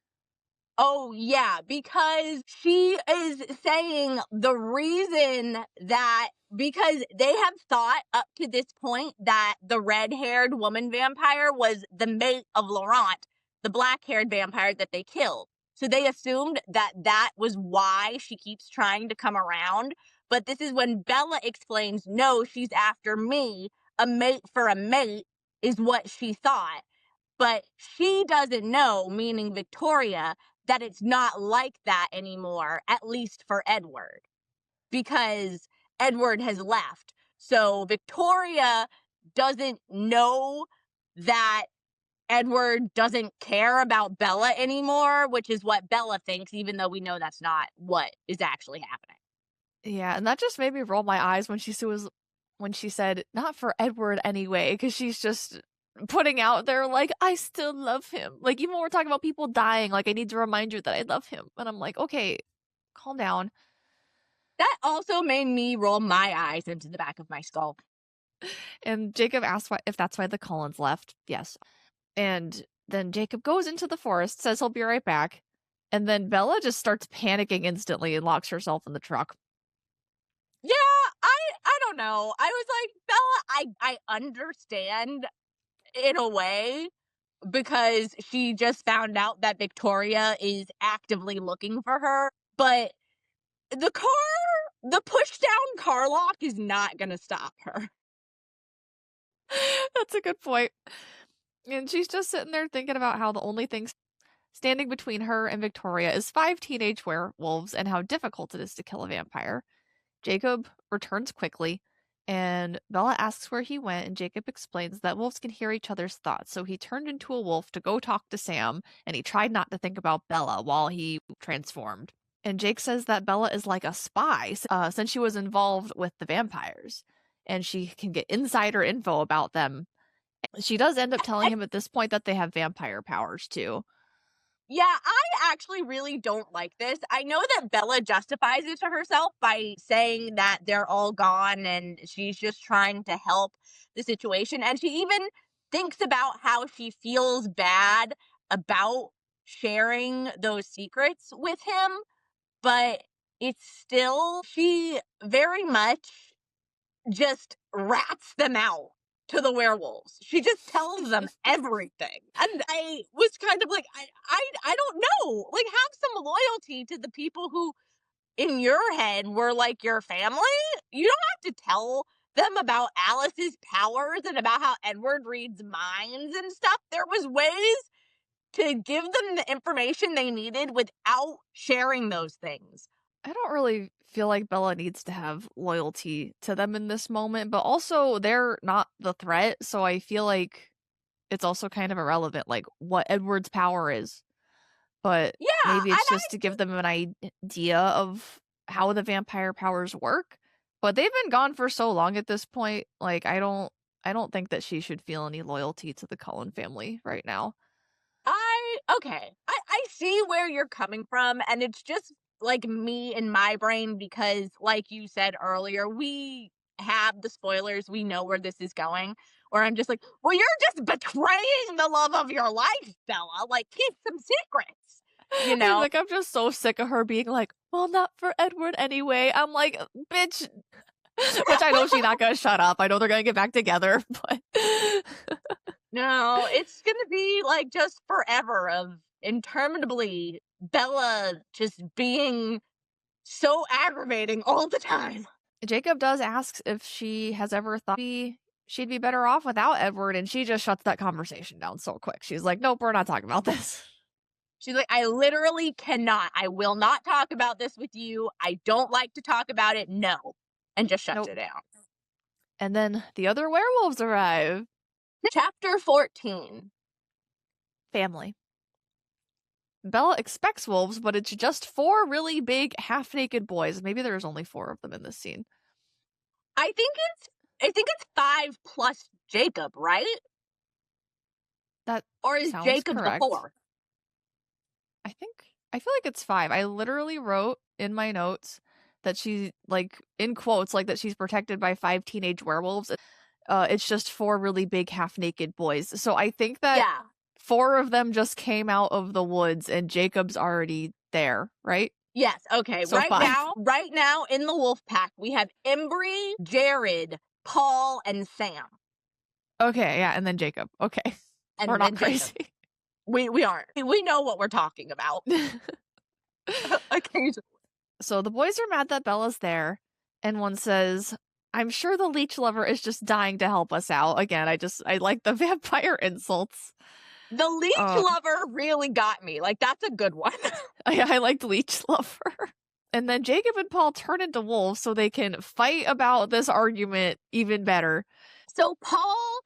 Oh, yeah, because she is saying the reason that because they have thought up to this point that the red-haired woman vampire was the mate of Laurent, the black-haired vampire that they killed. So they assumed that that was why she keeps trying to come around. But this is when Bella explains, no, she's after me. A mate for a mate is what she thought. But she doesn't know, meaning Victoria, that it's not like that anymore, at least for Edward, because Edward has left. So Victoria doesn't know that Edward doesn't care about Bella anymore, which is what Bella thinks, even though we know that's not what is actually happening. Yeah, and that just made me roll my eyes when she said, "Not for Edward anyway," because she's just putting out there, like, I still love him. Like, even when we're talking about people dying, like, I need to remind you that I love him. And I'm like, okay, calm down. That also made me roll my eyes into the back of my skull. And Jacob asks if that's why the Cullens left. Yes. And then Jacob goes into the forest, says he'll be right back. And then Bella just starts panicking instantly and locks herself in the truck. Yeah, I don't know. I was like, Bella, I understand in a way, because she just found out that Victoria is actively looking for her. But the push down car lock is not going to stop her. That's a good point. And she's just sitting there thinking about how the only thing standing between her and Victoria is 5 teenage werewolves and how difficult it is to kill a vampire. Jacob returns quickly, and Bella asks where he went, and Jacob explains that wolves can hear each other's thoughts, so he turned into a wolf to go talk to Sam, and he tried not to think about Bella while he transformed. And Jake says that Bella is like a spy, since she was involved with the vampires, and she can get insider info about them. She does end up telling him at this point that they have vampire powers, too. Yeah, I actually really don't like this. I know that Bella justifies it to herself by saying that they're all gone and she's just trying to help the situation. And she even thinks about how she feels bad about sharing those secrets with him, but it's still, she very much just rats them out to the werewolves. She just tells them everything. And I was kind of like, I don't know. Like, have some loyalty to the people who in your head were like your family. You don't have to tell them about Alice's powers and about how Edward reads minds and stuff. There was ways to give them the information they needed without sharing those things. I don't really feel like Bella needs to have loyalty to them in this moment, but also they're not the threat, so I feel like it's also kind of irrelevant, like what Edward's power is. But Yeah, maybe and it's just to give them an idea of how the vampire powers work. But they've been gone for so long at this point. Like I don't think that she should feel any loyalty to the Cullen family right now. okay. I see where you're coming from, and it's just like me in my brain because, like you said earlier, we have the spoilers. We know where this is going. Or I'm just like, well, you're just betraying the love of your life, Bella. Like, keep some secrets, you know? Like I'm just so sick of her being like, well, not for Edward anyway. I'm like, bitch. Which I know she's not gonna shut up. I know they're gonna get back together, but No, it's gonna be like just forever of interminably Bella just being so aggravating all the time. Jacob does ask if she has ever thought she'd be better off without Edward, and she just shuts that conversation down so quick. She's like, nope, we're not talking about this. She's like, I literally cannot. I will not talk about this with you. I don't like to talk about it. No. And just shuts Nope. it down. And then the other werewolves arrive. Chapter 14. Family. Bella expects wolves, but it's just 4 really big, half-naked boys. Maybe there's only 4 of them in this scene. I think it's 5 plus Jacob, right? That Or is sounds Jacob the correct. 4th? I feel like it's 5. I literally wrote in my notes that she, like, in quotes, like that she's protected by 5 teenage werewolves. It's just 4 really big half-naked boys. So I think that Yeah. 4 of them just came out of the woods and Jacob's already there, right? Yes. Okay. So right 5. right now in the wolf pack, we have Embry, Jared, Paul, and Sam. Okay, yeah, and then Jacob. Okay. And We're not then crazy. Jacob. We aren't. We know what we're talking about. Occasionally. So the boys are mad that Bella's there, and one says, I'm sure the leech lover is just dying to help us out. Again, I like the vampire insults. The leech lover really got me. Like, that's a good one. I liked leech lover. And then Jacob and Paul turn into wolves so they can fight about this argument even better. So Paul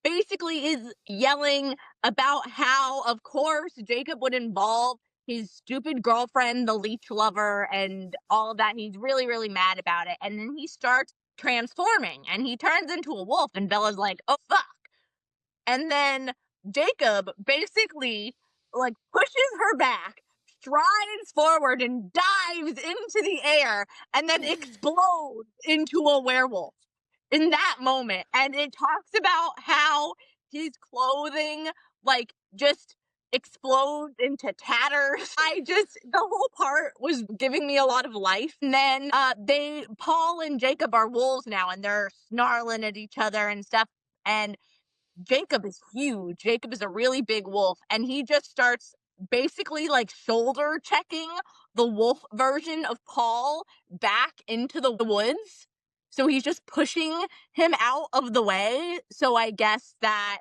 basically is yelling about how, of course, Jacob would involve his stupid girlfriend, the leech lover, and all of that. He's really, really mad about it. And then he starts transforming and he turns into a wolf. And Bella's like, oh, fuck. And then Jacob basically like pushes her back, strides forward, and dives into the air and then explodes into a werewolf in that moment. And it talks about how his clothing like just explodes into tatters. The whole part was giving me a lot of life. And then Paul and Jacob are wolves now and they're snarling at each other and stuff. And Jacob is huge. Jacob is a really big wolf, and he just starts basically like shoulder checking the wolf version of Paul back into the woods. So he's just pushing him out of the way. So I guess that,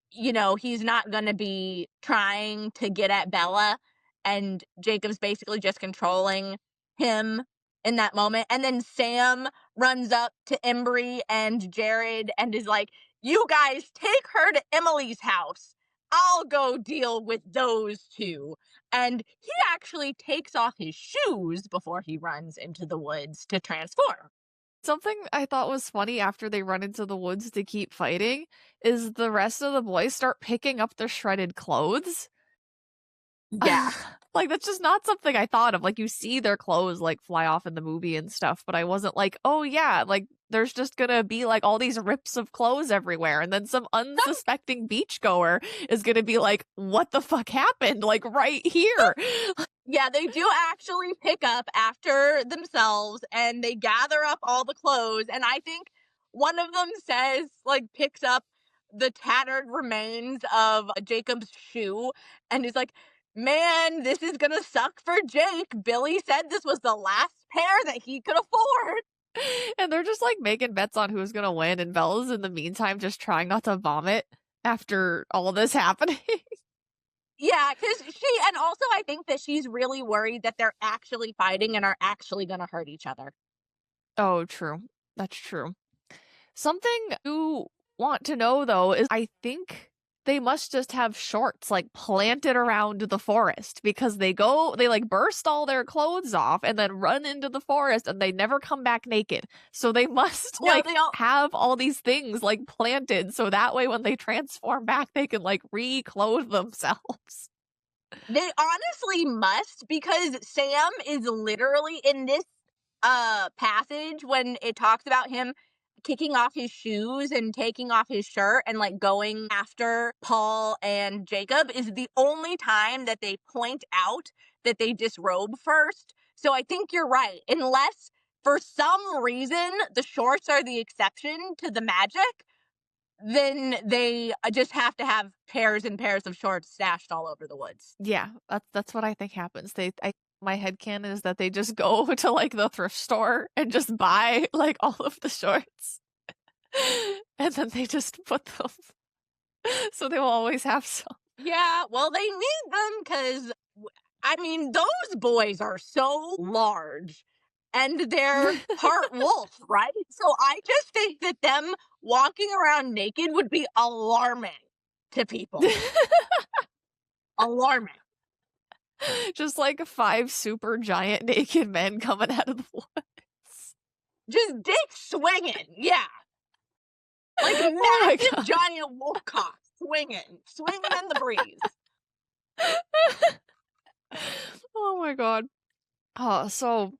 he's not going to be trying to get at Bella, and Jacob's basically just controlling him in that moment. And then Sam runs up to Embry and Jared and is like, you guys take her to Emily's house. I'll go deal with those two. And he actually takes off his shoes before he runs into the woods to transform. Something I thought was funny after they run into the woods to keep fighting is the rest of the boys start picking up the shredded clothes. Yeah. Like, that's just not something I thought of. Like, you see their clothes, like, fly off in the movie and stuff, but I wasn't like, oh, yeah, like, there's just gonna be, like, all these rips of clothes everywhere, and then some unsuspecting beachgoer is gonna be like, what the fuck happened? Like, right here. Yeah, they do actually pick up after themselves and they gather up all the clothes. And I think one of them says, like, picks up the tattered remains of Jacob's shoe and is like, man, this is gonna suck for Jake. Billy said this was the last pair that he could afford. And they're just, like, making bets on who's gonna win, and Bella's, in the meantime, just trying not to vomit after all this happening. Yeah, because and also I think that she's really worried that they're actually fighting and are actually gonna hurt each other. Oh, true. That's true. Something you want to know, though, is I think they must just have shorts, like, planted around the forest because they, like, burst all their clothes off and then run into the forest and they never come back naked. So they must, No, like, they all have all these things, like, planted so that way when they transform back, they can, like, re-clothe themselves. They honestly must, because Sam is literally in this passage when it talks about him kicking off his shoes and taking off his shirt and like going after Paul and Jacob is the only time that they point out that they disrobe first. So I think you're right. Unless for some reason the shorts are the exception to the magic, then they just have to have pairs and pairs of shorts stashed all over the woods. Yeah, that's what I think happens. My headcanon is that they just go to, like, the thrift store and just buy, like, all of the shorts. And then they just put them so they will always have some. Yeah, well, they need them because, I mean, those boys are so large and they're part wolf, right? So I just think that them walking around naked would be alarming to people. Alarming. Just like 5 super giant naked men coming out of the woods. Just dick swinging. Yeah. Like Oh my massive god. giant wolf cocks swinging in the breeze. Oh my god. So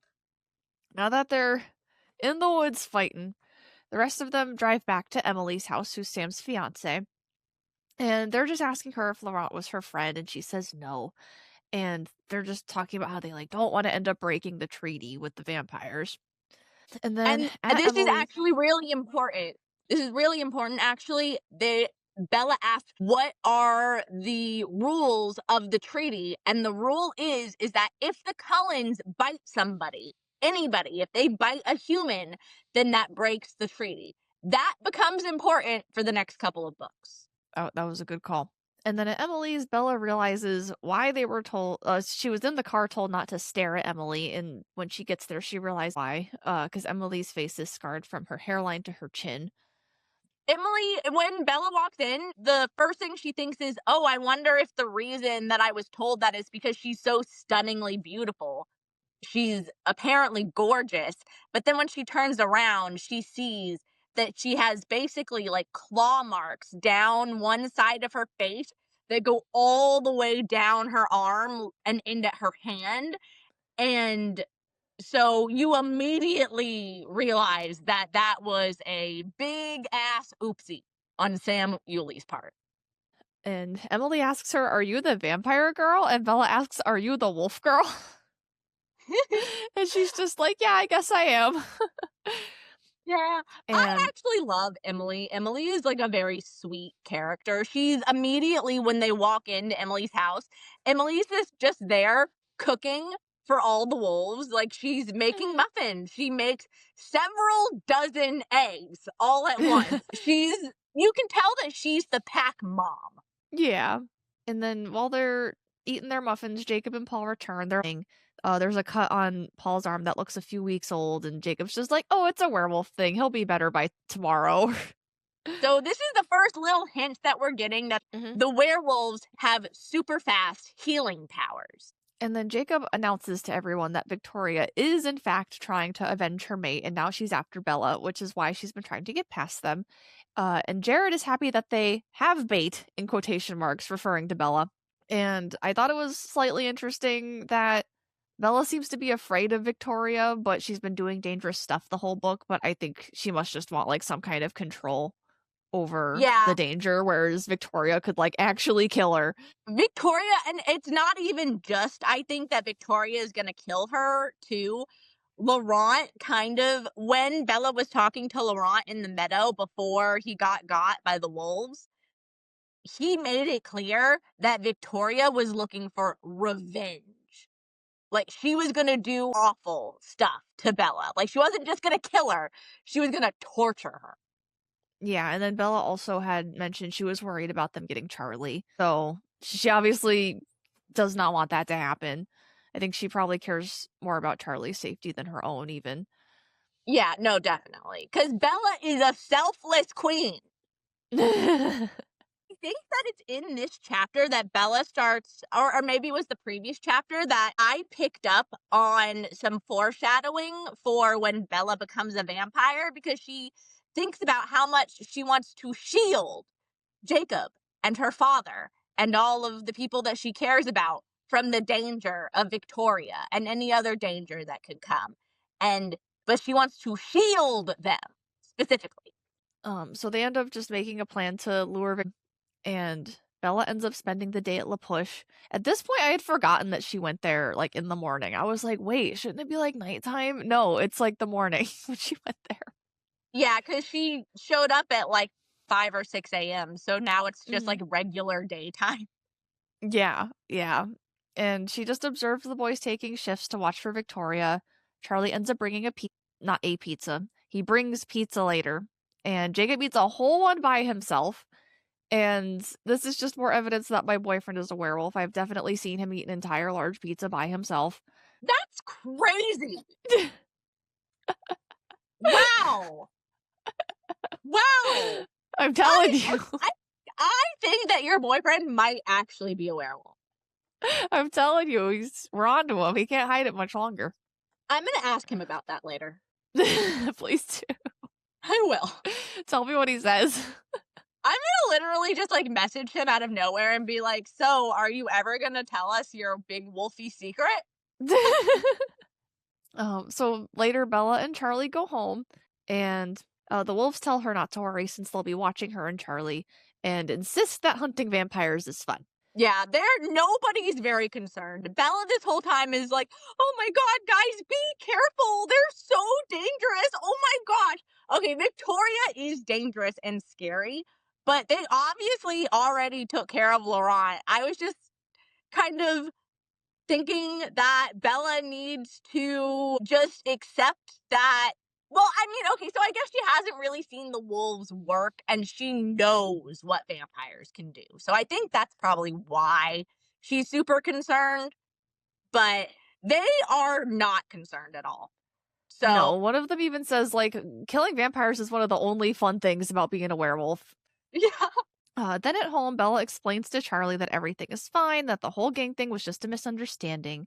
now that they're in the woods fighting, the rest of them drive back to Emily's house, who's Sam's fiance. And they're just asking her if Laurent was her friend, and she says no. And they're just talking about how they, like, don't want to end up breaking the treaty with the vampires. And then And this is Emily, actually really important. This is really important, actually. Bella asked, what are the rules of the treaty? And the rule is that if the Cullens bite somebody, anybody, if they bite a human, then that breaks the treaty. That becomes important for the next couple of books. oh, that was a good call. And then at Emily's, Bella realizes why they were told. She was in the car told not to stare at Emily, and when she gets there, she realizes why. Because Emily's face is scarred from her hairline to her chin. Emily, when Bella walks in, the first thing she thinks is, oh, I wonder if the reason that I was told that is because she's so stunningly beautiful. She's apparently gorgeous. But then when she turns around, she sees that she has basically like claw marks down one side of her face that go all the way down her arm and into her hand. And so you immediately realize that that was a big ass oopsie on Sam Yuli's part. And Emily asks her, "Are you the vampire girl?" And Bella asks, "Are you the wolf girl?" And she's just like, "Yeah, I guess I am." Yeah, And I actually love Emily. Emily is like a very sweet character. She's immediately when they walk into Emily's house, Emily's just there cooking for all the wolves. Like she's making muffins. She makes several dozen eggs all at once. You can tell that she's the pack mom. yeah. And then while they're eating their muffins, Jacob and Paul return. There's a cut on Paul's arm that looks a few weeks old, and Jacob's just like, "Oh, it's a werewolf thing. He'll be better by tomorrow." So this is the first little hint that we're getting that the werewolves have super fast healing powers. And then Jacob announces to everyone that Victoria is in fact trying to avenge her mate, and now she's after Bella, which is why she's been trying to get past them. And Jared is happy that they have bait, in quotation marks, referring to Bella. And I thought it was slightly interesting that Bella seems to be afraid of Victoria, but she's been doing dangerous stuff the whole book, but I think she must just want, like, some kind of control over Yeah, the danger, whereas Victoria could, like, actually kill her. Victoria, and it's not even just, I think that Victoria is gonna kill her too. Laurent kind of, when Bella was talking to Laurent in the meadow before he got by the wolves, he made it clear that Victoria was looking for revenge. Like, she was gonna do awful stuff to Bella. Like, she wasn't just gonna kill her, she was gonna torture her. Yeah, and then Bella also had mentioned she was worried about them getting Charlie. So she obviously does not want that to happen. I think she probably cares more about Charlie's safety than her own, even. Yeah, no, definitely. Because Bella is a selfless queen. I think that it's in this chapter that Bella starts, or maybe it was the previous chapter, that I picked up on some foreshadowing for when Bella becomes a vampire, because she thinks about how much she wants to shield Jacob and her father and all of the people that she cares about from the danger of Victoria and any other danger that could come. But she wants to shield them specifically. So they end up just making a plan to lure and Bella ends up spending the day at La Push. At this point, I had forgotten that she went there like in the morning. I was like, wait, shouldn't it be like nighttime? No, it's like the morning when she went there. Yeah, because she showed up at like 5 or 6 a.m. So now it's just Hmm. like regular daytime. Yeah, yeah. And she just observes the boys taking shifts to watch for Victoria. Charlie ends up bringing not a pizza. He brings pizza later. And Jacob eats a whole one by himself. And this is just more evidence that my boyfriend is a werewolf. I've definitely seen him eat an entire large pizza by himself. That's crazy. Wow. Wow. I'm telling you. I, I think that your boyfriend might actually be a werewolf. I'm telling you, we're on to him. He can't hide it much longer. I'm going to ask him about that later. Please do. I will. Tell me what he says. I'm gonna literally just like message him out of nowhere and be like, so are you ever gonna tell us your big wolfy secret? So later, Bella and Charlie go home, and the wolves tell her not to worry since they'll be watching her and Charlie, and insist that hunting vampires is fun. Yeah, nobody's very concerned. Bella this whole time is like, oh my god, guys, be careful. They're so dangerous. Oh my gosh. Okay, Victoria is dangerous and scary, but they obviously already took care of Laurent. I was just kind of thinking that Bella needs to just accept that. Well, I mean, okay, so I guess she hasn't really seen the wolves work and she knows what vampires can do. So I think that's probably why she's super concerned, but they are not concerned at all. So, No, one of them even says, like, killing vampires is one of the only fun things about being a werewolf. yeah. Then at home, Bella explains to Charlie that everything is fine, that the whole gang thing was just a misunderstanding.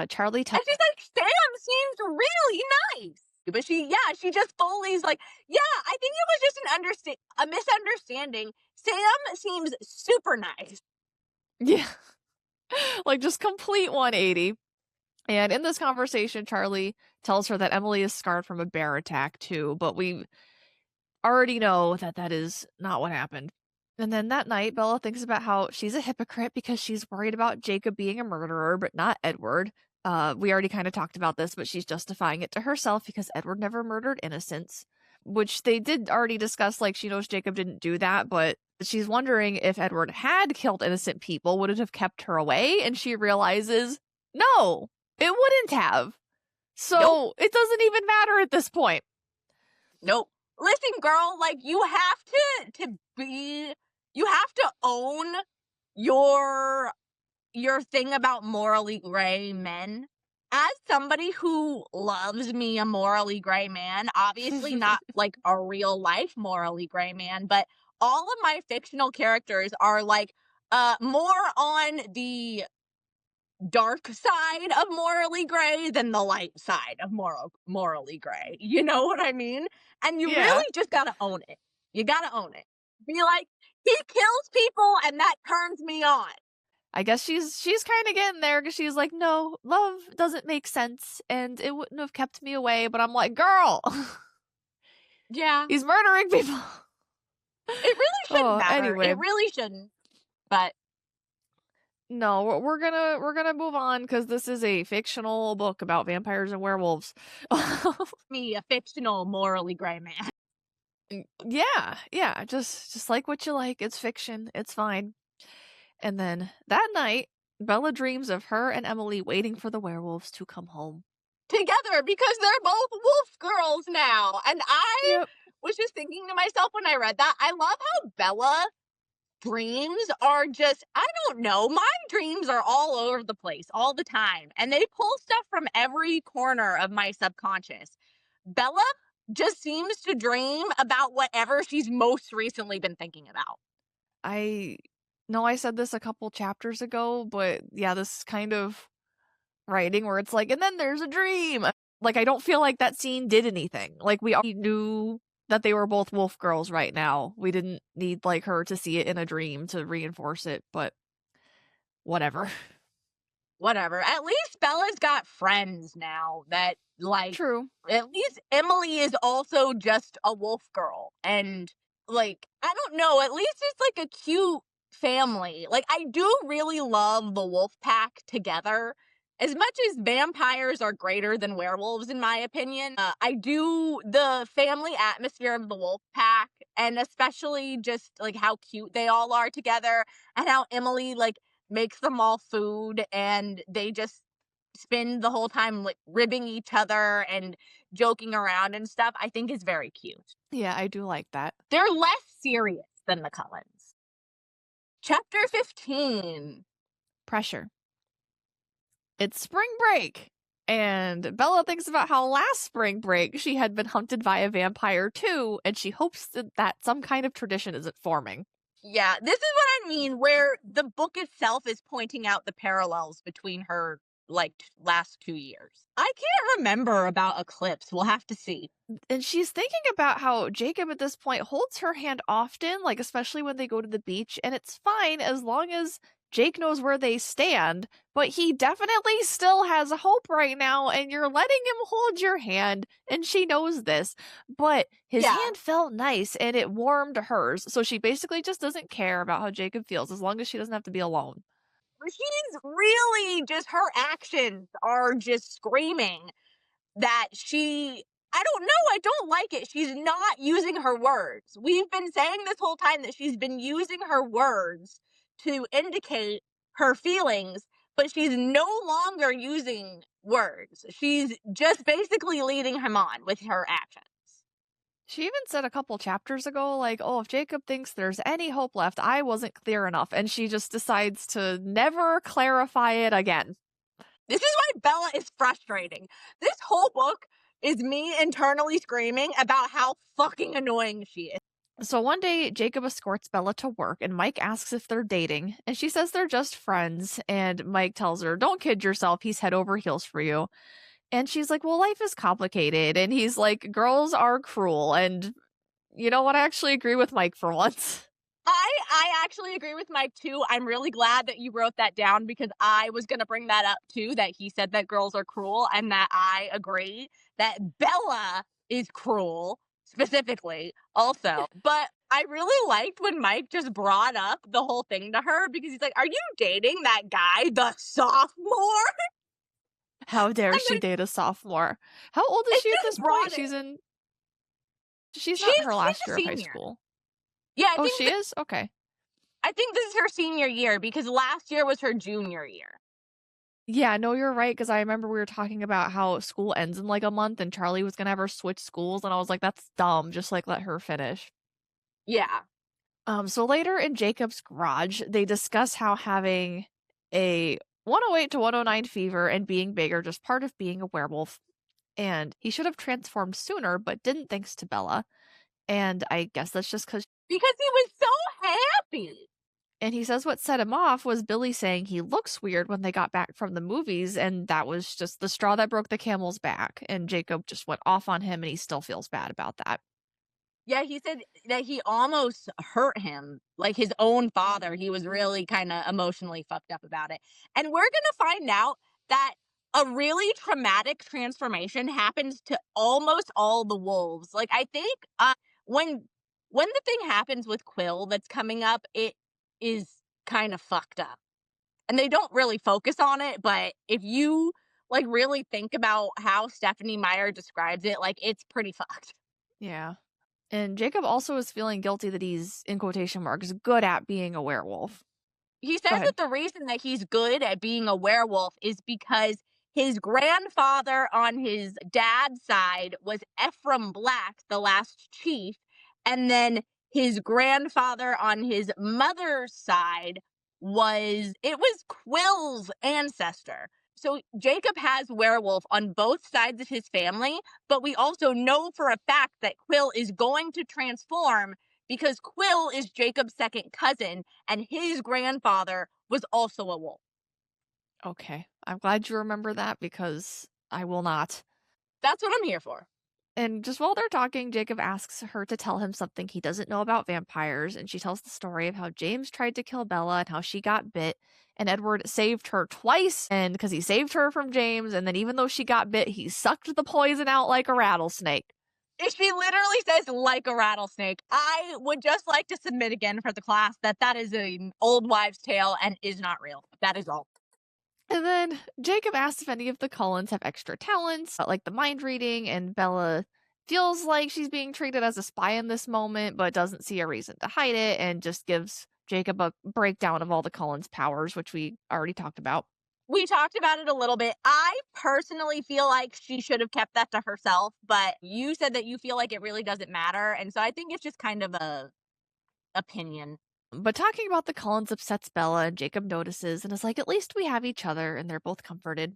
Charlie tells And she's like, Sam seems really nice. But she just fully is like, yeah, I think it was just a misunderstanding. Sam seems super nice. yeah, like just complete 180. And in this conversation, Charlie tells her that Emily is scarred from a bear attack too, but we already know that that is not what happened. And then that night, Bella thinks about how she's a hypocrite because she's worried about Jacob being a murderer, but not Edward. We already kind of talked about this, but she's justifying it to herself because Edward never murdered innocents, which they did already discuss. Like, she knows Jacob didn't do that, but she's wondering if Edward had killed innocent people, would it have kept her away? And she realizes, no, it wouldn't have. So Nope. it doesn't even matter at this point. Nope. Listen, girl, like you have you have to own your thing about morally gray men. As somebody who loves me a morally gray man, obviously not like a real life morally gray man, but all of my fictional characters are like more on the dark side of morally gray than the light side of morally gray. You know what I mean? And you Yeah. really just gotta own it. You gotta own it. Be like, he kills people and that turns me on. I guess she's kind of getting there because she's like, no, love doesn't make sense, and it wouldn't have kept me away. But I'm like, girl, Yeah. he's murdering people. It really shouldn't matter. Anyway, It really shouldn't. But no, we're gonna move on because this is a fictional book about vampires and werewolves. me, a fictional, morally gray man. Yeah, just like what you like. It's fiction. It's fine. And then that night, Bella dreams of her and Emily waiting for the werewolves to come home. Together, because they're both wolf girls now. And I Yep. was just thinking to myself when I read that, I love how Bella dreams are just, I don't know, my dreams are all over the place all the time. And they pull stuff from every corner of my subconscious. Bella just seems to dream about whatever she's most recently been thinking about. I know I said this a couple chapters ago, but yeah, this kind of writing where it's like, and then there's a dream. Like, I don't feel like that scene did anything. Like, we already knew that they were both wolf girls right now. We didn't need, like, her to see it in a dream to reinforce it, but whatever. Whatever. At least Bella's got friends now that, like, True. at least Emily is also just a wolf girl. And, like, I don't know, at least it's like a cute family. Like, I do really love the wolf pack together. As much as vampires are greater than werewolves, in my opinion, I do the family atmosphere of the wolf pack, and especially just like how cute they all are together, and how Emily like makes them all food, and they just spend the whole time like ribbing each other and joking around and stuff. I think is very cute. Yeah, I do like that. They're less serious than the Cullens. Chapter 15. Pressure. It's spring break. And Bella thinks about how last spring break she had been hunted by a vampire too, and she hopes that some kind of tradition isn't forming. Yeah, this is what I mean, where the book itself is pointing out the parallels between her, like, last 2 years. I can't remember about Eclipse. We'll have to see. And she's thinking about how Jacob at this point holds her hand often, like especially when they go to the beach, and it's fine as long as Jake knows where they stand, but he definitely still has hope right now, and you're letting him hold your hand, and she knows this. But his hand felt nice, and it warmed hers, so she basically just doesn't care about how Jacob feels as long as she doesn't have to be alone. She's really just, her actions are just screaming that I don't know, I don't like it. She's not using her words. We've been saying this whole time that she's been using her words to indicate her feelings, but she's no longer using words. She's just basically leading him on with her actions. She even said a couple chapters ago, like, oh, if Jacob thinks there's any hope left, I wasn't clear enough. And she just decides to never clarify it again. This is why Bella is frustrating. This whole book is me internally screaming about how fucking annoying she is. So one day, Jacob escorts Bella to work, and Mike asks if they're dating, and she says they're just friends, and Mike tells her, don't kid yourself, he's head over heels for you. And she's like, well, life is complicated, and he's like, girls are cruel, and you know what, I actually agree with Mike for once. I actually agree with Mike too. I'm really glad that you wrote that down because I was going to bring that up too, that he said that girls are cruel, and that I agree that Bella is cruel specifically also. But I really liked when Mike just brought up the whole thing to her because he's like, are you dating that guy, the sophomore? How dare she date a sophomore? How old is she at this point? She's not her last year of high school. Yeah, oh, she is? Okay. I think this is her senior year because last year was her junior year. Yeah, no, you're right, because I remember we were talking about how school ends in like a month and Charlie was going to have her switch schools, and I was like, that's dumb. Just like let her finish. Yeah. So later in Jacob's garage, they discuss how having a 108 to 109 fever and being big are just part of being a werewolf. And he should have transformed sooner, but didn't thanks to Bella. And I guess that's just because he was so happy. And he says what set him off was Billy saying he looks weird when they got back from the movies, and that was just the straw that broke the camel's back. And Jacob just went off on him, and he still feels bad about that. Yeah, he said that he almost hurt him, like his own father. He was really kind of emotionally fucked up about it. And we're going to find out that a really traumatic transformation happens to almost all the wolves. Like I think when when the thing happens with Quill that's coming up, it is kind of fucked up. And they don't really focus on it, but if you like really think about how Stephanie Meyer describes it, like it's pretty fucked. Yeah. And Jacob also is feeling guilty that he's, in quotation marks, good at being a werewolf. He Go says ahead. that the reason that he's good at being a werewolf is because his grandfather on his dad's side was Ephraim Black, the last chief, and then his grandfather on his mother's side was Quill's ancestor. So Jacob has werewolf on both sides of his family, but we also know for a fact that Quill is going to transform because Quill is Jacob's second cousin and his grandfather was also a wolf. Okay. I'm glad you remember that because I will not. That's what I'm here for. And just while they're talking, Jacob asks her to tell him something he doesn't know about vampires, and she tells the story of how James tried to kill Bella and how she got bit, and Edward saved her twice, and because he saved her from James, and then even though she got bit, he sucked the poison out like a rattlesnake. She literally says like a rattlesnake. I would just like to submit again for the class that that is an old wives' tale and is not real. That is all. And then Jacob asks if any of the Cullens have extra talents, like the mind reading, and Bella feels like she's being treated as a spy in this moment, but doesn't see a reason to hide it, and just gives Jacob a breakdown of all the Cullens' powers, which we already talked about. We talked about it a little bit. I personally feel like she should have kept that to herself, but you said that you feel like it really doesn't matter. And so I think it's just kind of a opinion. But talking about the Cullens upsets Bella, and Jacob notices and is like, at least we have each other, and they're both comforted.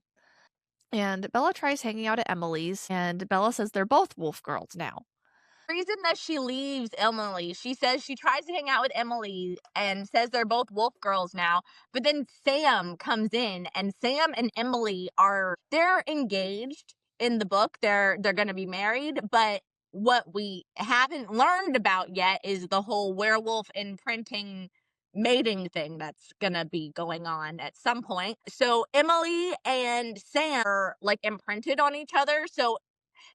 And Bella tries hanging out at Emily's, and Bella says they're both wolf girls now. Reason that she leaves Emily, she says she tries to hang out with Emily and says they're both wolf girls now, but then Sam comes in and Sam and Emily they're engaged in the book. They're going to be married, but what we haven't learned about yet is the whole werewolf imprinting mating thing that's going to be going on at some point. So Emily and Sam are like imprinted on each other. So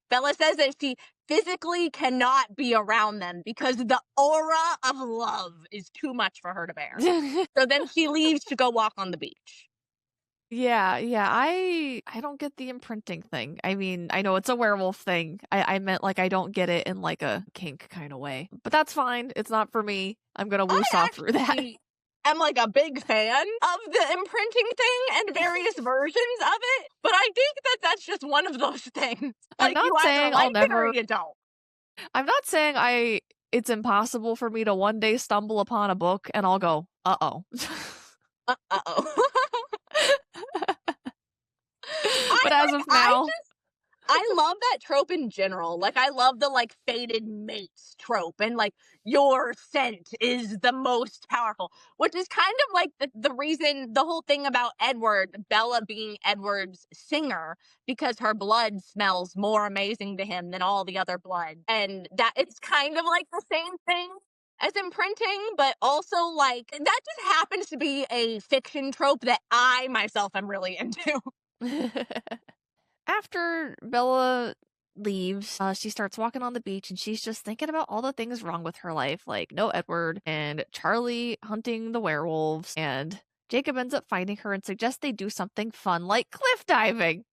Bella says that she physically cannot be around them because the aura of love is too much for her to bear. So then she leaves to go walk on the beach. Yeah, I don't get the imprinting thing. I mean, I know it's a werewolf thing. I meant like I don't get it in like a kink kind of way. But that's fine. It's not for me. I'm gonna I woosah through that. actually am like a big fan of the imprinting thing and various versions of it, but I think that that's just one of those things. I'm Like not you either saying I'll like it or never you don't. I'm not saying it's impossible for me to one day stumble upon a book and I'll go, "Uh-oh." Uh-oh. But as of now, I love that trope in general. Like, I love the, like, fated mates trope and, like, your scent is the most powerful, which is kind of like the reason, the whole thing about Edward, Bella being Edward's singer, because her blood smells more amazing to him than all the other blood. And that it's kind of like the same thing as imprinting, but also, like, that just happens to be a fiction trope that I myself am really into. after Bella leaves, she starts walking on the beach and she's just thinking about all the things wrong with her life, like no Edward and Charlie hunting the werewolves, and Jacob ends up finding her and suggests they do something fun like cliff diving.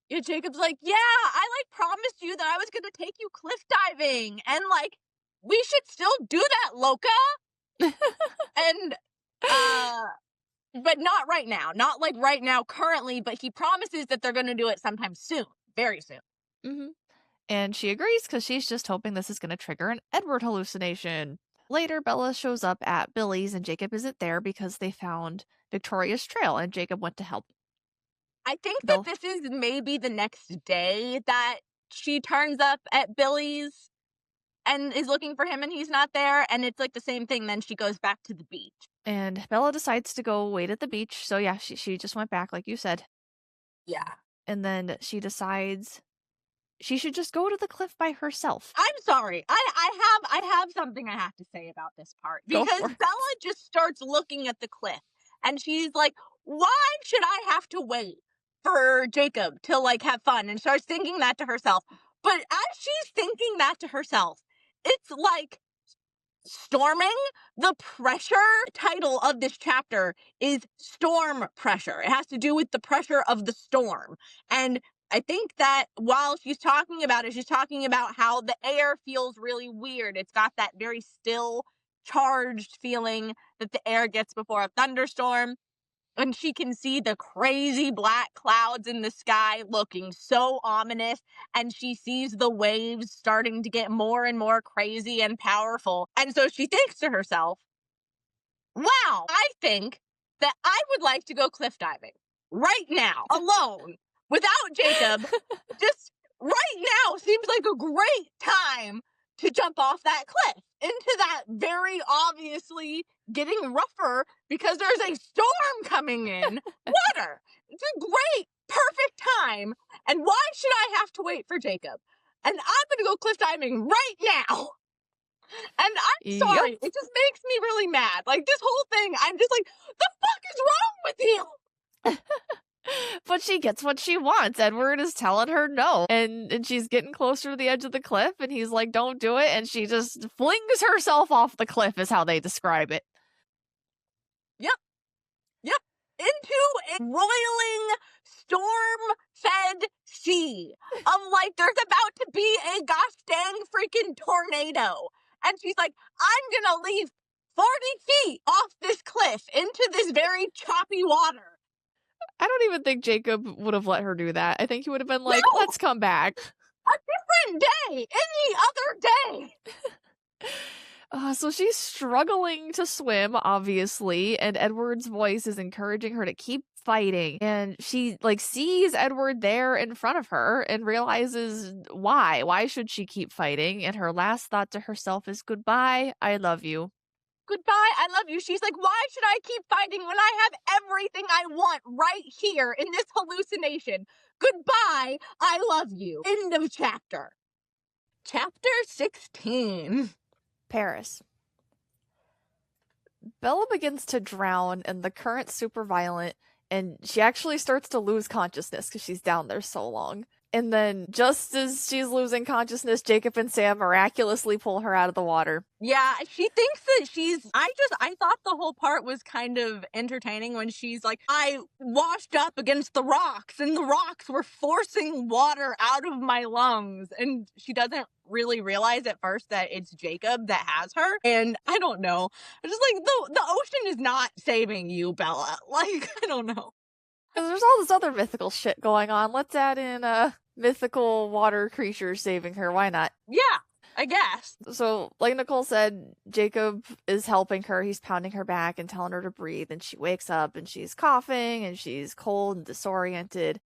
Yeah, Jacob's like, yeah, I like promised you that I was gonna take you cliff diving, and like, we should still do that, Loca. And but not right now, not like right now currently, but he promises that they're gonna do it sometime soon, very soon. hmm And she agrees because she's just hoping this is going to trigger an Edward hallucination. Later, Bella shows up at Billy's and Jacob isn't there because they found Victoria's trail and Jacob went to help. I think that Bill. this is maybe the next day that she turns up at Billy's and is looking for him and he's not there, and it's like the same thing, then she goes back to the beach. And Bella decides to go wait at the beach. So, yeah, she just went back, like you said. Yeah. And then she decides she should just go to the cliff by herself. I'm sorry. I have something I have to say about this part. Go Because for it. Bella just starts looking at the cliff and she's like, why should I have to wait for Jacob to like have fun? And starts thinking that to herself. But as she's thinking that to herself, it's like storming. The pressure title of this chapter is storm pressure. It has to do with the pressure of the storm. And I think that while she's talking about it, she's talking about how the air feels really weird. It's got that very still, charged feeling that the air gets before a thunderstorm. And she can see the crazy black clouds in the sky looking so ominous. And she sees the waves starting to get more and more crazy and powerful. And so she thinks to herself, wow, I think that I would like to go cliff diving right now, alone, without Jacob. Just right now seems like a great time to jump off that cliff into that very obviously getting rougher because there's a storm coming in water. It's a great, perfect time. And why should I have to wait for Jacob? And I'm going to go cliff diving right now. And I'm sorry, it just makes me really mad. Like, this whole thing, I'm just like, the fuck is wrong with you? But she gets what she wants. Edward is telling her no. And she's getting closer to the edge of the cliff, and he's like, don't do it. And she just flings herself off the cliff, is how they describe it. Yep. Into a roiling, storm-fed sea of, like, there's about to be a gosh dang freaking tornado. And she's like, I'm gonna leave 40 feet off this cliff into this very choppy water. I don't even think Jacob would have let her do that. I think he would have been like, let's come back. A different day, any other day. So she's struggling to swim, obviously, and Edward's voice is encouraging her to keep fighting. And she, like, sees Edward there in front of her and realizes why. Why should she keep fighting? And her last thought to herself is, goodbye, I love you. Goodbye, I love you. She's like, why should I keep fighting when I have everything I want right here in this hallucination? Goodbye, I love you. End of chapter. Chapter 16. Paris. Bella begins to drown in the current super violent, and she actually starts to lose consciousness because she's down there so long. And then, just as she's losing consciousness, Jacob and Sam miraculously pull her out of the water. Yeah, she thinks that I thought the whole part was kind of entertaining when she's like, I washed up against the rocks and the rocks were forcing water out of my lungs. And she doesn't really realize at first that it's Jacob that has her. And I don't know. I'm just like, the ocean is not saving you, Bella. Like, I don't know. Because there's all this other mythical shit going on. Let's add in mythical water creatures saving her. Why not? Yeah, I guess. So, like Nicole said, Jacob is helping her. He's pounding her back and telling her to breathe. And she wakes up and she's coughing and she's cold and disoriented.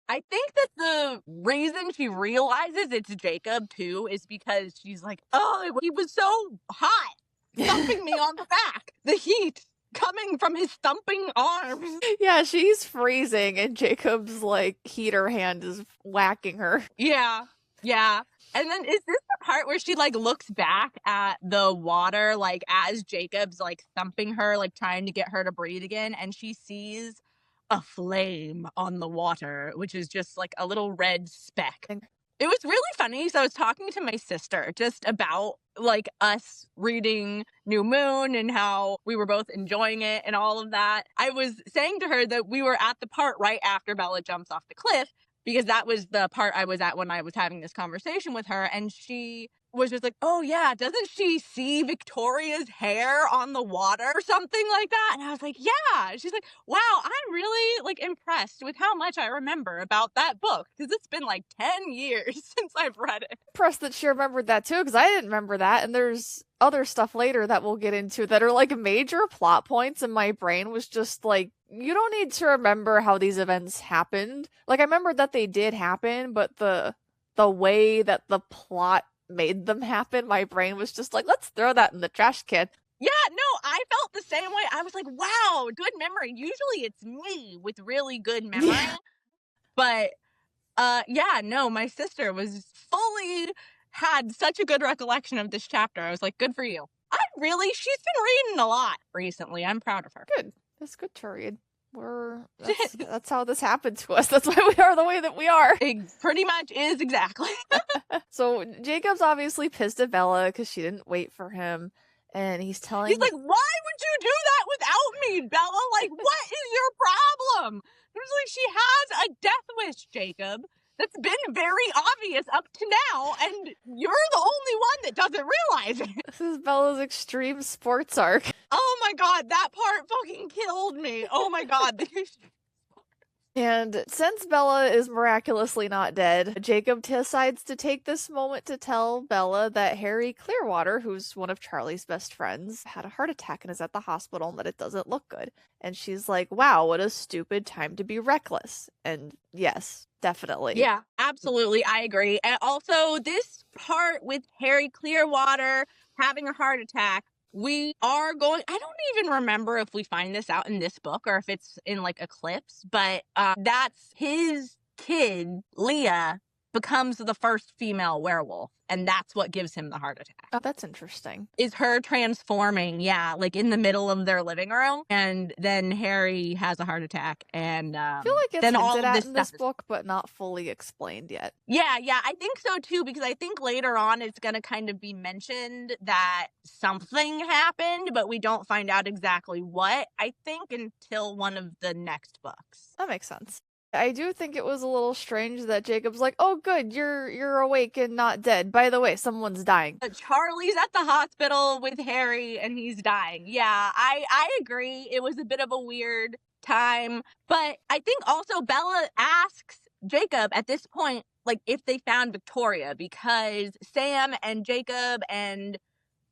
I think that the reason she realizes it's Jacob, too, is because she's like, oh, he was so hot, thumping me on the back. The heat coming from his thumping arms. Yeah, she's freezing and Jacob's like heater hand is whacking her. Yeah. And then is this the part where she like looks back at the water like as Jacob's like thumping her, like trying to get her to breathe again, and she sees a flame on the water, which is just like a little red speck. It was really funny. So I was talking to my sister just about like us reading New Moon and how we were both enjoying it and all of that. I was saying to her that we were at the part right after Bella jumps off the cliff because that was the part I was at when I was having this conversation with her. And she was just like, oh yeah, doesn't she see Victoria's hair on the water or something like that? And I was like, yeah. She's like, wow, I'm really like impressed with how much I remember about that book because it's been like 10 years since I've read it. Impressed that she remembered that too, because I didn't remember that. And there's other stuff later that we'll get into that are like major plot points, and my brain was just like, you don't need to remember how these events happened. Like, I remembered that they did happen, but the way that the plot made them happen, my brain was just like, let's throw that in the trash can. Yeah, no, I felt the same way. I was like, wow, good memory. Usually it's me with really good memory. Yeah. But Yeah, no, my sister had such a good recollection of this chapter. I was like, good for you. She's been reading a lot recently. I'm proud of her. Good. It's good to read. That's how this happened to us. That's why we are the way that we are. It pretty much is, exactly. So Jacob's obviously pissed at Bella because she didn't wait for him. And he's He's like, why would you do that without me, Bella? Like, what is your problem? It was like, she has a death wish, Jacob. That's been very obvious up to now, and you're the only one that doesn't realize it. This is Bella's extreme sports arc. Oh my god, that part fucking killed me. Oh my god. And since Bella is miraculously not dead, Jacob decides to take this moment to tell Bella that Harry Clearwater, who's one of Charlie's best friends, had a heart attack and is at the hospital and that it doesn't look good. And she's like, wow, what a stupid time to be reckless. And yes, definitely. Yeah, absolutely. I agree. And also, this part with Harry Clearwater having a heart attack, I don't even remember if we find this out in this book or if it's in like Eclipse, but that's his kid, Leah, becomes the first female werewolf, and that's what gives him the heart attack. Oh, that's interesting. Is her transforming, like in the middle of their living room, and then Harry has a heart attack, and I feel like it's then all hinted of at this in this stuff book, but not fully explained yet. Yeah, I think so too, because I think later on it's going to kind of be mentioned that something happened, but we don't find out exactly what, I think, until one of the next books. That makes sense. I do think it was a little strange that Jacob's like, oh good, you're awake and not dead. By the way, someone's dying. Charlie's at the hospital with Harry and he's dying. Yeah, I agree. It was a bit of a weird time. But I think also Bella asks Jacob at this point, like, if they found Victoria, because Sam and Jacob and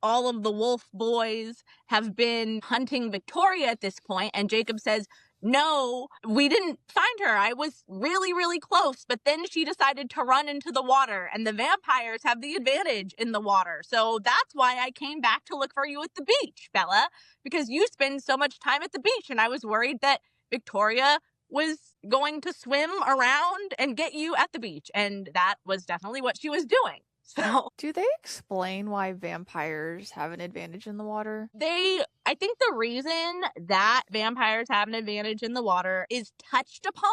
all of the wolf boys have been hunting Victoria at this point, and Jacob says, no, we didn't find her. I was really, really close, but then she decided to run into the water, and the vampires have the advantage in the water. So that's why I came back to look for you at the beach, Bella, because you spend so much time at the beach, and I was worried that Victoria was going to swim around and get you at the beach, and that was definitely what she was doing. So, do they explain why vampires have an advantage in the water? I think the reason that vampires have an advantage in the water is touched upon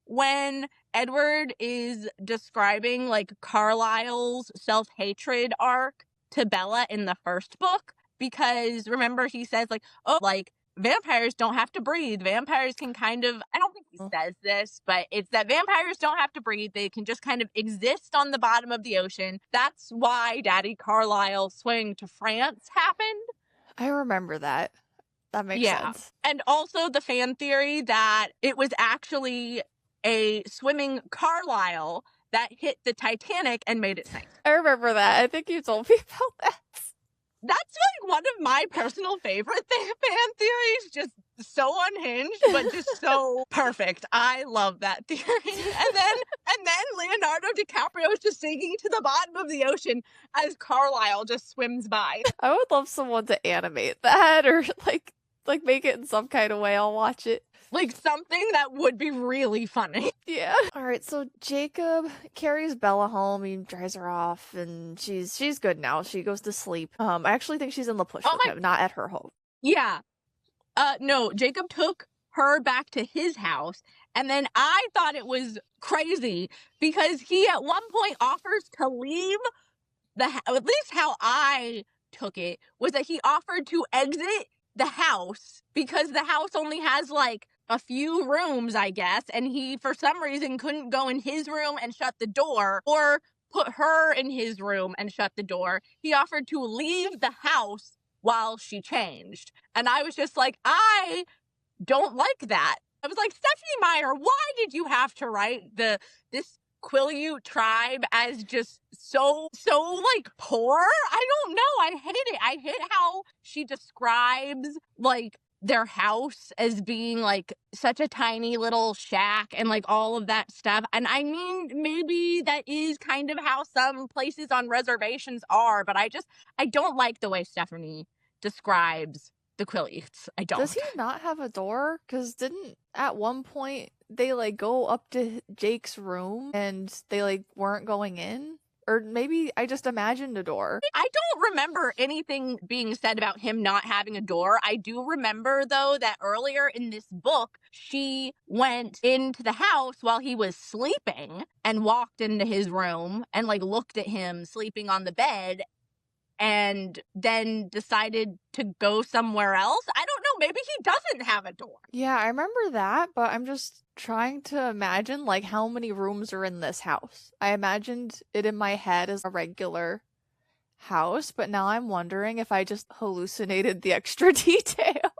when Edward is describing like Carlisle's self-hatred arc to Bella in the first book. Because remember, he says like, oh, like, vampires don't have to breathe. Vampires can kind of, I don't think he says this, but it's that vampires don't have to breathe. They can just kind of exist on the bottom of the ocean. That's why Daddy Carlisle swing to France happened. I remember that. That makes sense. And also the fan theory that it was actually a swimming Carlisle that hit the Titanic and made it sink. I remember that. I think you told me about that. That's like one of my personal favorite fan theories. Just so unhinged, but just so perfect. I love that theory. And then Leonardo DiCaprio is just sinking to the bottom of the ocean as Carlisle just swims by. I would love someone to animate that or like make it in some kind of way. I'll watch it. Like something that would be really funny. Yeah. All right, so Jacob carries Bella home. He dries her off, and she's good now. She goes to sleep. I actually think she's in La Push with him, not at her home. Yeah. No, Jacob took her back to his house, and then I thought it was crazy because he at one point offers to leave at least how I took it, was that he offered to exit the house because the house only has like a few rooms, I guess, and he for some reason couldn't go in his room and shut the door or put her in his room and shut the door. He offered to leave the house while she changed. And I was just like, I don't like that. I was like, Stephanie Meyer, why did you have to write this Quileute tribe as just so like poor? I don't know. I hate it. I hate how she describes like their house as being like such a tiny little shack and like all of that stuff. And I mean, maybe that is kind of how some places on reservations are, but I don't like the way Stephanie describes the Quileutes. I don't. Does he not have a door? Because didn't at one point they like go up to Jake's room and they like weren't going in? Or maybe I just imagined a door. I don't remember anything being said about him not having a door. I do remember, though, that earlier in this book, she went into the house while he was sleeping and walked into his room and, like, looked at him sleeping on the bed and then decided to go somewhere else. I don't know. Maybe he doesn't have a door. Yeah, I remember that, but I'm just trying to imagine, like, how many rooms are in this house. I imagined it in my head as a regular house, but now I'm wondering if I just hallucinated the extra detail.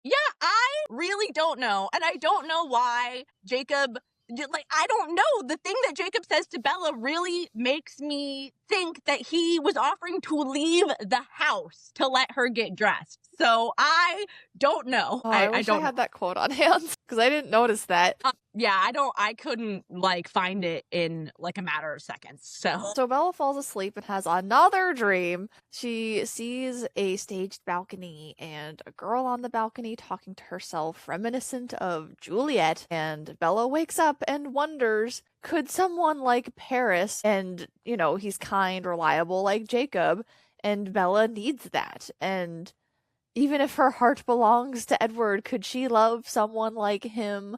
Yeah, I really don't know. And I don't know why Jacob, like, I don't know. The thing that Jacob says to Bella really makes me think that he was offering to leave the house to let her get dressed. So I don't know. Oh, I wish I had that quote on hand because I didn't notice that. Yeah, I couldn't, like, find it in, like, a matter of seconds. So Bella falls asleep and has another dream. She sees a staged balcony and a girl on the balcony talking to herself, reminiscent of Juliet. And Bella wakes up and wonders, could someone like Paris, and, you know, he's kind, reliable like Jacob, and Bella needs that. And even if her heart belongs to Edward, could she love someone like him?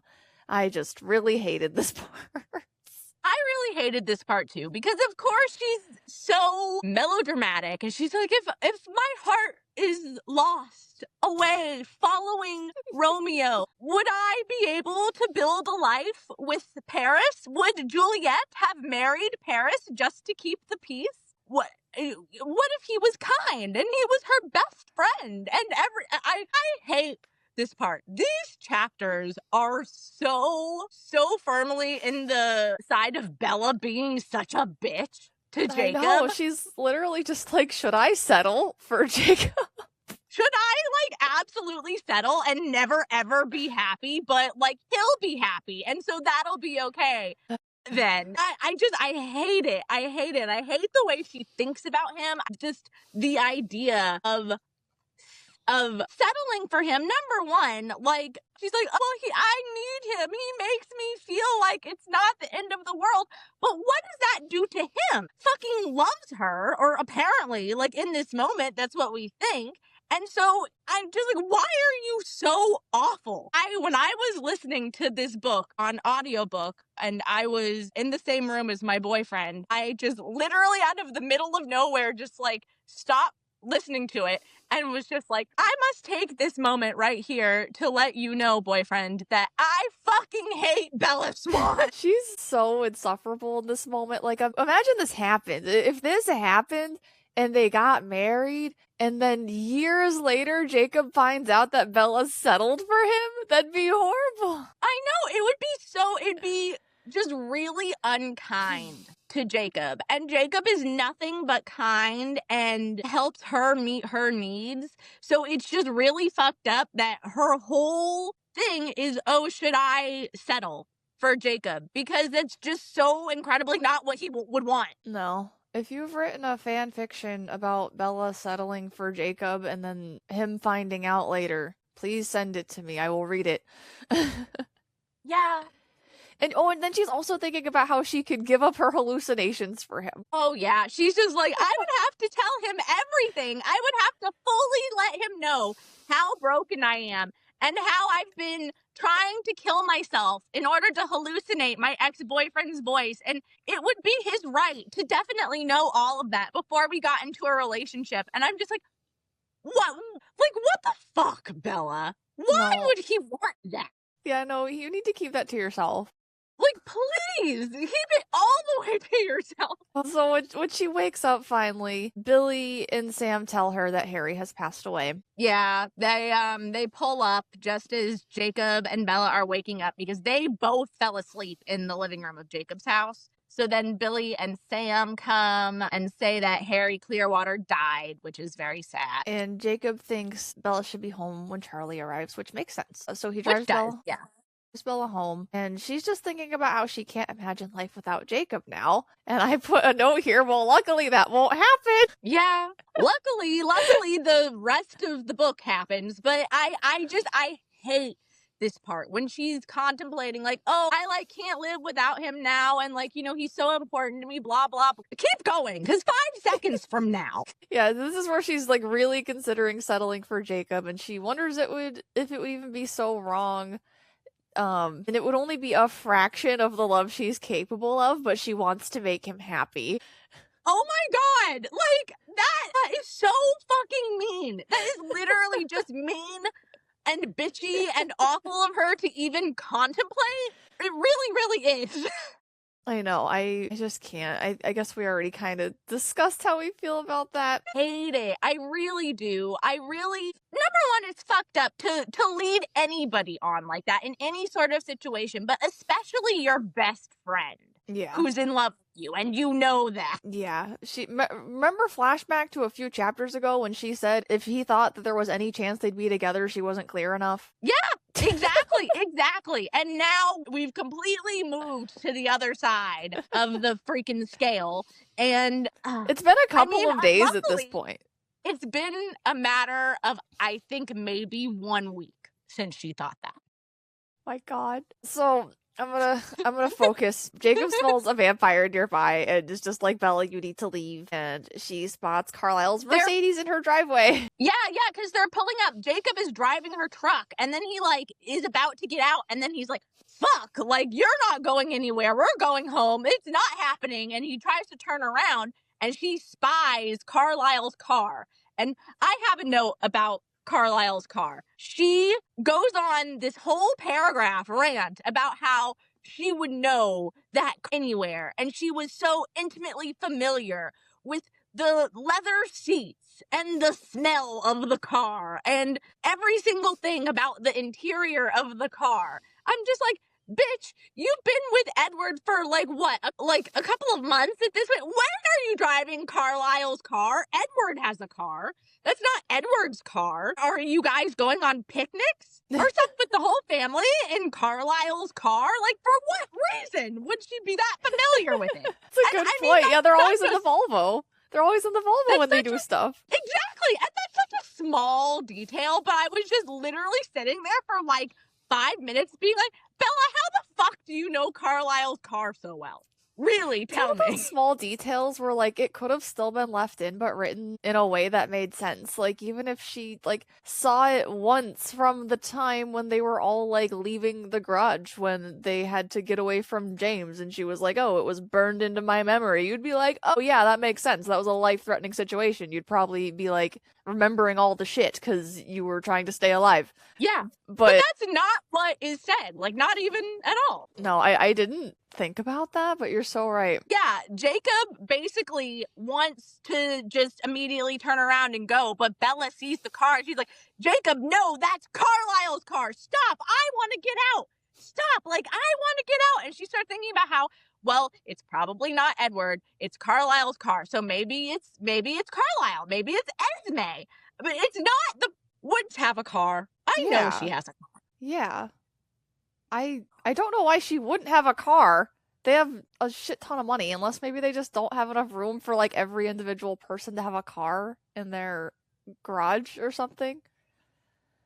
I just really hated this part. I really hated this part too, because of course she's so melodramatic, and she's like, if my heart is lost away following Romeo, would I be able to build a life with Paris? Would Juliet have married Paris just to keep the peace? What if he was kind and he was her best friend? And I hate this part. These chapters are so firmly in the side of Bella being such a bitch to Jacob. I know, she's literally just like, should I settle for Jacob? Should I, like, absolutely settle and never ever be happy, but, like, he'll be happy, and so that'll be okay? Then I hate it. I hate it. I hate the way she thinks about him. Just the idea of settling for him. Number one, like, she's like, oh, I need him. He makes me feel like it's not the end of the world. But what does that do to him? Fucking loves her, or apparently, like, in this moment, that's what we think. And so I'm just like, why are you so awful? When I was listening to this book on audiobook and I was in the same room as my boyfriend, I just literally out of the middle of nowhere just, like, stopped listening to it and was just like, I must take this moment right here to let you know, boyfriend, that I fucking hate Bella Swan. She's so insufferable in this moment. Like, imagine this happened. If this happened and they got married, and then years later, Jacob finds out that Bella's settled for him, that'd be horrible. I know, it'd be just really unkind to Jacob. And Jacob is nothing but kind and helps her meet her needs. So it's just really fucked up that her whole thing is, oh, should I settle for Jacob? Because that's just so incredibly not what he would want. No. If you've written a fan fiction about Bella settling for Jacob and then him finding out later, please send it to me. I will read it. Yeah. And then she's also thinking about how she could give up her hallucinations for him. Oh, yeah. She's just like, I would have to tell him everything. I would have to fully let him know how broken I am and how I've been trying to kill myself in order to hallucinate my ex-boyfriend's voice. And it would be his right to definitely know all of that before we got into a relationship. And I'm just like, what? Like, what the fuck, Bella? Why would he want that? Yeah, no, you need to keep that to yourself. Like, please, keep it all the way to yourself. So when she wakes up finally, Billy and Sam tell her that Harry has passed away. Yeah, they pull up just as Jacob and Bella are waking up because they both fell asleep in the living room of Jacob's house. So then Billy and Sam come and say that Harry Clearwater died, which is very sad. And Jacob thinks Bella should be home when Charlie arrives, which makes sense. So he drives Bella home, and she's just thinking about how she can't imagine life without Jacob now. And I put a note here, well, luckily that won't happen. Yeah, luckily the rest of the book happens, but I hate this part when she's contemplating, like, oh, I like can't live without him now, and like, you know, he's so important to me, blah blah blah. Keep going, because 5 seconds from now. Yeah, this is where she's like really considering settling for Jacob, and she wonders if it would even be so wrong. And it would only be a fraction of the love she's capable of, but she wants to make him happy. Oh my god! Like, that is so fucking mean. That is literally just mean and bitchy and awful of her to even contemplate. It really, really is. I know, I just can't. I guess we already kind of discussed how we feel about that. Hate it. I really do. Number one, it's fucked up to lead anybody on like that in any sort of situation, but especially your best friend. Yeah. Who's in love with you, and you know that. Yeah. Remember flashback to a few chapters ago when she said if he thought that there was any chance they'd be together, she wasn't clear enough? Yeah, exactly, exactly. And now we've completely moved to the other side of the freaking scale, and it's been a couple of days at this point. It's been a matter of, I think, maybe 1 week since she thought that. My god. So I'm gonna focus. Jacob smells a vampire nearby and is just like, Bella, you need to leave. And she spots Carlisle's Mercedes in her driveway. Yeah, because they're pulling up. Jacob is driving her truck, and then he like is about to get out, and then he's like, fuck, like, you're not going anywhere. We're going home. It's not happening. And he tries to turn around, and she spies Carlisle's car. And I have a note about Carlisle's car. She goes on this whole paragraph rant about how she would know that anywhere, and she was so intimately familiar with the leather seats and the smell of the car and every single thing about the interior of the car. I'm just like, bitch, you've been with Edward for like what? Like a couple of months at this point. When are you driving Carlisle's car? Edward has a car. That's not Edward's car. Are you guys going on picnics or something with the whole family in Carlisle's car? Like, for what reason would she be that familiar with it? That's a good point. Yeah, they're always in the Volvo. They're always in the Volvo when they do stuff. Exactly. And that's such a small detail, but I was just literally sitting there for like 5 minutes being like, Bella, how the fuck do you know Carlisle's car so well? Really, tell me. Those small details were like, it could have still been left in, but written in a way that made sense. Like, even if she, like, saw it once from the time when they were all, like, leaving the garage when they had to get away from James, and she was like, oh, it was burned into my memory. You'd be like, oh, yeah, that makes sense. That was a life-threatening situation. You'd probably be, like, remembering all the shit because you were trying to stay alive. Yeah, but that's not what is said. Like, not even at all. No, I didn't think about that, but you're so right. Yeah, Jacob basically wants to just immediately turn around and go, but Bella sees the car and she's like, Jacob, no, that's Carlisle's car. Stop. I want to get out. Stop. Like, I want to get out. And she starts thinking about how, well, it's probably not Edward. It's Carlisle's car. So maybe it's Carlisle. Maybe it's Esme. But it's not the Woods have a car. I know she has a car. Yeah. I don't know why she wouldn't have a car. They have a shit ton of money, unless maybe they just don't have enough room for like every individual person to have a car in their garage or something.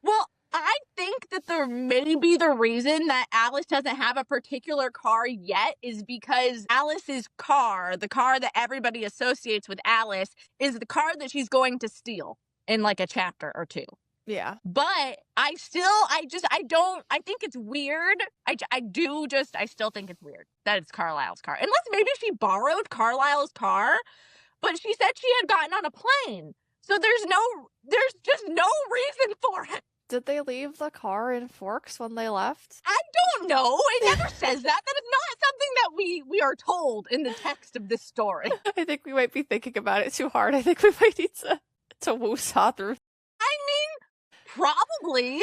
Well, I think that maybe the reason that Alice doesn't have a particular car yet is because Alice's car, the car that everybody associates with Alice, is the car that she's going to steal in like a chapter or two. Yeah. But I think it's weird. I still think it's weird that it's Carlisle's car. Unless maybe she borrowed Carlisle's car, but she said she had gotten on a plane. So there's just no reason for it. Did they leave the car in Forks when they left? I don't know. It never says that. That is not something that we are told in the text of this story. I think we might be thinking about it too hard. I think we might need to woosah through. I mean, probably.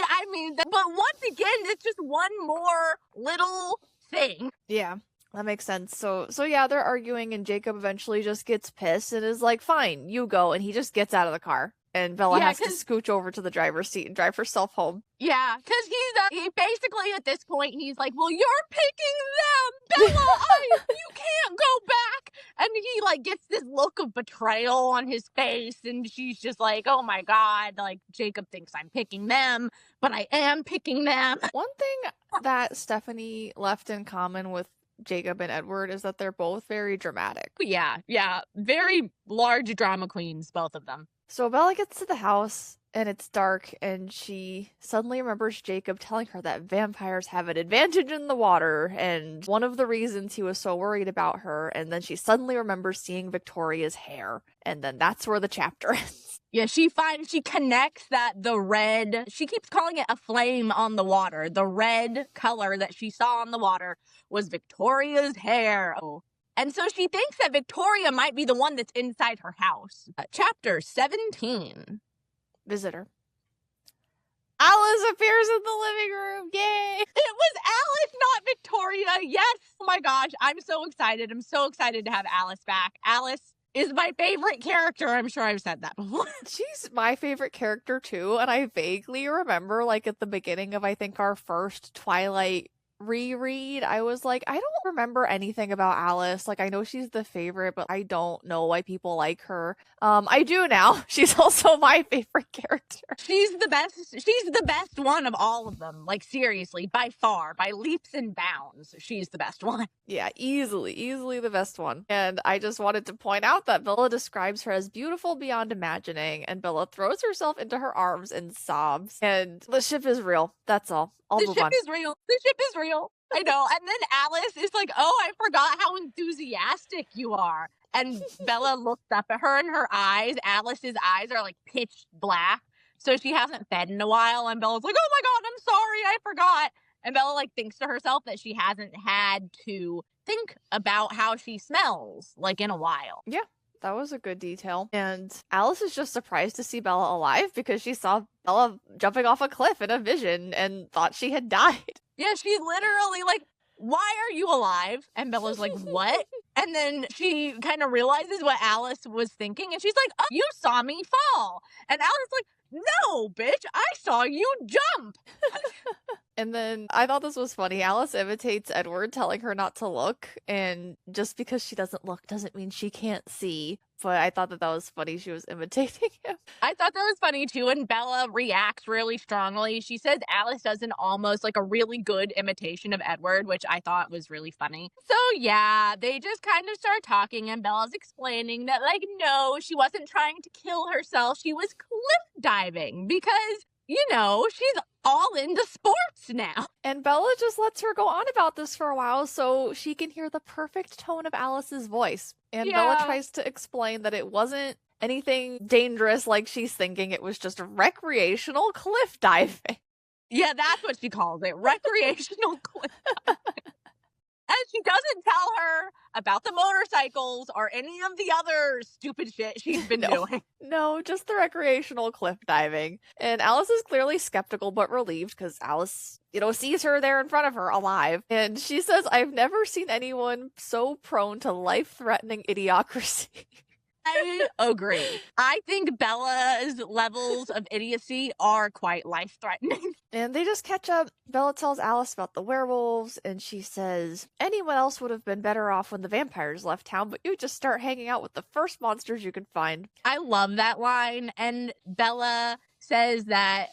But once again, it's just one more little thing. Yeah, that makes sense. So yeah, they're arguing, and Jacob eventually just gets pissed and is like, fine, you go. And he just gets out of the car. And Bella has to scooch over to the driver's seat and drive herself home. Yeah, because he basically at this point, he's like, well, you're picking them, Bella, you can't go back. And he like, gets this look of betrayal on his face, and she's just like, oh my god, like, Jacob thinks I'm picking them, but I am picking them. One thing that Stephanie left in common with Jacob and Edward is that they're both very dramatic. Yeah, very large drama queens, both of them. So Bella gets to the house and it's dark, and she suddenly remembers Jacob telling her that vampires have an advantage in the water, and one of the reasons he was so worried about her, and then she suddenly remembers seeing Victoria's hair, and then that's where the chapter ends. Yeah, she connects that the red, she keeps calling it a flame on the water. The red color that she saw on the water was Victoria's hair. Oh. And so she thinks that Victoria might be the one that's inside her house. Chapter 17. Visitor. Alice appears in the living room. Yay! It was Alice, not Victoria. Yes. Oh my gosh. I'm so excited. I'm so excited to have Alice back. Alice is my favorite character. I'm sure I've said that before. She's my favorite character too. And I vaguely remember, like, at the beginning of, I think, our first Twilight reread, I was like, I don't remember anything about Alice. Like, I know she's the favorite, but I don't know why people like her. I do now. She's also my favorite character. She's the best. She's the best one of all of them. Like, seriously, by far, by leaps and bounds, she's the best one. Yeah, easily the best one. And I just wanted to point out that Bella describes her as beautiful beyond imagining, and Bella throws herself into her arms and sobs. And the ship is real. That's all. The ship is real. The ship is real. I know. And then Alice is like, oh, I forgot how enthusiastic you are. And Bella looks up at her, and her eyes, Alice's eyes are like pitch black. So she hasn't fed in a while. And Bella's like, oh my God, I'm sorry, I forgot. And Bella like thinks to herself that she hasn't had to think about how she smells like in a while. Yeah. That was a good detail. And Alice is just surprised to see Bella alive because she saw Bella jumping off a cliff in a vision and thought she had died. Yeah, she's literally like, why are you alive? And Bella's like, what? And then she kind of realizes what Alice was thinking, and she's like, oh, you saw me fall. And Alice is like, no, bitch, I saw you jump. And then I thought this was funny. Alice imitates Edward, telling her not to look, and just because she doesn't look doesn't mean she can't see. But I thought that was funny. She was imitating him. I thought that was funny too, and Bella reacts really strongly. She says Alice does an almost like a really good imitation of Edward, which I thought was really funny. So yeah, they just kind of start talking, and Bella's explaining that, like, no, she wasn't trying to kill herself. She was cliff diving because, you know, she's all into sports now. And Bella just lets her go on about this for a while so she can hear the perfect tone of Alice's voice. And Bella tries to explain that it wasn't anything dangerous like she's thinking. It was just recreational cliff diving. Yeah, that's what she calls it. Recreational cliff diving. And she doesn't tell her about the motorcycles or any of the other stupid shit she's been doing. No, just the recreational cliff diving. And Alice is clearly skeptical but relieved because Alice, sees her there in front of her alive. And she says, I've never seen anyone so prone to life-threatening idiocracy. I agree. I think Bella's levels of idiocy are quite life-threatening. And they just catch up. Bella tells Alice about the werewolves, and she says, anyone else would have been better off when the vampires left town, but you just start hanging out with the first monsters you can find. I love that line, and Bella says that,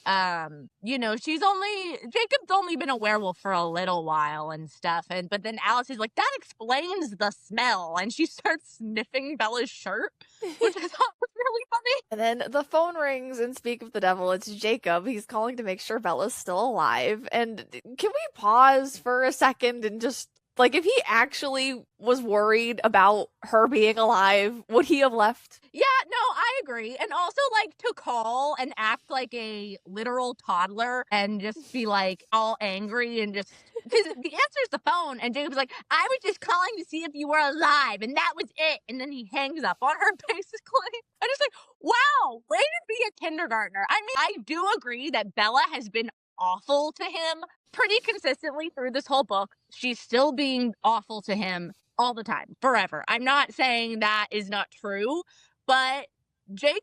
Jacob's only been a werewolf for a little while and stuff, but then Alice is like, that explains the smell, and she starts sniffing Bella's shirt, which I thought was really funny. And then the phone rings, and speak of the devil, it's Jacob. He's calling to make sure Bella's still alive, and can we pause for a second and just, like, if he actually was worried about her being alive, would he have left? Yeah, no, I agree. And also, like, to call and act like a literal toddler and just be, like, all angry and just... Because he answers the phone, and Jacob's like, I was just calling to see if you were alive, and that was it. And then he hangs up on her, basically. I'm just like, wow, way to be a kindergartner. I mean, I do agree that Bella has been awful to him pretty consistently through this whole book. She's still being awful to him all the time, forever. I'm not saying that is not true, but Jacob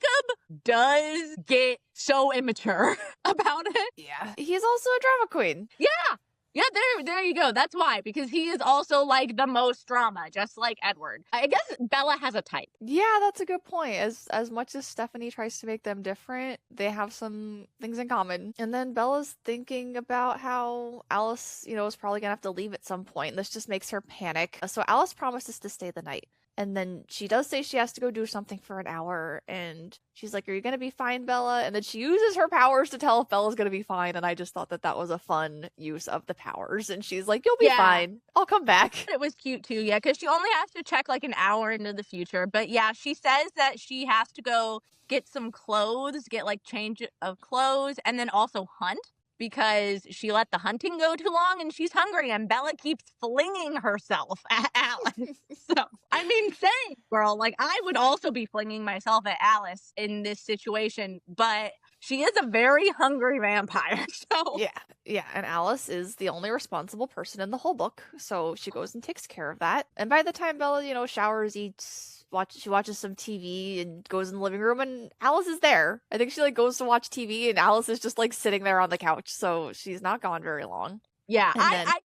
does get so immature about it. Yeah. He's also a drama queen. Yeah. Yeah, there you go. That's why, because he is also like the most drama, just like Edward. I guess Bella has a type. Yeah, that's a good point. As much as Stephanie tries to make them different, they have some things in common. And then Bella's thinking about how Alice, is probably gonna have to leave at some point. And this just makes her panic. So Alice promises to stay the night. And then she does say she has to go do something for an hour, and she's like, "Are you gonna be fine, Bella?" And then she uses her powers to tell if Bella's gonna be fine, and I just thought that was a fun use of the powers. And she's like, "You'll be fine. I'll come back." It was cute too, yeah, because she only has to check like an hour into the future. But yeah, she says that she has to go get some clothes, get like change of clothes, and then also hunt, because she let the hunting go too long and she's hungry, and Bella keeps flinging herself at Alice. So, I mean, same, girl. Like, I would also be flinging myself at Alice in this situation, but she is a very hungry vampire, so... Yeah, and Alice is the only responsible person in the whole book, so she goes and takes care of that. And by the time Bella, showers, eats... she watches some TV and goes in the living room, and Alice is there. I think she like goes to watch TV, and Alice is just like sitting there on the couch, so she's not gone very long. Yeah, I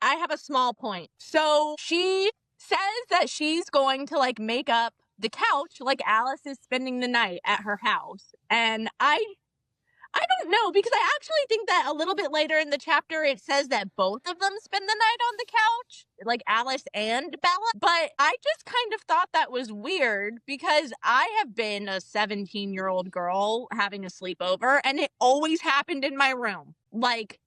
have a small point. So she says that she's going to like make up the couch like Alice is spending the night at her house, and I don't know, because I actually think that a little bit later in the chapter it says that both of them spend the night on the couch, like Alice and Bella. But I just kind of thought that was weird, because I have been a 17-year-old girl having a sleepover, and it always happened in my room. Like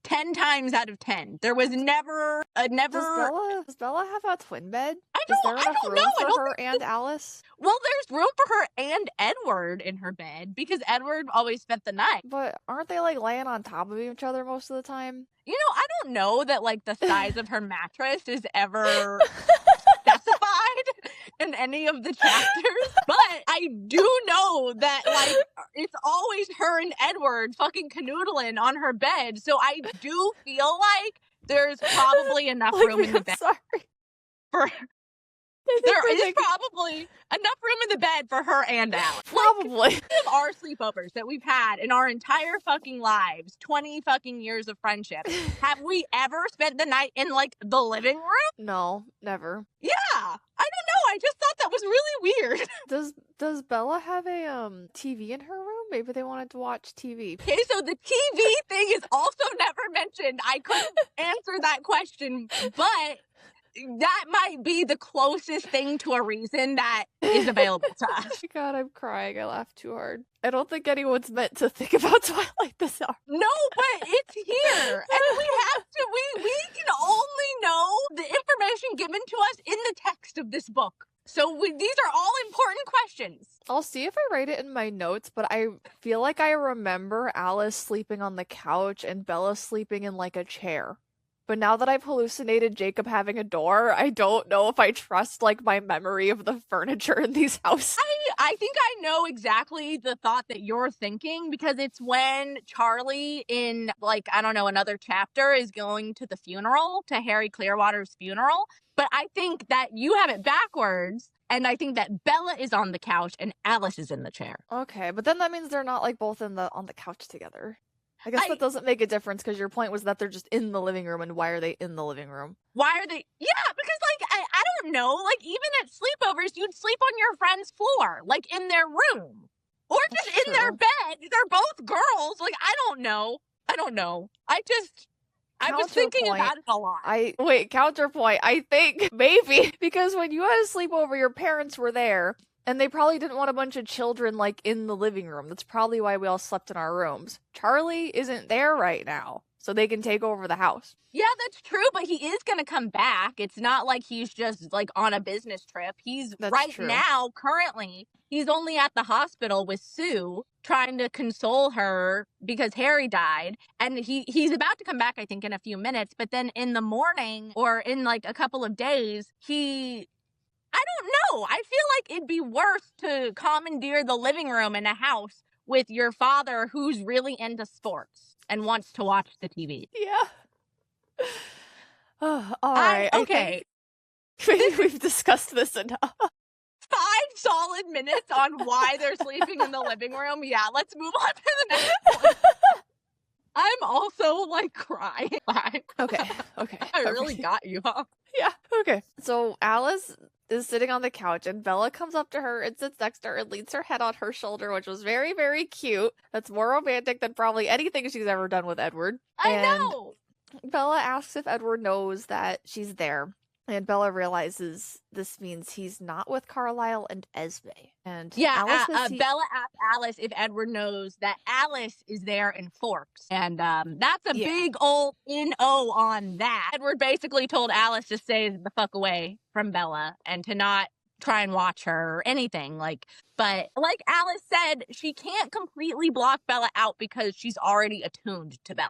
10 times out of 10. There was never. Does Bella have a twin bed? Is there enough room for her and Alice? Well, there's room for her and Edward in her bed, because Edward always spent the night. But aren't they like laying on top of each other most of the time? I don't know that like the size of her mattress is ever specified in any of the chapters, but I do know that like it's always her and Edward fucking canoodling on her bed, so I do feel like there's probably enough room in the bed. For there is probably enough room in the bed for her and Alice. Probably. Of our sleepovers that we've had in our entire fucking lives, 20 fucking years of friendship, have we ever spent the night in like the living room? No, never. Yeah, I don't know. I just thought that was really weird. Does Bella have a TV in her room? Maybe they wanted to watch TV. Okay, so the TV thing is also never mentioned. I couldn't answer that question, but that might be the closest thing to a reason that is available to us. God, I'm crying. I laughed too hard. I don't think anyone's meant to think about Twilight this hour. No, but it's here. And we have to, we can only know the information given to us in the text of this book. So these are all important questions. I'll see if I write it in my notes, but I feel like I remember Alice sleeping on the couch and Bella sleeping in like a chair. But now that I've hallucinated Jacob having a door, I don't know if I trust like my memory of the furniture in these houses. I think I know exactly the thought that you're thinking, because it's when Charlie in like, I don't know, another chapter is going to the funeral, to Harry Clearwater's funeral. But I think that you have it backwards, and I think that Bella is on the couch and Alice is in the chair. Okay, but then that means they're not like both on the couch together. I guess that doesn't make a difference, because your point was that they're just in the living room, and why are they in the living room? Why are they? Yeah, because like, I don't know, like even at sleepovers, you'd sleep on your friend's floor, like in their room. Or just in their bed. They're both girls. Like, I don't know. I was thinking about it a lot. Counterpoint. I think maybe because when you had a sleepover, your parents were there. And they probably didn't want a bunch of children, like, in the living room. That's probably why we all slept in our rooms. Charlie isn't there right now, so they can take over the house. Yeah, that's true, but he is going to come back. It's not like he's just, like, on a business trip. Now, currently, he's only at the hospital with Sue, trying to console her because Harry died. And he's about to come back, I think, in a few minutes. But then in the morning, or in, like, a couple of days, I don't know. I feel like it'd be worse to commandeer the living room in a house with your father who's really into sports and wants to watch the TV. Yeah. All right. Okay. We've discussed this enough. 5 solid minutes on why they're sleeping in the living room. Yeah, let's move on to the next one. I'm also like crying. Okay. I really got you, huh? Yeah. Okay. So Alice is sitting on the couch and Bella comes up to her and sits next to her and leans her head on her shoulder, which was very, very cute. That's more romantic than probably anything she's ever done with Edward. I know. Bella asks if Edward knows that she's there. And Bella realizes this means he's not with Carlisle and Esme. And Yeah, Alice says Bella asked Alice if Edward knows that Alice is there in Forks. And that's a big old N-O on that. Edward basically told Alice to stay the fuck away from Bella and to not try and watch her or anything. But like Alice said, she can't completely block Bella out because she's already attuned to Bella.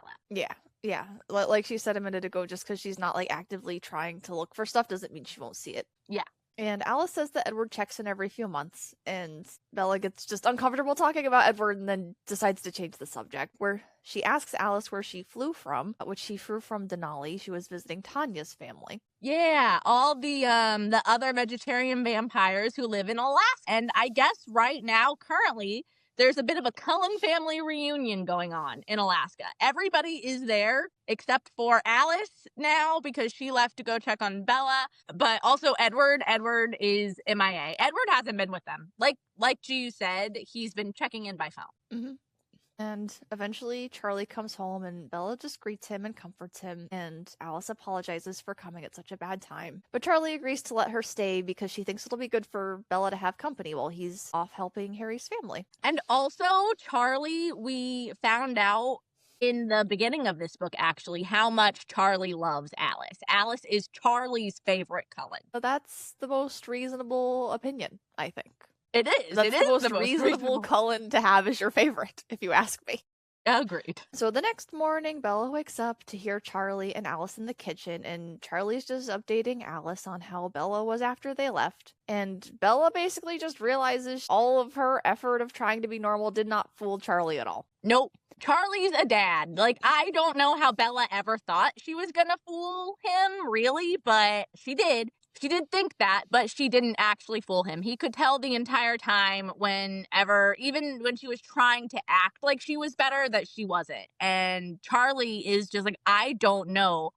Yeah, like she said a minute ago, just because she's not like actively trying to look for stuff doesn't mean she won't see it. Yeah. And Alice says that Edward checks in every few months, and Bella gets just uncomfortable talking about Edward and then decides to change the subject, where she asks Alice where she flew from, which she flew from Denali. She was visiting Tanya's family. Yeah, all the other vegetarian vampires who live in Alaska. And I guess right now, currently, there's a bit of a Cullen family reunion going on in Alaska. Everybody is there except for Alice now because she left to go check on Bella. But also Edward. Edward is MIA. Edward hasn't been with them. Like Ju said, he's been checking in by phone. Mm-hmm. And eventually Charlie comes home and Bella just greets him and comforts him, and Alice apologizes for coming at such a bad time. But Charlie agrees to let her stay because she thinks it'll be good for Bella to have company while he's off helping Harry's family. And also, Charlie, we found out in the beginning of this book, actually, how much Charlie loves Alice. Alice is Charlie's favorite Cullen. So that's the most reasonable opinion, I think. It is. That's it the is most the most reasonable Cullen to have as your favorite, if you ask me. Agreed. So the next morning, Bella wakes up to hear Charlie and Alice in the kitchen, and Charlie's just updating Alice on how Bella was after they left. And Bella basically just realizes all of her effort of trying to be normal did not fool Charlie at all. Nope. Charlie's a dad. Like, I don't know how Bella ever thought she was gonna fool him, really, but she did. She did think that, but she didn't actually fool him. He could tell the entire time even when she was trying to act like she was better, that she wasn't. And Charlie is just like, I don't know.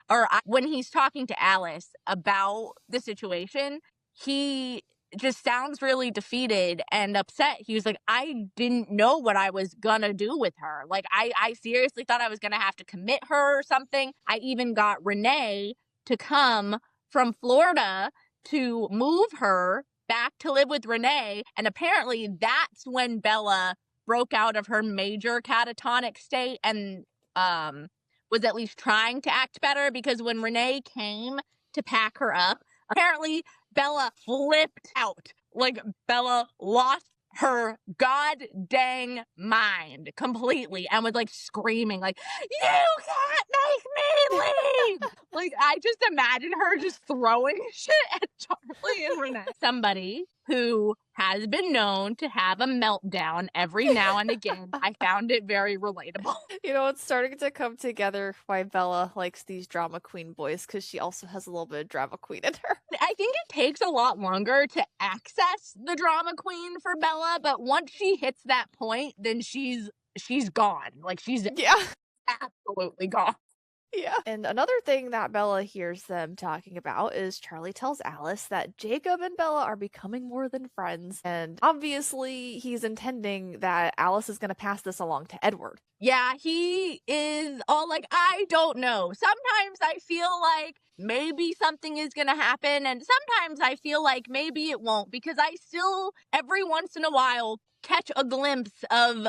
When he's talking to Alice about the situation, he just sounds really defeated and upset. He was like, I didn't know what I was gonna do with her. Like, I seriously thought I was gonna have to commit her or something. I even got Renee to come from Florida to move her back to live with Renee. And apparently that's when Bella broke out of her major catatonic state and was at least trying to act better, because when Renee came to pack her up, apparently Bella flipped out. Like, Bella lost her god dang mind completely and was like screaming like, you can't make me leave. Like, I just imagine her just throwing shit at Charlie and Renee. Somebody who has been known to have a meltdown every now and again. I found it very relatable. You know, it's starting to come together why Bella likes these drama queen boys, because she also has a little bit of drama queen in her. I think it takes a lot longer to access the drama queen for Bella, but once she hits that point, then she's gone. Like, she's absolutely gone. Yeah. And another thing that Bella hears them talking about is Charlie tells Alice that Jacob and Bella are becoming more than friends. And obviously he's intending that Alice is going to pass this along to Edward. Yeah, he is all like, I don't know. Sometimes I feel like maybe something is going to happen, and sometimes I feel like maybe it won't, because I still, every once in a while, catch a glimpse of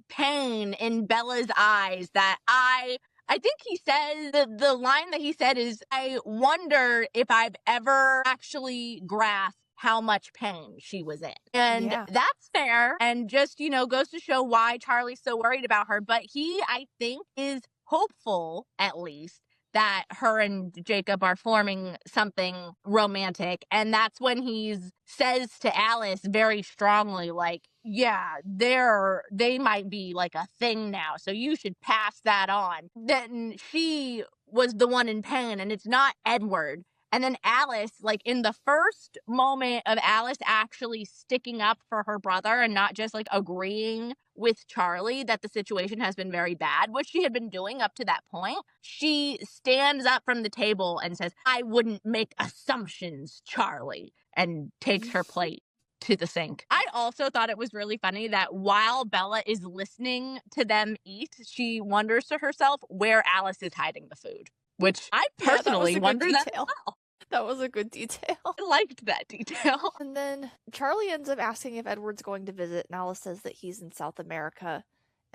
pain in Bella's eyes that I think he says, the line that he said is, I wonder if I've ever actually grasped how much pain she was in. And that's fair. And just, goes to show why Charlie's so worried about her. But he, I think, is hopeful, at least, that her and Jacob are forming something romantic. And that's when he says to Alice very strongly, like, yeah, they might be like a thing now, so you should pass that on. Then she was the one in pain, and it's not Edward. And then Alice, like in the first moment of Alice actually sticking up for her brother and not just like agreeing with Charlie that the situation has been very bad, which she had been doing up to that point, she stands up from the table and says, "I wouldn't make assumptions, Charlie," and takes her plate to the sink. I also thought it was really funny that while Bella is listening to them eat, she wonders to herself where Alice is hiding the food, which I personally wonder that as well. That was a good detail. I liked that detail. And then Charlie ends up asking if Edward's going to visit, and Alice says that he's in South America.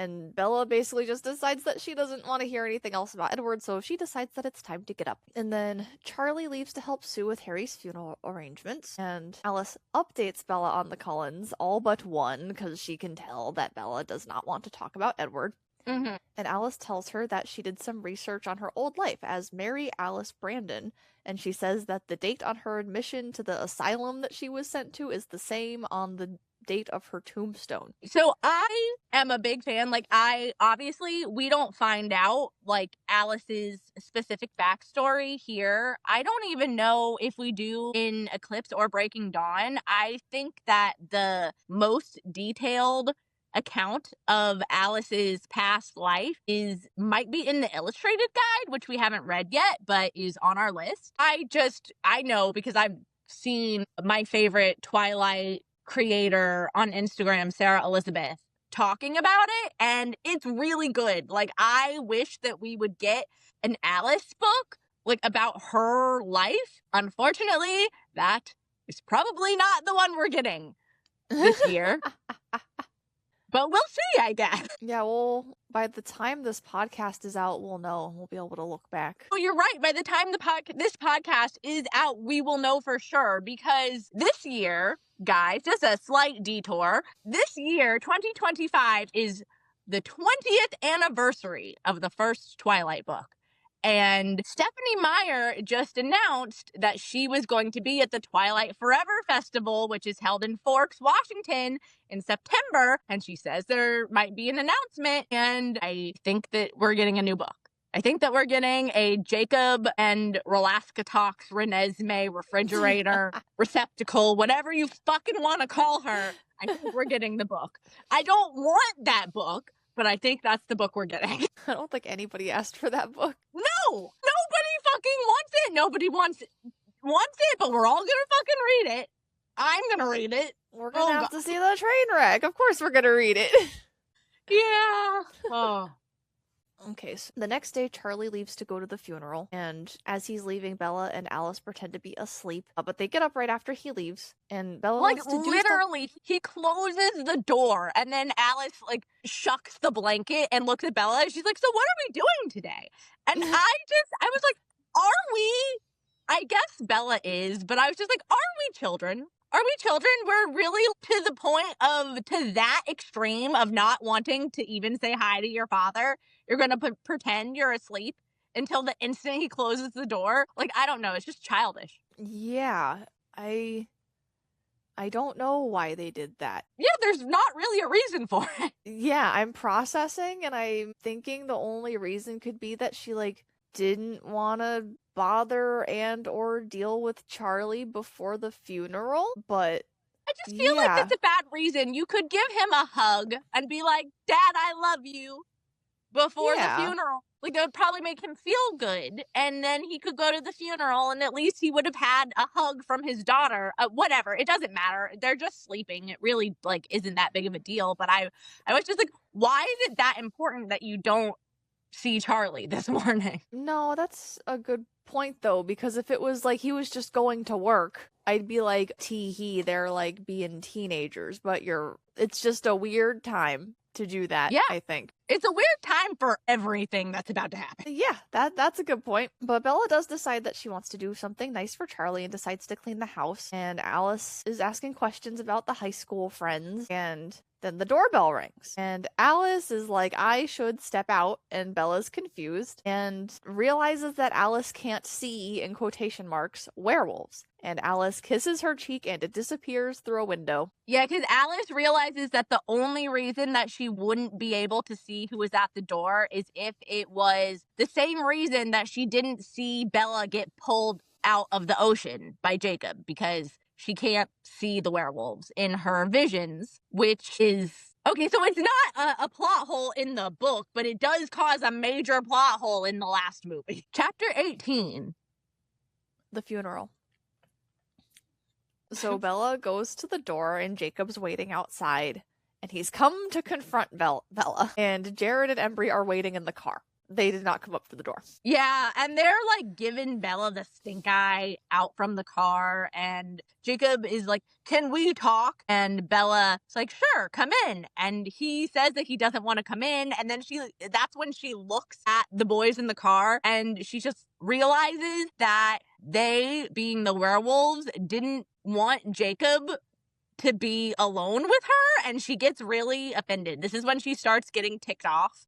And Bella basically just decides that she doesn't want to hear anything else about Edward, so she decides that it's time to get up. And then Charlie leaves to help Sue with Harry's funeral arrangements, and Alice updates Bella on the Cullens, all but one, because she can tell that Bella does not want to talk about Edward. Mm-hmm. And Alice tells her that she did some research on her old life as Mary Alice Brandon, and she says that the date on her admission to the asylum that she was sent to is the same on the date of her tombstone. So I am a big fan. Like, obviously, we don't find out, like, Alice's specific backstory here. I don't even know if we do in Eclipse or Breaking Dawn. I think that the most detailed account of Alice's past life might be in the illustrated guide, which we haven't read yet, but is on our list. I know because I've seen my favorite Twilight creator on Instagram, Sarah Elizabeth, talking about it, and it's really good. Like, I wish that we would get an Alice book, like, about her life. Unfortunately, that is probably not the one we're getting this year. But we'll see, I guess. Yeah, well, by the time this podcast is out, we'll know. We'll be able to look back. Oh, you're right. By the time this podcast is out, we will know for sure. Because this year, guys, just a slight detour, this year, 2025, is the 20th anniversary of the first Twilight book. And Stephanie Meyer just announced that she was going to be at the Twilight Forever Festival, which is held in Forks, Washington in September. And she says there might be an announcement. And I think that we're getting a new book. I think that we're getting a Jacob and Rolaska Talks Renesmee refrigerator, receptacle, whatever you fucking want to call her. I think we're getting the book. I don't want that book, but I think that's the book we're getting. I don't think anybody asked for that book. No! Nobody fucking wants it! Nobody wants it, but we're all gonna fucking read it. I'm gonna read it. We're gonna have to see the train wreck. Of course we're gonna read it. Yeah. Oh. Okay, so the next day, Charlie leaves to go to the funeral, and as he's leaving, Bella and Alice pretend to be asleep, but they get up right after he leaves, and Bella wants to do literally, he closes the door, and then Alice, like, shucks the blanket and looks at Bella, and she's like, "So what are we doing today?" And I was like, are we? I guess Bella is, but I was just like, are we children? Are we children? We're really to the point to that extreme of not wanting to even say hi to your father. You're going to pretend you're asleep until the instant he closes the door. Like, I don't know. It's just childish. Yeah, I don't know why they did that. Yeah, there's not really a reason for it. Yeah, I'm processing, and I'm thinking the only reason could be that she, like, didn't want to bother and or deal with Charlie before the funeral, but I just feel like that's a bad reason. You could give him a hug and be like, "Dad, I love you," before the funeral. Like, that would probably make him feel good, and then he could go to the funeral, and at least he would have had a hug from his daughter. Whatever, it doesn't matter. They're just sleeping. It really, like, isn't that big of a deal. But I was just like, why is it that important that you don't see Charlie this morning? No, that's a good point, though, because if it was like he was just going to work, I'd be like, tee-hee, they're like being teenagers, but it's just a weird time to do that, yeah. I think. It's a weird time for everything that's about to happen. Yeah, that's a good point. But Bella does decide that she wants to do something nice for Charlie and decides to clean the house. And Alice is asking questions about the high school friends, and then the doorbell rings. And Alice is like, I should step out, and Bella's confused and realizes that Alice can't see, in quotation marks, werewolves. And Alice kisses her cheek and it disappears through a window. Yeah, because Alice realizes that the only reason that she wouldn't be able to see who was at the door is if it was the same reason that she didn't see Bella get pulled out of the ocean by Jacob because she can't see the werewolves in her visions, which is... Okay, so it's not a plot hole in the book, but it does cause a major plot hole in the last movie. Chapter 18. The funeral. So Bella goes to the door and Jacob's waiting outside. And he's come to confront Bella. And Jared and Embry are waiting in the car. They did not come up to the door. Yeah, and they're like giving Bella the stink eye out from the car, and Jacob is like, "Can we talk?" And Bella's like, "Sure, come in." And he says that he doesn't want to come in, and then that's when she looks at the boys in the car, and she just realizes that they, being the werewolves, didn't want Jacob to be alone with her, and she gets really offended. This is when she starts getting ticked off.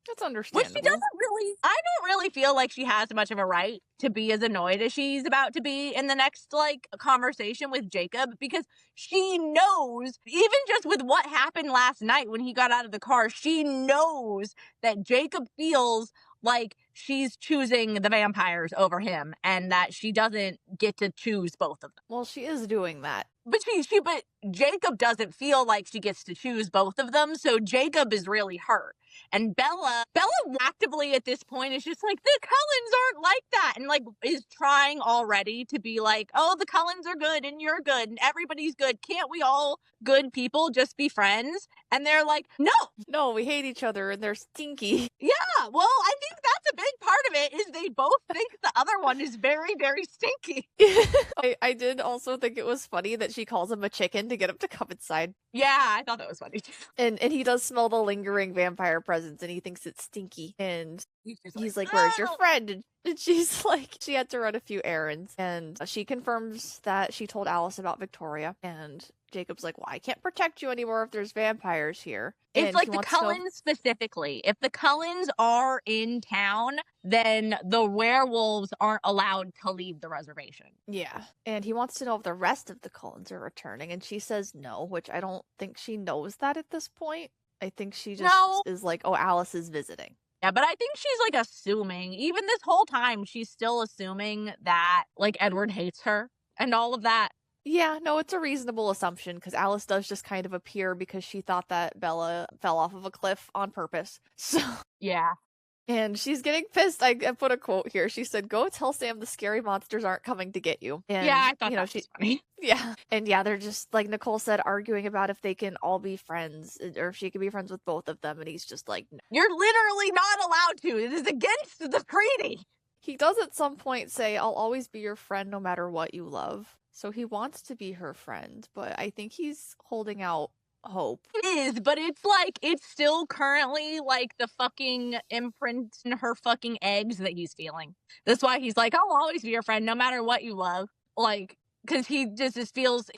That's understandable. Which she doesn't really... I don't really feel like she has much of a right to be as annoyed as she's about to be in the next, like, conversation with Jacob, because she knows, even just with what happened last night when he got out of the car, she knows that Jacob feels like she's choosing the vampires over him, and that she doesn't get to choose both of them. Well, she is doing that. But but Jacob doesn't feel like she gets to choose both of them, so Jacob is really hurt. And Bella actively at this point is just like, the Cullens aren't like that, and like is trying already to be like, oh, the Cullens are good and you're good and everybody's good. Can't we all good people just be friends? And they're like, no, we hate each other and they're stinky. Yeah, well, I think that's a big part of it, is they both think the other one is very, very stinky. I did also think it was funny that she calls him a chicken to get him to come inside. Yeah, I thought that was funny too. And he does smell the lingering vampire presence and he thinks it's stinky. And he's like, where's your friend? And she's like, she had to run a few errands. And she confirms that she told Alice about Victoria. And Jacob's like, well, I can't protect you anymore if there's vampires here. It's and like the Cullens specifically. If the Cullens are in town, then the werewolves aren't allowed to leave the reservation. Yeah. And he wants to know if the rest of the Cullens are returning. And she says no, which I don't think she knows that at this point. I think she just is like, oh, Alice is visiting. Yeah, but I think she's like assuming, even this whole time, she's still assuming that like Edward hates her and all of that. Yeah, no, it's a reasonable assumption because Alice does just kind of appear because she thought that Bella fell off of a cliff on purpose. So yeah. And she's getting pissed. I put a quote here. She said, "Go tell Sam the scary monsters aren't coming to get you." And, yeah, I thought that was funny. Yeah. And yeah, they're just, like Nicole said, arguing about if they can all be friends or if she can be friends with both of them. And he's just like, no. You're literally not allowed to. It is against the treaty. He does at some point say, "I'll always be your friend no matter what you love." So he wants to be her friend, but I think he's holding out hope. It is, but it's like, it's still currently like the fucking imprint in her fucking eggs that he's feeling. That's why he's like, I'll always be your friend no matter what you love. Like, because he just feels,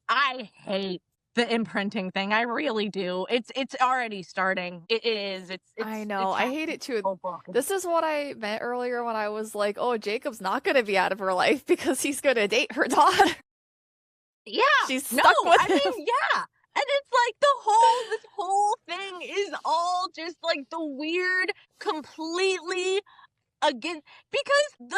I hate the imprinting thing. I really do. It's already starting. It is. It's I know. I hate it too. This is what I meant earlier when I was like, oh, Jacob's not going to be out of her life because he's going to date her daughter. Yeah. She's stuck with him. Yeah. And it's like this whole thing is all just like the weird, completely against, because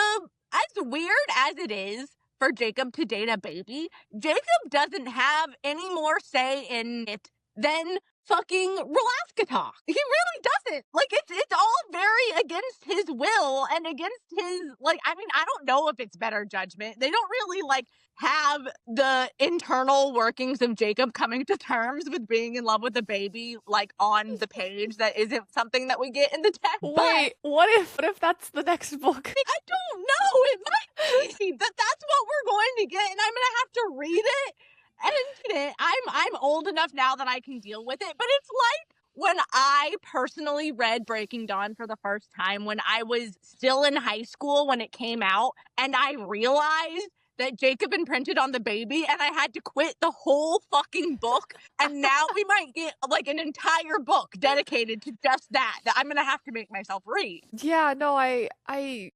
as weird as it is for Jacob to date a baby, Jacob doesn't have any more say in it than fucking Relaskatock. He really doesn't. Like, it's all very against his will and against his, like, I mean, I don't know if it's better judgment. They don't really, like, have the internal workings of Jacob coming to terms with being in love with a baby, like, on the page. That isn't something that we get in the text. Wait, what if that's the next book? I don't know. It might be that's what we're going to get, and I'm gonna have to read it. And I'm old enough now that I can deal with it, but it's like when I personally read Breaking Dawn for the first time when I was still in high school when it came out, and I realized that Jacob imprinted on the baby, and I had to quit the whole fucking book, and now we might get like an entire book dedicated to just that I'm gonna have to make myself read. Yeah, no, I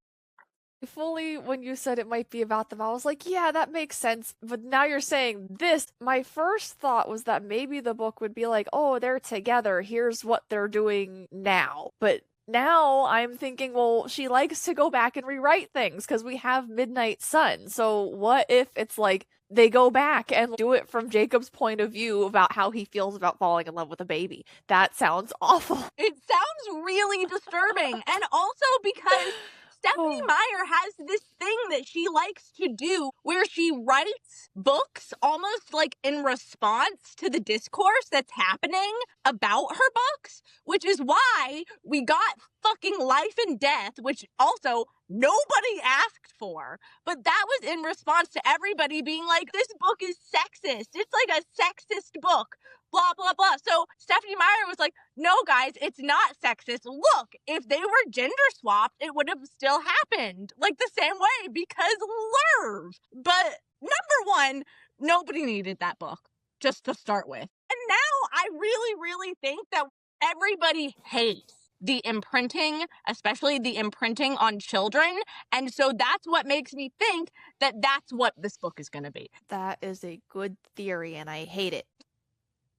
fully, when you said it might be about them, I was like, yeah, that makes sense. But now you're saying this, my first thought was that maybe the book would be like, oh, they're together, here's what they're doing now. But now I'm thinking, well, she likes to go back and rewrite things because we have Midnight Sun. So what if it's like they go back and do it from Jacob's point of view about how he feels about falling in love with a baby? That sounds awful. It sounds really disturbing. And also because Stephanie Meyer has this thing that she likes to do where she writes books almost like in response to the discourse that's happening about her books, which is why we got fucking Life and Death, which also nobody asked for, but that was in response to everybody being like, this book is sexist. It's like a sexist book. Blah, blah, blah. So Stephanie Meyer was like, no, guys, it's not sexist. Look, if they were gender swapped, it would have still happened. Like the same way, because Lerv. But number one, nobody needed that book, just to start with. And now I really, really think that everybody hates the imprinting, especially the imprinting on children. And so that's what makes me think that that's what this book is going to be. That is a good theory, and I hate it.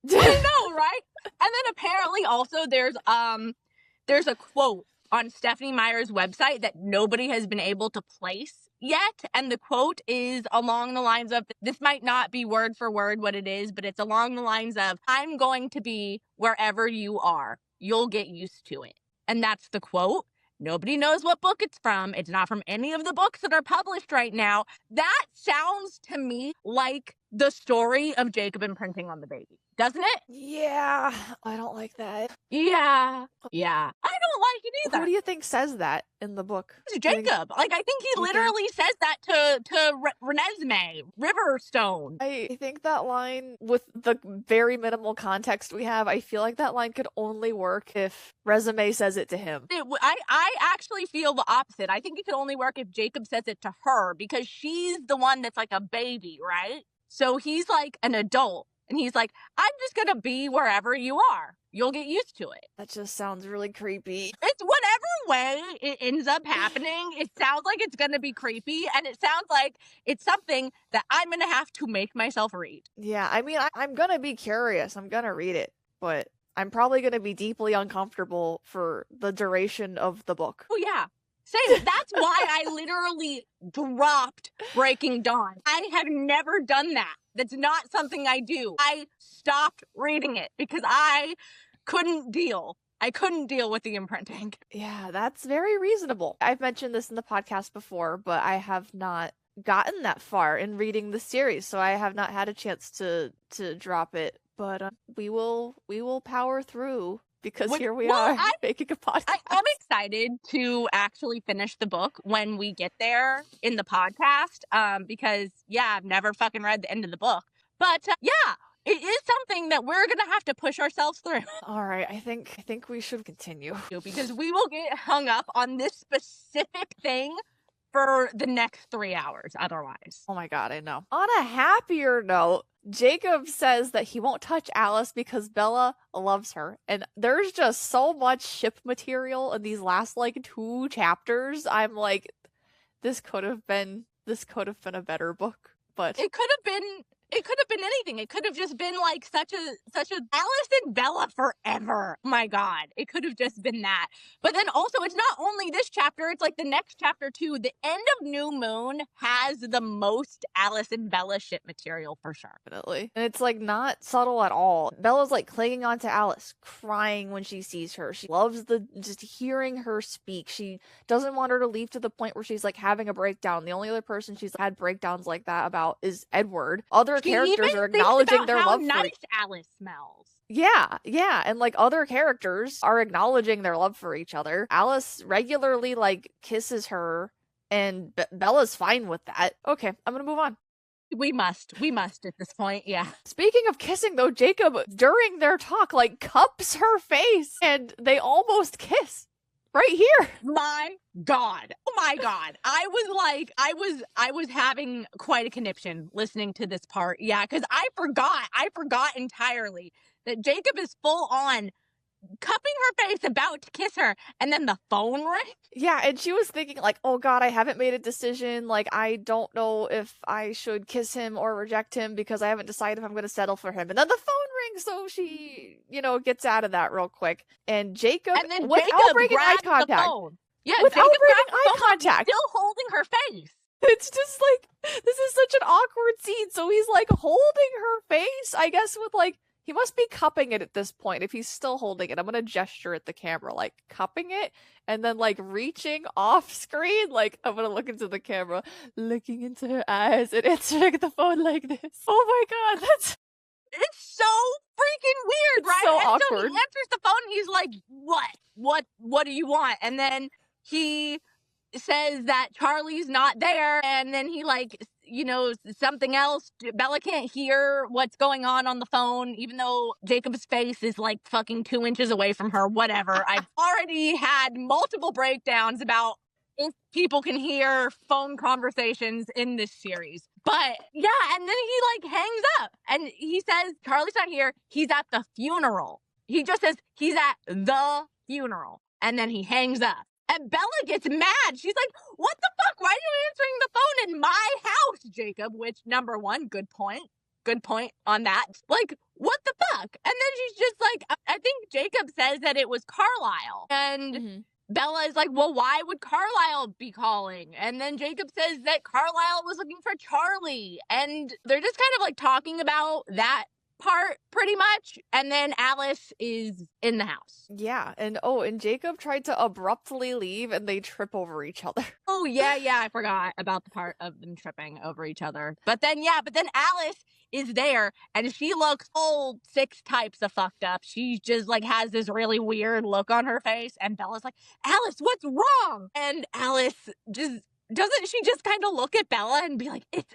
I know, right? And then apparently also there's a quote on Stephanie Meyer's website that nobody has been able to place yet. And the quote is along the lines of, this might not be word for word what it is, but it's along the lines of, I'm going to be wherever you are. You'll get used to it. And that's the quote. Nobody knows what book it's from. It's not from any of the books that are published right now. That sounds to me like the story of Jacob imprinting on the baby, doesn't it? Yeah, I don't like that. Yeah. I don't like it either. Who do you think says that in the book? It's Jacob. Like, I think he literally says that to Renesmee, Riverstone. I think that line, with the very minimal context we have, I feel like that line could only work if Resume says it to him. I actually feel the opposite. I think it could only work if Jacob says it to her, because she's the one that's like a baby, right? So he's like an adult, and he's like, I'm just gonna be wherever you are. You'll get used to it. That just sounds really creepy. It's whatever way it ends up happening, it sounds like it's gonna be creepy, and it sounds like it's something that I'm gonna have to make myself read. Yeah, I mean, I'm gonna be curious. I'm gonna read it, but I'm probably gonna be deeply uncomfortable for the duration of the book. Oh, yeah. Same. That's why I literally dropped Breaking Dawn. I have never done that. That's not something I do. I stopped reading it because I couldn't deal. I couldn't deal with the imprinting. Yeah, that's very reasonable. I've mentioned this in the podcast before, but I have not gotten that far in reading the series, so I have not had a chance to drop it. But we will power through. Because here we are making a podcast. I'm excited to actually finish the book when we get there in the podcast. Because I've never fucking read the end of the book. But it is something that we're gonna have to push ourselves through. All right, I think we should continue because we will get hung up on this specific thing for the next 3 hours otherwise. Oh my god, I know. On a happier note, Jacob says that he won't touch Alice because Bella loves her. And there's just so much ship material in these last 2 chapters. I'm like, this could have been a better book. But it could have been anything. It could have just been such a Alice and Bella forever. My God, it could have just been that. But then also, it's not only this chapter, it's the next chapter too. The end of New Moon has the most Alice and Bella ship material for sure. Definitely. And it's not subtle at all. Bella's clinging on to Alice, crying when she sees her. She loves just hearing her speak. She doesn't want her to leave, to the point where she's having a breakdown. The only other person she's had breakdowns like that about is Edward. Other characters are acknowledging their love for nice Alice smells. Yeah, and other characters are acknowledging their love for each other. Alice regularly kisses her, and Bella's fine with that. Okay, I'm gonna move on. We must at this point, yeah. Speaking of kissing though, Jacob, during their talk, cups her face, and they almost kiss. Right here. My God. Oh my God. I was having quite a conniption listening to this part. Yeah, because I forgot entirely that Jacob is full on cupping her face, about to kiss her, and then the phone rings. Yeah, and she was thinking, like, oh god, I haven't made a decision. Like, I don't know if I should kiss him or reject him because I haven't decided if I'm going to settle for him. And then the phone rings, so she, gets out of that real quick. And Jacob, And then without Jacob breaking eye grabs the contact. phone. Yeah, Without Jacob breaking grabs the eye phone, but he's contact. still holding her face. It's just like, this is such an awkward scene. So he's like holding her face, I guess, with like, he must be cupping it at this point. If he's still holding it, I'm gonna gesture at the camera, like cupping it, and then like reaching off screen, like I'm gonna look into the camera, looking into her eyes and answering the phone like this. Oh my god, It's so freaking weird, right? so and so awkward. he answers the phone and he's like, what do you want? And then he says that Charlie's not there, and then he like, something else. Bella can't hear what's going on the phone, even though Jacob's face is like fucking 2 inches away from her. Whatever. I've already had multiple breakdowns about if people can hear phone conversations in this series. But yeah, and then he like hangs up and he says Charlie's not here, he's at the funeral. He just says he's at the funeral, and then he hangs up. And Bella gets mad. She's like, what the fuck? Why are you answering the phone in my house, Jacob? Which, number one, good point. Good point on that. Like, what the fuck? And then she's just like, I think Jacob says that it was Carlisle. And Bella is like, well, why would Carlisle be calling? And then Jacob says that Carlisle was looking for Charlie. And they're just kind of like talking about that part pretty much, and then Alice is in the house. Yeah, and Jacob tried to abruptly leave and they trip over each other. Oh yeah, I forgot about the part of them tripping over each other. But then Alice is there and she looks all 6 types of fucked up. She just like has this really weird look on her face, and Bella's like, Alice, what's wrong? And Alice doesn't she just kind of look at Bella and be like, it's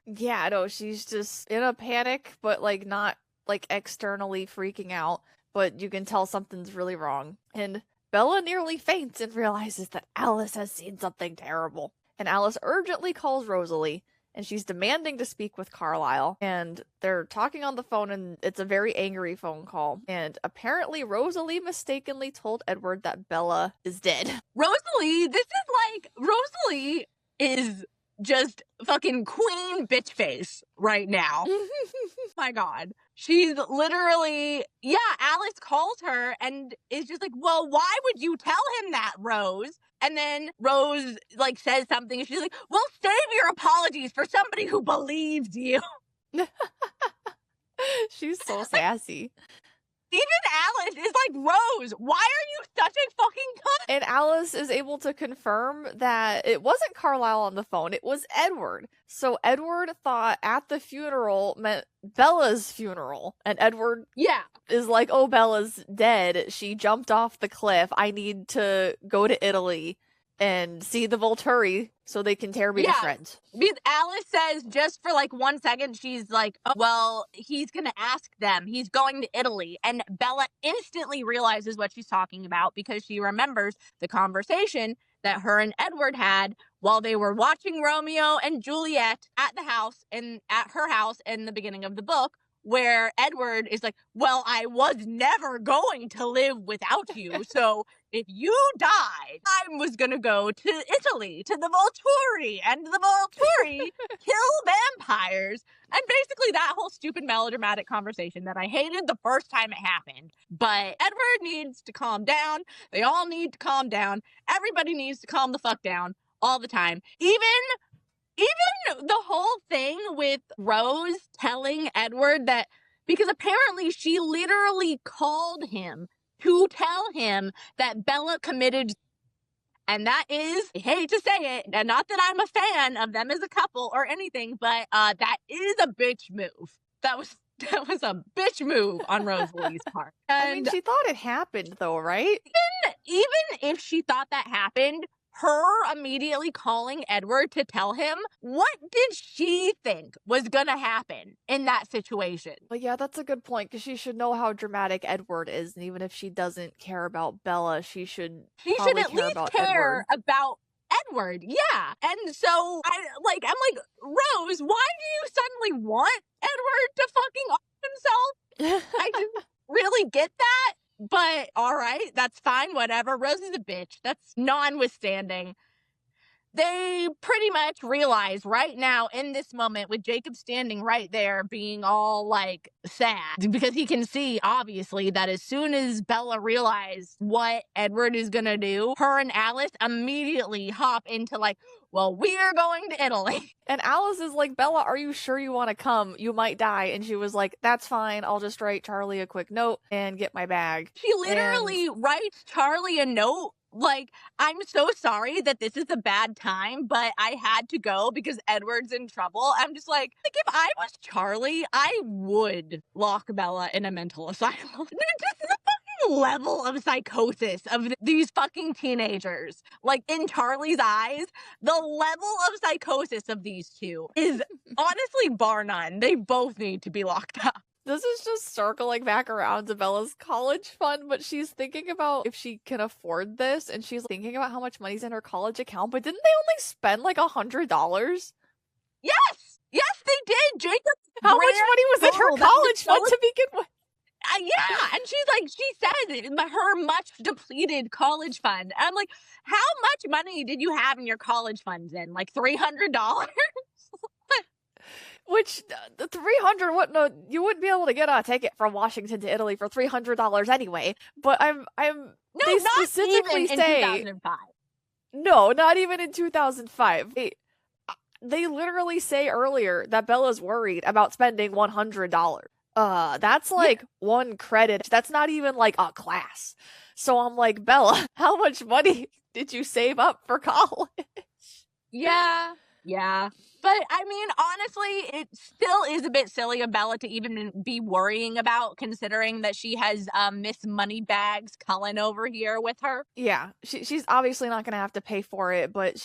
Yeah, no, she's just in a panic, but like not like externally freaking out, but you can tell something's really wrong. And Bella nearly faints and realizes that Alice has seen something terrible. And Alice urgently calls Rosalie, and she's demanding to speak with Carlisle. And they're talking on the phone, and it's a very angry phone call. And apparently Rosalie mistakenly told Edward that Bella is dead. Rosalie is just fucking queen bitch face right now. My god. She's literally, Alice calls her and is just like, well, why would you tell him that, Rose? And then Rose like says something and she's like, well, save your apologies for somebody who believed you. She's so sassy. Even Alice is like, Rose, why are you such a fucking cunt? And Alice is able to confirm that it wasn't Carlisle on the phone, it was Edward. So Edward thought at the funeral meant Bella's funeral. And Edward is like, oh, Bella's dead. She jumped off the cliff. I need to go to Italy and see the Volturi so they can tear me to shreds. Because Alice says just for like 1 second, she's like, oh, well, he's going to ask them. He's going to Italy. And Bella instantly realizes what she's talking about because she remembers the conversation that her and Edward had while they were watching Romeo and Juliet at her house in the beginning of the book, where Edward is like, well, I was never going to live without you. So if you died, I was going to go to Italy, to the Volturi, and the Volturi kill vampires. And basically that whole stupid melodramatic conversation that I hated the first time it happened. But Edward needs to calm down. They all need to calm down. Everybody needs to calm the fuck down all the time. Even the whole thing with Rose telling Edward that, because apparently she literally called him to tell him that Bella committed, and that is, I hate to say it, and not that I'm a fan of them as a couple or anything, but that is a bitch move. That was a bitch move on Rosalie's part. And I mean, she thought it happened though, right? Even if she thought that happened, her immediately calling Edward to tell him, what did she think was gonna happen in that situation? Well, yeah, that's a good point, because she should know how dramatic Edward is, and even if she doesn't care about Bella, she should at least care about Edward. Yeah. And so I'm like, Rose, why do you suddenly want Edward to fucking off himself? I didn't really get that. But all right, that's fine, whatever. Rose is a bitch. That's notwithstanding. They pretty much realize right now in this moment with Jacob standing right there being all like sad because he can see obviously that as soon as Bella realized what Edward is gonna do, her and Alice immediately hop into like, well, we're going to Italy. And Alice is like, Bella, are you sure you want to come? You might die. And she was like, that's fine. I'll just write Charlie a quick note and get my bag. She literally writes Charlie a note like, I'm so sorry that this is a bad time, but I had to go because Edward's in trouble. I'm just like if I was Charlie, I would lock Bella in a mental asylum. Just the fucking level of psychosis of these fucking teenagers. Like, in Charlie's eyes, the level of psychosis of these two is honestly bar none. They both need to be locked up. This is just circling back around to Bella's college fund, but she's thinking about if she can afford this, and she's thinking about how much money's in her college account, but didn't they only spend like $100? Yes! Yes, they did! Jacob, how much money was in her college fund to begin with? Yeah, and she said her much depleted college fund. And I'm like, how much money did you have in your college funds then? Like $300? Which, the 300, what, no, you wouldn't be able to get a ticket from Washington to Italy for $300 anyway, but no, they not specifically even say, in 2005. No, not even in 2005. They literally say earlier that Bella's worried about spending $100. That's like one credit. That's not even like a class. So I'm like, Bella, how much money did you save up for college? Yeah. But, I mean, honestly, it still is a bit silly of Bella to even be worrying about, considering that she has Miss Moneybags Cullen over here with her. Yeah, she's obviously not going to have to pay for it, but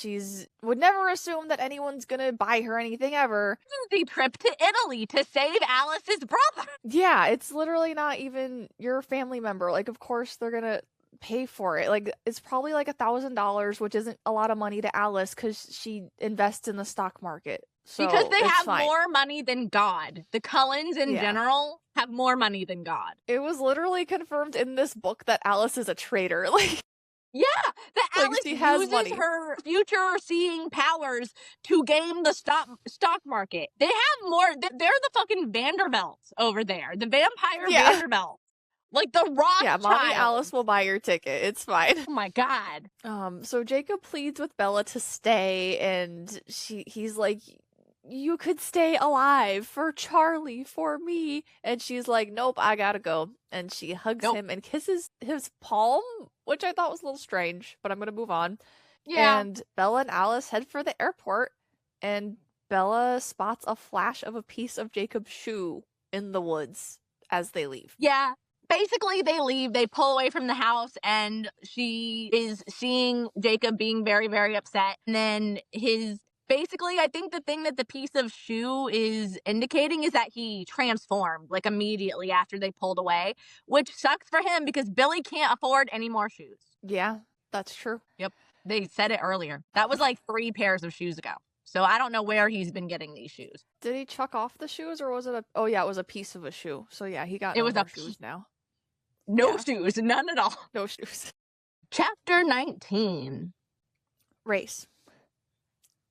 would never assume that anyone's going to buy her anything ever. The trip to Italy to save Alice's brother. Yeah, it's literally not even your family member. Like, of course, they're going to pay for it. Like, it's probably like $1,000, which isn't a lot of money to Alice because she invests in the stock market. So because they have fine. More money than God. The Cullens in general have more money than God. It was literally confirmed in this book that Alice is a traitor. Like, yeah, that like Alice she has uses money. her future-seeing powers to game the stock market. They have more. They're the fucking Vanderbilts over there. The vampire Vanderbilts. Like the Rothschild. Yeah, Mommy Alice will buy your ticket. It's fine. Oh my god. So Jacob pleads with Bella to stay, and he's like, you could stay alive for Charlie, for me. And she's like, nope, I gotta go. And she hugs him and kisses his palm, which I thought was a little strange, but I'm gonna move on. Yeah. And Bella and Alice head for the airport, and Bella spots a flash of a piece of Jacob's shoe in the woods as they leave. Yeah. Basically, they leave, they pull away from the house, and she is seeing Jacob being very, very upset. And then basically, I think the thing that the piece of shoe is indicating is that he transformed, like, immediately after they pulled away, which sucks for him because Billy can't afford any more shoes. Yeah, that's true. Yep. They said it earlier. That was like 3 pairs of shoes ago. So I don't know where he's been getting these shoes. Did he chuck off the shoes, or was it oh yeah, it was a piece of a shoe. So yeah, he got more shoes now. No shoes, none at all. No shoes. Chapter 19. Race.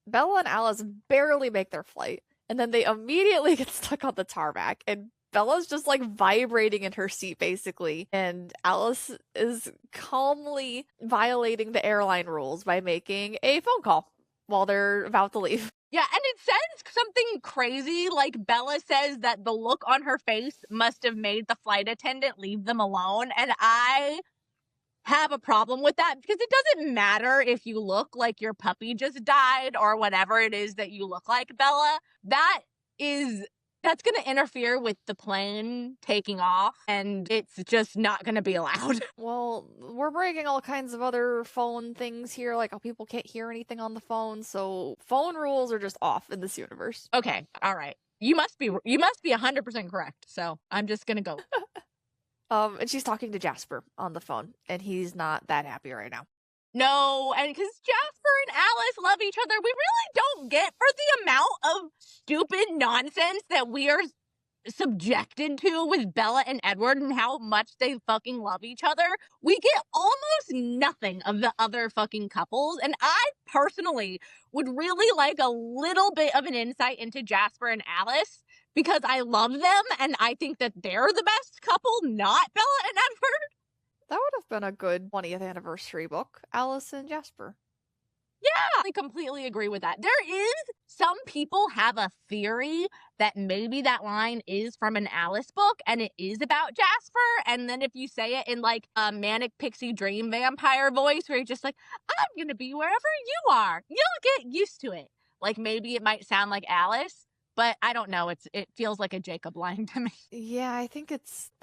Bella and Alice barely make their flight, and then they immediately get stuck on the tarmac, and Bella's just like vibrating in her seat basically, and Alice is calmly violating the airline rules by making a phone call while they're about to leave. Yeah, and it says something crazy, like Bella says that the look on her face must have made the flight attendant leave them alone, and I have a problem with that because it doesn't matter if you look like your puppy just died or whatever it is that you look like, Bella. That's going to interfere with the plane taking off, and it's just not going to be allowed. Well, we're breaking all kinds of other phone things here, like how people can't hear anything on the phone, so phone rules are just off in this universe. Okay, all right. You must be 100% correct, so I'm just going to go. And she's talking to Jasper on the phone, and he's not that happy right now. No, and because Jasper and Alice love each other, we really don't get for the amount of stupid nonsense that we are subjected to with Bella and Edward and how much they fucking love each other, we get almost nothing of the other fucking couples. And I personally would really like a little bit of an insight into Jasper and Alice, because I love them and I think that they're the best couple, not Bella and Edward. That would have been a good 20th anniversary book, Alice and Jasper. Yeah, I completely agree with that. Some people have a theory that maybe that line is from an Alice book and it is about Jasper. And then if you say it in like a manic pixie dream vampire voice where you're just like, I'm going to be wherever you are, you'll get used to it. Like maybe it might sound like Alice, but I don't know. It feels like a Jacob line to me. Yeah, I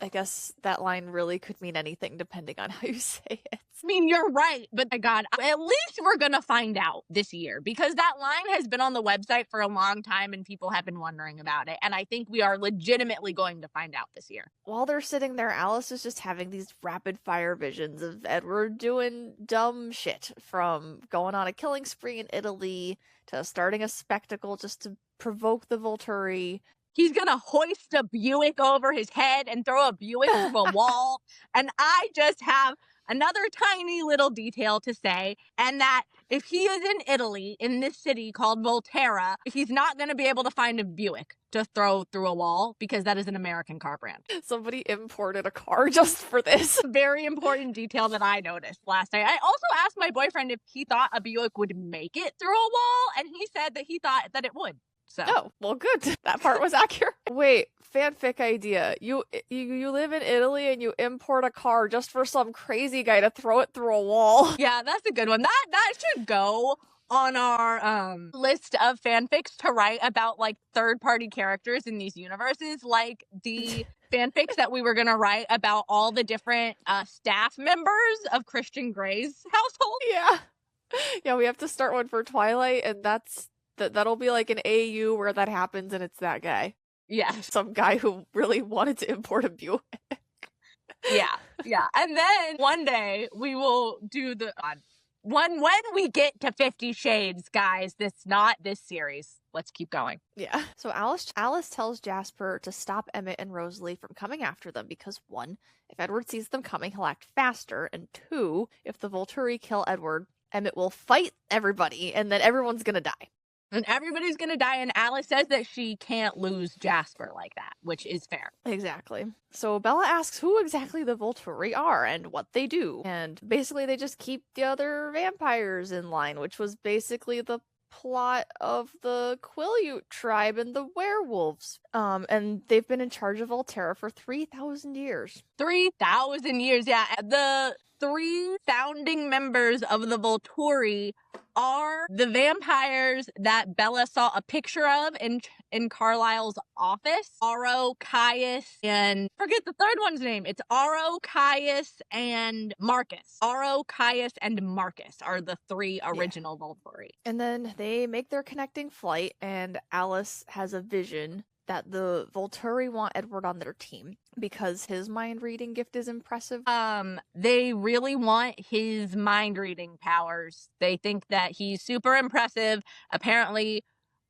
guess that line really could mean anything depending on how you say it. I mean, you're right, but my God, at least we're going to find out this year, because that line has been on the website for a long time and people have been wondering about it. And I think we are legitimately going to find out this year. While they're sitting there, Alice is just having these rapid fire visions of Edward doing dumb shit, from going on a killing spree in Italy to starting a spectacle just to provoke the Volturi. He's gonna hoist a Buick over his head and throw a Buick through a wall. And I just have another tiny little detail to say, and that if he is in Italy, in this city called Volterra, he's not gonna be able to find a Buick to throw through a wall, because that is an American car brand. Somebody imported a car just for this. Very important detail that I noticed last night. I also asked my boyfriend if he thought a Buick would make it through a wall, and he said that he thought that it would. So. Oh, well, good. That part was accurate. Wait, fanfic idea. You live in Italy and you import a car just for some crazy guy to throw it through a wall. Yeah, that's a good one. That should go on our list of fanfics to write about, like, third-party characters in these universes, like the fanfics that we were going to write about all the different staff members of Christian Grey's household. Yeah. Yeah, we have to start one for Twilight, and that'll be like an AU where that happens, and it's that guy. Yeah. Some guy who really wanted to import a Buick. Yeah. And then one day we will do the when we get to 50 Shades, guys. Not this series. Let's keep going. Yeah. So Alice tells Jasper to stop Emmett and Rosalie from coming after them because, 1, if Edward sees them coming, he'll act faster, and 2, if the Volturi kill Edward, Emmett will fight everybody, and then everyone's gonna die. And everybody's gonna die, and Alice says that she can't lose Jasper like that, which is fair. Exactly. So Bella asks who exactly the Volturi are and what they do, and basically they just keep the other vampires in line, which was basically the plot of the Quileute tribe and the werewolves. And they've been in charge of Volterra for 3,000 years. 3,000 years, yeah. The 3 founding members of the Volturi are the vampires that Bella saw a picture of in Carlisle's office. Aro, Caius, and forget the third one's name. It's Aro, Caius, and Marcus. Aro, Caius, and Marcus are the 3 original Volturi. And then they make their connecting flight, and Alice has a vision that the Volturi want Edward on their team because his mind reading gift is impressive. They really want his mind reading powers. They think that he's super impressive. Apparently,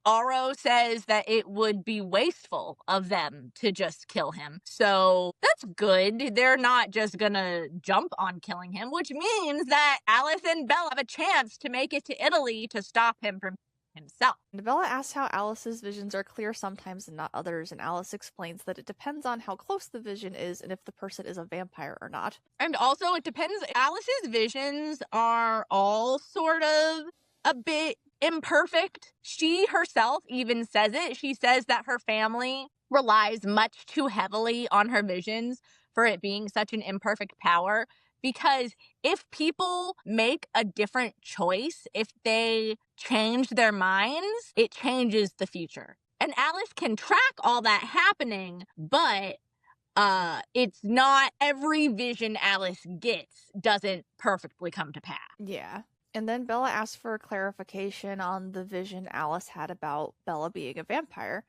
Aro says that it would be wasteful of them to just kill him. So that's good. They're not just gonna jump on killing him, which means that Alice and Bella have a chance to make it to Italy to stop him from himself. And Bella asks how Alice's visions are clear sometimes and not others, and Alice explains that it depends on how close the vision is and if the person is a vampire or not. And also it depends. Alice's visions are all sort of a bit imperfect. She herself even says it. She says that her family relies much too heavily on her visions for it being such an imperfect power. Because if people make a different choice, if they change their minds, it changes the future. And Alice can track all that happening, but it's not every vision Alice gets doesn't perfectly come to pass. Yeah. And then Bella asks for clarification on the vision Alice had about Bella being a vampire.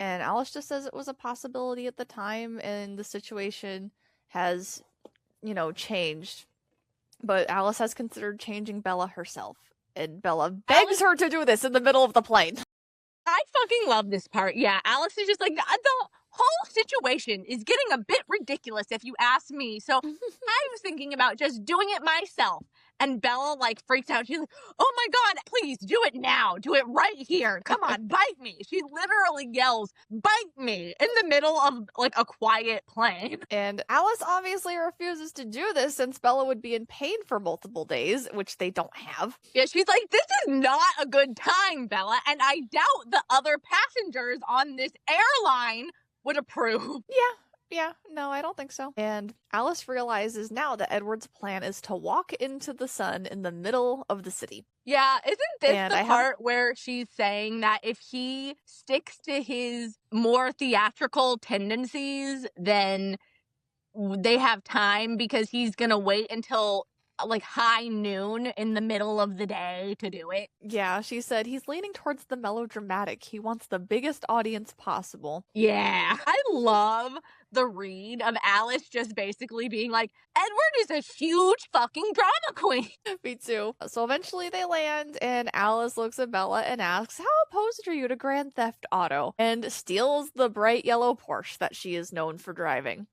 And Alice just says it was a possibility at the time, and the situation has, changed. But Alice has considered changing Bella herself. And Bella begs her to do this in the middle of the plane. I fucking love this part. Yeah, Alice is just like, the whole situation is getting a bit ridiculous if you ask me. So I was thinking about just doing it myself. And Bella, like, freaks out. She's like, oh my God, please do it now. Do it right here. Come on, bite me. She literally yells, bite me, in the middle of, like, a quiet plane. And Alice obviously refuses to do this since Bella would be in pain for multiple days, which they don't have. Yeah, she's like, this is not a good time, Bella. And I doubt the other passengers on this airline would approve. Yeah, no, I don't think so. And Alice realizes now that Edward's plan is to walk into the sun in the middle of the city. Yeah, isn't this And the part where she's saying that if he sticks to his more theatrical tendencies, then they have time because he's gonna wait until like high noon in the middle of the day to do it? Yeah, she said he's leaning towards the melodramatic. He wants the biggest audience possible. Yeah, I love the read of Alice just basically being like, Edward is a huge fucking drama queen. Me too. So eventually they land, and Alice looks at Bella and asks, how opposed are you to Grand Theft Auto? And steals the bright yellow Porsche that she is known for driving.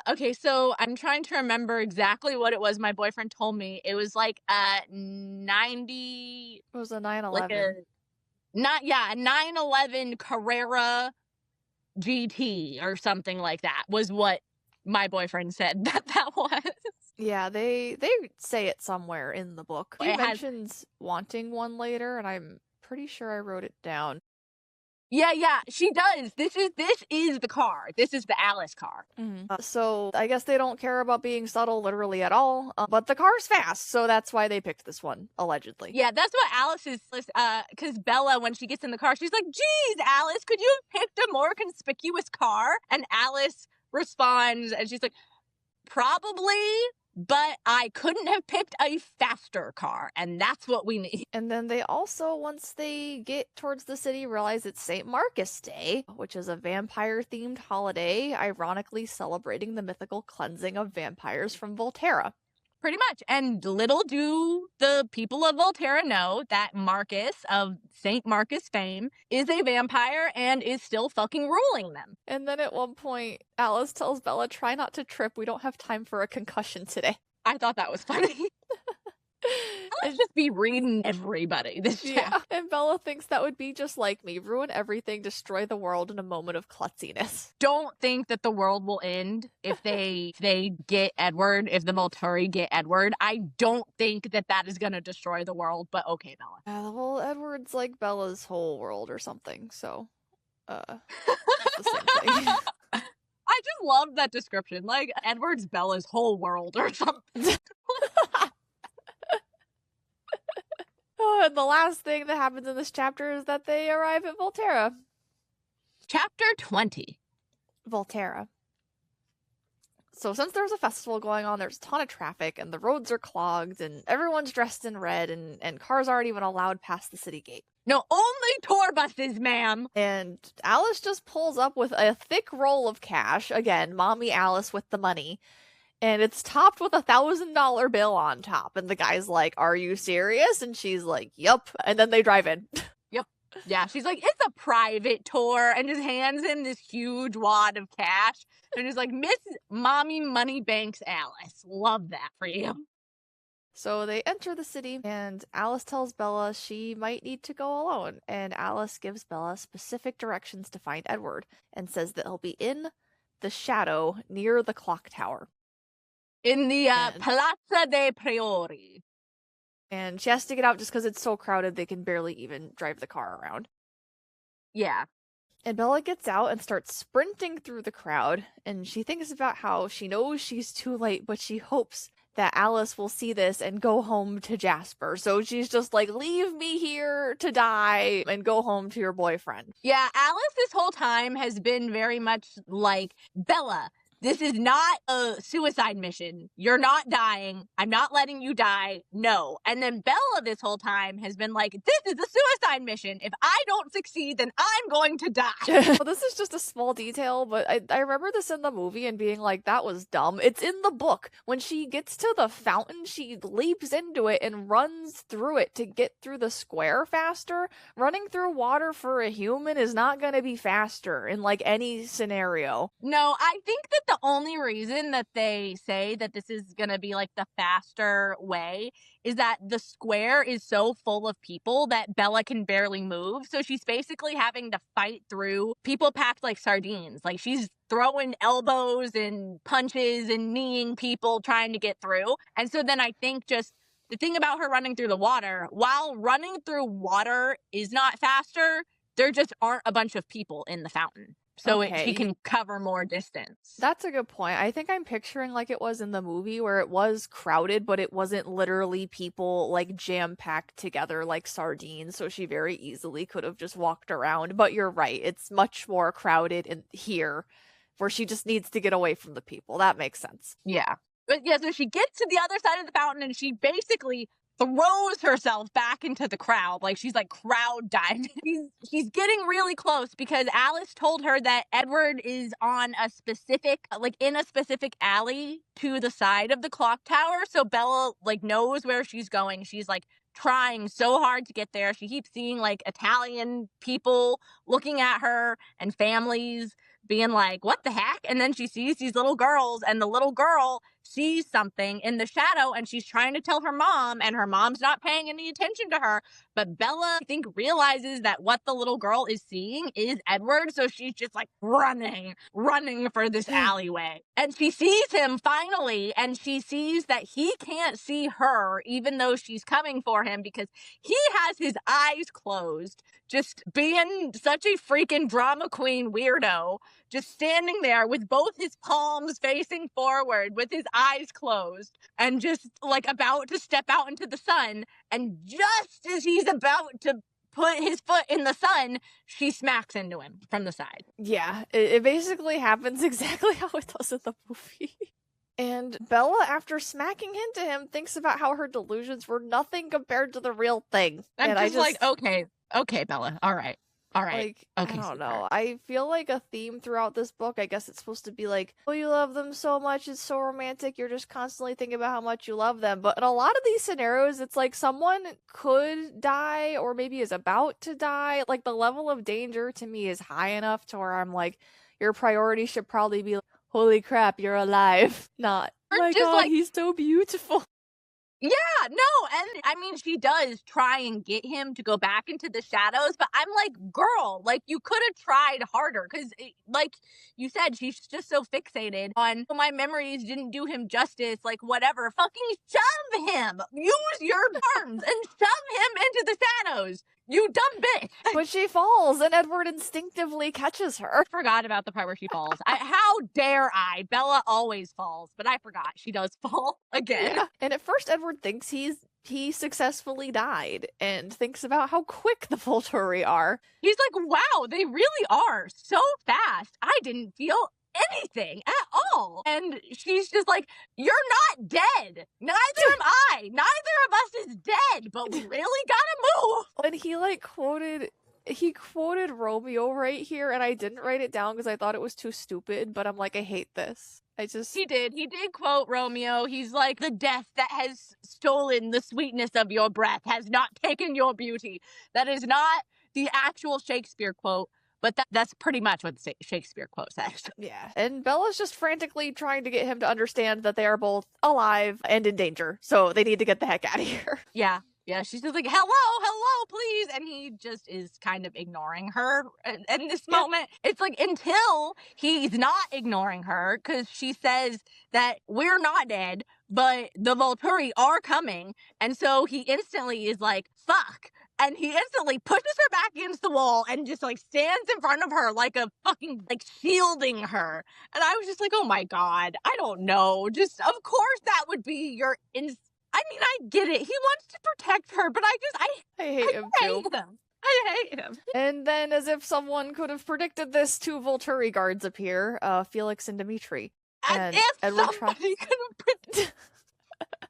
Okay, so I'm trying to remember exactly what it was my boyfriend told me. It was like a 90... It was a 911. Like a 911 Carrera GT or something like that was what my boyfriend said that was. Yeah, they say it somewhere in the book. He mentions wanting one later, and I'm pretty sure I wrote it down. Yeah, she does. This is the car. This is the Alice car. So I guess they don't care about being subtle literally at all, but the car's fast, so that's why they picked this one, allegedly. Yeah, that's what Alice is, because Bella, when she gets in the car, she's like, geez, Alice, could you have picked a more conspicuous car? And Alice responds, and she's like, probably, but I couldn't have picked a faster car, and that's what we need. And then they also, once they get towards the city, realize it's St. Marcus Day, which is a vampire-themed holiday, ironically celebrating the mythical cleansing of vampires from Volterra. Pretty much. And little do the people of Volterra know that Marcus of St. Marcus fame is a vampire and is still fucking ruling them. And then at one point, Alice tells Bella, try not to trip. We don't have time for a concussion today. I thought that was funny. Let's just be reading everybody this chapter. And Bella thinks that would be just like me. Ruin everything, destroy the world in a moment of klutziness. Don't think that the world will end if they get Edward, if the Volturi get Edward. I don't think that is going to destroy the world, but okay, Bella. Well, Edward's like Bella's whole world or something, so, it's the same thing. I just love that description. Like, Edward's Bella's whole world or something. And the last thing that happens in this chapter is that they arrive at Volterra. Chapter 20. Volterra. So since there's a festival going on, there's a ton of traffic, and the roads are clogged, and everyone's dressed in red, and cars aren't even allowed past the city gate. No, only tour buses, ma'am. And Alice just pulls up with a thick roll of cash. Again, mommy Alice with the money. And it's topped with $1,000 bill on top. And the guy's like, are you serious? And she's like, yup. And then they drive in. Yep. Yeah, she's like, it's a private tour. And just hands him this huge wad of cash. And he's like, Miss Mommy Moneybanks Alice. Love that for you. So they enter the city, and Alice tells Bella she might need to go alone. And Alice gives Bella specific directions to find Edward, and says that he'll be in the shadow near the clock tower. In the Palazzo dei Priori. And she has to get out just because it's so crowded they can barely even drive the car around. Yeah. And Bella gets out and starts sprinting through the crowd, and she thinks about how she knows she's too late, but she hopes that Alice will see this and go home to Jasper. So she's just like, leave me here to die and go home to your boyfriend. Yeah, Alice this whole time has been very much like, Bella, This is not a suicide mission. You're not dying. I'm not letting you die. No. And then Bella this whole time has been like, this is a suicide mission. If I don't succeed, then I'm going to die. Well, this is just a small detail, but I remember this in the movie and being like, that was dumb. It's in the book. When she gets to the fountain, she leaps into it and runs through it to get through the square faster. Running through water for a human is not going to be faster in like any scenario. No, I think that the only reason that they say that this is going to be like the faster way is that the square is so full of people that Bella can barely move. So she's basically having to fight through people packed like sardines. Like she's throwing elbows and punches and kneeing people trying to get through. And so then I think just the thing about her running through the water, while running through water is not faster, there just aren't a bunch of people in the fountain. So she can cover more distance. That's a good point. I think I'm picturing like it was in the movie where it was crowded, but it wasn't literally people like jam-packed together like sardines, so she very easily could have just walked around. But you're right, it's much more crowded in here, where she just needs to get away from the people. That makes sense. Yeah. But yeah, so she gets to the other side of the fountain and she basically throws herself back into the crowd. Like she's like crowd diving. She's getting really close because Alice told her that Edward is on a specific, like in a specific alley to the side of the clock tower. So Bella like knows where she's going. She's like trying so hard to get there. She keeps seeing like Italian people looking at her and families being like, what the heck? And then she sees these little girls and the little girl sees something in the shadow and she's trying to tell her mom and her mom's not paying any attention to her. But Bella, I think, realizes that what the little girl is seeing is Edward. So she's just like running for this alleyway. And she sees him finally and she sees that he can't see her even though she's coming for him because he has his eyes closed, just being such a freaking drama queen weirdo, just standing there with both his palms facing forward with his eyes closed and just like about to step out into the sun. And just as he's about to put his foot in the sun, she smacks into him from the side. Yeah, it basically happens exactly how it does in the movie. And Bella, after smacking into him, thinks about how her delusions were nothing compared to the real thing. I'm just like, okay, Bella, all right. Like, okay, I don't know. I feel like a theme throughout this book, I guess it's supposed to be like, oh, you love them so much, it's so romantic, you're just constantly thinking about how much you love them. But in a lot of these scenarios, it's like someone could die or maybe is about to die. Like, the level of danger to me is high enough to where I'm like, your priority should probably be like, holy crap, you're alive. Not, oh my God, like, he's so beautiful. Yeah, no, and I mean, she does try and get him to go back into the shadows, but I'm like, girl, like, you could have tried harder, because, like you said, she's just so fixated on, oh, my memories didn't do him justice, like, whatever, fucking shove him! Use your arms and shove him into the shadows! You dumb bitch! But she falls, and Edward instinctively catches her. Forgot about the part where she falls. How dare I? Bella always falls, but I forgot she does fall again. Yeah. And at first, Edward thinks he successfully died, and thinks about how quick the Volturi are. He's like, wow, they really are so fast. I didn't feel anything at all. And she's just like, you're not dead. Neither am I. Neither of us is dead, but we really gotta move. And he quoted Romeo right here, and I didn't write it down because I thought it was too stupid, but I'm like, I hate this. He did quote Romeo. He's like, the death that has stolen the sweetness of your breath has not taken your beauty. That is not the actual Shakespeare quote, but that's pretty much what the Shakespeare quote says. Yeah. And Bella's just frantically trying to get him to understand that they are both alive and in danger, so they need to get the heck out of here. Yeah. Yeah, she's just like, hello, please. And he just is kind of ignoring her in this moment. It's like, until he's not ignoring her, because she says that we're not dead, but the Volturi are coming. And so he instantly is like, fuck. And he instantly pushes her back against the wall and just like stands in front of her like a fucking, like, shielding her. And I was just like, oh my God, I don't know. Just, of course that would be your I mean, I get it. He wants to protect her, but I hate him too. I hate him. And then, as if someone could have predicted this, two Volturi guards appear, Felix and Dimitri. As And if Edward somebody could have predicted.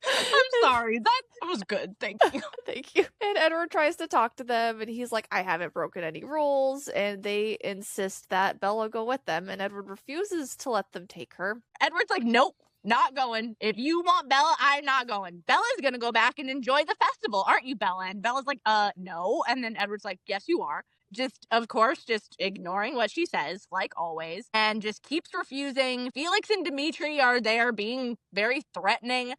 I'm sorry. That was good. Thank you. Thank you. And Edward tries to talk to them, and he's like, I haven't broken any rules. And they insist that Bella go with them, and Edward refuses to let them take her. Edward's like, nope, not going. If you want Bella, I'm not going. Bella's gonna go back and enjoy the festival, aren't you, Bella? And Bella's like, no. And then Edward's like, yes, you are. Just, of course, just ignoring what she says, like always, and just keeps refusing. Felix and Dimitri are there being very threatening.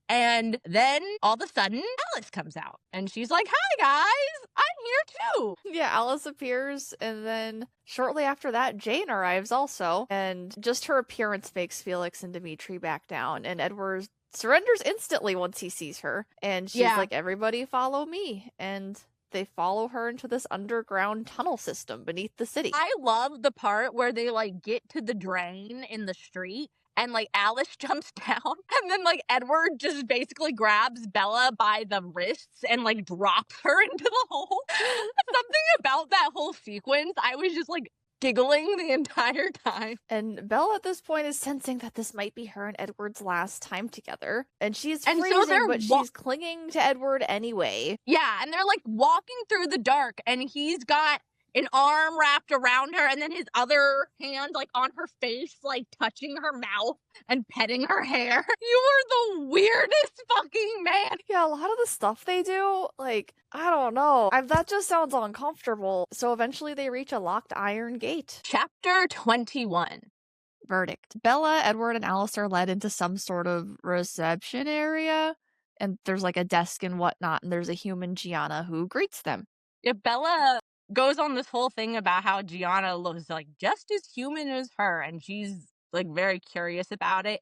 And then all of a sudden, Alice comes out and she's like, hi guys, I'm here too. Yeah, Alice appears, and then shortly after that, Jane arrives also. And just her appearance makes Felix and Dimitri back down, and Edward surrenders instantly once he sees her. And she's like, everybody follow me. And they follow her into this underground tunnel system beneath the city. I love the part where they like get to the drain in the street and like Alice jumps down and then like Edward just basically grabs Bella by the wrists and like drops her into the hole. Something about that whole sequence, I was just like giggling the entire time. And Bella at this point is sensing that this might be her and Edward's last time together. And she's freezing, but she's clinging to Edward anyway. Yeah, and they're like walking through the dark, and he's got an arm wrapped around her, and then his other hand like on her face, like touching her mouth and petting her hair. You are the weirdest fucking man. Yeah, a lot of the stuff they do, like, I don't know. That just sounds uncomfortable. So eventually they reach a locked iron gate. Chapter 21. Verdict. Bella, Edward, and Alice are led into some sort of reception area. And there's like a desk and whatnot, and there's a human Gianna who greets them. Yeah, Bella goes on this whole thing about how Gianna looks like just as human as her, and she's like very curious about it.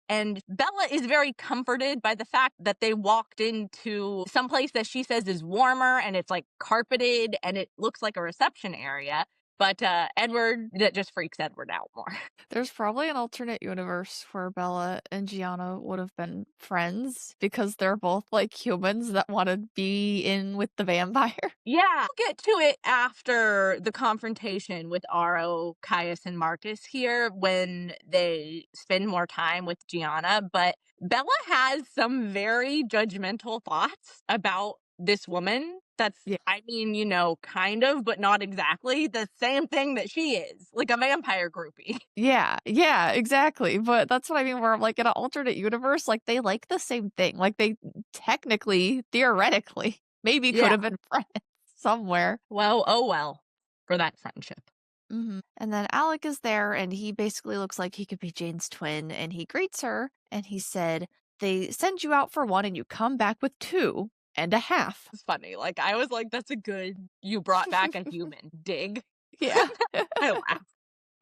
And Bella is very comforted by the fact that they walked into some place that she says is warmer, and it's like carpeted, and it looks like a reception area. But Edward, that just freaks Edward out more. There's probably an alternate universe where Bella and Gianna would have been friends because they're both like humans that want to be in with the vampire. Yeah, we'll get to it after the confrontation with Aro, Caius, and Marcus here when they spend more time with Gianna. But Bella has some very judgmental thoughts about this woman. That's, I mean, you know, kind of, but not exactly the same thing that she is, like a vampire groupie. Yeah, exactly. But that's what I mean, where like in an alternate universe, like they like the same thing. Like they technically, theoretically, maybe could have been friends somewhere. Well, oh well, for that friendship. And then Alec is there, and he basically looks like he could be Jane's twin, and he greets her, and he said, they send you out for one, and you come back with 2.5. It's funny. Like, I was like, that's a good, you brought back a human dig. Yeah. I laughed.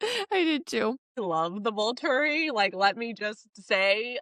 I did too. I love the Volturi. Like, let me just say,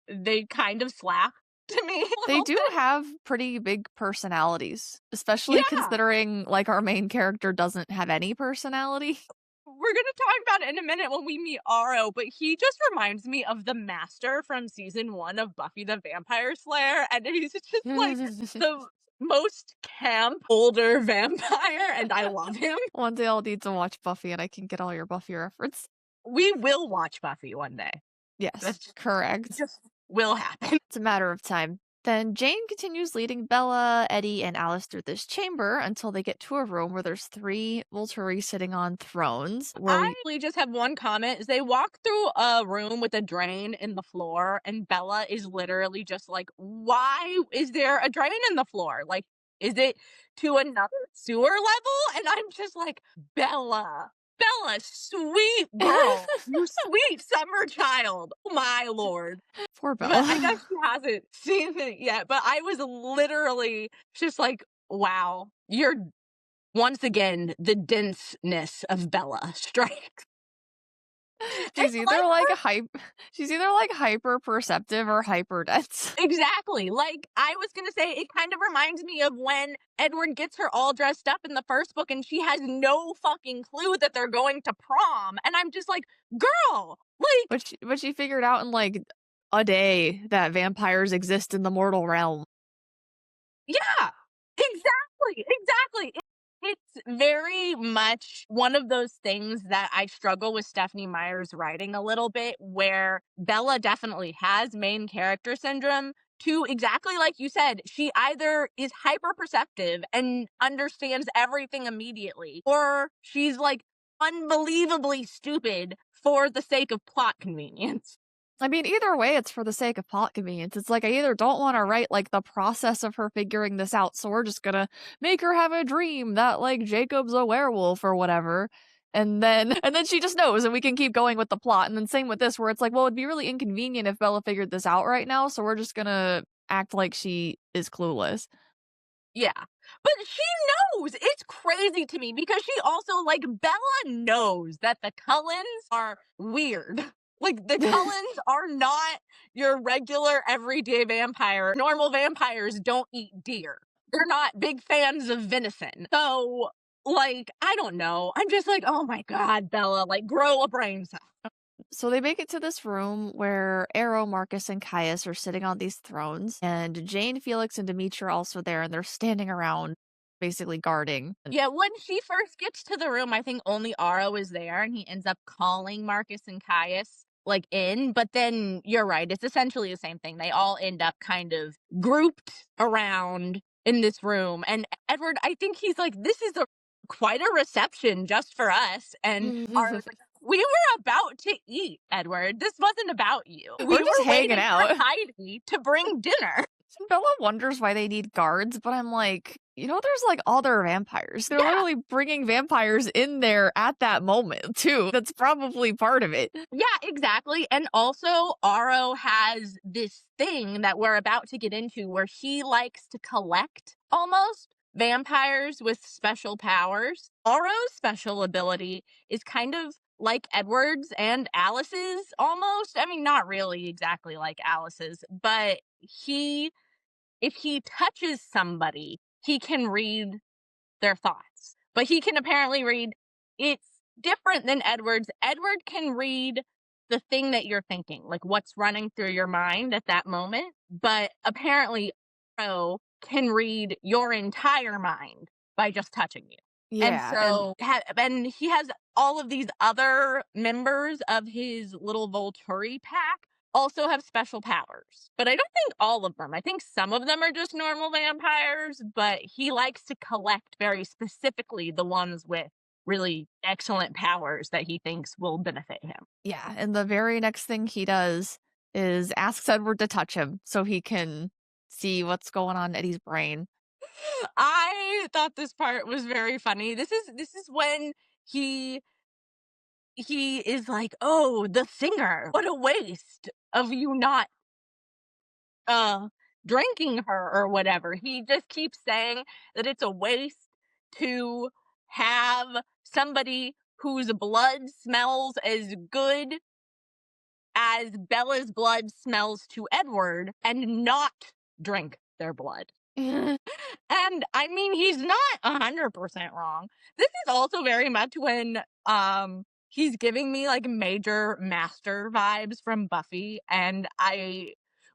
they kind of slap to me. They do have pretty big personalities, especially considering like our main character doesn't have any personality. We're going to talk about it in a minute when we meet Aro, but he just reminds me of the Master from season 1 of Buffy the Vampire Slayer, and he's just like the most camp older vampire, and I love him. One day I'll need to watch Buffy and I can get all your Buffy reference. We will watch Buffy one day. Yes, that's correct. Just will happen. It's a matter of time. Then Jane continues leading Bella, Eddie, and Alice through this chamber until they get to a room where there's 3 Volturi sitting on thrones. I just have one comment. Is they walk through a room with a drain in the floor, and Bella is literally just like, why is there a drain in the floor? Like, is it to another sewer level? And I'm just like, Bella, sweet girl, you sweet summer child. Oh my lord. Poor Bella. But I guess she hasn't seen it yet, but I was literally just like, wow, you're once again the denseness of Bella strikes. She's either like hyper perceptive or hyper dense. Exactly. Like, I was gonna say, it kind of reminds me of when Edward gets her all dressed up in the first book and she has no fucking clue that they're going to prom. And I'm just like, girl, like. But she figured out in like a day that vampires exist in the mortal realm. Yeah, exactly. It's very much one of those things that I struggle with Stephenie Meyer's writing a little bit, where Bella definitely has main character syndrome. To exactly like you said, she either is hyper perceptive and understands everything immediately, or she's like unbelievably stupid for the sake of plot convenience. I mean, either way, it's for the sake of plot convenience. It's like I either don't want to write like the process of her figuring this out, so we're just gonna make her have a dream that like Jacob's a werewolf or whatever. And then she just knows and we can keep going with the plot. And then same with this, where it's like, well, it'd be really inconvenient if Bella figured this out right now, so we're just gonna act like she is clueless. Yeah. But she knows. It's crazy to me because she also, like, Bella knows that the Cullens are weird. Like, the Cullens are not your regular everyday vampire. Normal vampires don't eat deer. They're not big fans of venison. So, like, I don't know. I'm just like, oh my God, Bella, like, grow a brain cell. So they make it to this room where Arrow, Marcus, and Caius are sitting on these thrones, and Jane, Felix, and Dimitri are also there, and they're standing around, basically guarding. Yeah, when she first gets to the room, I think only Aro is there, and he ends up calling Marcus and Caius, like, in. But then you're right, it's essentially the same thing. They all end up kind of grouped around in this room. And Edward, I think he's like, this is quite a reception just for us. And Aro is like, we were about to eat, Edward. This wasn't about you. We We're just were hanging waiting out. for Heidi to bring dinner. Bella wonders why they need guards, but I'm like, there's like other vampires. They're Yeah. literally bringing vampires in there at that moment, too. That's probably part of it. Yeah, exactly. And also, Aro has this thing that we're about to get into where he likes to collect almost vampires with special powers. Aro's special ability is kind of like Edward's and Alice's almost. I mean, not really exactly like Alice's, but if he touches somebody, he can read their thoughts. But he can apparently read, it's different than Edward's. Edward can read the thing that you're thinking, like what's running through your mind at that moment. But apparently, Aro can read your entire mind by just touching you. And Yeah. so, and he has all of these other members of his little Volturi pack also have special powers. But I don't think all of them. I think some of them are just normal vampires, but he likes to collect very specifically the ones with really excellent powers that he thinks will benefit him. Yeah. And the very next thing he does is asks Edward to touch him so he can see what's going on in Eddie's brain. I thought this part was very funny. This is when he is like, "Oh, the singer. What a waste of you not drinking her or whatever." He just keeps saying that it's a waste to have somebody whose blood smells as good as Bella's blood smells to Edward and not drink their blood. And I mean, he's not 100% wrong. This is also very much when he's giving me like major master vibes from Buffy, and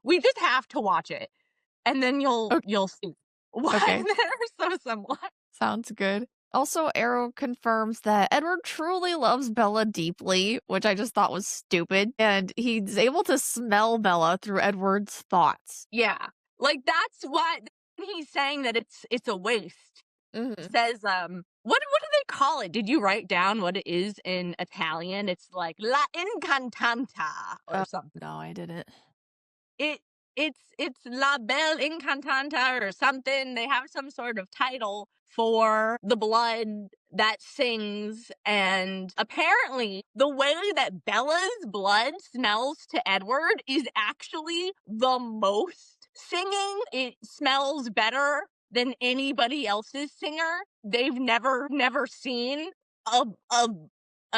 we just have to watch it, and then you'll see why Okay. they're so similar. Sounds good. Also, Arrow confirms that Edward truly loves Bella deeply, which I just thought was stupid, and he's able to smell Bella through Edward's thoughts. Yeah, like that's why he's saying that it's a waste. Mhm. Says what do they call it? Did you write down what it is in Italian? It's like la incantanta or something. No, I didn't. It's La Belle Incantanta or something. They have some sort of title for the blood that sings, and apparently the way that Bella's blood smells to Edward is actually the most singing. It smells better than anybody else's singer. They've never seen a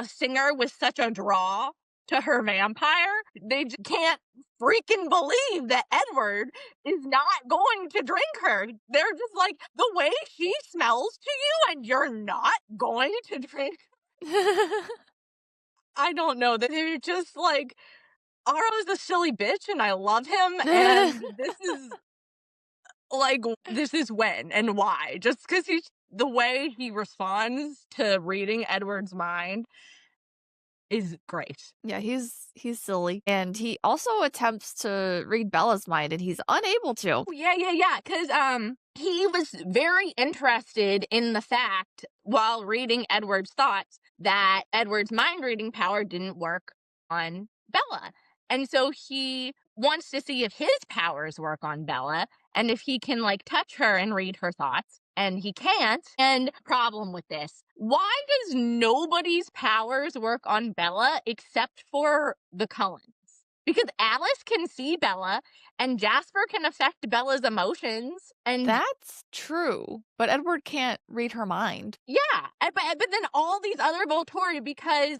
singer with such a draw to her vampire. They just can't freaking believe that Edward is not going to drink her. They're just like, the way she smells to you and you're not going to drink. I don't know. They're just like, Aro's a silly bitch and I love him, and this is like, this is when and why. Just because he's the way he responds to reading Edward's mind is great. Yeah, he's silly. And he also attempts to read Bella's mind and he's unable to. Yeah. Because he was very interested in the fact while reading Edward's thoughts that Edward's mind reading power didn't work on Bella. And so he wants to see if his powers work on Bella and if he can like touch her and read her thoughts. And he can't. And problem with this. Why does nobody's powers work on Bella except for the Cullens? Because Alice can see Bella and Jasper can affect Bella's emotions. And That's true. But Edward can't read her mind. yeah, but then all these other Volturi, because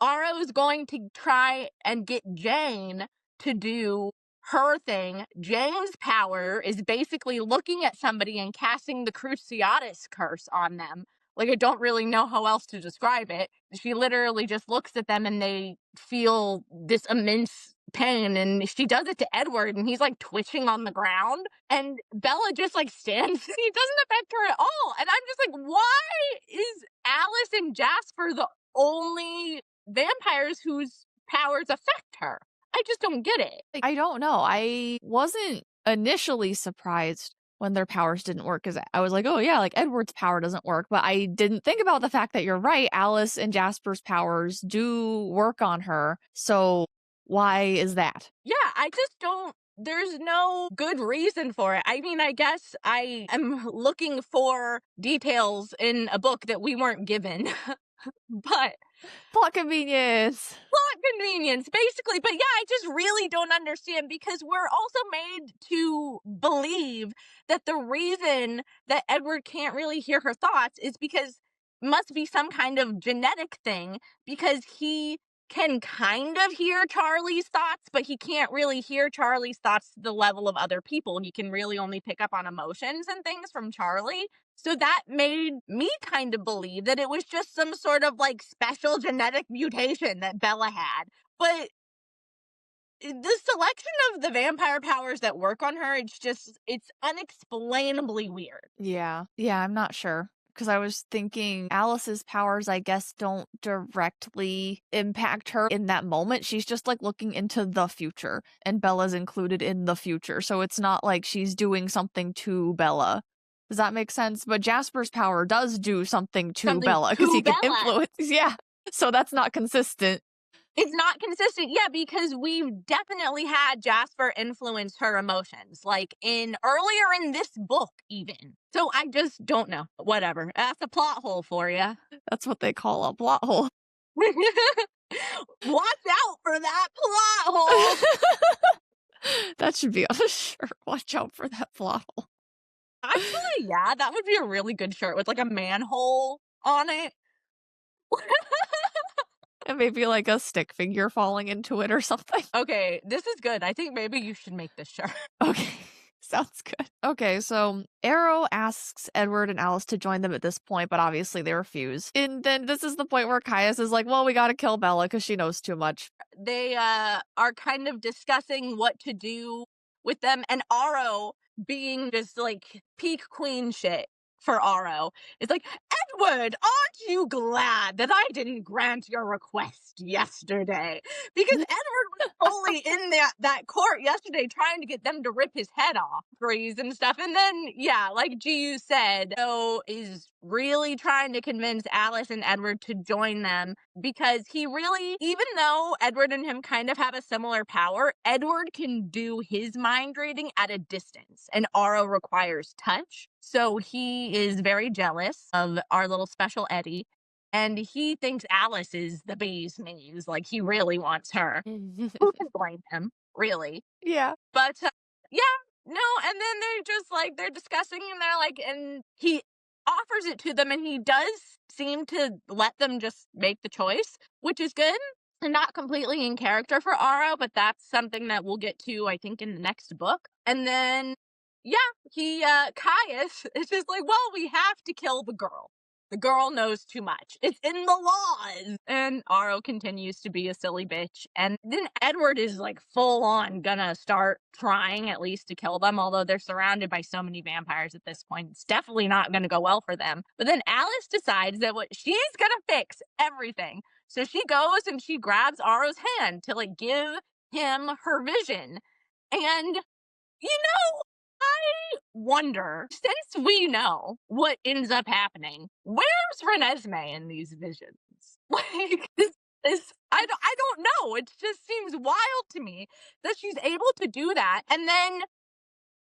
Aro's going to try and get Jane to do her thing. Jane's power is basically looking at somebody and casting the Cruciatus curse on them. Like, I don't really know how else to describe it. She literally just looks at them and they feel this immense pain, and she does it to Edward and he's like twitching on the ground, and Bella just like stands. It doesn't affect her at all, and I'm just like, why is Alice and Jasper the only vampires whose powers affect her? I just don't get it. I don't know. I wasn't initially surprised when their powers didn't work because I was like, oh yeah, like Edward's power doesn't work. But I didn't think about the fact that you're right. Alice and Jasper's powers do work on her. So why is that? Yeah, I just don't. There's no good reason for it. I mean, I guess I am looking for details in a book that we weren't given. But Plot convenience. plot convenience, basically. But yeah, I just really don't understand, because we're also made to believe that the reason that Edward can't really hear her thoughts is because must be some kind of genetic thing, because he can kind of hear Charlie's thoughts, but he can't really hear Charlie's thoughts to the level of other people. He can really only pick up on emotions and things from Charlie. So that made me kind of believe that it was just some sort of like special genetic mutation that Bella had. But the selection of the vampire powers that work on her, it's unexplainably weird. Yeah, I'm not sure. Because I was thinking Alice's powers, I guess, don't directly impact her in that moment. She's just like looking into the future, and Bella's included in the future. So it's not like she's doing something to Bella. Does that make sense? But Jasper's power does do something to Bella because he can influence. Yeah. So that's not consistent. It's not consistent, yeah, because we've definitely had Jasper influence her emotions, like earlier in this book, even. So I just don't know. Whatever. That's a plot hole for you. That's what they call a plot hole. Watch out for that plot hole. That should be on a shirt. Watch out for that plot hole. Actually, yeah, that would be a really good shirt with like a manhole on it. And maybe like a stick figure falling into it or something. Okay, this is good. I think maybe you should make this shirt. Okay, sounds good. Okay, so Arrow asks Edward and Alice to join them at this point, but obviously they refuse. And then this is the point where Caius is like, well, we gotta kill Bella because she knows too much. They are kind of discussing what to do with them, and Arrow, being just like peak queen shit for Arrow, is like, Edward, aren't you glad that I didn't grant your request yesterday? Because Edward was fully in that court yesterday trying to get them to rip his head off, trees and stuff. And then, yeah, like Giu said, Joe is really trying to convince Alice and Edward to join them, because he really, even though Edward and him kind of have a similar power, Edward can do his mind reading at a distance, and Arrow requires touch. So he is very jealous of our little special Eddie, and he thinks Alice is the bee's knees. Like, he really wants her. Who can blame him, really? Yeah. But yeah, no, and then they're discussing, and they're like, and he offers it to them, and he does seem to let them just make the choice, which is good. And not completely in character for Aro, but that's something that we'll get to, I think, in the next book. And then, yeah, Caius is just like, well, we have to kill the girl. The girl knows too much. It's in the laws. And Aro continues to be a silly bitch. And then Edward is like full on gonna start trying at least to kill them, although they're surrounded by so many vampires at this point. It's definitely not gonna go well for them. But then Alice decides that what she's gonna fix everything. So she goes and she grabs Aro's hand to like give him her vision. And I wonder, since we know what ends up happening, where's Renesmee in these visions? Like, I don't know. It just seems wild to me that she's able to do that. And then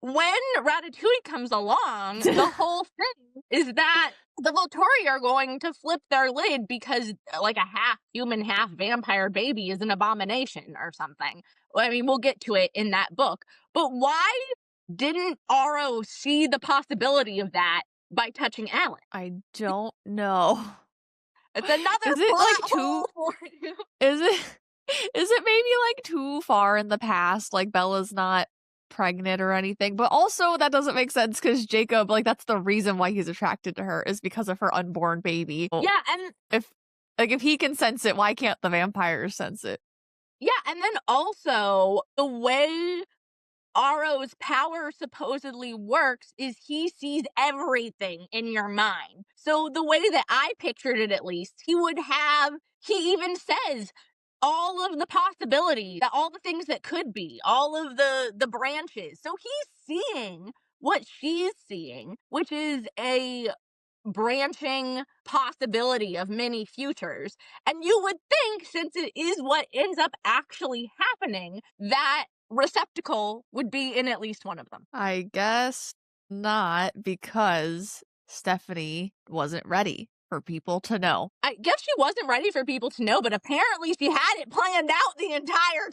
when Ratatouille comes along, the whole thing is that the Volturi are going to flip their lid because like a half human, half vampire baby is an abomination or something. I mean, we'll get to it in that book. But why didn't Aro see the possibility of that by touching Alan? I don't know. It's another Is it like hole for you. Is it maybe like too far in the past? Like Bella's not pregnant or anything, but also that doesn't make sense because Jacob, like, that's the reason why he's attracted to her is because of her unborn baby. Yeah, and if he can sense it, why can't the vampires sense it? Yeah, and then also the way Aro's power supposedly works is he sees everything in your mind. So the way that I pictured it, at least, he even says all of the possibilities, all the things that could be, all of the branches. So he's seeing what she's seeing, which is a branching possibility of many futures. And you would think, since it is what ends up actually happening, that receptacle would be in at least one of them. I guess not, because Stephanie wasn't ready for people to know. I guess she wasn't ready for people to know, but apparently she had it planned out the entire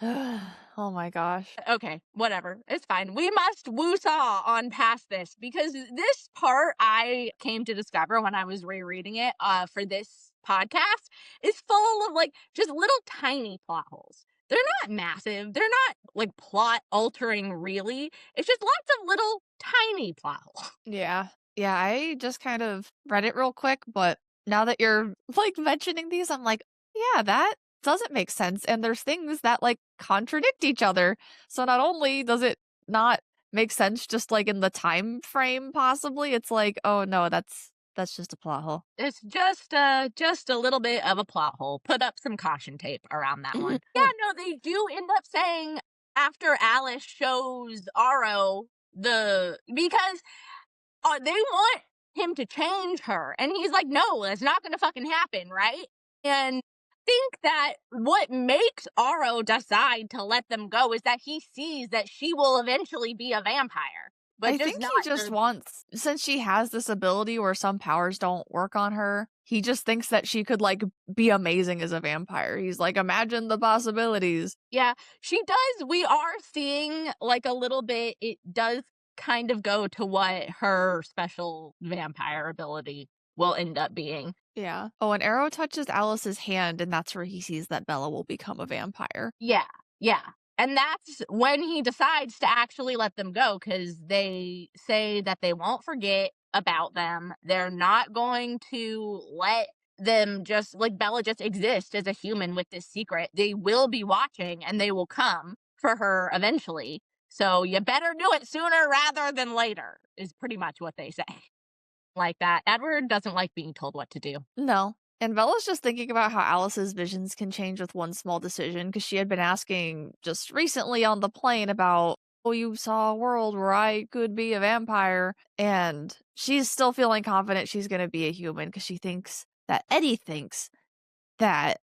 time. Oh my gosh. Okay, whatever. It's fine. We must woo-saw on past this, because this part I came to discover when I was rereading it for this podcast is full of like just little tiny plot holes. They're not massive. They're not like plot altering really. It's just lots of little tiny plot holes. Yeah. Yeah, I just kind of read it real quick, but now that you're like mentioning these, I'm like, yeah, that doesn't make sense. And there's things that like contradict each other. So not only does it not make sense just like in the time frame, possibly, it's like, oh no, that's just a plot hole. It's just a little bit of a plot hole. Put up some caution tape around that one. Yeah, no, they do end up saying after Alice shows Aro because they want him to change her, and he's like, no, that's not gonna fucking happen, right? And I think that what makes Aro decide to let them go is that he sees that she will eventually be a vampire. But I think he just wants, since she has this ability where some powers don't work on her, he just thinks that she could like be amazing as a vampire. He's like, imagine the possibilities. Yeah, she does. We are seeing like a little bit, it does kind of go to what her special vampire ability will end up being. Yeah. Oh, and Aro touches Alice's hand, and that's where he sees that Bella will become a vampire. Yeah. And that's when he decides to actually let them go, because they say that they won't forget about them. They're not going to let them just, like, Bella just exist as a human with this secret. They will be watching, and they will come for her eventually. So you better do it sooner rather than later, is pretty much what they say. Like that. Edward doesn't like being told what to do. No. And Bella's just thinking about how Alice's visions can change with one small decision, because she had been asking just recently on the plane about, oh, you saw a world where I could be a vampire. And she's still feeling confident she's going to be a human, because she thinks that Eddie thinks that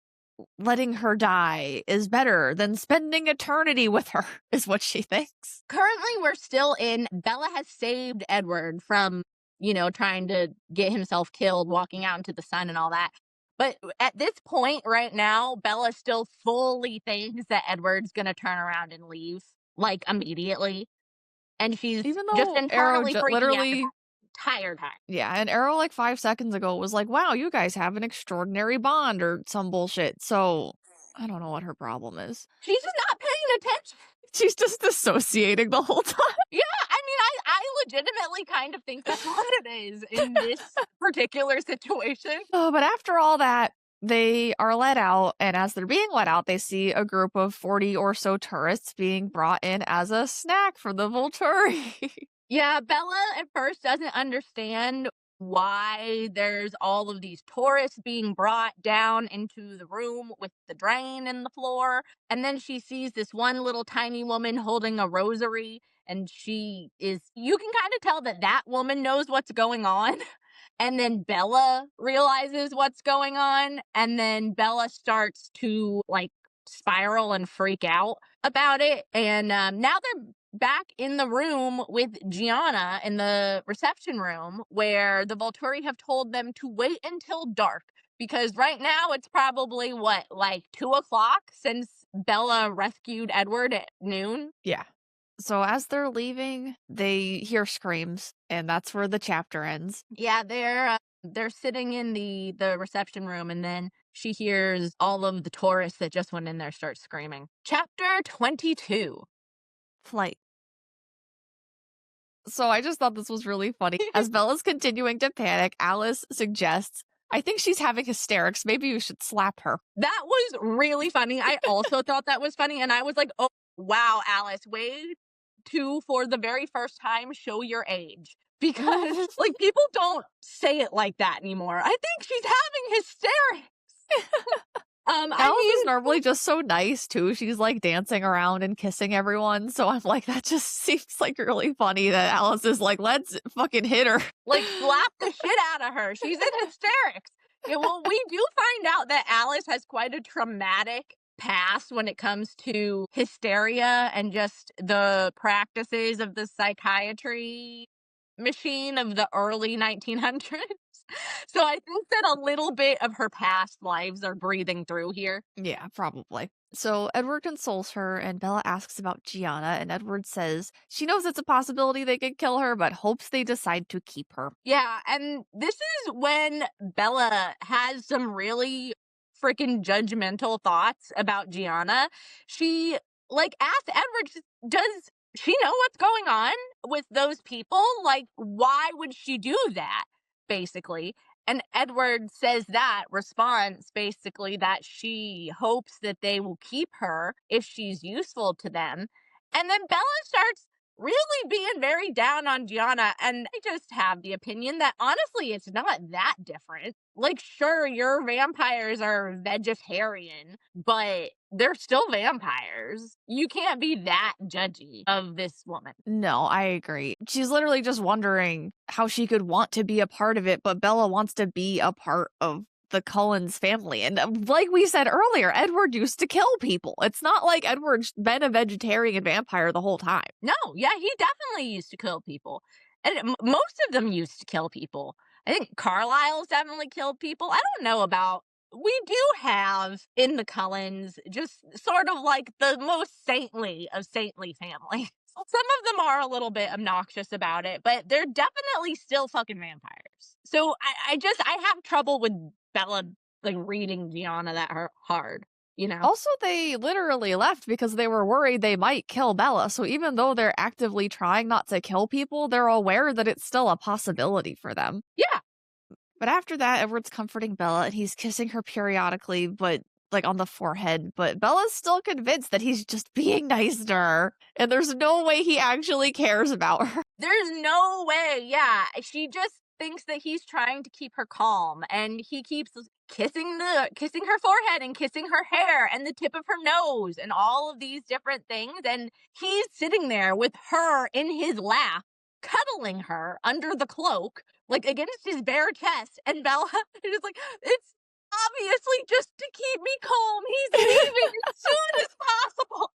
letting her die is better than spending eternity with her, is what she thinks. Currently, we're still in, Bella has saved Edward from, trying to get himself killed, walking out into the sun and all that. But at this point right now, Bella still fully thinks that Edward's going to turn around and leave, like, immediately. And she's Even though just internally Aro freaking literally out. Tired. Yeah, and Aro like 5 seconds ago was like, wow, you guys have an extraordinary bond or some bullshit. So I don't know what her problem is. She's just not paying attention. She's just dissociating the whole time. Yeah, I mean, I legitimately kind of think that's what it is in this particular situation. Oh, but after all that, they are let out, and as they're being let out, they see a group of 40 or so tourists being brought in as a snack for the Volturi. Yeah, Bella at first doesn't understand why there's all of these tourists being brought down into the room with the drain in the floor. And then she sees this one little tiny woman holding a rosary. And you can kind of tell that that woman knows what's going on. And then Bella realizes what's going on. And then Bella starts to like spiral and freak out about it. And now they're back in the room with Gianna in the reception room where the Volturi have told them to wait until dark because right now it's probably like 2 o'clock since Bella rescued Edward at noon. Yeah. So as they're leaving, they hear screams, and that's where the chapter ends. Yeah, they're sitting in the reception room, and then she hears all of the tourists that just went in there start screaming. Chapter 22. Flight. So I just thought this was really funny. As Bella's continuing to panic, Alice suggests, I think she's having hysterics. Maybe you should slap her. That was really funny. I also thought that was funny, and I was like, oh, wow, Alice, way to, for the very first time, show your age. Because, like, people don't say it like that anymore. I think she's having hysterics. Alice is normally just so nice, too. She's, like, dancing around and kissing everyone. So I'm like, that just seems, like, really funny that Alice is like, let's fucking hit her. Like, slap the shit out of her. She's in hysterics. Yeah, well, we do find out that Alice has quite a traumatic past when it comes to hysteria and just the practices of the psychiatry machine of the early 1900s. So I think that a little bit of her past lives are breathing through here. Yeah, probably. So Edward consoles her, and Bella asks about Gianna, and Edward says she knows it's a possibility they could kill her, but hopes they decide to keep her. Yeah, and this is when Bella has some really freaking judgmental thoughts about Gianna. She, like, asked Edward, does she know what's going on with those people? Like, why would she do that, basically? And Edward says that, response basically that she hopes that they will keep her if she's useful to them. And then Bella starts really being very down on Gianna, and I just have the opinion that honestly it's not that different. Like, sure, your vampires are vegetarian, but they're still vampires. You can't be that judgy of this woman. No, I agree. She's literally just wondering how she could want to be a part of it, but Bella wants to be a part of the Cullens family. And like we said earlier, Edward used to kill people. It's not like Edward's been a vegetarian vampire the whole time. No, yeah, he definitely used to kill people. And most of them used to kill people. I think Carlisle's definitely killed people. I don't know about. We do have in the Cullens just sort of like the most saintly of saintly families. Some of them are a little bit obnoxious about it, but they're definitely still fucking vampires. So I have trouble with Bella like reading Gianna that hard, you know? Also, they literally left because they were worried they might kill Bella. So even though they're actively trying not to kill people, they're aware that it's still a possibility for them. Yeah. But after that, Edward's comforting Bella and he's kissing her periodically, but like on the forehead. But Bella's still convinced that he's just being nice to her. And there's no way he actually cares about her. There's no way. Yeah. She just thinks that he's trying to keep her calm, and he keeps kissing her forehead and kissing her hair and the tip of her nose and all of these different things. And he's sitting there with her in his lap, cuddling her under the cloak, like against his bare chest. And Bella is like, it's obviously just to keep me calm. He's leaving as soon as possible.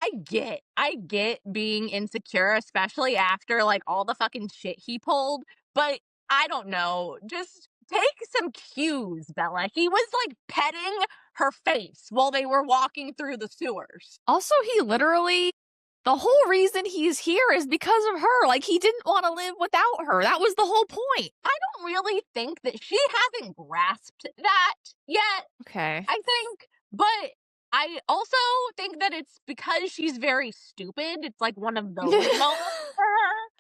I get being insecure, especially after like all the fucking shit he pulled. But I don't know. Just take some cues, Bella. He was like petting her face while they were walking through the sewers. Also, the whole reason he's here is because of her. Like, he didn't want to live without her. That was the whole point. I don't really think that she hasn't grasped that yet. Okay. I think, but I also think that it's because she's very stupid. It's like one of those moments for her.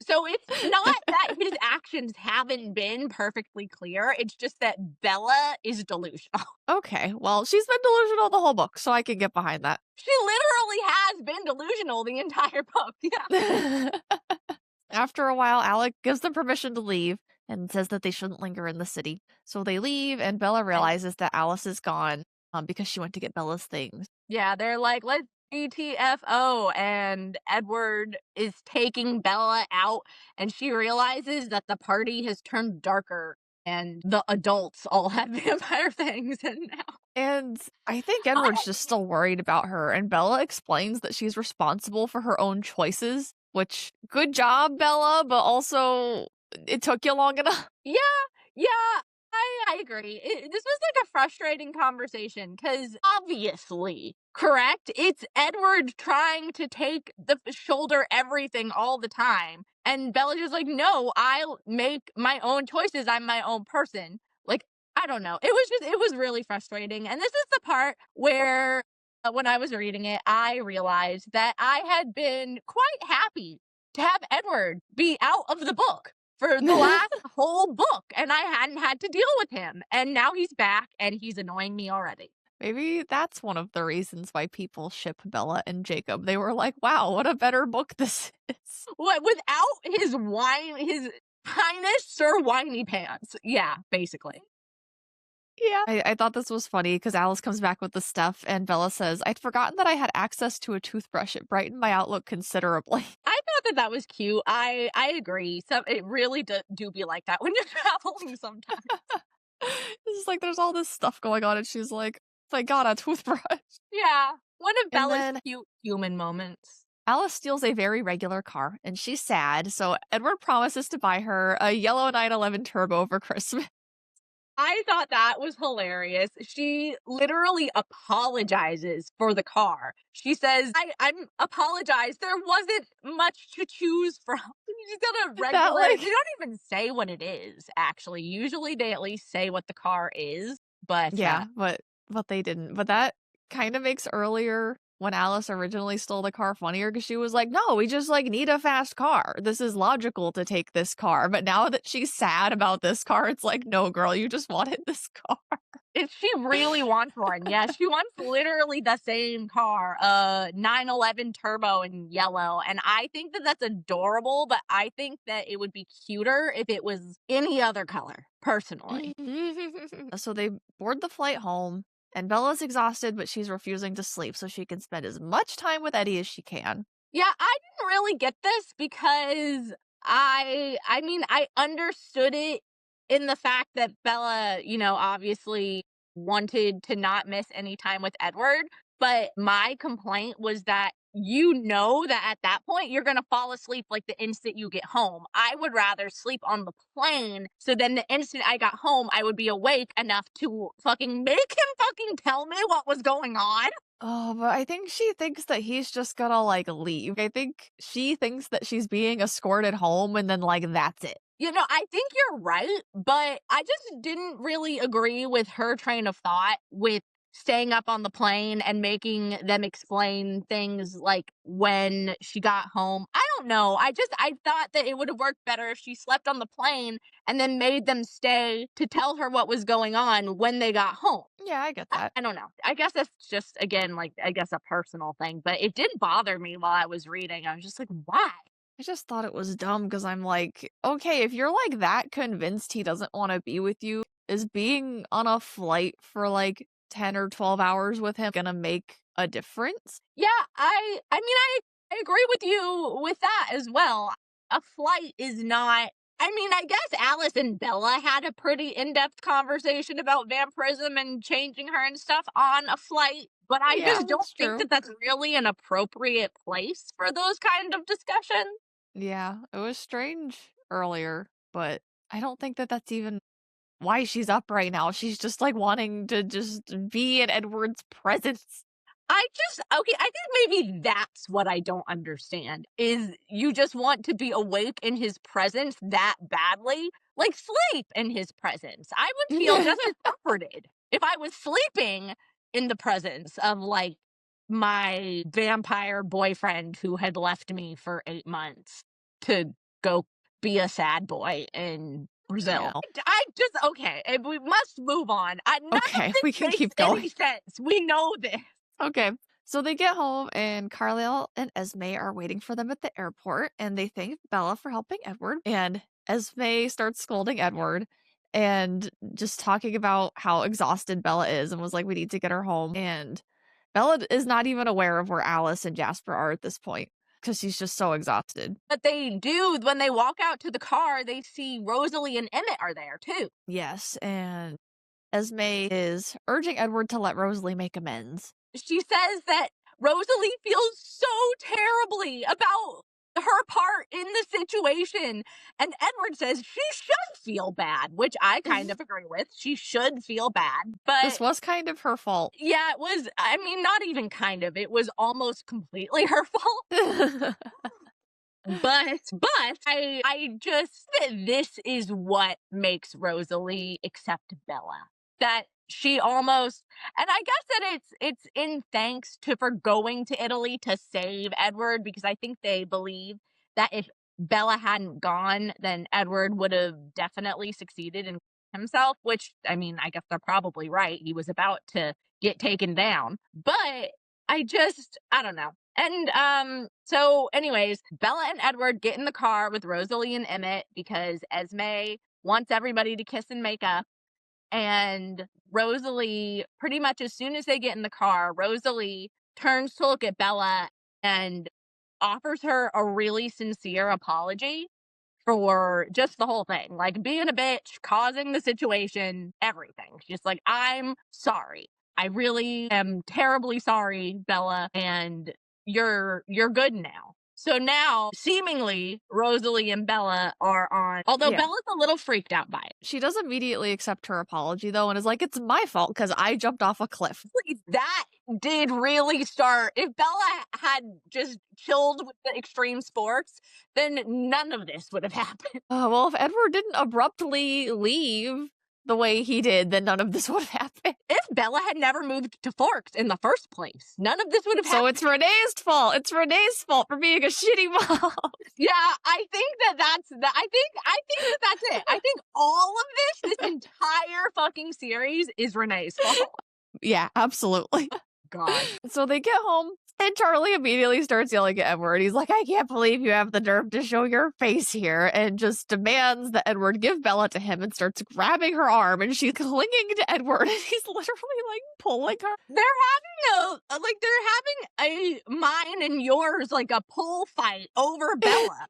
So it's not that his actions haven't been perfectly clear, it's just that Bella is delusional. Okay, well, she's been delusional the whole book, so I can get behind that. She literally has been delusional the entire book, yeah. After a while, Alec gives them permission to leave and says that they shouldn't linger in the city. So they leave, and Bella And realizes that Alice is gone because she went to get Bella's things. yeah, they're like, "Let's GTFO," and Edward is taking Bella out, and she realizes that the party has turned darker, and the adults all have vampire things, and now And I think I Edward's just still worried about her, and Bella explains that she's responsible for her own choices, which, good job, Bella, but also, it took you long enough. yeah, yeah, I agree. This was like a frustrating conversation because obviously, correct? It's Edward trying to take the shoulder everything all the time. And Bella's just like, no, I'll make my own choices. I'm my own person. Like, I don't know. It was really frustrating. And this is the part where when I was reading it, I realized that I had been quite happy to have Edward be out of the book for the last whole book, and I hadn't had to deal with him. And now he's back, and he's annoying me already. Maybe that's one of the reasons why people ship Bella and Jacob. They were like, wow, what a better book this is. What, without his highness Sir Whiny Pants? Yeah, basically. Yeah. I thought this was funny because Alice comes back with the stuff and Bella says, I'd forgotten that I had access to a toothbrush. It brightened my outlook considerably. I thought that was cute. I agree. So it really do be like that when you're traveling sometimes. It's just like there's all this stuff going on and she's like, thank God, a toothbrush. Yeah, one of And Bella's then cute human moments. Alice steals a very regular car and she's sad. So Edward promises to buy her a yellow 911 Turbo for Christmas. I thought that was hilarious. She literally apologizes for the car. She says, I'm apologize. There wasn't much to choose from. She's got a That regular, like, they don't even say what it is, actually. Usually they at least say what the car is, but yeah, but they didn't. But that kind of makes earlier when Alice originally stole the car funnier because she was like, "No, we just like need a fast car. This is logical to take this car." But now that she's sad about this car, it's like, "No, girl, you just wanted this car." if she really wants one, yeah, she wants literally the same car, 911 Turbo in yellow. And I think that that's adorable, but I think that it would be cuter if it was any other color, personally. So they board the flight home, and Bella's exhausted, but she's refusing to sleep so she can spend as much time with Eddie as she can. Yeah, I didn't really get this because I mean, I understood it in the fact that Bella, obviously wanted to not miss any time with Edward, but my complaint was that that at that point you're going to fall asleep like the instant you get home. I would rather sleep on the plane so then the instant I got home I would be awake enough to fucking make him fucking tell me what was going on. Oh, but I think she thinks that he's just gonna like leave. I think she thinks that she's being escorted home and then like that's it. I think you're right, but I just didn't really agree with her train of thought with staying up on the plane and making them explain things like when she got home. I don't know. I thought that it would have worked better if she slept on the plane and then made them stay to tell her what was going on when they got home. Yeah, I get that. I don't know. I guess that's just, again, like, I guess a personal thing, but it did bother me while I was reading. I was just like, why? I just thought it was dumb because I'm like, okay, if you're like that convinced he doesn't want to be with you, is being on a flight for like 10 or 12 hours with him gonna make a difference? Yeah, I agree with you with that as well. A flight is not. I mean, I guess Alice and Bella had a pretty in-depth conversation about vampirism and changing her and stuff on a flight, but I Yeah, just don't that's think true. that that's really an appropriate place for those kind of discussions. Yeah, it was strange earlier, but I don't think that that's even why she's up right now. She's just like wanting to just be in Edward's presence. Okay, I think maybe that's what I don't understand, is you just want to be awake in his presence that badly? Like, sleep in his presence. I would feel just as comforted if I was sleeping in the presence of, like, my vampire boyfriend who had left me for 8 months to go be a sad boy in Brazil. Yeah. Okay, we must move on. None of Okay, this we can makes keep any going. sense. We know this. Okay. So they get home and Carlisle and Esme are waiting for them at the airport and they thank Bella for helping Edward. And Esme starts scolding Edward and just talking about how exhausted Bella is and was like, we need to get her home. And Bella is not even aware of where Alice and Jasper are at this point because she's just so exhausted. But they do, when they walk out to the car, they see Rosalie and Emmett are there too. Yes. And Esme is urging Edward to let Rosalie make amends. She says that Rosalie feels so terribly about her part in the situation. And Edward says she should feel bad, which I kind of agree with. She should feel bad. But this was kind of her fault. Yeah, it was. I mean, not even kind of. It was almost completely her fault. But I just, this is what makes Rosalie accept Bella. That she almost, and I guess that it's in thanks to for going to Italy to save Edward, because I think they believe that if Bella hadn't gone, then Edward would have definitely succeeded in himself, which, I mean, I guess they're probably right. He was about to get taken down. But I don't know. And so anyways, Bella and Edward get in the car with Rosalie and Emmett because Esme wants everybody to kiss and make up. And Rosalie, pretty much as soon as they get in the car, Rosalie turns to look at Bella and offers her a really sincere apology for just the whole thing. Like being a bitch, causing the situation, everything. She's like, I'm sorry. I really am terribly sorry, Bella, and you're good now. So now, seemingly, Rosalie and Bella are on, although Yeah. Bella's a little freaked out by it. She does immediately accept her apology, though, and is like, it's my fault because I jumped off a cliff. That did really start. If Bella had just chilled with the extreme sports, then none of this would have happened. Well, if Edward didn't abruptly leave the way he did, then none of this would have happened. If Bella had never moved to Forks in the first place, none of this would have happened. So it's Renee's fault. It's Renee's fault for being a shitty mom. Yeah, I think that's it. I think all of this entire fucking series is Renee's fault. Yeah, absolutely. God. So they get home, and Charlie immediately starts yelling at Edward. He's like, I can't believe you have the nerve to show your face here, and just demands that Edward give Bella to him and starts grabbing her arm, and she's clinging to Edward, and he's literally like pulling her. They're having a mine and yours, like a pull fight over Bella.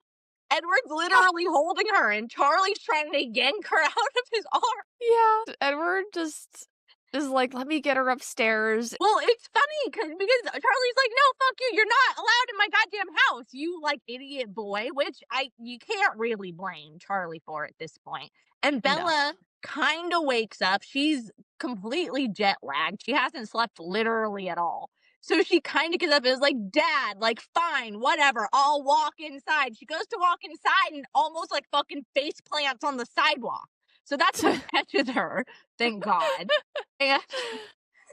Edward's literally holding her, and Charlie's trying to yank her out of his arm. Yeah. Edward just is like, let me get her upstairs. Well, it's funny because Charlie's like, no, fuck you. You're not allowed in my goddamn house, you like idiot boy, which you can't really blame Charlie for at this point. And Bella kind of wakes up. She's completely jet lagged. She hasn't slept literally at all. So she kind of gets up and is like, Dad, like, fine, whatever, I'll walk inside. She goes to walk inside and almost like fucking face plants on the sidewalk. So that's what catches her, thank God. And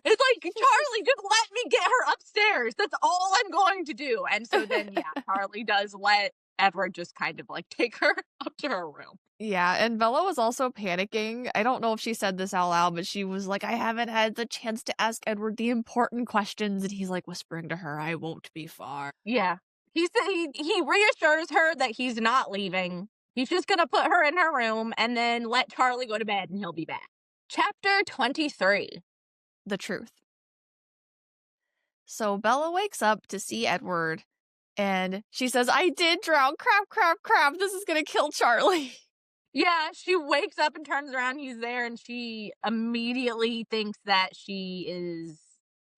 it's like, Charlie, just let me get her upstairs. That's all I'm going to do. And so then, yeah, Charlie does let Edward just kind of like take her up to her room. Yeah, and Bella was also panicking. I don't know if she said this out loud, but she was like, I haven't had the chance to ask Edward the important questions. And he's like whispering to her, I won't be far. Yeah. He reassures her that he's not leaving. He's just going to put her in her room and then let Charlie go to bed and he'll be back. Chapter 23. The truth. So Bella wakes up to see Edward and she says, I did drown. Crap, crap, crap. This is going to kill Charlie. Yeah, she wakes up and turns around. He's there and she immediately thinks that she is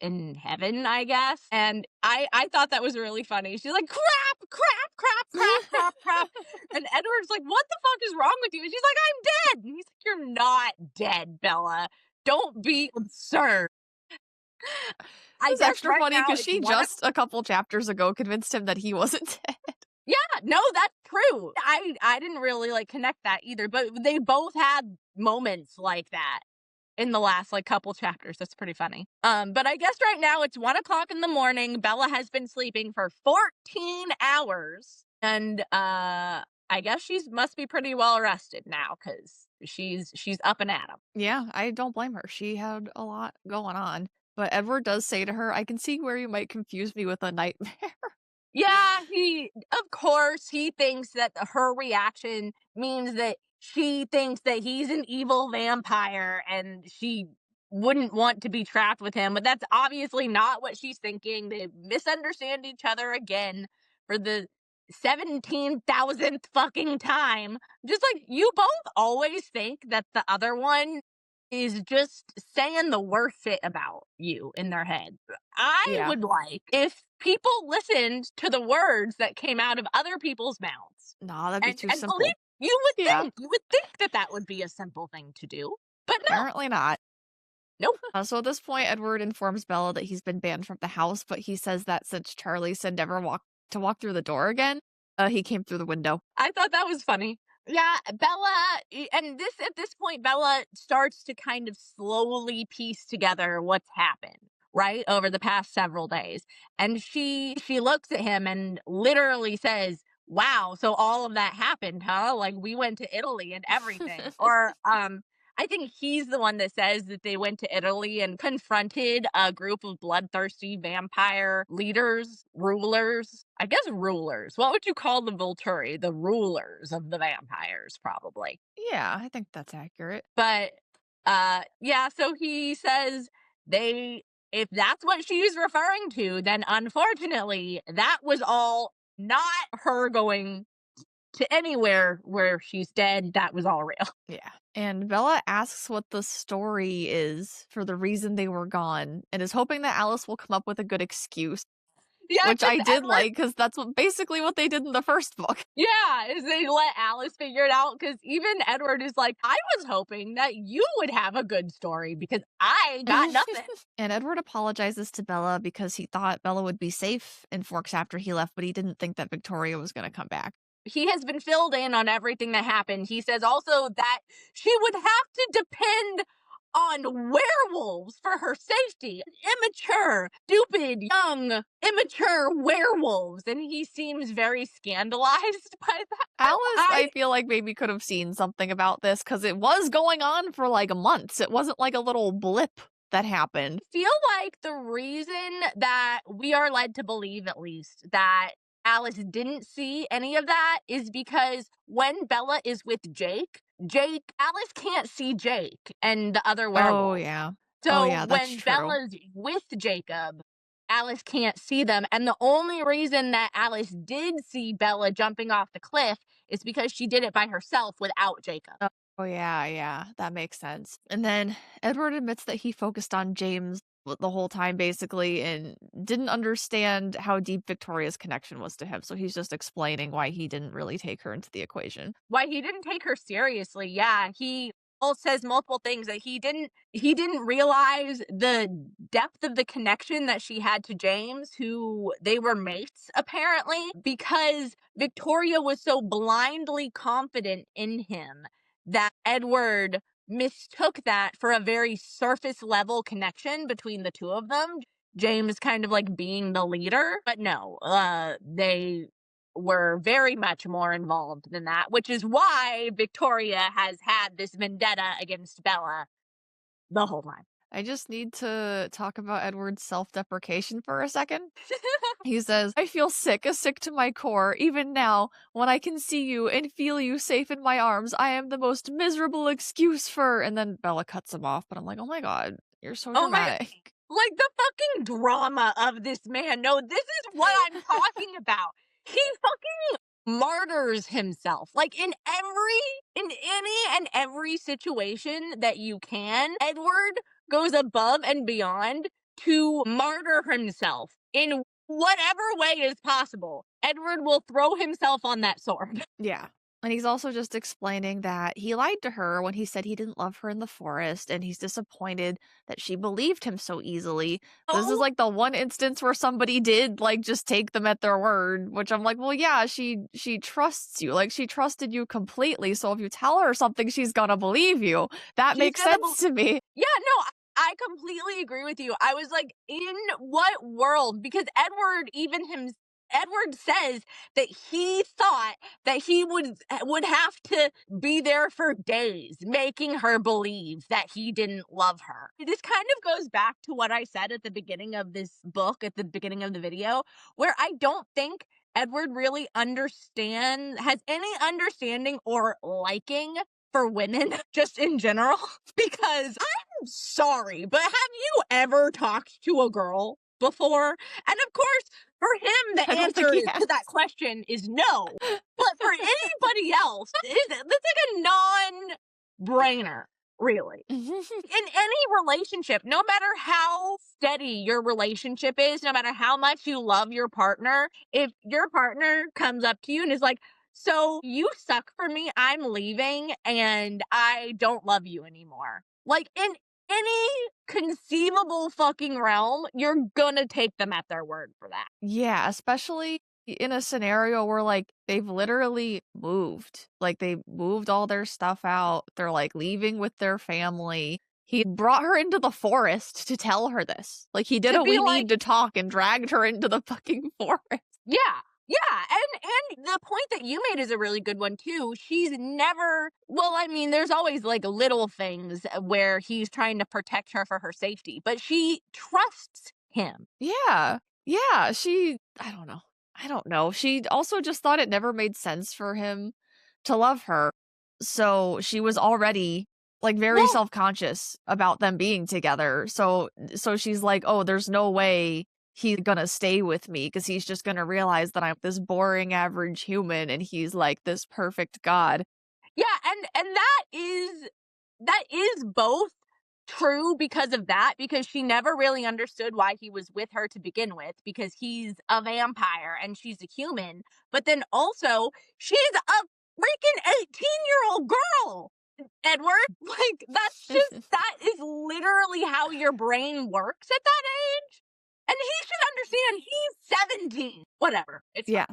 in heaven, I guess. And I thought that was really funny. She's like, crap, crap, crap, crap, crap, crap. And Edward's like, what the fuck is wrong with you? And she's like, I'm dead. And he's like, you're not dead, Bella. Don't be absurd. It's extra funny because she just a couple chapters ago convinced him that he wasn't dead. Yeah, no, that's true. I didn't really like connect that either, but they both had moments like that in the last like couple chapters. That's pretty funny. But I guess right now it's 1 o'clock in the morning. Bella has been sleeping for 14 hours. And I guess she's must be pretty well rested now because she's up and at 'em. Yeah, I don't blame her. She had a lot going on. But Edward does say to her, I can see where you might confuse me with a nightmare. Yeah, of course, he thinks that her reaction means that she thinks that he's an evil vampire and she wouldn't want to be trapped with him, but that's obviously not what she's thinking. They misunderstand each other again for the 17,000th fucking time. Just like you both always think that the other one is just saying the worst shit about you in their head. I Yeah. would like if people listened to the words that came out of other people's mouths. Nah, that'd be And too believe simple. Yeah, you would think that that would be a simple thing to do. But no. apparently not. Nope. So at this point, Edward informs Bella that he's been banned from the house, but he says that since Charlie said never walk through the door again, he came through the window. I thought that was funny. Yeah, Bella, and this at this point, Bella starts to kind of slowly piece together what's happened, right, over the past several days. And she looks at him and literally says, "Wow, so all of that happened, huh? Like we went to Italy and everything." Or I think he's the one that says that they went to Italy and confronted a group of bloodthirsty vampire leaders, rulers. I guess rulers. What would you call the Volturi? The rulers of the vampires, probably. Yeah, I think that's accurate. But yeah, so he says they if that's what she's referring to, then unfortunately that was all not her going to anywhere where she's dead. That was all real. Yeah. And Bella asks what the story is for the reason they were gone and is hoping that Alice will come up with a good excuse, Yeah, which I because did Edward, like because that's basically what they did in the first book. yeah, is they let Alice figure it out. Because even Edward is like, I was hoping that you would have a good story because I got nothing. And Edward apologizes to Bella because he thought Bella would be safe in Forks after he left, but he didn't think that Victoria was going to come back. He has been filled in on everything that happened. He says also that she would have to depend on werewolves for her safety. Immature, stupid, young, immature werewolves. And he seems very scandalized by that. Alice, I feel like maybe could have seen something about this because it was going on for like months. It wasn't like a little blip that happened. Feel like the reason that we are led to believe, at least, that Alice didn't see any of that is because when Bella is with Alice can't see Jake and the other werewolf. Oh, yeah. So that's when true. Bella's with Jacob, Alice can't see them. And the only reason that Alice did see Bella jumping off the cliff is because she did it by herself without Jacob. Oh, yeah, that makes sense. And then Edward admits that he focused on James the whole time, basically, and didn't understand how deep Victoria's connection was to him. So he's just explaining why he didn't really take her into the equation. Why he didn't take her seriously. Yeah, he says multiple things that he didn't realize the depth of the connection that she had to James, who they were mates apparently, because Victoria was so blindly confident in him that Edward mistook that for a very surface level connection between the two of them. James kind of like being the leader, but no, they were very much more involved than that, which is why Victoria has had this vendetta against Bella the whole time. I just need to talk about Edward's self-deprecation for a second. He says, I feel sick, sick to my core. Even now, when I can see you and feel you safe in my arms, I am the most miserable excuse for... And then Bella cuts him off, but I'm like, oh my god, you're so dramatic. Like the fucking drama of this man. No, this is what I'm talking about. He fucking martyrs himself. Like in any and every situation that you can, Edward goes above and beyond to martyr himself in whatever way is possible. Edward will throw himself on that sword. Yeah. And he's also just explaining that he lied to her when he said he didn't love her in the forest, and he's disappointed that she believed him so easily. This is like the one instance where somebody did like just take them at their word, which I'm like, well, yeah, she trusts you. Like she trusted you completely. So if you tell her something, she's gonna believe you. That makes sense to me. Yeah, no, I completely agree with you. I was like, in what world? Because Edward says that he thought that he would have to be there for days, making her believe that he didn't love her. This kind of goes back to what I said at the beginning of this book, at the beginning of the video, where I don't think Edward really has any understanding or liking for women just in general. Because I'm sorry, but have you ever talked to a girl before? And of course, for him, the I don't think answer he to has. that question is no. But for anybody else, that's like a non-brainer, really. In any relationship, no matter how steady your relationship is, no matter how much you love your partner, if your partner comes up to you and is like, so you suck for me, I'm leaving, and I don't love you anymore. Like, in any conceivable fucking realm, you're gonna take them at their word for that. Yeah, especially in a scenario where, like, they've literally moved. Like, they moved all their stuff out. They're, like, leaving with their family. He brought her into the forest to tell her this. Like, he did To a be we like, need to talk and dragged her into the fucking forest. yeah. Yeah, and the point that you made is a really good one too. She's never, well, I mean, there's always like little things where he's trying to protect her for her safety, but she trusts him. Yeah. Yeah, I don't know. She also just thought it never made sense for him to love her. So she was already like very Well, self-conscious about them being together. So she's like, "Oh, there's no way he's gonna stay with me because he's just gonna realize that I'm this boring average human and he's like this perfect god." yeah, and that is both true because of that, because she never really understood why he was with her to begin with, because he's a vampire and she's a human. But then also, she's a freaking 18-year-old girl, Edward. Like, that is literally how your brain works at that age. And he should understand he's 17. Whatever. It's Yeah.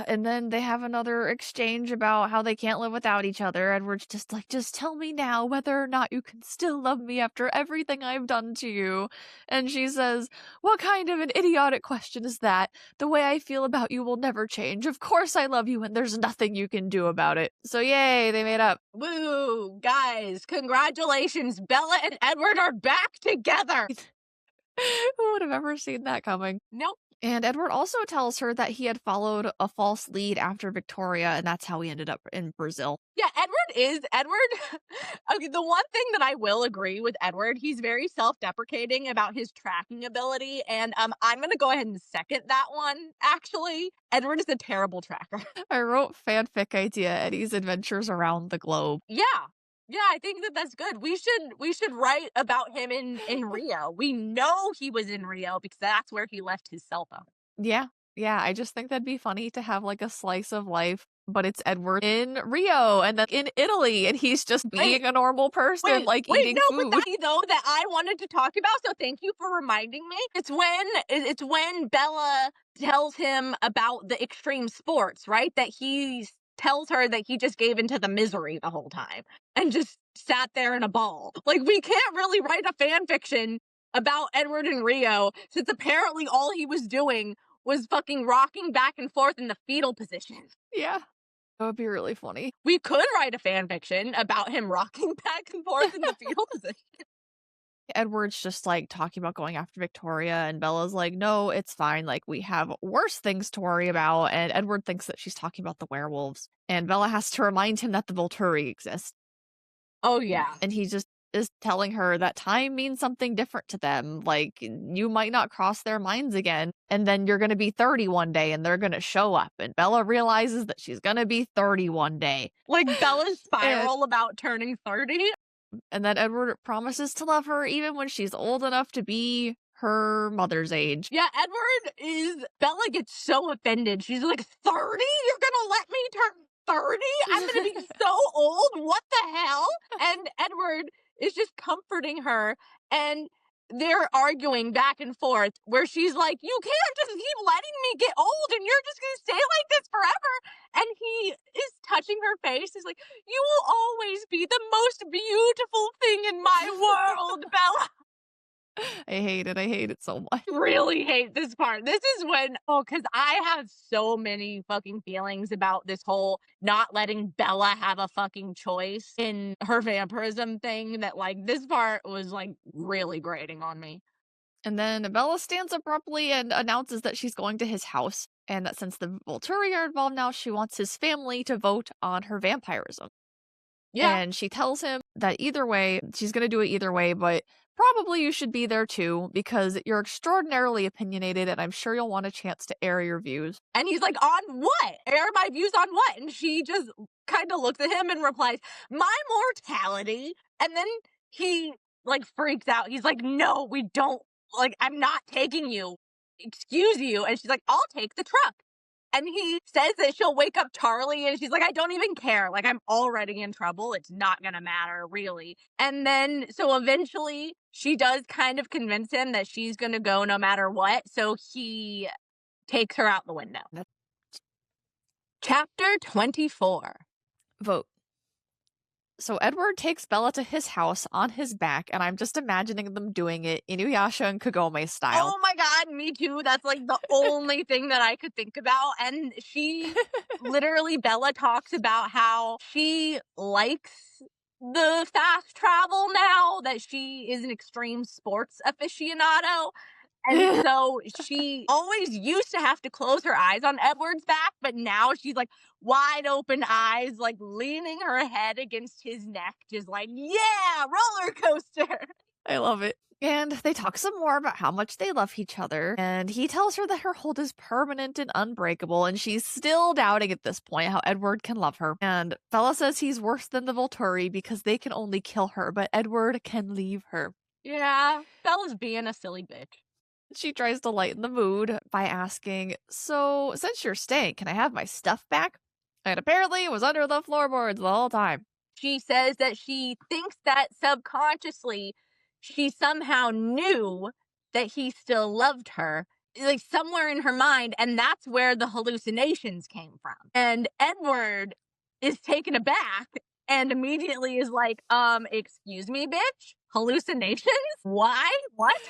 And then they have another exchange about how they can't live without each other. Edward's just like, just tell me now whether or not you can still love me after everything I've done to you. And she says, what kind of an idiotic question is that? The way I feel about you will never change. Of course I love you and there's nothing you can do about it. So yay, they made up. Woo, guys, congratulations. Bella and Edward are back together. Who would have ever seen that coming? Nope. And Edward also tells her that he had followed a false lead after Victoria, and that's how he ended up in Brazil. Yeah, Edward. Okay, the one thing that I will agree with Edward, he's very self-deprecating about his tracking ability, and I'm gonna go ahead and second that one, actually. Edward is a terrible tracker. I wrote fanfic idea Eddie's adventures around the globe. Yeah, I think that's good. We should write about him in Rio. We know he was in Rio because that's where he left his cell phone. Yeah, I just think that'd be funny to have like a slice of life, but it's Edward in Rio and then in Italy, and he's just being a normal person, eating food. But though that I wanted to talk about, so thank you for reminding me. It's when Bella tells him about the extreme sports, right? That he tells her that he just gave into the misery the whole time and just sat there in a ball. Like, we can't really write a fan fiction about Edward and Rio, since apparently all he was doing was fucking rocking back and forth in the fetal position. Yeah, that would be really funny. We could write a fan fiction about him rocking back and forth in the fetal position. Edward's just like talking about going after Victoria, and Bella's like, no, it's fine. Like, we have worse things to worry about. And Edward thinks that she's talking about the werewolves, and Bella has to remind him that the Volturi exist. Oh, yeah. And he just is telling her that time means something different to them. Like, you might not cross their minds again, and then you're going to be 30 one day and they're going to show up. And Bella realizes that she's going to be 30 one day. Like Bella's spiral about turning 30. And then Edward promises to love her even when she's old enough to be her mother's age. Yeah, Bella gets so offended. She's like, 30? You're gonna let me turn 30? I'm gonna be so old? What the hell? And Edward is just comforting her, and they're arguing back and forth where she's like, you can't just keep letting me get old and you're just gonna stay like this forever. And he is touching her face. He's like, you will always be the most beautiful thing in my world, Bella. I hate it. I hate it so much. Really hate this part. This is when, because I have so many fucking feelings about this whole not letting Bella have a fucking choice in her vampirism thing that, like, this part was, like, really grating on me. And then Bella stands abruptly and announces that she's going to his house, and that since the Volturi are involved now, she wants his family to vote on her vampirism. Yeah. And she tells him that either way, she's going to do it either way, but probably you should be there too, because you're extraordinarily opinionated, and I'm sure you'll want a chance to air your views. And he's like, on what? Air my views on what? And she just kind of looks at him and replies, my mortality. And then he, like, freaks out. He's like, no, we don't. Like, I'm not taking you. Excuse you. And she's like, I'll take the truck. And he says that she'll wake up Charlie, and she's like, I don't even care. Like, I'm already in trouble. It's not gonna matter, really. And then, so eventually, she does kind of convince him that she's gonna go no matter what. So he takes her out the window. Chapter 24. Vote. So Edward takes Bella to his house on his back, and I'm just imagining them doing it Inuyasha and Kagome style. Oh my god, me too. That's like the only thing that I could think about. And she literally, Bella talks about how she likes the fast travel now, that she is an extreme sports aficionado. And so she always used to have to close her eyes on Edward's back, but now she's like wide open eyes, like leaning her head against his neck, just like, yeah, roller coaster. I love it. And they talk some more about how much they love each other, and he tells her that her hold is permanent and unbreakable, and she's still doubting at this point how Edward can love her. And Bella says he's worse than the Volturi because they can only kill her, but Edward can leave her. Yeah, Bella's being a silly bitch. She tries to lighten the mood by asking, so since you're staying, can I have my stuff back? And apparently it was under the floorboards the whole time. She says that she thinks that subconsciously she somehow knew that he still loved her, like somewhere in her mind, and that's where the hallucinations came from. And Edward is taken aback and immediately is like, excuse me, bitch? Hallucinations? Why? What?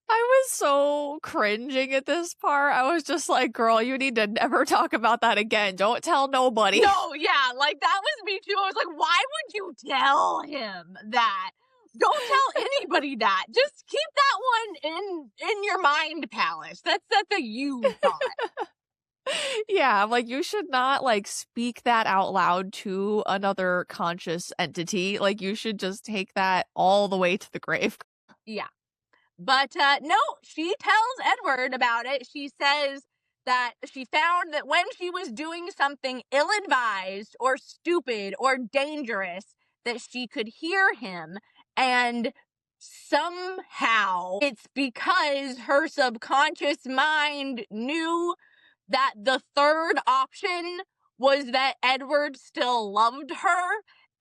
I was so cringing at this part. I was just like, girl, you need to never talk about that again. Don't tell nobody. No, yeah, like that was me too. I was like, why would you tell him that? Don't tell anybody that. Just keep that one in your mind palace. That's a you thought. Yeah, like you should not like speak that out loud to another conscious entity. Like you should just take that all the way to the grave. Yeah. But no, she tells Edward about it. She says that she found that when she was doing something ill-advised or stupid or dangerous, that she could hear him, and somehow it's because her subconscious mind knew that the third option was that Edward still loved her.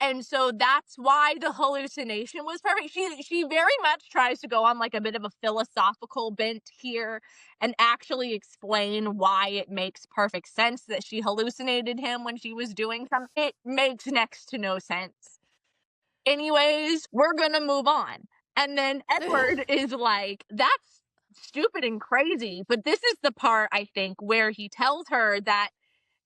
And so that's why the hallucination was perfect. She very much tries to go on like a bit of a philosophical bent here and actually explain why it makes perfect sense that she hallucinated him when she was doing something. It makes next to no sense. Anyways, we're gonna move on. And then Edward is like, that's stupid and crazy. But this is the part, I think, where he tells her that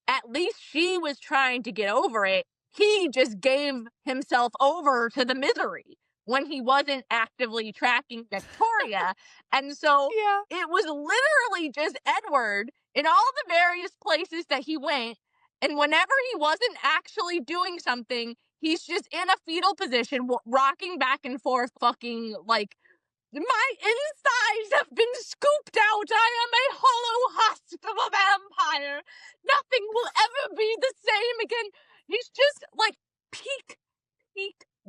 at least she was trying to get over it. He just gave himself over to the misery when he wasn't actively tracking Victoria. And so Yeah. it was literally just Edward in all the various places that he went. And whenever he wasn't actually doing something, he's just in a fetal position, rocking back and forth, fucking like, my insides have been scooped out. I am a hollow husk of a vampire. Nothing will ever be the same again. He's just like peak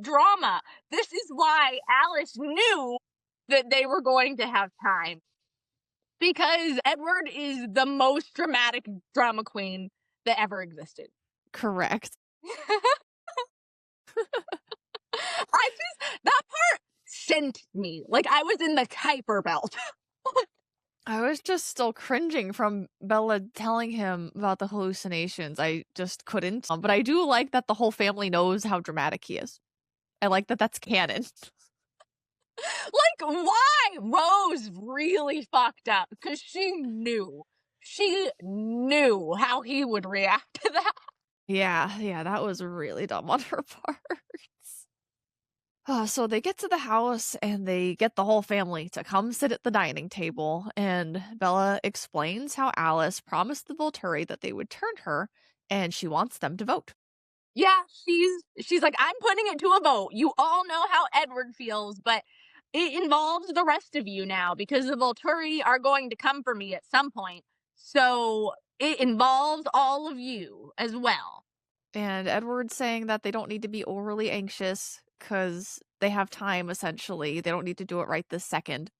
drama. This is why Alice knew that they were going to have time. Because Edward is the most dramatic drama queen that ever existed. Correct. That part sent me. Like I was in the Kuiper Belt. I was just still cringing from Bella telling him about the hallucinations. I just couldn't. But I do like that the whole family knows how dramatic he is. I like that that's canon. Like, why? Rose really fucked up because she knew how he would react to that. Yeah, that was really dumb on her part. So they get to the house and they get the whole family to come sit at the dining table. And Bella explains how Alice promised the Volturi that they would turn her, and she wants them to vote. Yeah, she's like, I'm putting it to a vote. You all know how Edward feels, but it involves the rest of you now because the Volturi are going to come for me at some point. So it involves all of you as well. And Edward's saying that they don't need to be overly anxious because they have time, essentially. They don't need to do it right this second.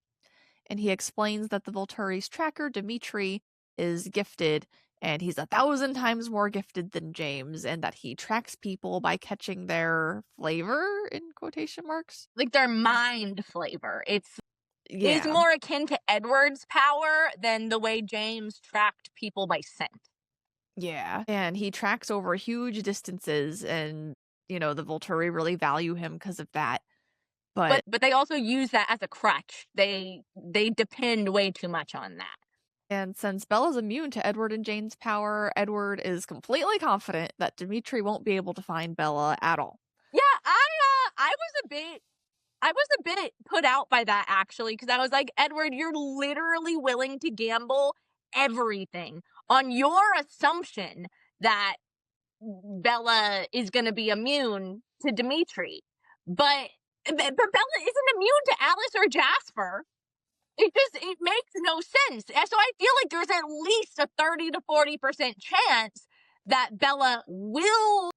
And he explains that the Volturi's tracker, Dimitri, is gifted, and he's 1,000 times more gifted than James, and that he tracks people by catching their flavor, in quotation marks. Like their mind flavor. It's Yeah. more akin to Edward's power than the way James tracked people by scent. Yeah. And he tracks over huge distances, and, the Volturi really value him because of that. But they also use that as a crutch. They depend way too much on that. And since Bella's immune to Edward and Jane's power, Edward is completely confident that Dimitri won't be able to find Bella at all. Yeah, I was a bit put out by that actually, because I was like, Edward, you're literally willing to gamble everything on your assumption that Bella is going to be immune to Dimitri. But Bella isn't immune to Alice or Jasper. It makes no sense. And so I feel like there's at least a 30 to 40% chance that Bella will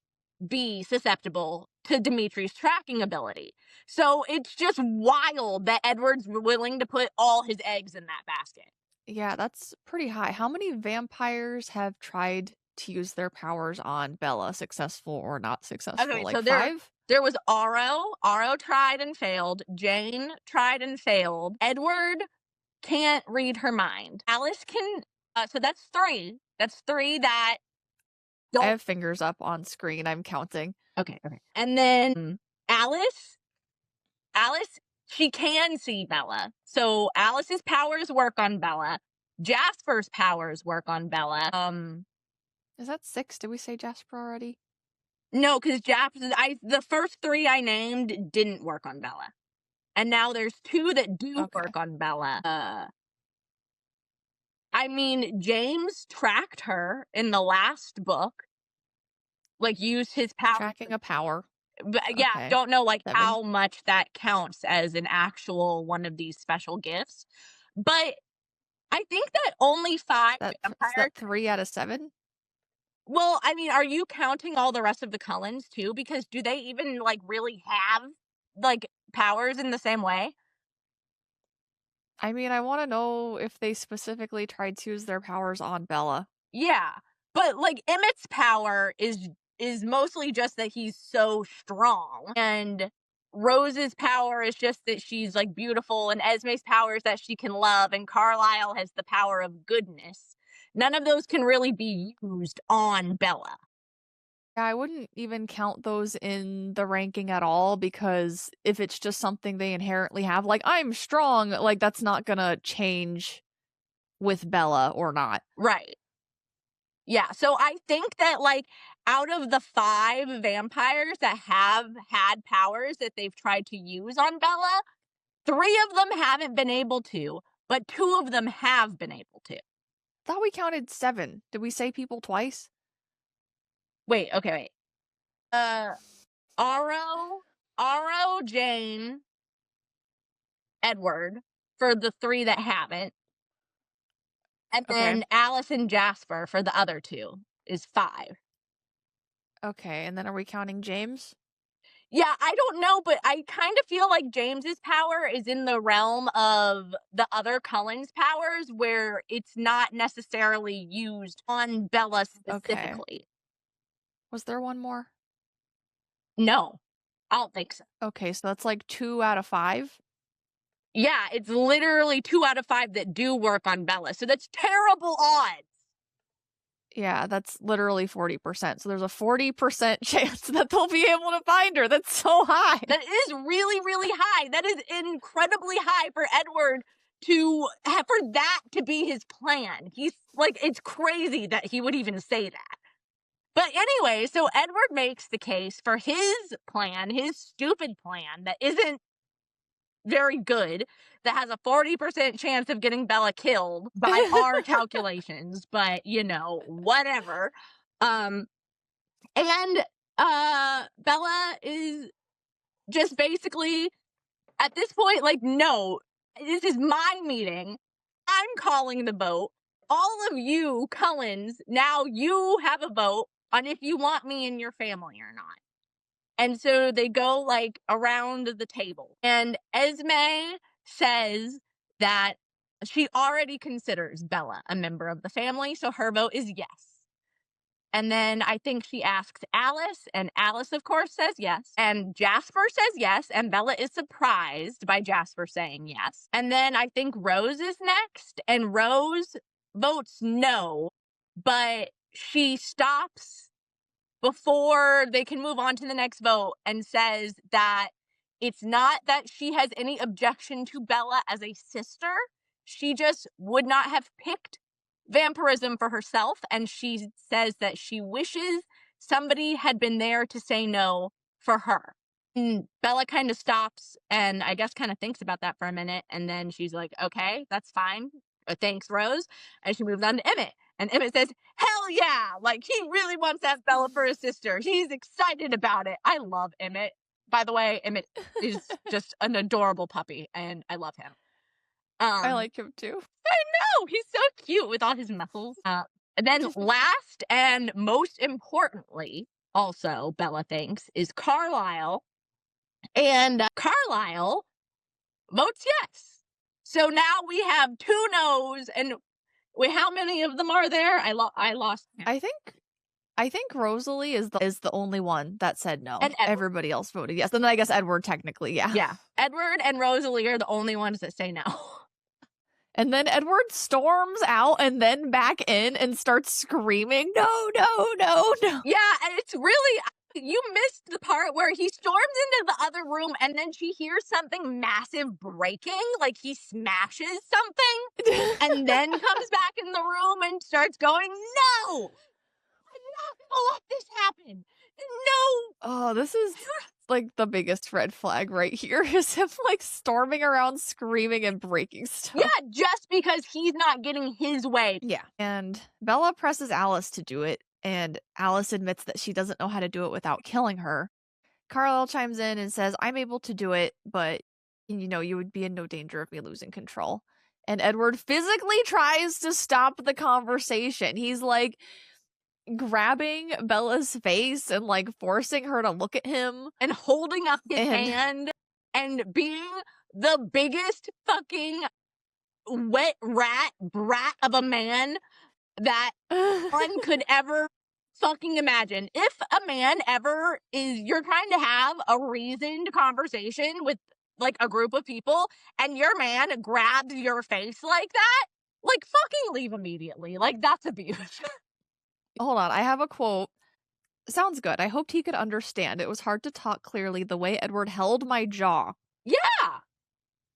be susceptible to Dimitri's tracking ability. So it's just wild that Edward's willing to put all his eggs in that basket. Yeah, that's pretty high. How many vampires have tried to use their powers on Bella, successful or not successful? Okay, like so 5? There was Aro tried and failed. Jane tried and failed. Edward can't read her mind. Alice can. So that's 3. That's 3 that don't. I have fingers up on screen. I'm counting. Okay. And then Alice, she can see Bella. So Alice's powers work on Bella. Jasper's powers work on Bella. Is that 6? Did we say Jasper already? No, because the first 3 I named didn't work on Bella. And now there's 2 that do work on Bella. I mean, James tracked her in the last book. Like, used his power. Tracking a power. But yeah, Okay. don't know 7. how much that counts as an actual one of these special gifts. But I think that only 5 vampires. Is that 3 out of 7? Well, I mean, are you counting all the rest of the Cullens too? Because do they even really have powers in the same way? I mean, I want to know if they specifically tried to use their powers on Bella. Yeah, but Emmett's power is mostly just that he's so strong, and Rose's power is just that she's beautiful, and Esme's power is that she can love, and Carlisle has the power of goodness. None of those can really be used on Bella. I wouldn't even count those in the ranking at all, because if it's just something they inherently have, I'm strong, that's not gonna change with Bella or not. Right. Yeah, so I think that out of the 5 vampires that have had powers that they've tried to use on Bella, 3 of them haven't been able to, but 2 of them have been able to. Thought we counted 7. Did we say people twice? Wait. Aro, Jane, Edward for the 3 that haven't. And then Alice and Jasper for the other 2 is 5. Okay, and then are we counting James? Yeah, I don't know, but I kind of feel like James's power is in the realm of the other Cullen's powers, where it's not necessarily used on Bella specifically. Okay. Was there one more? No, I don't think so. Okay, so that's 2 out of 5? Yeah, it's literally 2 out of 5 that do work on Bella, so that's terrible odds. Yeah, that's literally 40%. So there's a 40% chance that they'll be able to find her. That's so high. That is really, really high. That is incredibly high for Edward for that to be his plan. He's like, it's crazy that he would even say that. But anyway, so Edward makes the case for his plan, his stupid plan that isn't very good, that has a 40% chance of getting Bella killed by our calculations, but whatever. And Bella is just basically at this point like, no, this is my meeting. I'm calling the vote. All of you Cullens, now you have a vote on if you want me in your family or not. And so they go like around the table. And Esme says that she already considers Bella a member of the family, so her vote is yes. And then I think she asks Alice, and Alice, of course, says yes. And Jasper says yes, and Bella is surprised by Jasper saying yes. And then I think Rose is next, and Rose votes no, but she stops before they can move on to the next vote and says that it's not that she has any objection to Bella as a sister. She just would not have picked vampirism for herself, and she says that she wishes somebody had been there to say no for her. And Bella kind of stops and I guess kind of thinks about that for a minute, and then she's like, okay, that's fine. Thanks, Rose. And she moves on to Emmett. And Emmett says, hell yeah! Like, he really wants that Bella for his sister. He's excited about it. I love Emmett. By the way, Emmett is just an adorable puppy, and I love him. I like him too. I know! He's so cute with all his muscles. And then last and most importantly, also, Bella thinks, is Carlisle. And Carlisle votes yes. So now we have 2 no's, and how many of them are there? I lost count. I think Rosalie is the only one that said no. And everybody else voted yes. Then I guess Edward technically, yeah. Yeah. Edward and Rosalie are the only ones that say no. And then Edward storms out and then back in and starts screaming, no, no, no, no. Yeah, and it's really, you missed the part where he storms into the other room and then she hears something massive breaking, like he smashes something, and then comes back in the room and starts going, no, I'm not gonna let this happen. No. Oh, this is like the biggest red flag right here is him like storming around screaming and breaking stuff. Yeah, just because he's not getting his way. Yeah. And Bella presses Alice to do it, and Alice admits that she doesn't know how to do it without killing her. Carlisle chimes in and says, I'm able to do it, but you would be in no danger of me losing control. And Edward physically tries to stop the conversation. He's like grabbing Bella's face and like forcing her to look at him and holding up his hand and being the biggest fucking wet rat brat of a man that one could ever fucking imagine. If a man ever you're trying to have a reasoned conversation with like a group of people and your man grabs your face like that, like fucking leave immediately. Like, that's abuse. Hold on, I have a quote. Sounds good. I hoped he could understand. It was hard to talk clearly the way Edward held my jaw. Yeah.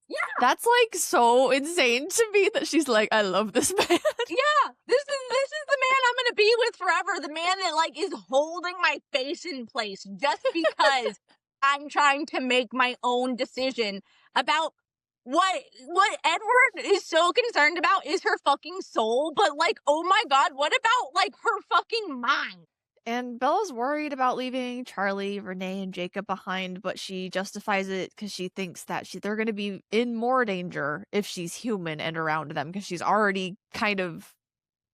Yeah. That's like so insane to me that she's like, I love this man. Yeah. This is the man I'm gonna be with forever. The man that like is holding my face in place just because I'm trying to make my own decision about what Edward is so concerned about is her fucking soul, but like, oh my god, what about like her fucking mind? And Bella's worried about leaving Charlie, Renee, and Jacob behind, but she justifies it because she thinks that they're going to be in more danger if she's human and around them, because she's already kind of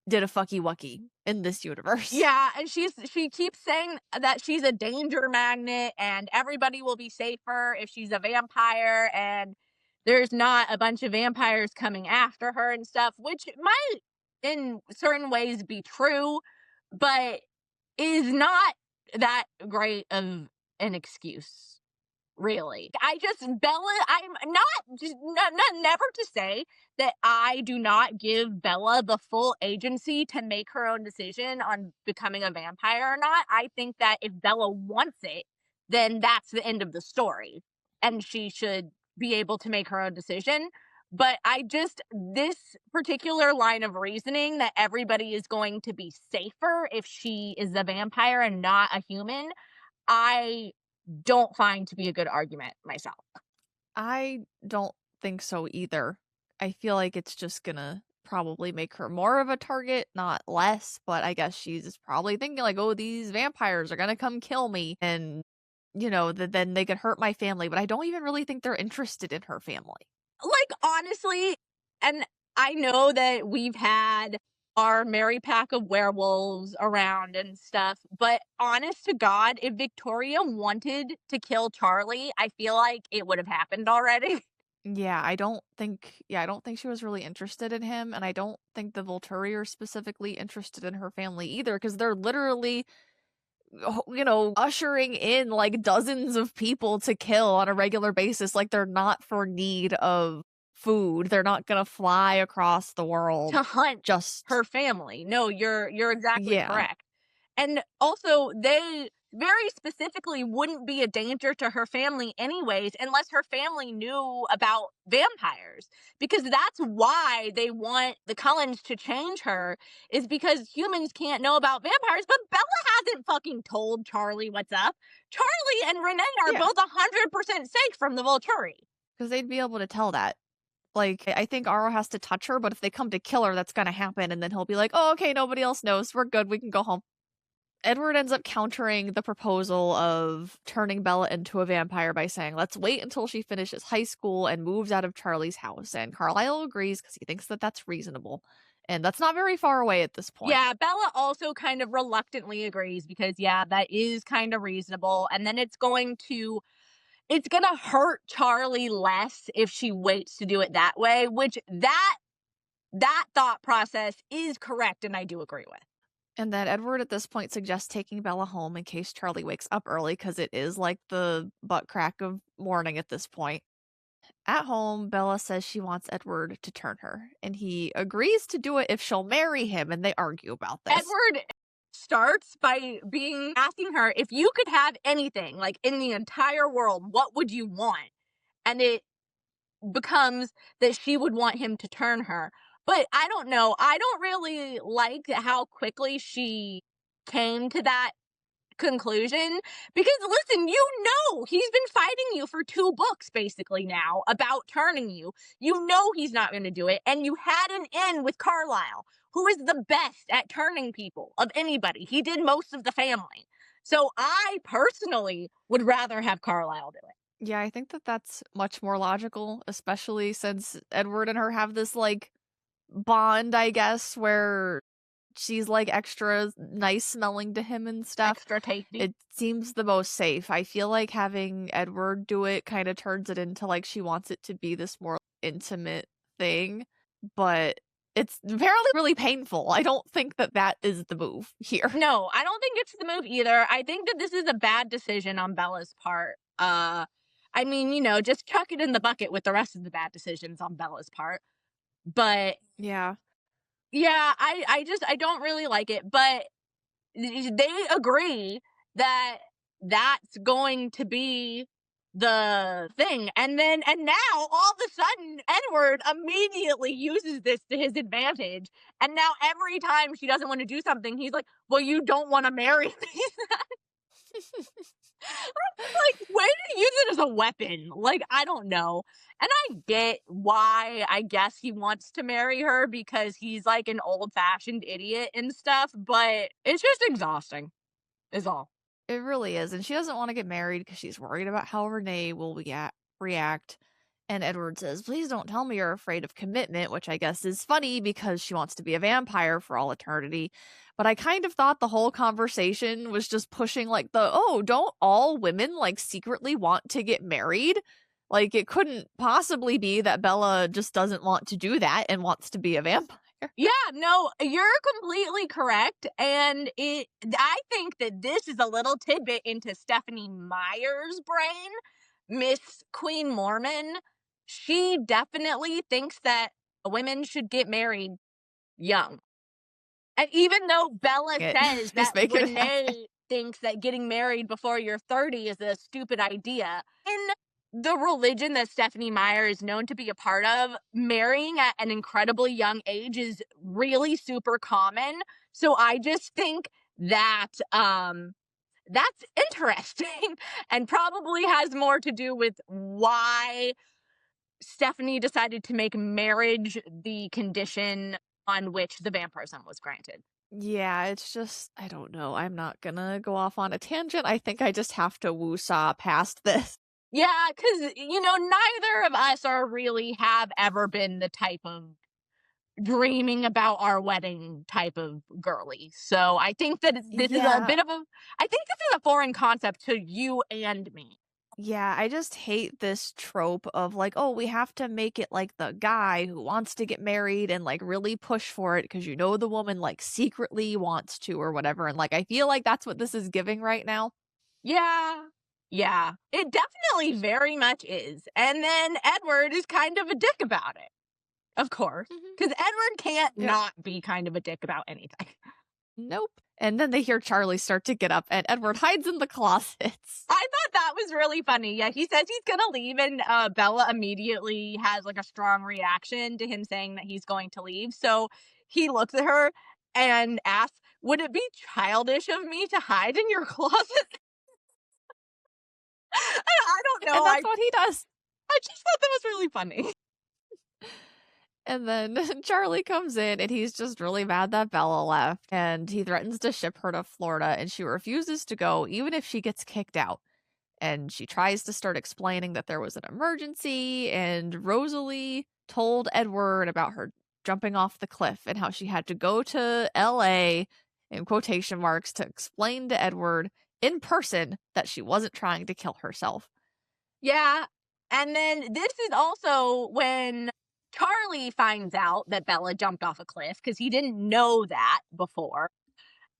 did a fucky wucky in this universe. Yeah, and she keeps saying that she's a danger magnet and everybody will be safer if she's a vampire and there's not a bunch of vampires coming after her and stuff, which might in certain ways be true, but is not that great of an excuse. really. I'm not, just never to say that I do not give Bella the full agency to make her own decision on becoming a vampire or not. I think that if Bella wants it, then that's the end of the story. And she should be able to make her own decision. But this particular line of reasoning that everybody is going to be safer if she is a vampire and not a human, I don't find to be a good argument myself. I don't think so either. I feel like it's just gonna probably make her more of a target, not less, but I guess she's probably thinking like, "Oh, these vampires are gonna come kill me," and, then they could hurt my family, but I don't even really think they're interested in her family. Like, honestly, and I know that we've had our merry pack of werewolves around and stuff, but honest to God, if Victoria wanted to kill Charlie, I feel like it would have happened already. I don't think she was really interested in him, and I don't think the Volturi are specifically interested in her family either, because they're literally ushering in like dozens of people to kill on a regular basis. Like they're not for need of food. They're not gonna fly across the world To hunt just her family. No, you're exactly yeah. correct. And also, they very specifically wouldn't be a danger to her family anyways, unless her family knew about vampires. Because that's why they want the Cullens to change her, is because humans can't know about vampires, but Bella hasn't fucking told Charlie what's up. Charlie and Renee are Yeah. both 100% safe from the Volturi. Because they'd be able to tell that. Like, I think Aro has to touch her, but if they come to kill her, that's gonna happen, and then he'll be like, "Oh, okay, nobody else knows. We're good. We can go home." Edward ends up countering the proposal of turning Bella into a vampire by saying, "Let's wait until she finishes high school and moves out of Charlie's house." And Carlisle agrees because he thinks that that's reasonable. And that's not very far away at this point. Yeah, Bella also kind of reluctantly agrees because, yeah, that is kind of reasonable. And then it's gonna hurt Charlie less if she waits to do it that way, which that thought process is correct, and I do agree with. And then Edward at this point suggests taking Bella home in case Charlie wakes up early because it is like the butt crack of morning at this point. At home, Bella says she wants Edward to turn her, and he agrees to do it if she'll marry him, and they argue about this. Edward starts by asking her, if you could have anything, like in the entire world, what would you want? And it becomes that she would want him to turn her. But I don't know. I don't really like how quickly she came to that conclusion, because listen, he's been fighting you for 2 books basically now about turning you. He's not going to do it, and you had an in with Carlisle, who is the best at turning people of anybody. He did most of the family. So I personally would rather have Carlisle do it. Yeah, I think that that's much more logical, especially since Edward and her have this like bond, I guess, where she's like extra nice smelling to him and stuff. Extra tasty. It seems the most safe. I feel like having Edward do it kind of turns it into like she wants it to be this more intimate thing, but it's apparently really painful. I don't think that that is the move here. No, I don't think it's the move either. I think that this is a bad decision on Bella's part. I mean, just chuck it in the bucket with the rest of the bad decisions on Bella's part. But Yeah. yeah, I don't really like it, but they agree that that's going to be the thing. And now all of a sudden Edward immediately uses this to his advantage. And now every time she doesn't want to do something, he's like, "Well, you don't want to marry me." Like, way to use it as a weapon. Like, I don't know. And I get why, I guess he wants to marry her, because he's like an old-fashioned idiot and stuff, but it's just exhausting, is all. It really is. And she doesn't want to get married because she's worried about how Renee will react. And Edward says, "Please don't tell me you're afraid of commitment," which I guess is funny because she wants to be a vampire for all eternity. But I kind of thought the whole conversation was just pushing like don't all women like secretly want to get married? Like it couldn't possibly be that Bella just doesn't want to do that and wants to be a vampire. Yeah, no, you're completely correct. And I think that this is a little tidbit into Stephenie Meyer's brain, Miss Queen Mormon, she definitely thinks that women should get married young. And even though Bella says that Just making it happen. Renee thinks that getting married before you're 30 is a stupid idea, in the religion that Stephenie Meyer is known to be a part of, marrying at an incredibly young age is really super common. So I just think that that's interesting and probably has more to do with why Stephenie decided to make marriage the condition on which the vampirism was granted. Yeah, it's just, I don't know. I'm not gonna go off on a tangent. I think I just have to woo-saw past this. Yeah, because, neither of us have ever been the type of dreaming about our wedding type of girly. So I think that this is a Yeah. bit of I think this is a foreign concept to you and me. Yeah, I just hate this trope of like, oh, we have to make it like the guy who wants to get married and like really push for it because the woman like secretly wants to or whatever. And like, I feel like that's what this is giving right now. Yeah. Yeah, it definitely very much is. And then Edward is kind of a dick about it, of course, because Edward can't Yep. not be kind of a dick about anything. Nope. And then they hear Charlie start to get up and Edward hides in the closets. I thought that was really funny. Yeah, he says he's gonna leave, and Bella immediately has like a strong reaction to him saying that he's going to leave. So he looks at her and asks, "Would it be childish of me to hide in your closet?" I don't know. And that's what he does. I just thought that was really funny. And then Charlie comes in and he's just really mad that Bella left and he threatens to ship her to Florida and she refuses to go even if she gets kicked out. And she tries to start explaining that there was an emergency and Rosalie told Edward about her jumping off the cliff and how she had to go to LA in quotation marks to explain to Edward in person that she wasn't trying to kill herself. Yeah, and then this is also when Charlie finds out that Bella jumped off a cliff because he didn't know that before.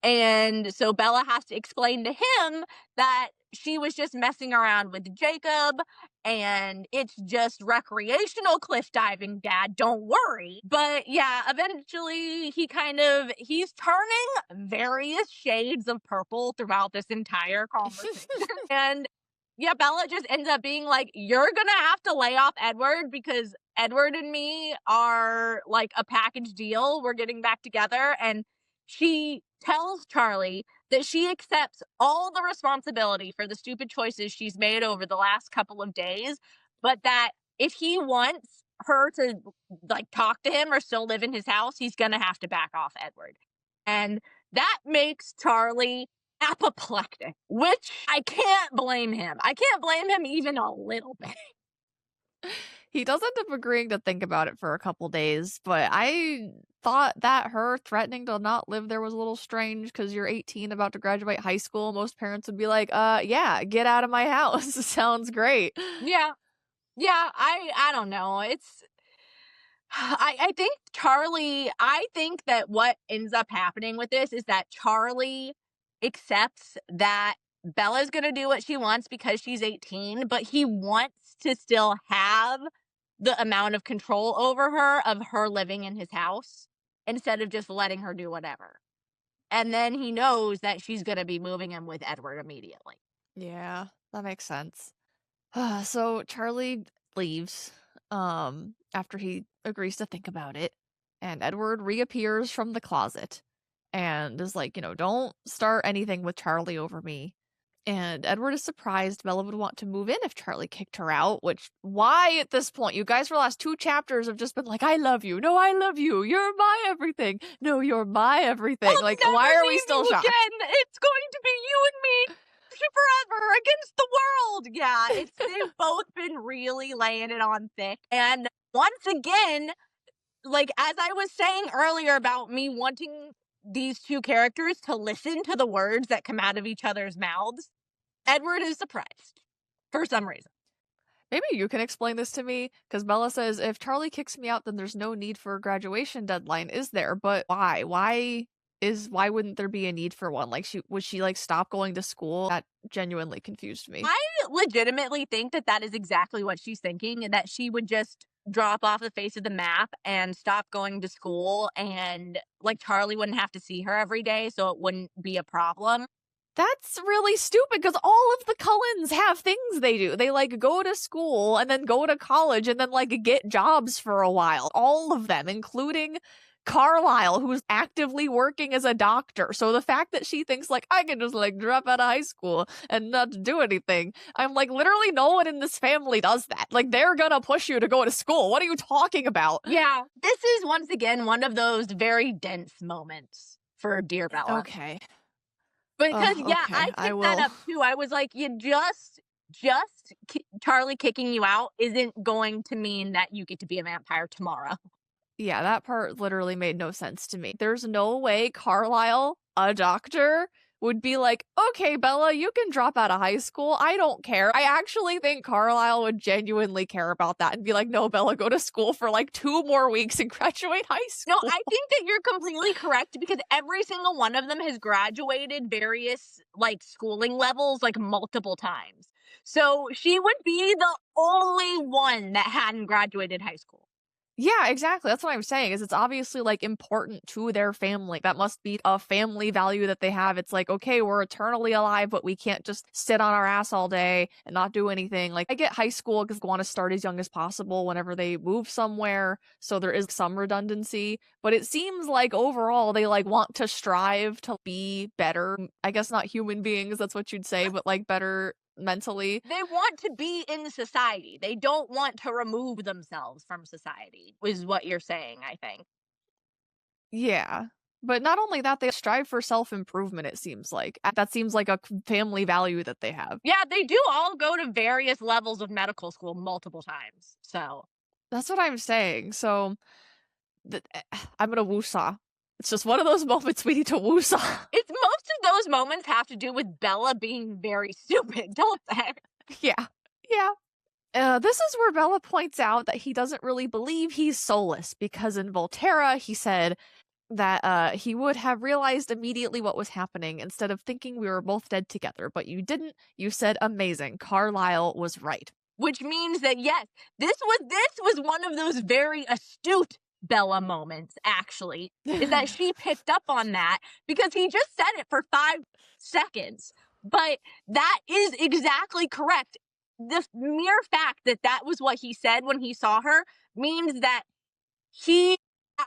And so Bella has to explain to him that she was just messing around with Jacob and it's just recreational cliff diving, Dad. Don't worry. But yeah, eventually he's turning various shades of purple throughout this entire conversation. And yeah, Bella just ends up being like, "You're gonna have to lay off Edward because Edward and me are like a package deal. We're getting back together." And she tells Charlie that she accepts all the responsibility for the stupid choices she's made over the last couple of days, but that if he wants her to like talk to him or still live in his house, he's gonna have to back off Edward. And that makes Charlie apoplectic, which I can't blame him. I can't blame him even a little bit. He does end up agreeing to think about it for a couple days, but I thought that her threatening to not live there was a little strange because you're 18 about to graduate high school. Most parents would be like, yeah, get out of my house. Sounds great. Yeah. Yeah, I don't know. I think that what ends up happening with this is that Charlie accepts that Bella's going to do what she wants because she's 18, but he wants to still have the amount of control over her of her living in his house instead of just letting her do whatever. And then he knows that she's going to be moving him with Edward immediately. Yeah, that makes sense. So Charlie leaves after he agrees to think about it, and Edward reappears from the closet and is like, don't start anything with Charlie over me. And Edward is surprised Bella would want to move in if Charlie kicked her out, which, why at this point? You guys for the last 2 chapters have just been like, I love you. No, I love you. You're my everything. No, you're my everything. I'll like, never why are we leave still you shocked? again. It's going to be you and me forever against the world. Yeah, they've both been really laying it on thick. And once again, like as I was saying earlier about me wanting these two characters to listen to the words that come out of each other's mouths, Edward is surprised for some reason. Maybe you can explain this to me, because Bella says, if Charlie kicks me out, then there's no need for a graduation deadline, is there? But why? Why wouldn't there be a need for one? Like, would she like stop going to school? That genuinely confused me. I legitimately think that that is exactly what she's thinking, and that she would just drop off the face of the map and stop going to school, and like Charlie wouldn't have to see her every day, so it wouldn't be a problem? That's really stupid because all of the Cullens have things they do. They like go to school and then go to college and then like get jobs for a while. All of them, including Carlisle, who's actively working as a doctor. So the fact that she thinks like I can just like drop out of high school and not do anything, I'm like, literally no one in this family does that. Like they're gonna push you to go to school. What are you talking about? Yeah, this is once again one of those very dense moments for Dear Bella. Okay. Because yeah, Okay, I I picked that will. up too. I was like, you just Charlie kicking you out isn't going to mean that you get to be a vampire tomorrow. Yeah, that part literally made no sense to me. There's no way Carlisle, a doctor, would be like, okay, Bella, you can drop out of high school. I don't care. I actually think Carlisle would genuinely care about that and be like, no, Bella, go to school for like 2 more weeks and graduate high school. No, I think that you're completely correct because every single one of them has graduated various like schooling levels like multiple times. So she would be the only one that hadn't graduated high school. Yeah, exactly. That's what I'm saying, is it's obviously, like, important to their family. That must be a family value that they have. It's like, okay, we're eternally alive, but we can't just sit on our ass all day and not do anything. Like, I get high school because they want to start as young as possible whenever they move somewhere, so there is some redundancy. But it seems like overall they, like, want to strive to be better. I guess not human beings, that's what you'd say, but, like, better mentally. They want to be in society. They don't want to remove themselves from society, is what you're saying, I think. Yeah. But not only that, they strive for self-improvement, it seems like. That seems like a family value that they have. Yeah, they do all go to various levels of medical school multiple times. So That's what I'm saying. So, I'm gonna woosah. It's just one of those moments we need to woosah. it's most of those moments have to do with Bella being very stupid, don't they? Yeah. Yeah. This is where Bella points out that he doesn't really believe he's soulless, because in Volterra, he said that he would have realized immediately what was happening instead of thinking we were both dead together. But you didn't. You said amazing. Carlisle was right. Which means that yes, this was one of those very astute Bella moments, actually, is that she picked up on that because he just said it for 5 seconds. But that is exactly correct. The mere fact that that was what he said when he saw her means that he,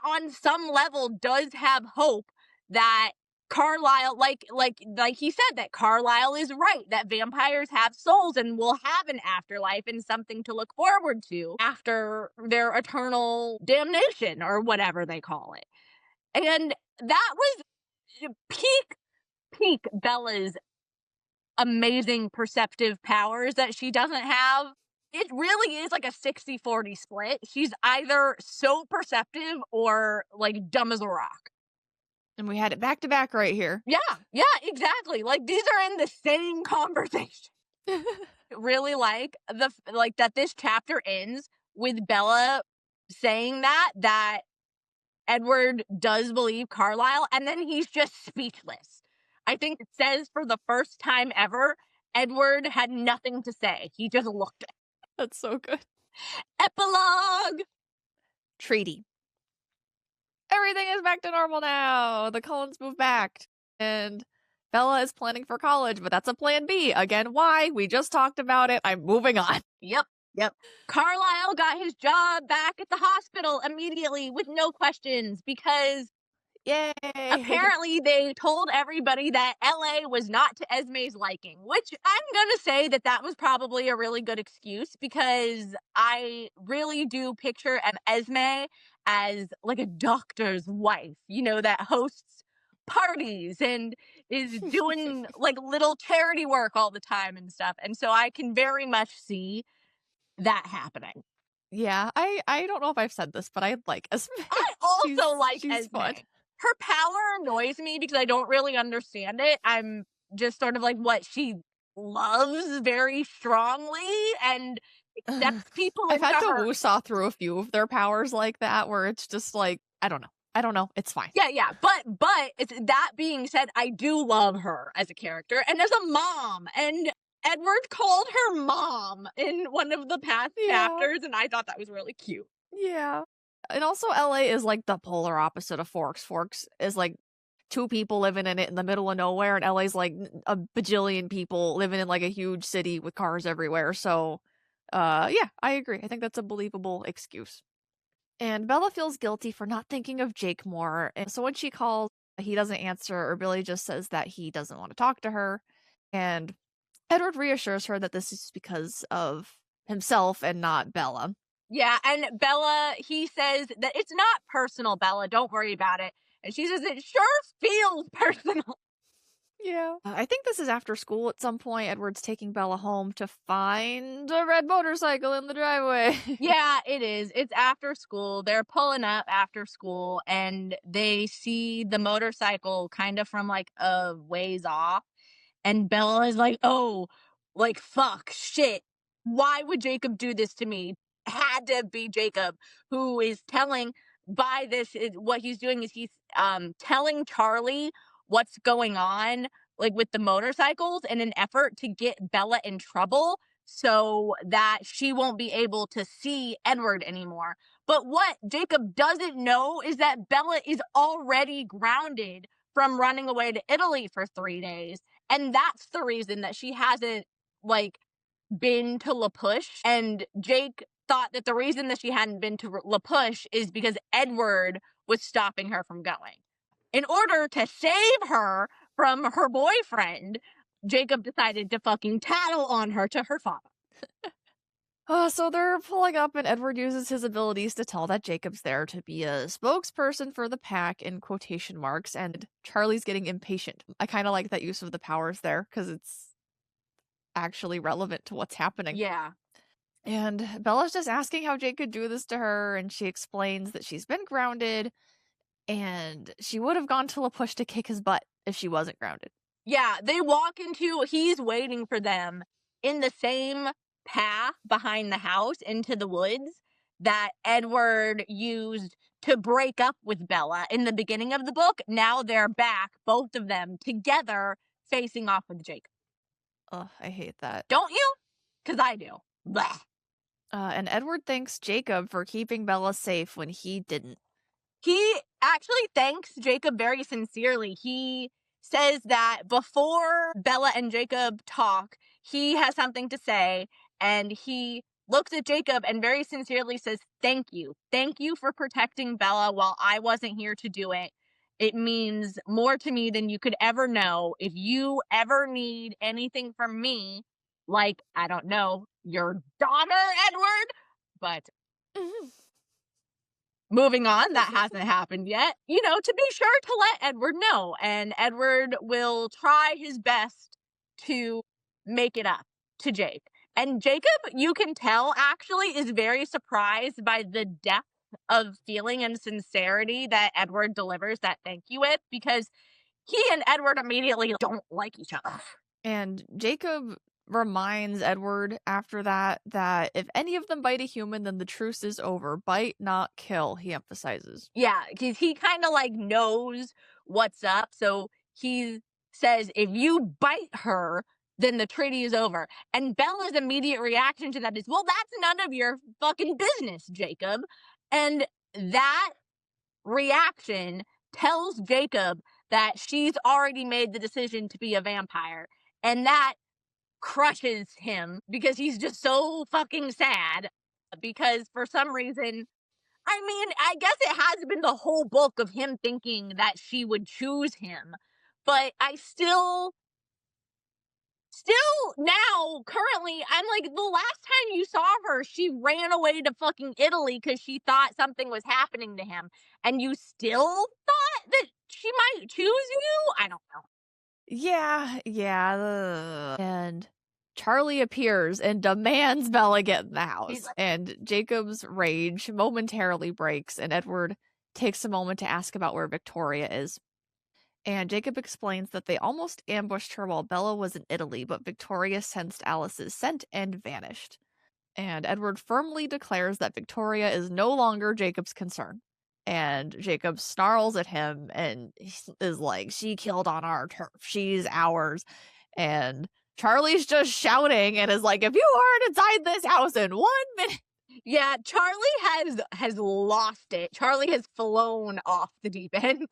on some level, does have hope that Carlisle, like he said, that Carlisle is right, that vampires have souls and will have an afterlife and something to look forward to after their eternal damnation or whatever they call it. And that was peak Bella's amazing perceptive powers that she doesn't have. It really is like a 60-40 split. She's either so perceptive or like dumb as a rock. And we had it back to back right here. Yeah, exactly. Like these are in the same conversation. Really like that this chapter ends with Bella saying that Edward does believe Carlisle, and then he's just speechless. I think it says for the first time ever, Edward had nothing to say. He just looked at it. That's so good. Epilogue! Treaty. Everything is back to normal now. The Cullens move back. And Bella is planning for college, but that's a plan B. Again, why? We just talked about it. I'm moving on. Yep. Carlisle got his job back at the hospital immediately with no questions because Yay! apparently they told everybody that LA was not to Esme's liking, which I'm gonna say that was probably a really good excuse because I really do picture Esme as like a doctor's wife, that hosts parties and is doing like little charity work all the time and stuff. And so I can very much see that happening. Yeah, I don't know if I've said this, but I like Esme. I also like she's Esme. fun. Her power annoys me because I don't really understand it. I'm just sort of like what she loves very strongly and accepts people. I've had to woosah through a few of their powers like that where it's just like, I don't know. It's fine. Yeah. But it's that being said, I do love her as a character and as a mom. And Edward called her mom in one of the past chapters, and I thought that was really cute. Yeah. And also LA is like the polar opposite of Forks. Forks is like two people living in it in the middle of nowhere, and LA's like a bajillion people living in like a huge city with cars everywhere. So, yeah, I agree. I think that's a believable excuse. And Bella feels guilty for not thinking of Jake more. And so when she calls, he doesn't answer, or Billy just says that he doesn't want to talk to her. And Edward reassures her that this is because of himself and not Bella. Yeah, and Bella, he says that it's not personal, Bella. Don't worry about it. And she says it sure feels personal. Yeah. I think this is after school at some point. Edward's taking Bella home to find a red motorcycle in the driveway. Yeah, it is. It's after school. They're pulling up after school and they see the motorcycle kind of from like a ways off. And Bella is like, oh, like, fuck, shit. Why would Jacob do this to me? Had to be Jacob, who is telling by this, what he's doing is he's telling Charlie what's going on, like with the motorcycles, in an effort to get Bella in trouble so that she won't be able to see Edward anymore. But what Jacob doesn't know is that Bella is already grounded from running away to Italy for 3 days. And that's the reason that she hasn't, like, been to La Push. And Jake thought that the reason that she hadn't been to La Push is because Edward was stopping her from going. In order to save her from her boyfriend, Jacob decided to fucking tattle on her to her father. So they're pulling up, and Edward uses his abilities to tell that Jacob's there to be a spokesperson for the pack in quotation marks, and Charlie's getting impatient. I kind of like that use of the powers there because it's actually relevant to what's happening. Yeah. And Bella's just asking how Jake could do this to her, and she explains that she's been grounded and she would have gone to La Push to kick his butt if she wasn't grounded. Yeah, they walk into, he's waiting for them in the same path behind the house into the woods that Edward used to break up with Bella in the beginning of the book. Now they're back, both of them together, facing off with Jacob. Ugh, I hate that. Don't you? Because I do. Blech. And Edward thanks Jacob for keeping Bella safe when he didn't. He actually thanks Jacob very sincerely. He says that before Bella and Jacob talk, he has something to say, and he looks at Jacob and very sincerely says, thank you. Thank you for protecting Bella while I wasn't here to do it. It means more to me than you could ever know. If you ever need anything from me, like, I don't know, your daughter, Edward, but moving on, that hasn't happened yet, to be sure to let Edward know. And Edward will try his best to make it up to Jake. And Jacob, you can tell, actually is very surprised by the depth of feeling and sincerity that Edward delivers that thank you with, because he and Edward immediately don't like each other. And Jacob reminds Edward after that if any of them bite a human, then the truce is over. Bite, not kill, he emphasizes. Yeah, because he kind of like knows what's up. So he says, if you bite her, then the treaty is over. And Bella's immediate reaction to that is, well, that's none of your fucking business, Jacob. And that reaction tells Jacob that she's already made the decision to be a vampire. And that crushes him because he's just so fucking sad. Because for some reason, I mean, I guess it has been the whole book of him thinking that she would choose him. But I still now, currently, I'm like, the last time you saw her, she ran away to fucking Italy because she thought something was happening to him. And you still thought that she might choose you? I don't know. Yeah. And Charlie appears and demands Bella get in the house. And Jacob's rage momentarily breaks, and Edward takes a moment to ask about where Victoria is. And Jacob explains that they almost ambushed her while Bella was in Italy, but Victoria sensed Alice's scent and vanished. And Edward firmly declares that Victoria is no longer Jacob's concern. And Jacob snarls at him and is like, she killed on our turf. She's ours. And Charlie's just shouting and is like, if you aren't inside this house in 1 minute. Yeah, Charlie has lost it. Charlie has flown off the deep end.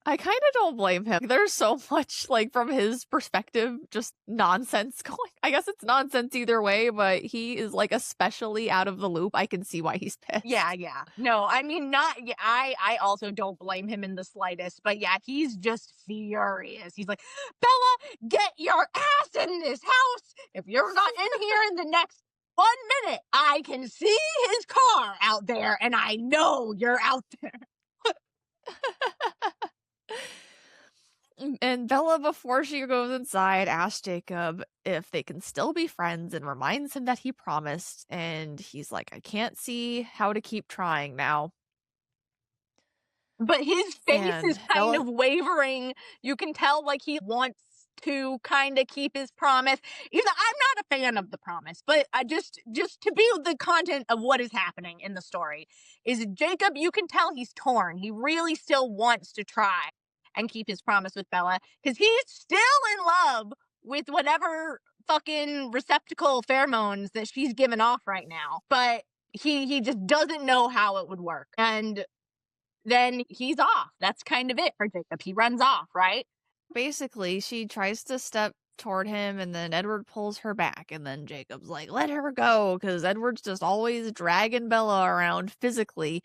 I kind of don't blame him. There's so much, like, from his perspective, just nonsense going. I guess it's nonsense either way, but he is, like, especially out of the loop. I can see why he's pissed. Yeah. No, I mean, not. Yeah, I also don't blame him in the slightest. But yeah, he's just furious. He's like, Bella, get your ass in this house. If you're not in here in the next 1 minute, I can see his car out there, and I know you're out there. And Bella, before she goes inside, asks Jacob if they can still be friends and reminds him that he promised. And he's like, I can't see how to keep trying now. But his face is kind Bella of wavering. You can tell, like, he wants to kind of keep his promise. Even though I'm not a fan of the promise, but I just to be the content of what is happening in the story is Jacob, you can tell he's torn. He really still wants to try and keep his promise with Bella because he's still in love with whatever fucking receptacle pheromones that she's giving off right now. But he just doesn't know how it would work. And then he's off. That's kind of it for Jacob. He runs off, right? basically, she tries to step toward him, and then Edward pulls her back, and then Jacob's like, let her go, because Edward's just always dragging Bella around physically.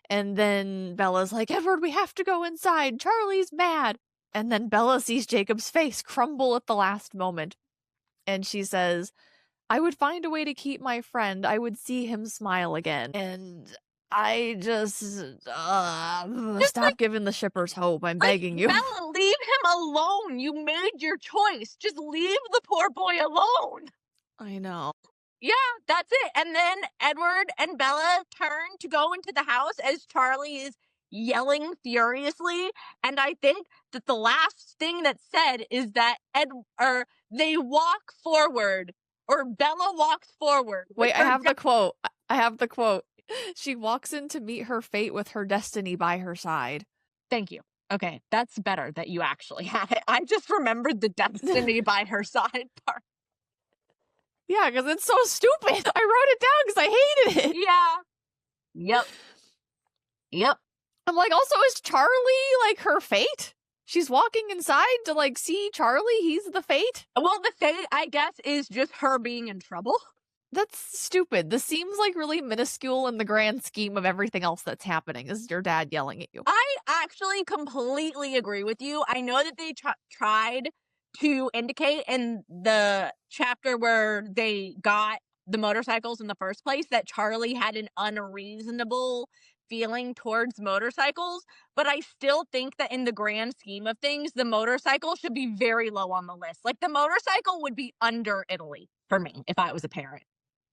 And then Bella's like, Edward, we have to go inside. Charlie's mad. And then Bella sees Jacob's face crumble at the last moment. And she says, I would find a way to keep my friend. I would see him smile again. And I just stop giving the shippers hope. I'm begging you. Bella, leave him alone. You made your choice. Just leave the poor boy alone. I know. Yeah, that's it. And then Edward and Bella turn to go into the house as Charlie is yelling furiously. And I think that the last thing that's said is that they walk forward, or Bella walks forward. Wait, I have the quote. She walks in to meet her fate with her destiny by her side. Thank you. Okay, that's better that you actually had it. I just remembered the destiny by her side part. Yeah, because it's so stupid. I wrote it down because I hated it. Yeah. Yep. I'm like, also, is Charlie, like, her fate? She's walking inside to, like, see Charlie? He's the fate? Well, the fate, I guess, is just her being in trouble. That's stupid. This seems, like, really minuscule in the grand scheme of everything else that's happening. This is your dad yelling at you. I actually completely agree with you. I know that they tried to indicate in the chapter where they got the motorcycles in the first place that Charlie had an unreasonable feeling towards motorcycles, but I still think that in the grand scheme of things, the motorcycle should be very low on the list. Like, the motorcycle would be under Italy for me if I was a parent.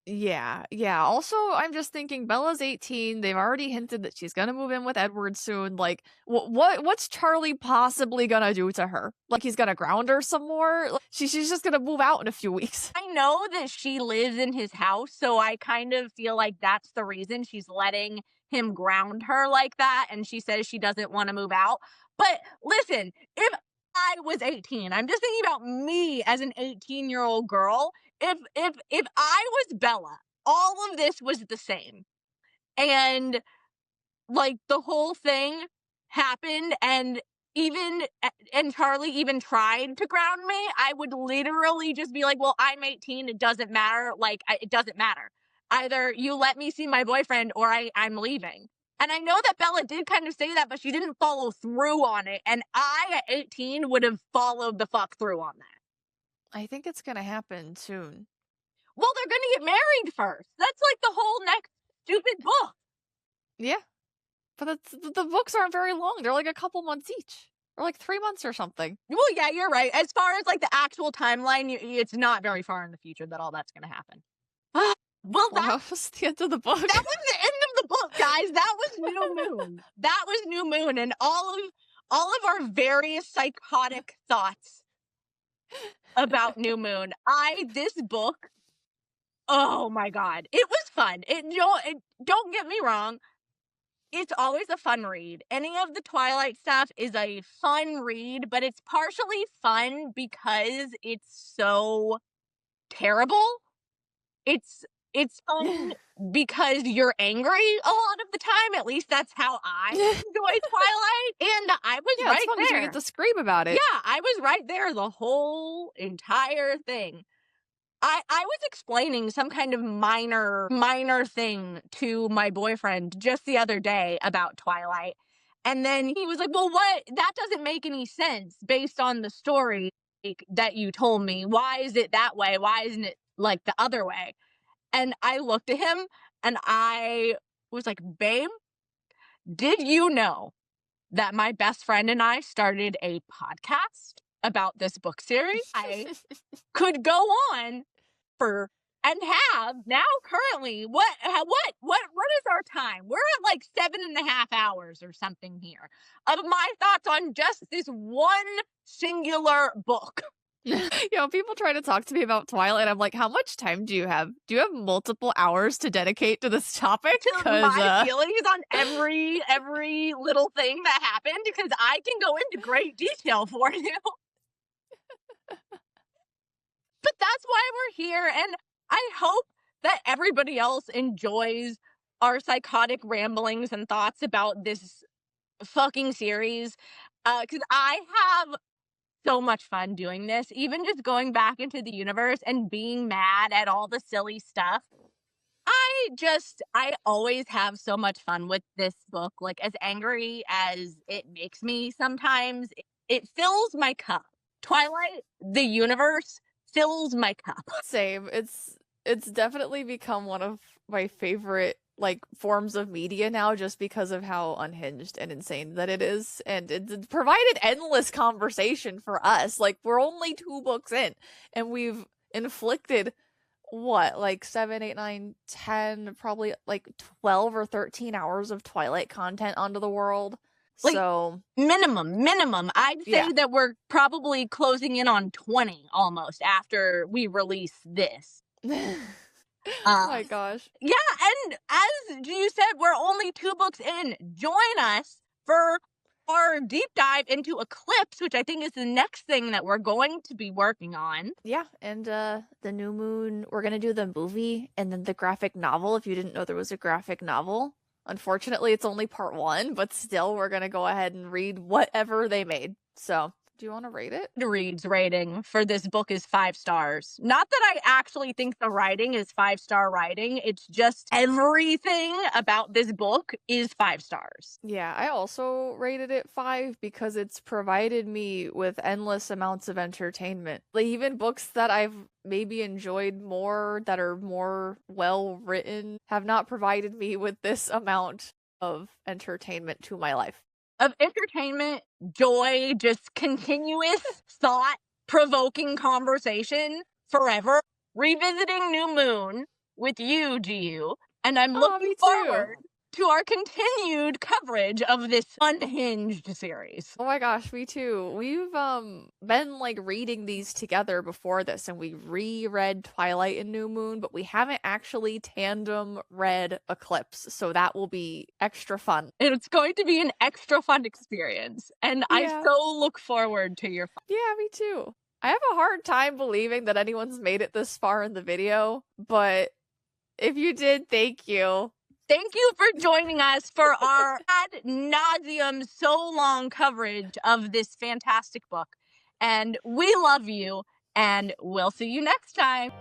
Yeah. Also, I'm just thinking Bella's 18. They've already hinted that she's gonna move in with Edward soon. Like, what's Charlie possibly gonna do to her? Like, he's gonna ground her some more? Like, she's just gonna move out in a few weeks. I know that she lives in his house, so I kind of feel like that's the reason she's letting him ground her like that, and she says she doesn't want to move out. But listen, if I was 18, I'm just thinking about me as an 18-year-old girl. If I was Bella, all of this was the same. And, like, the whole thing happened, and Charlie even tried to ground me, I would literally just be like, well, I'm 18, it doesn't matter. Like, it doesn't matter. Either you let me see my boyfriend or I'm leaving. And I know that Bella did kind of say that, but she didn't follow through on it. And I, at 18, would have followed the fuck through on that. I think it's gonna happen soon. Well, they're gonna get married first. That's like the whole next stupid book. Yeah. But the books aren't very long. They're like a couple months each. Or like 3 months or something. Well, yeah, you're right. As far as, like, the actual timeline, it's not very far in the future that all that's gonna happen. Well, that was the end of the book. That was the end of the book, guys. That was New Moon. That was New Moon, and all of our various psychotic thoughts about New Moon. This book, oh my god, it was fun. Don't get me wrong, It's always a fun read. Any of the Twilight stuff is a fun read, but it's partially fun because it's so terrible. It's fun because you're angry a lot of the time. At least that's how I enjoy Twilight. And I was Yeah, right it's fun because there. we get to scream about it. Yeah, I was right there the whole entire thing. I was explaining some kind of minor thing to my boyfriend just the other day about Twilight. And then he was like, well, what? That doesn't make any sense based on the story that you told me. Why is it that way? Why isn't it like the other way? And I looked at him and I was like, babe, did you know that my best friend and I started a podcast about this book series? I could go on for and have now currently what is our time? We're at like 7.5 hours or something here of my thoughts on just this one singular book. People try to talk to me about Twilight. I'm like, how much time do you have? Do you have multiple hours to dedicate to this topic? To my feelings on every little thing that happened, because I can go into great detail for you. But that's why we're here, and I hope that everybody else enjoys our psychotic ramblings and thoughts about this fucking series, because I have so much fun doing this, even just going back into the universe and being mad at all the silly stuff. I always have so much fun with this book. Like, as angry as it makes me sometimes, it fills my cup. Twilight, the universe, fills my cup. Same. It's definitely become one of my favorite forms of media now, just because of how unhinged and insane that it is, and it's provided endless conversation for us. Like, we're only 2 books in, and we've inflicted what, 7, 8, 9, 10, probably 12 or 13 hours of Twilight content onto the world. So minimum. I'd say that we're probably closing in on 20 almost after we release this. Oh my gosh. Yeah, and as you said, we're only 2 books in. Join us for our deep dive into Eclipse, which I think is the next thing that we're going to be working on. Yeah, and the New Moon, we're gonna do the movie and then the graphic novel, if you didn't know there was a graphic novel. Unfortunately, it's only part 1, but still, we're gonna go ahead and read whatever they made. So, do you want to rate it? The Reed's rating for this book is 5 stars. Not that I actually think the writing is 5-star writing. It's just everything about this book is 5 stars. Yeah, I also rated it 5 because it's provided me with endless amounts of entertainment. Like, even books that I've maybe enjoyed more, that are more well written, have not provided me with this amount of entertainment to my life. Of entertainment, joy, just continuous thought-provoking conversation forever. Revisiting New Moon with you, GU, and I'm looking forward to our continued coverage of this unhinged series. Oh my gosh, me too. We've been reading these together before this, and we reread Twilight and New Moon, but we haven't actually tandem read Eclipse, so that will be extra fun. It's going to be an extra fun experience, and I so look forward to your fun. Yeah, me too. I have a hard time believing that anyone's made it this far in the video, but if you did, thank you. Thank you for joining us for our ad nauseum, so long coverage of this fantastic book. And we love you, and we'll see you next time.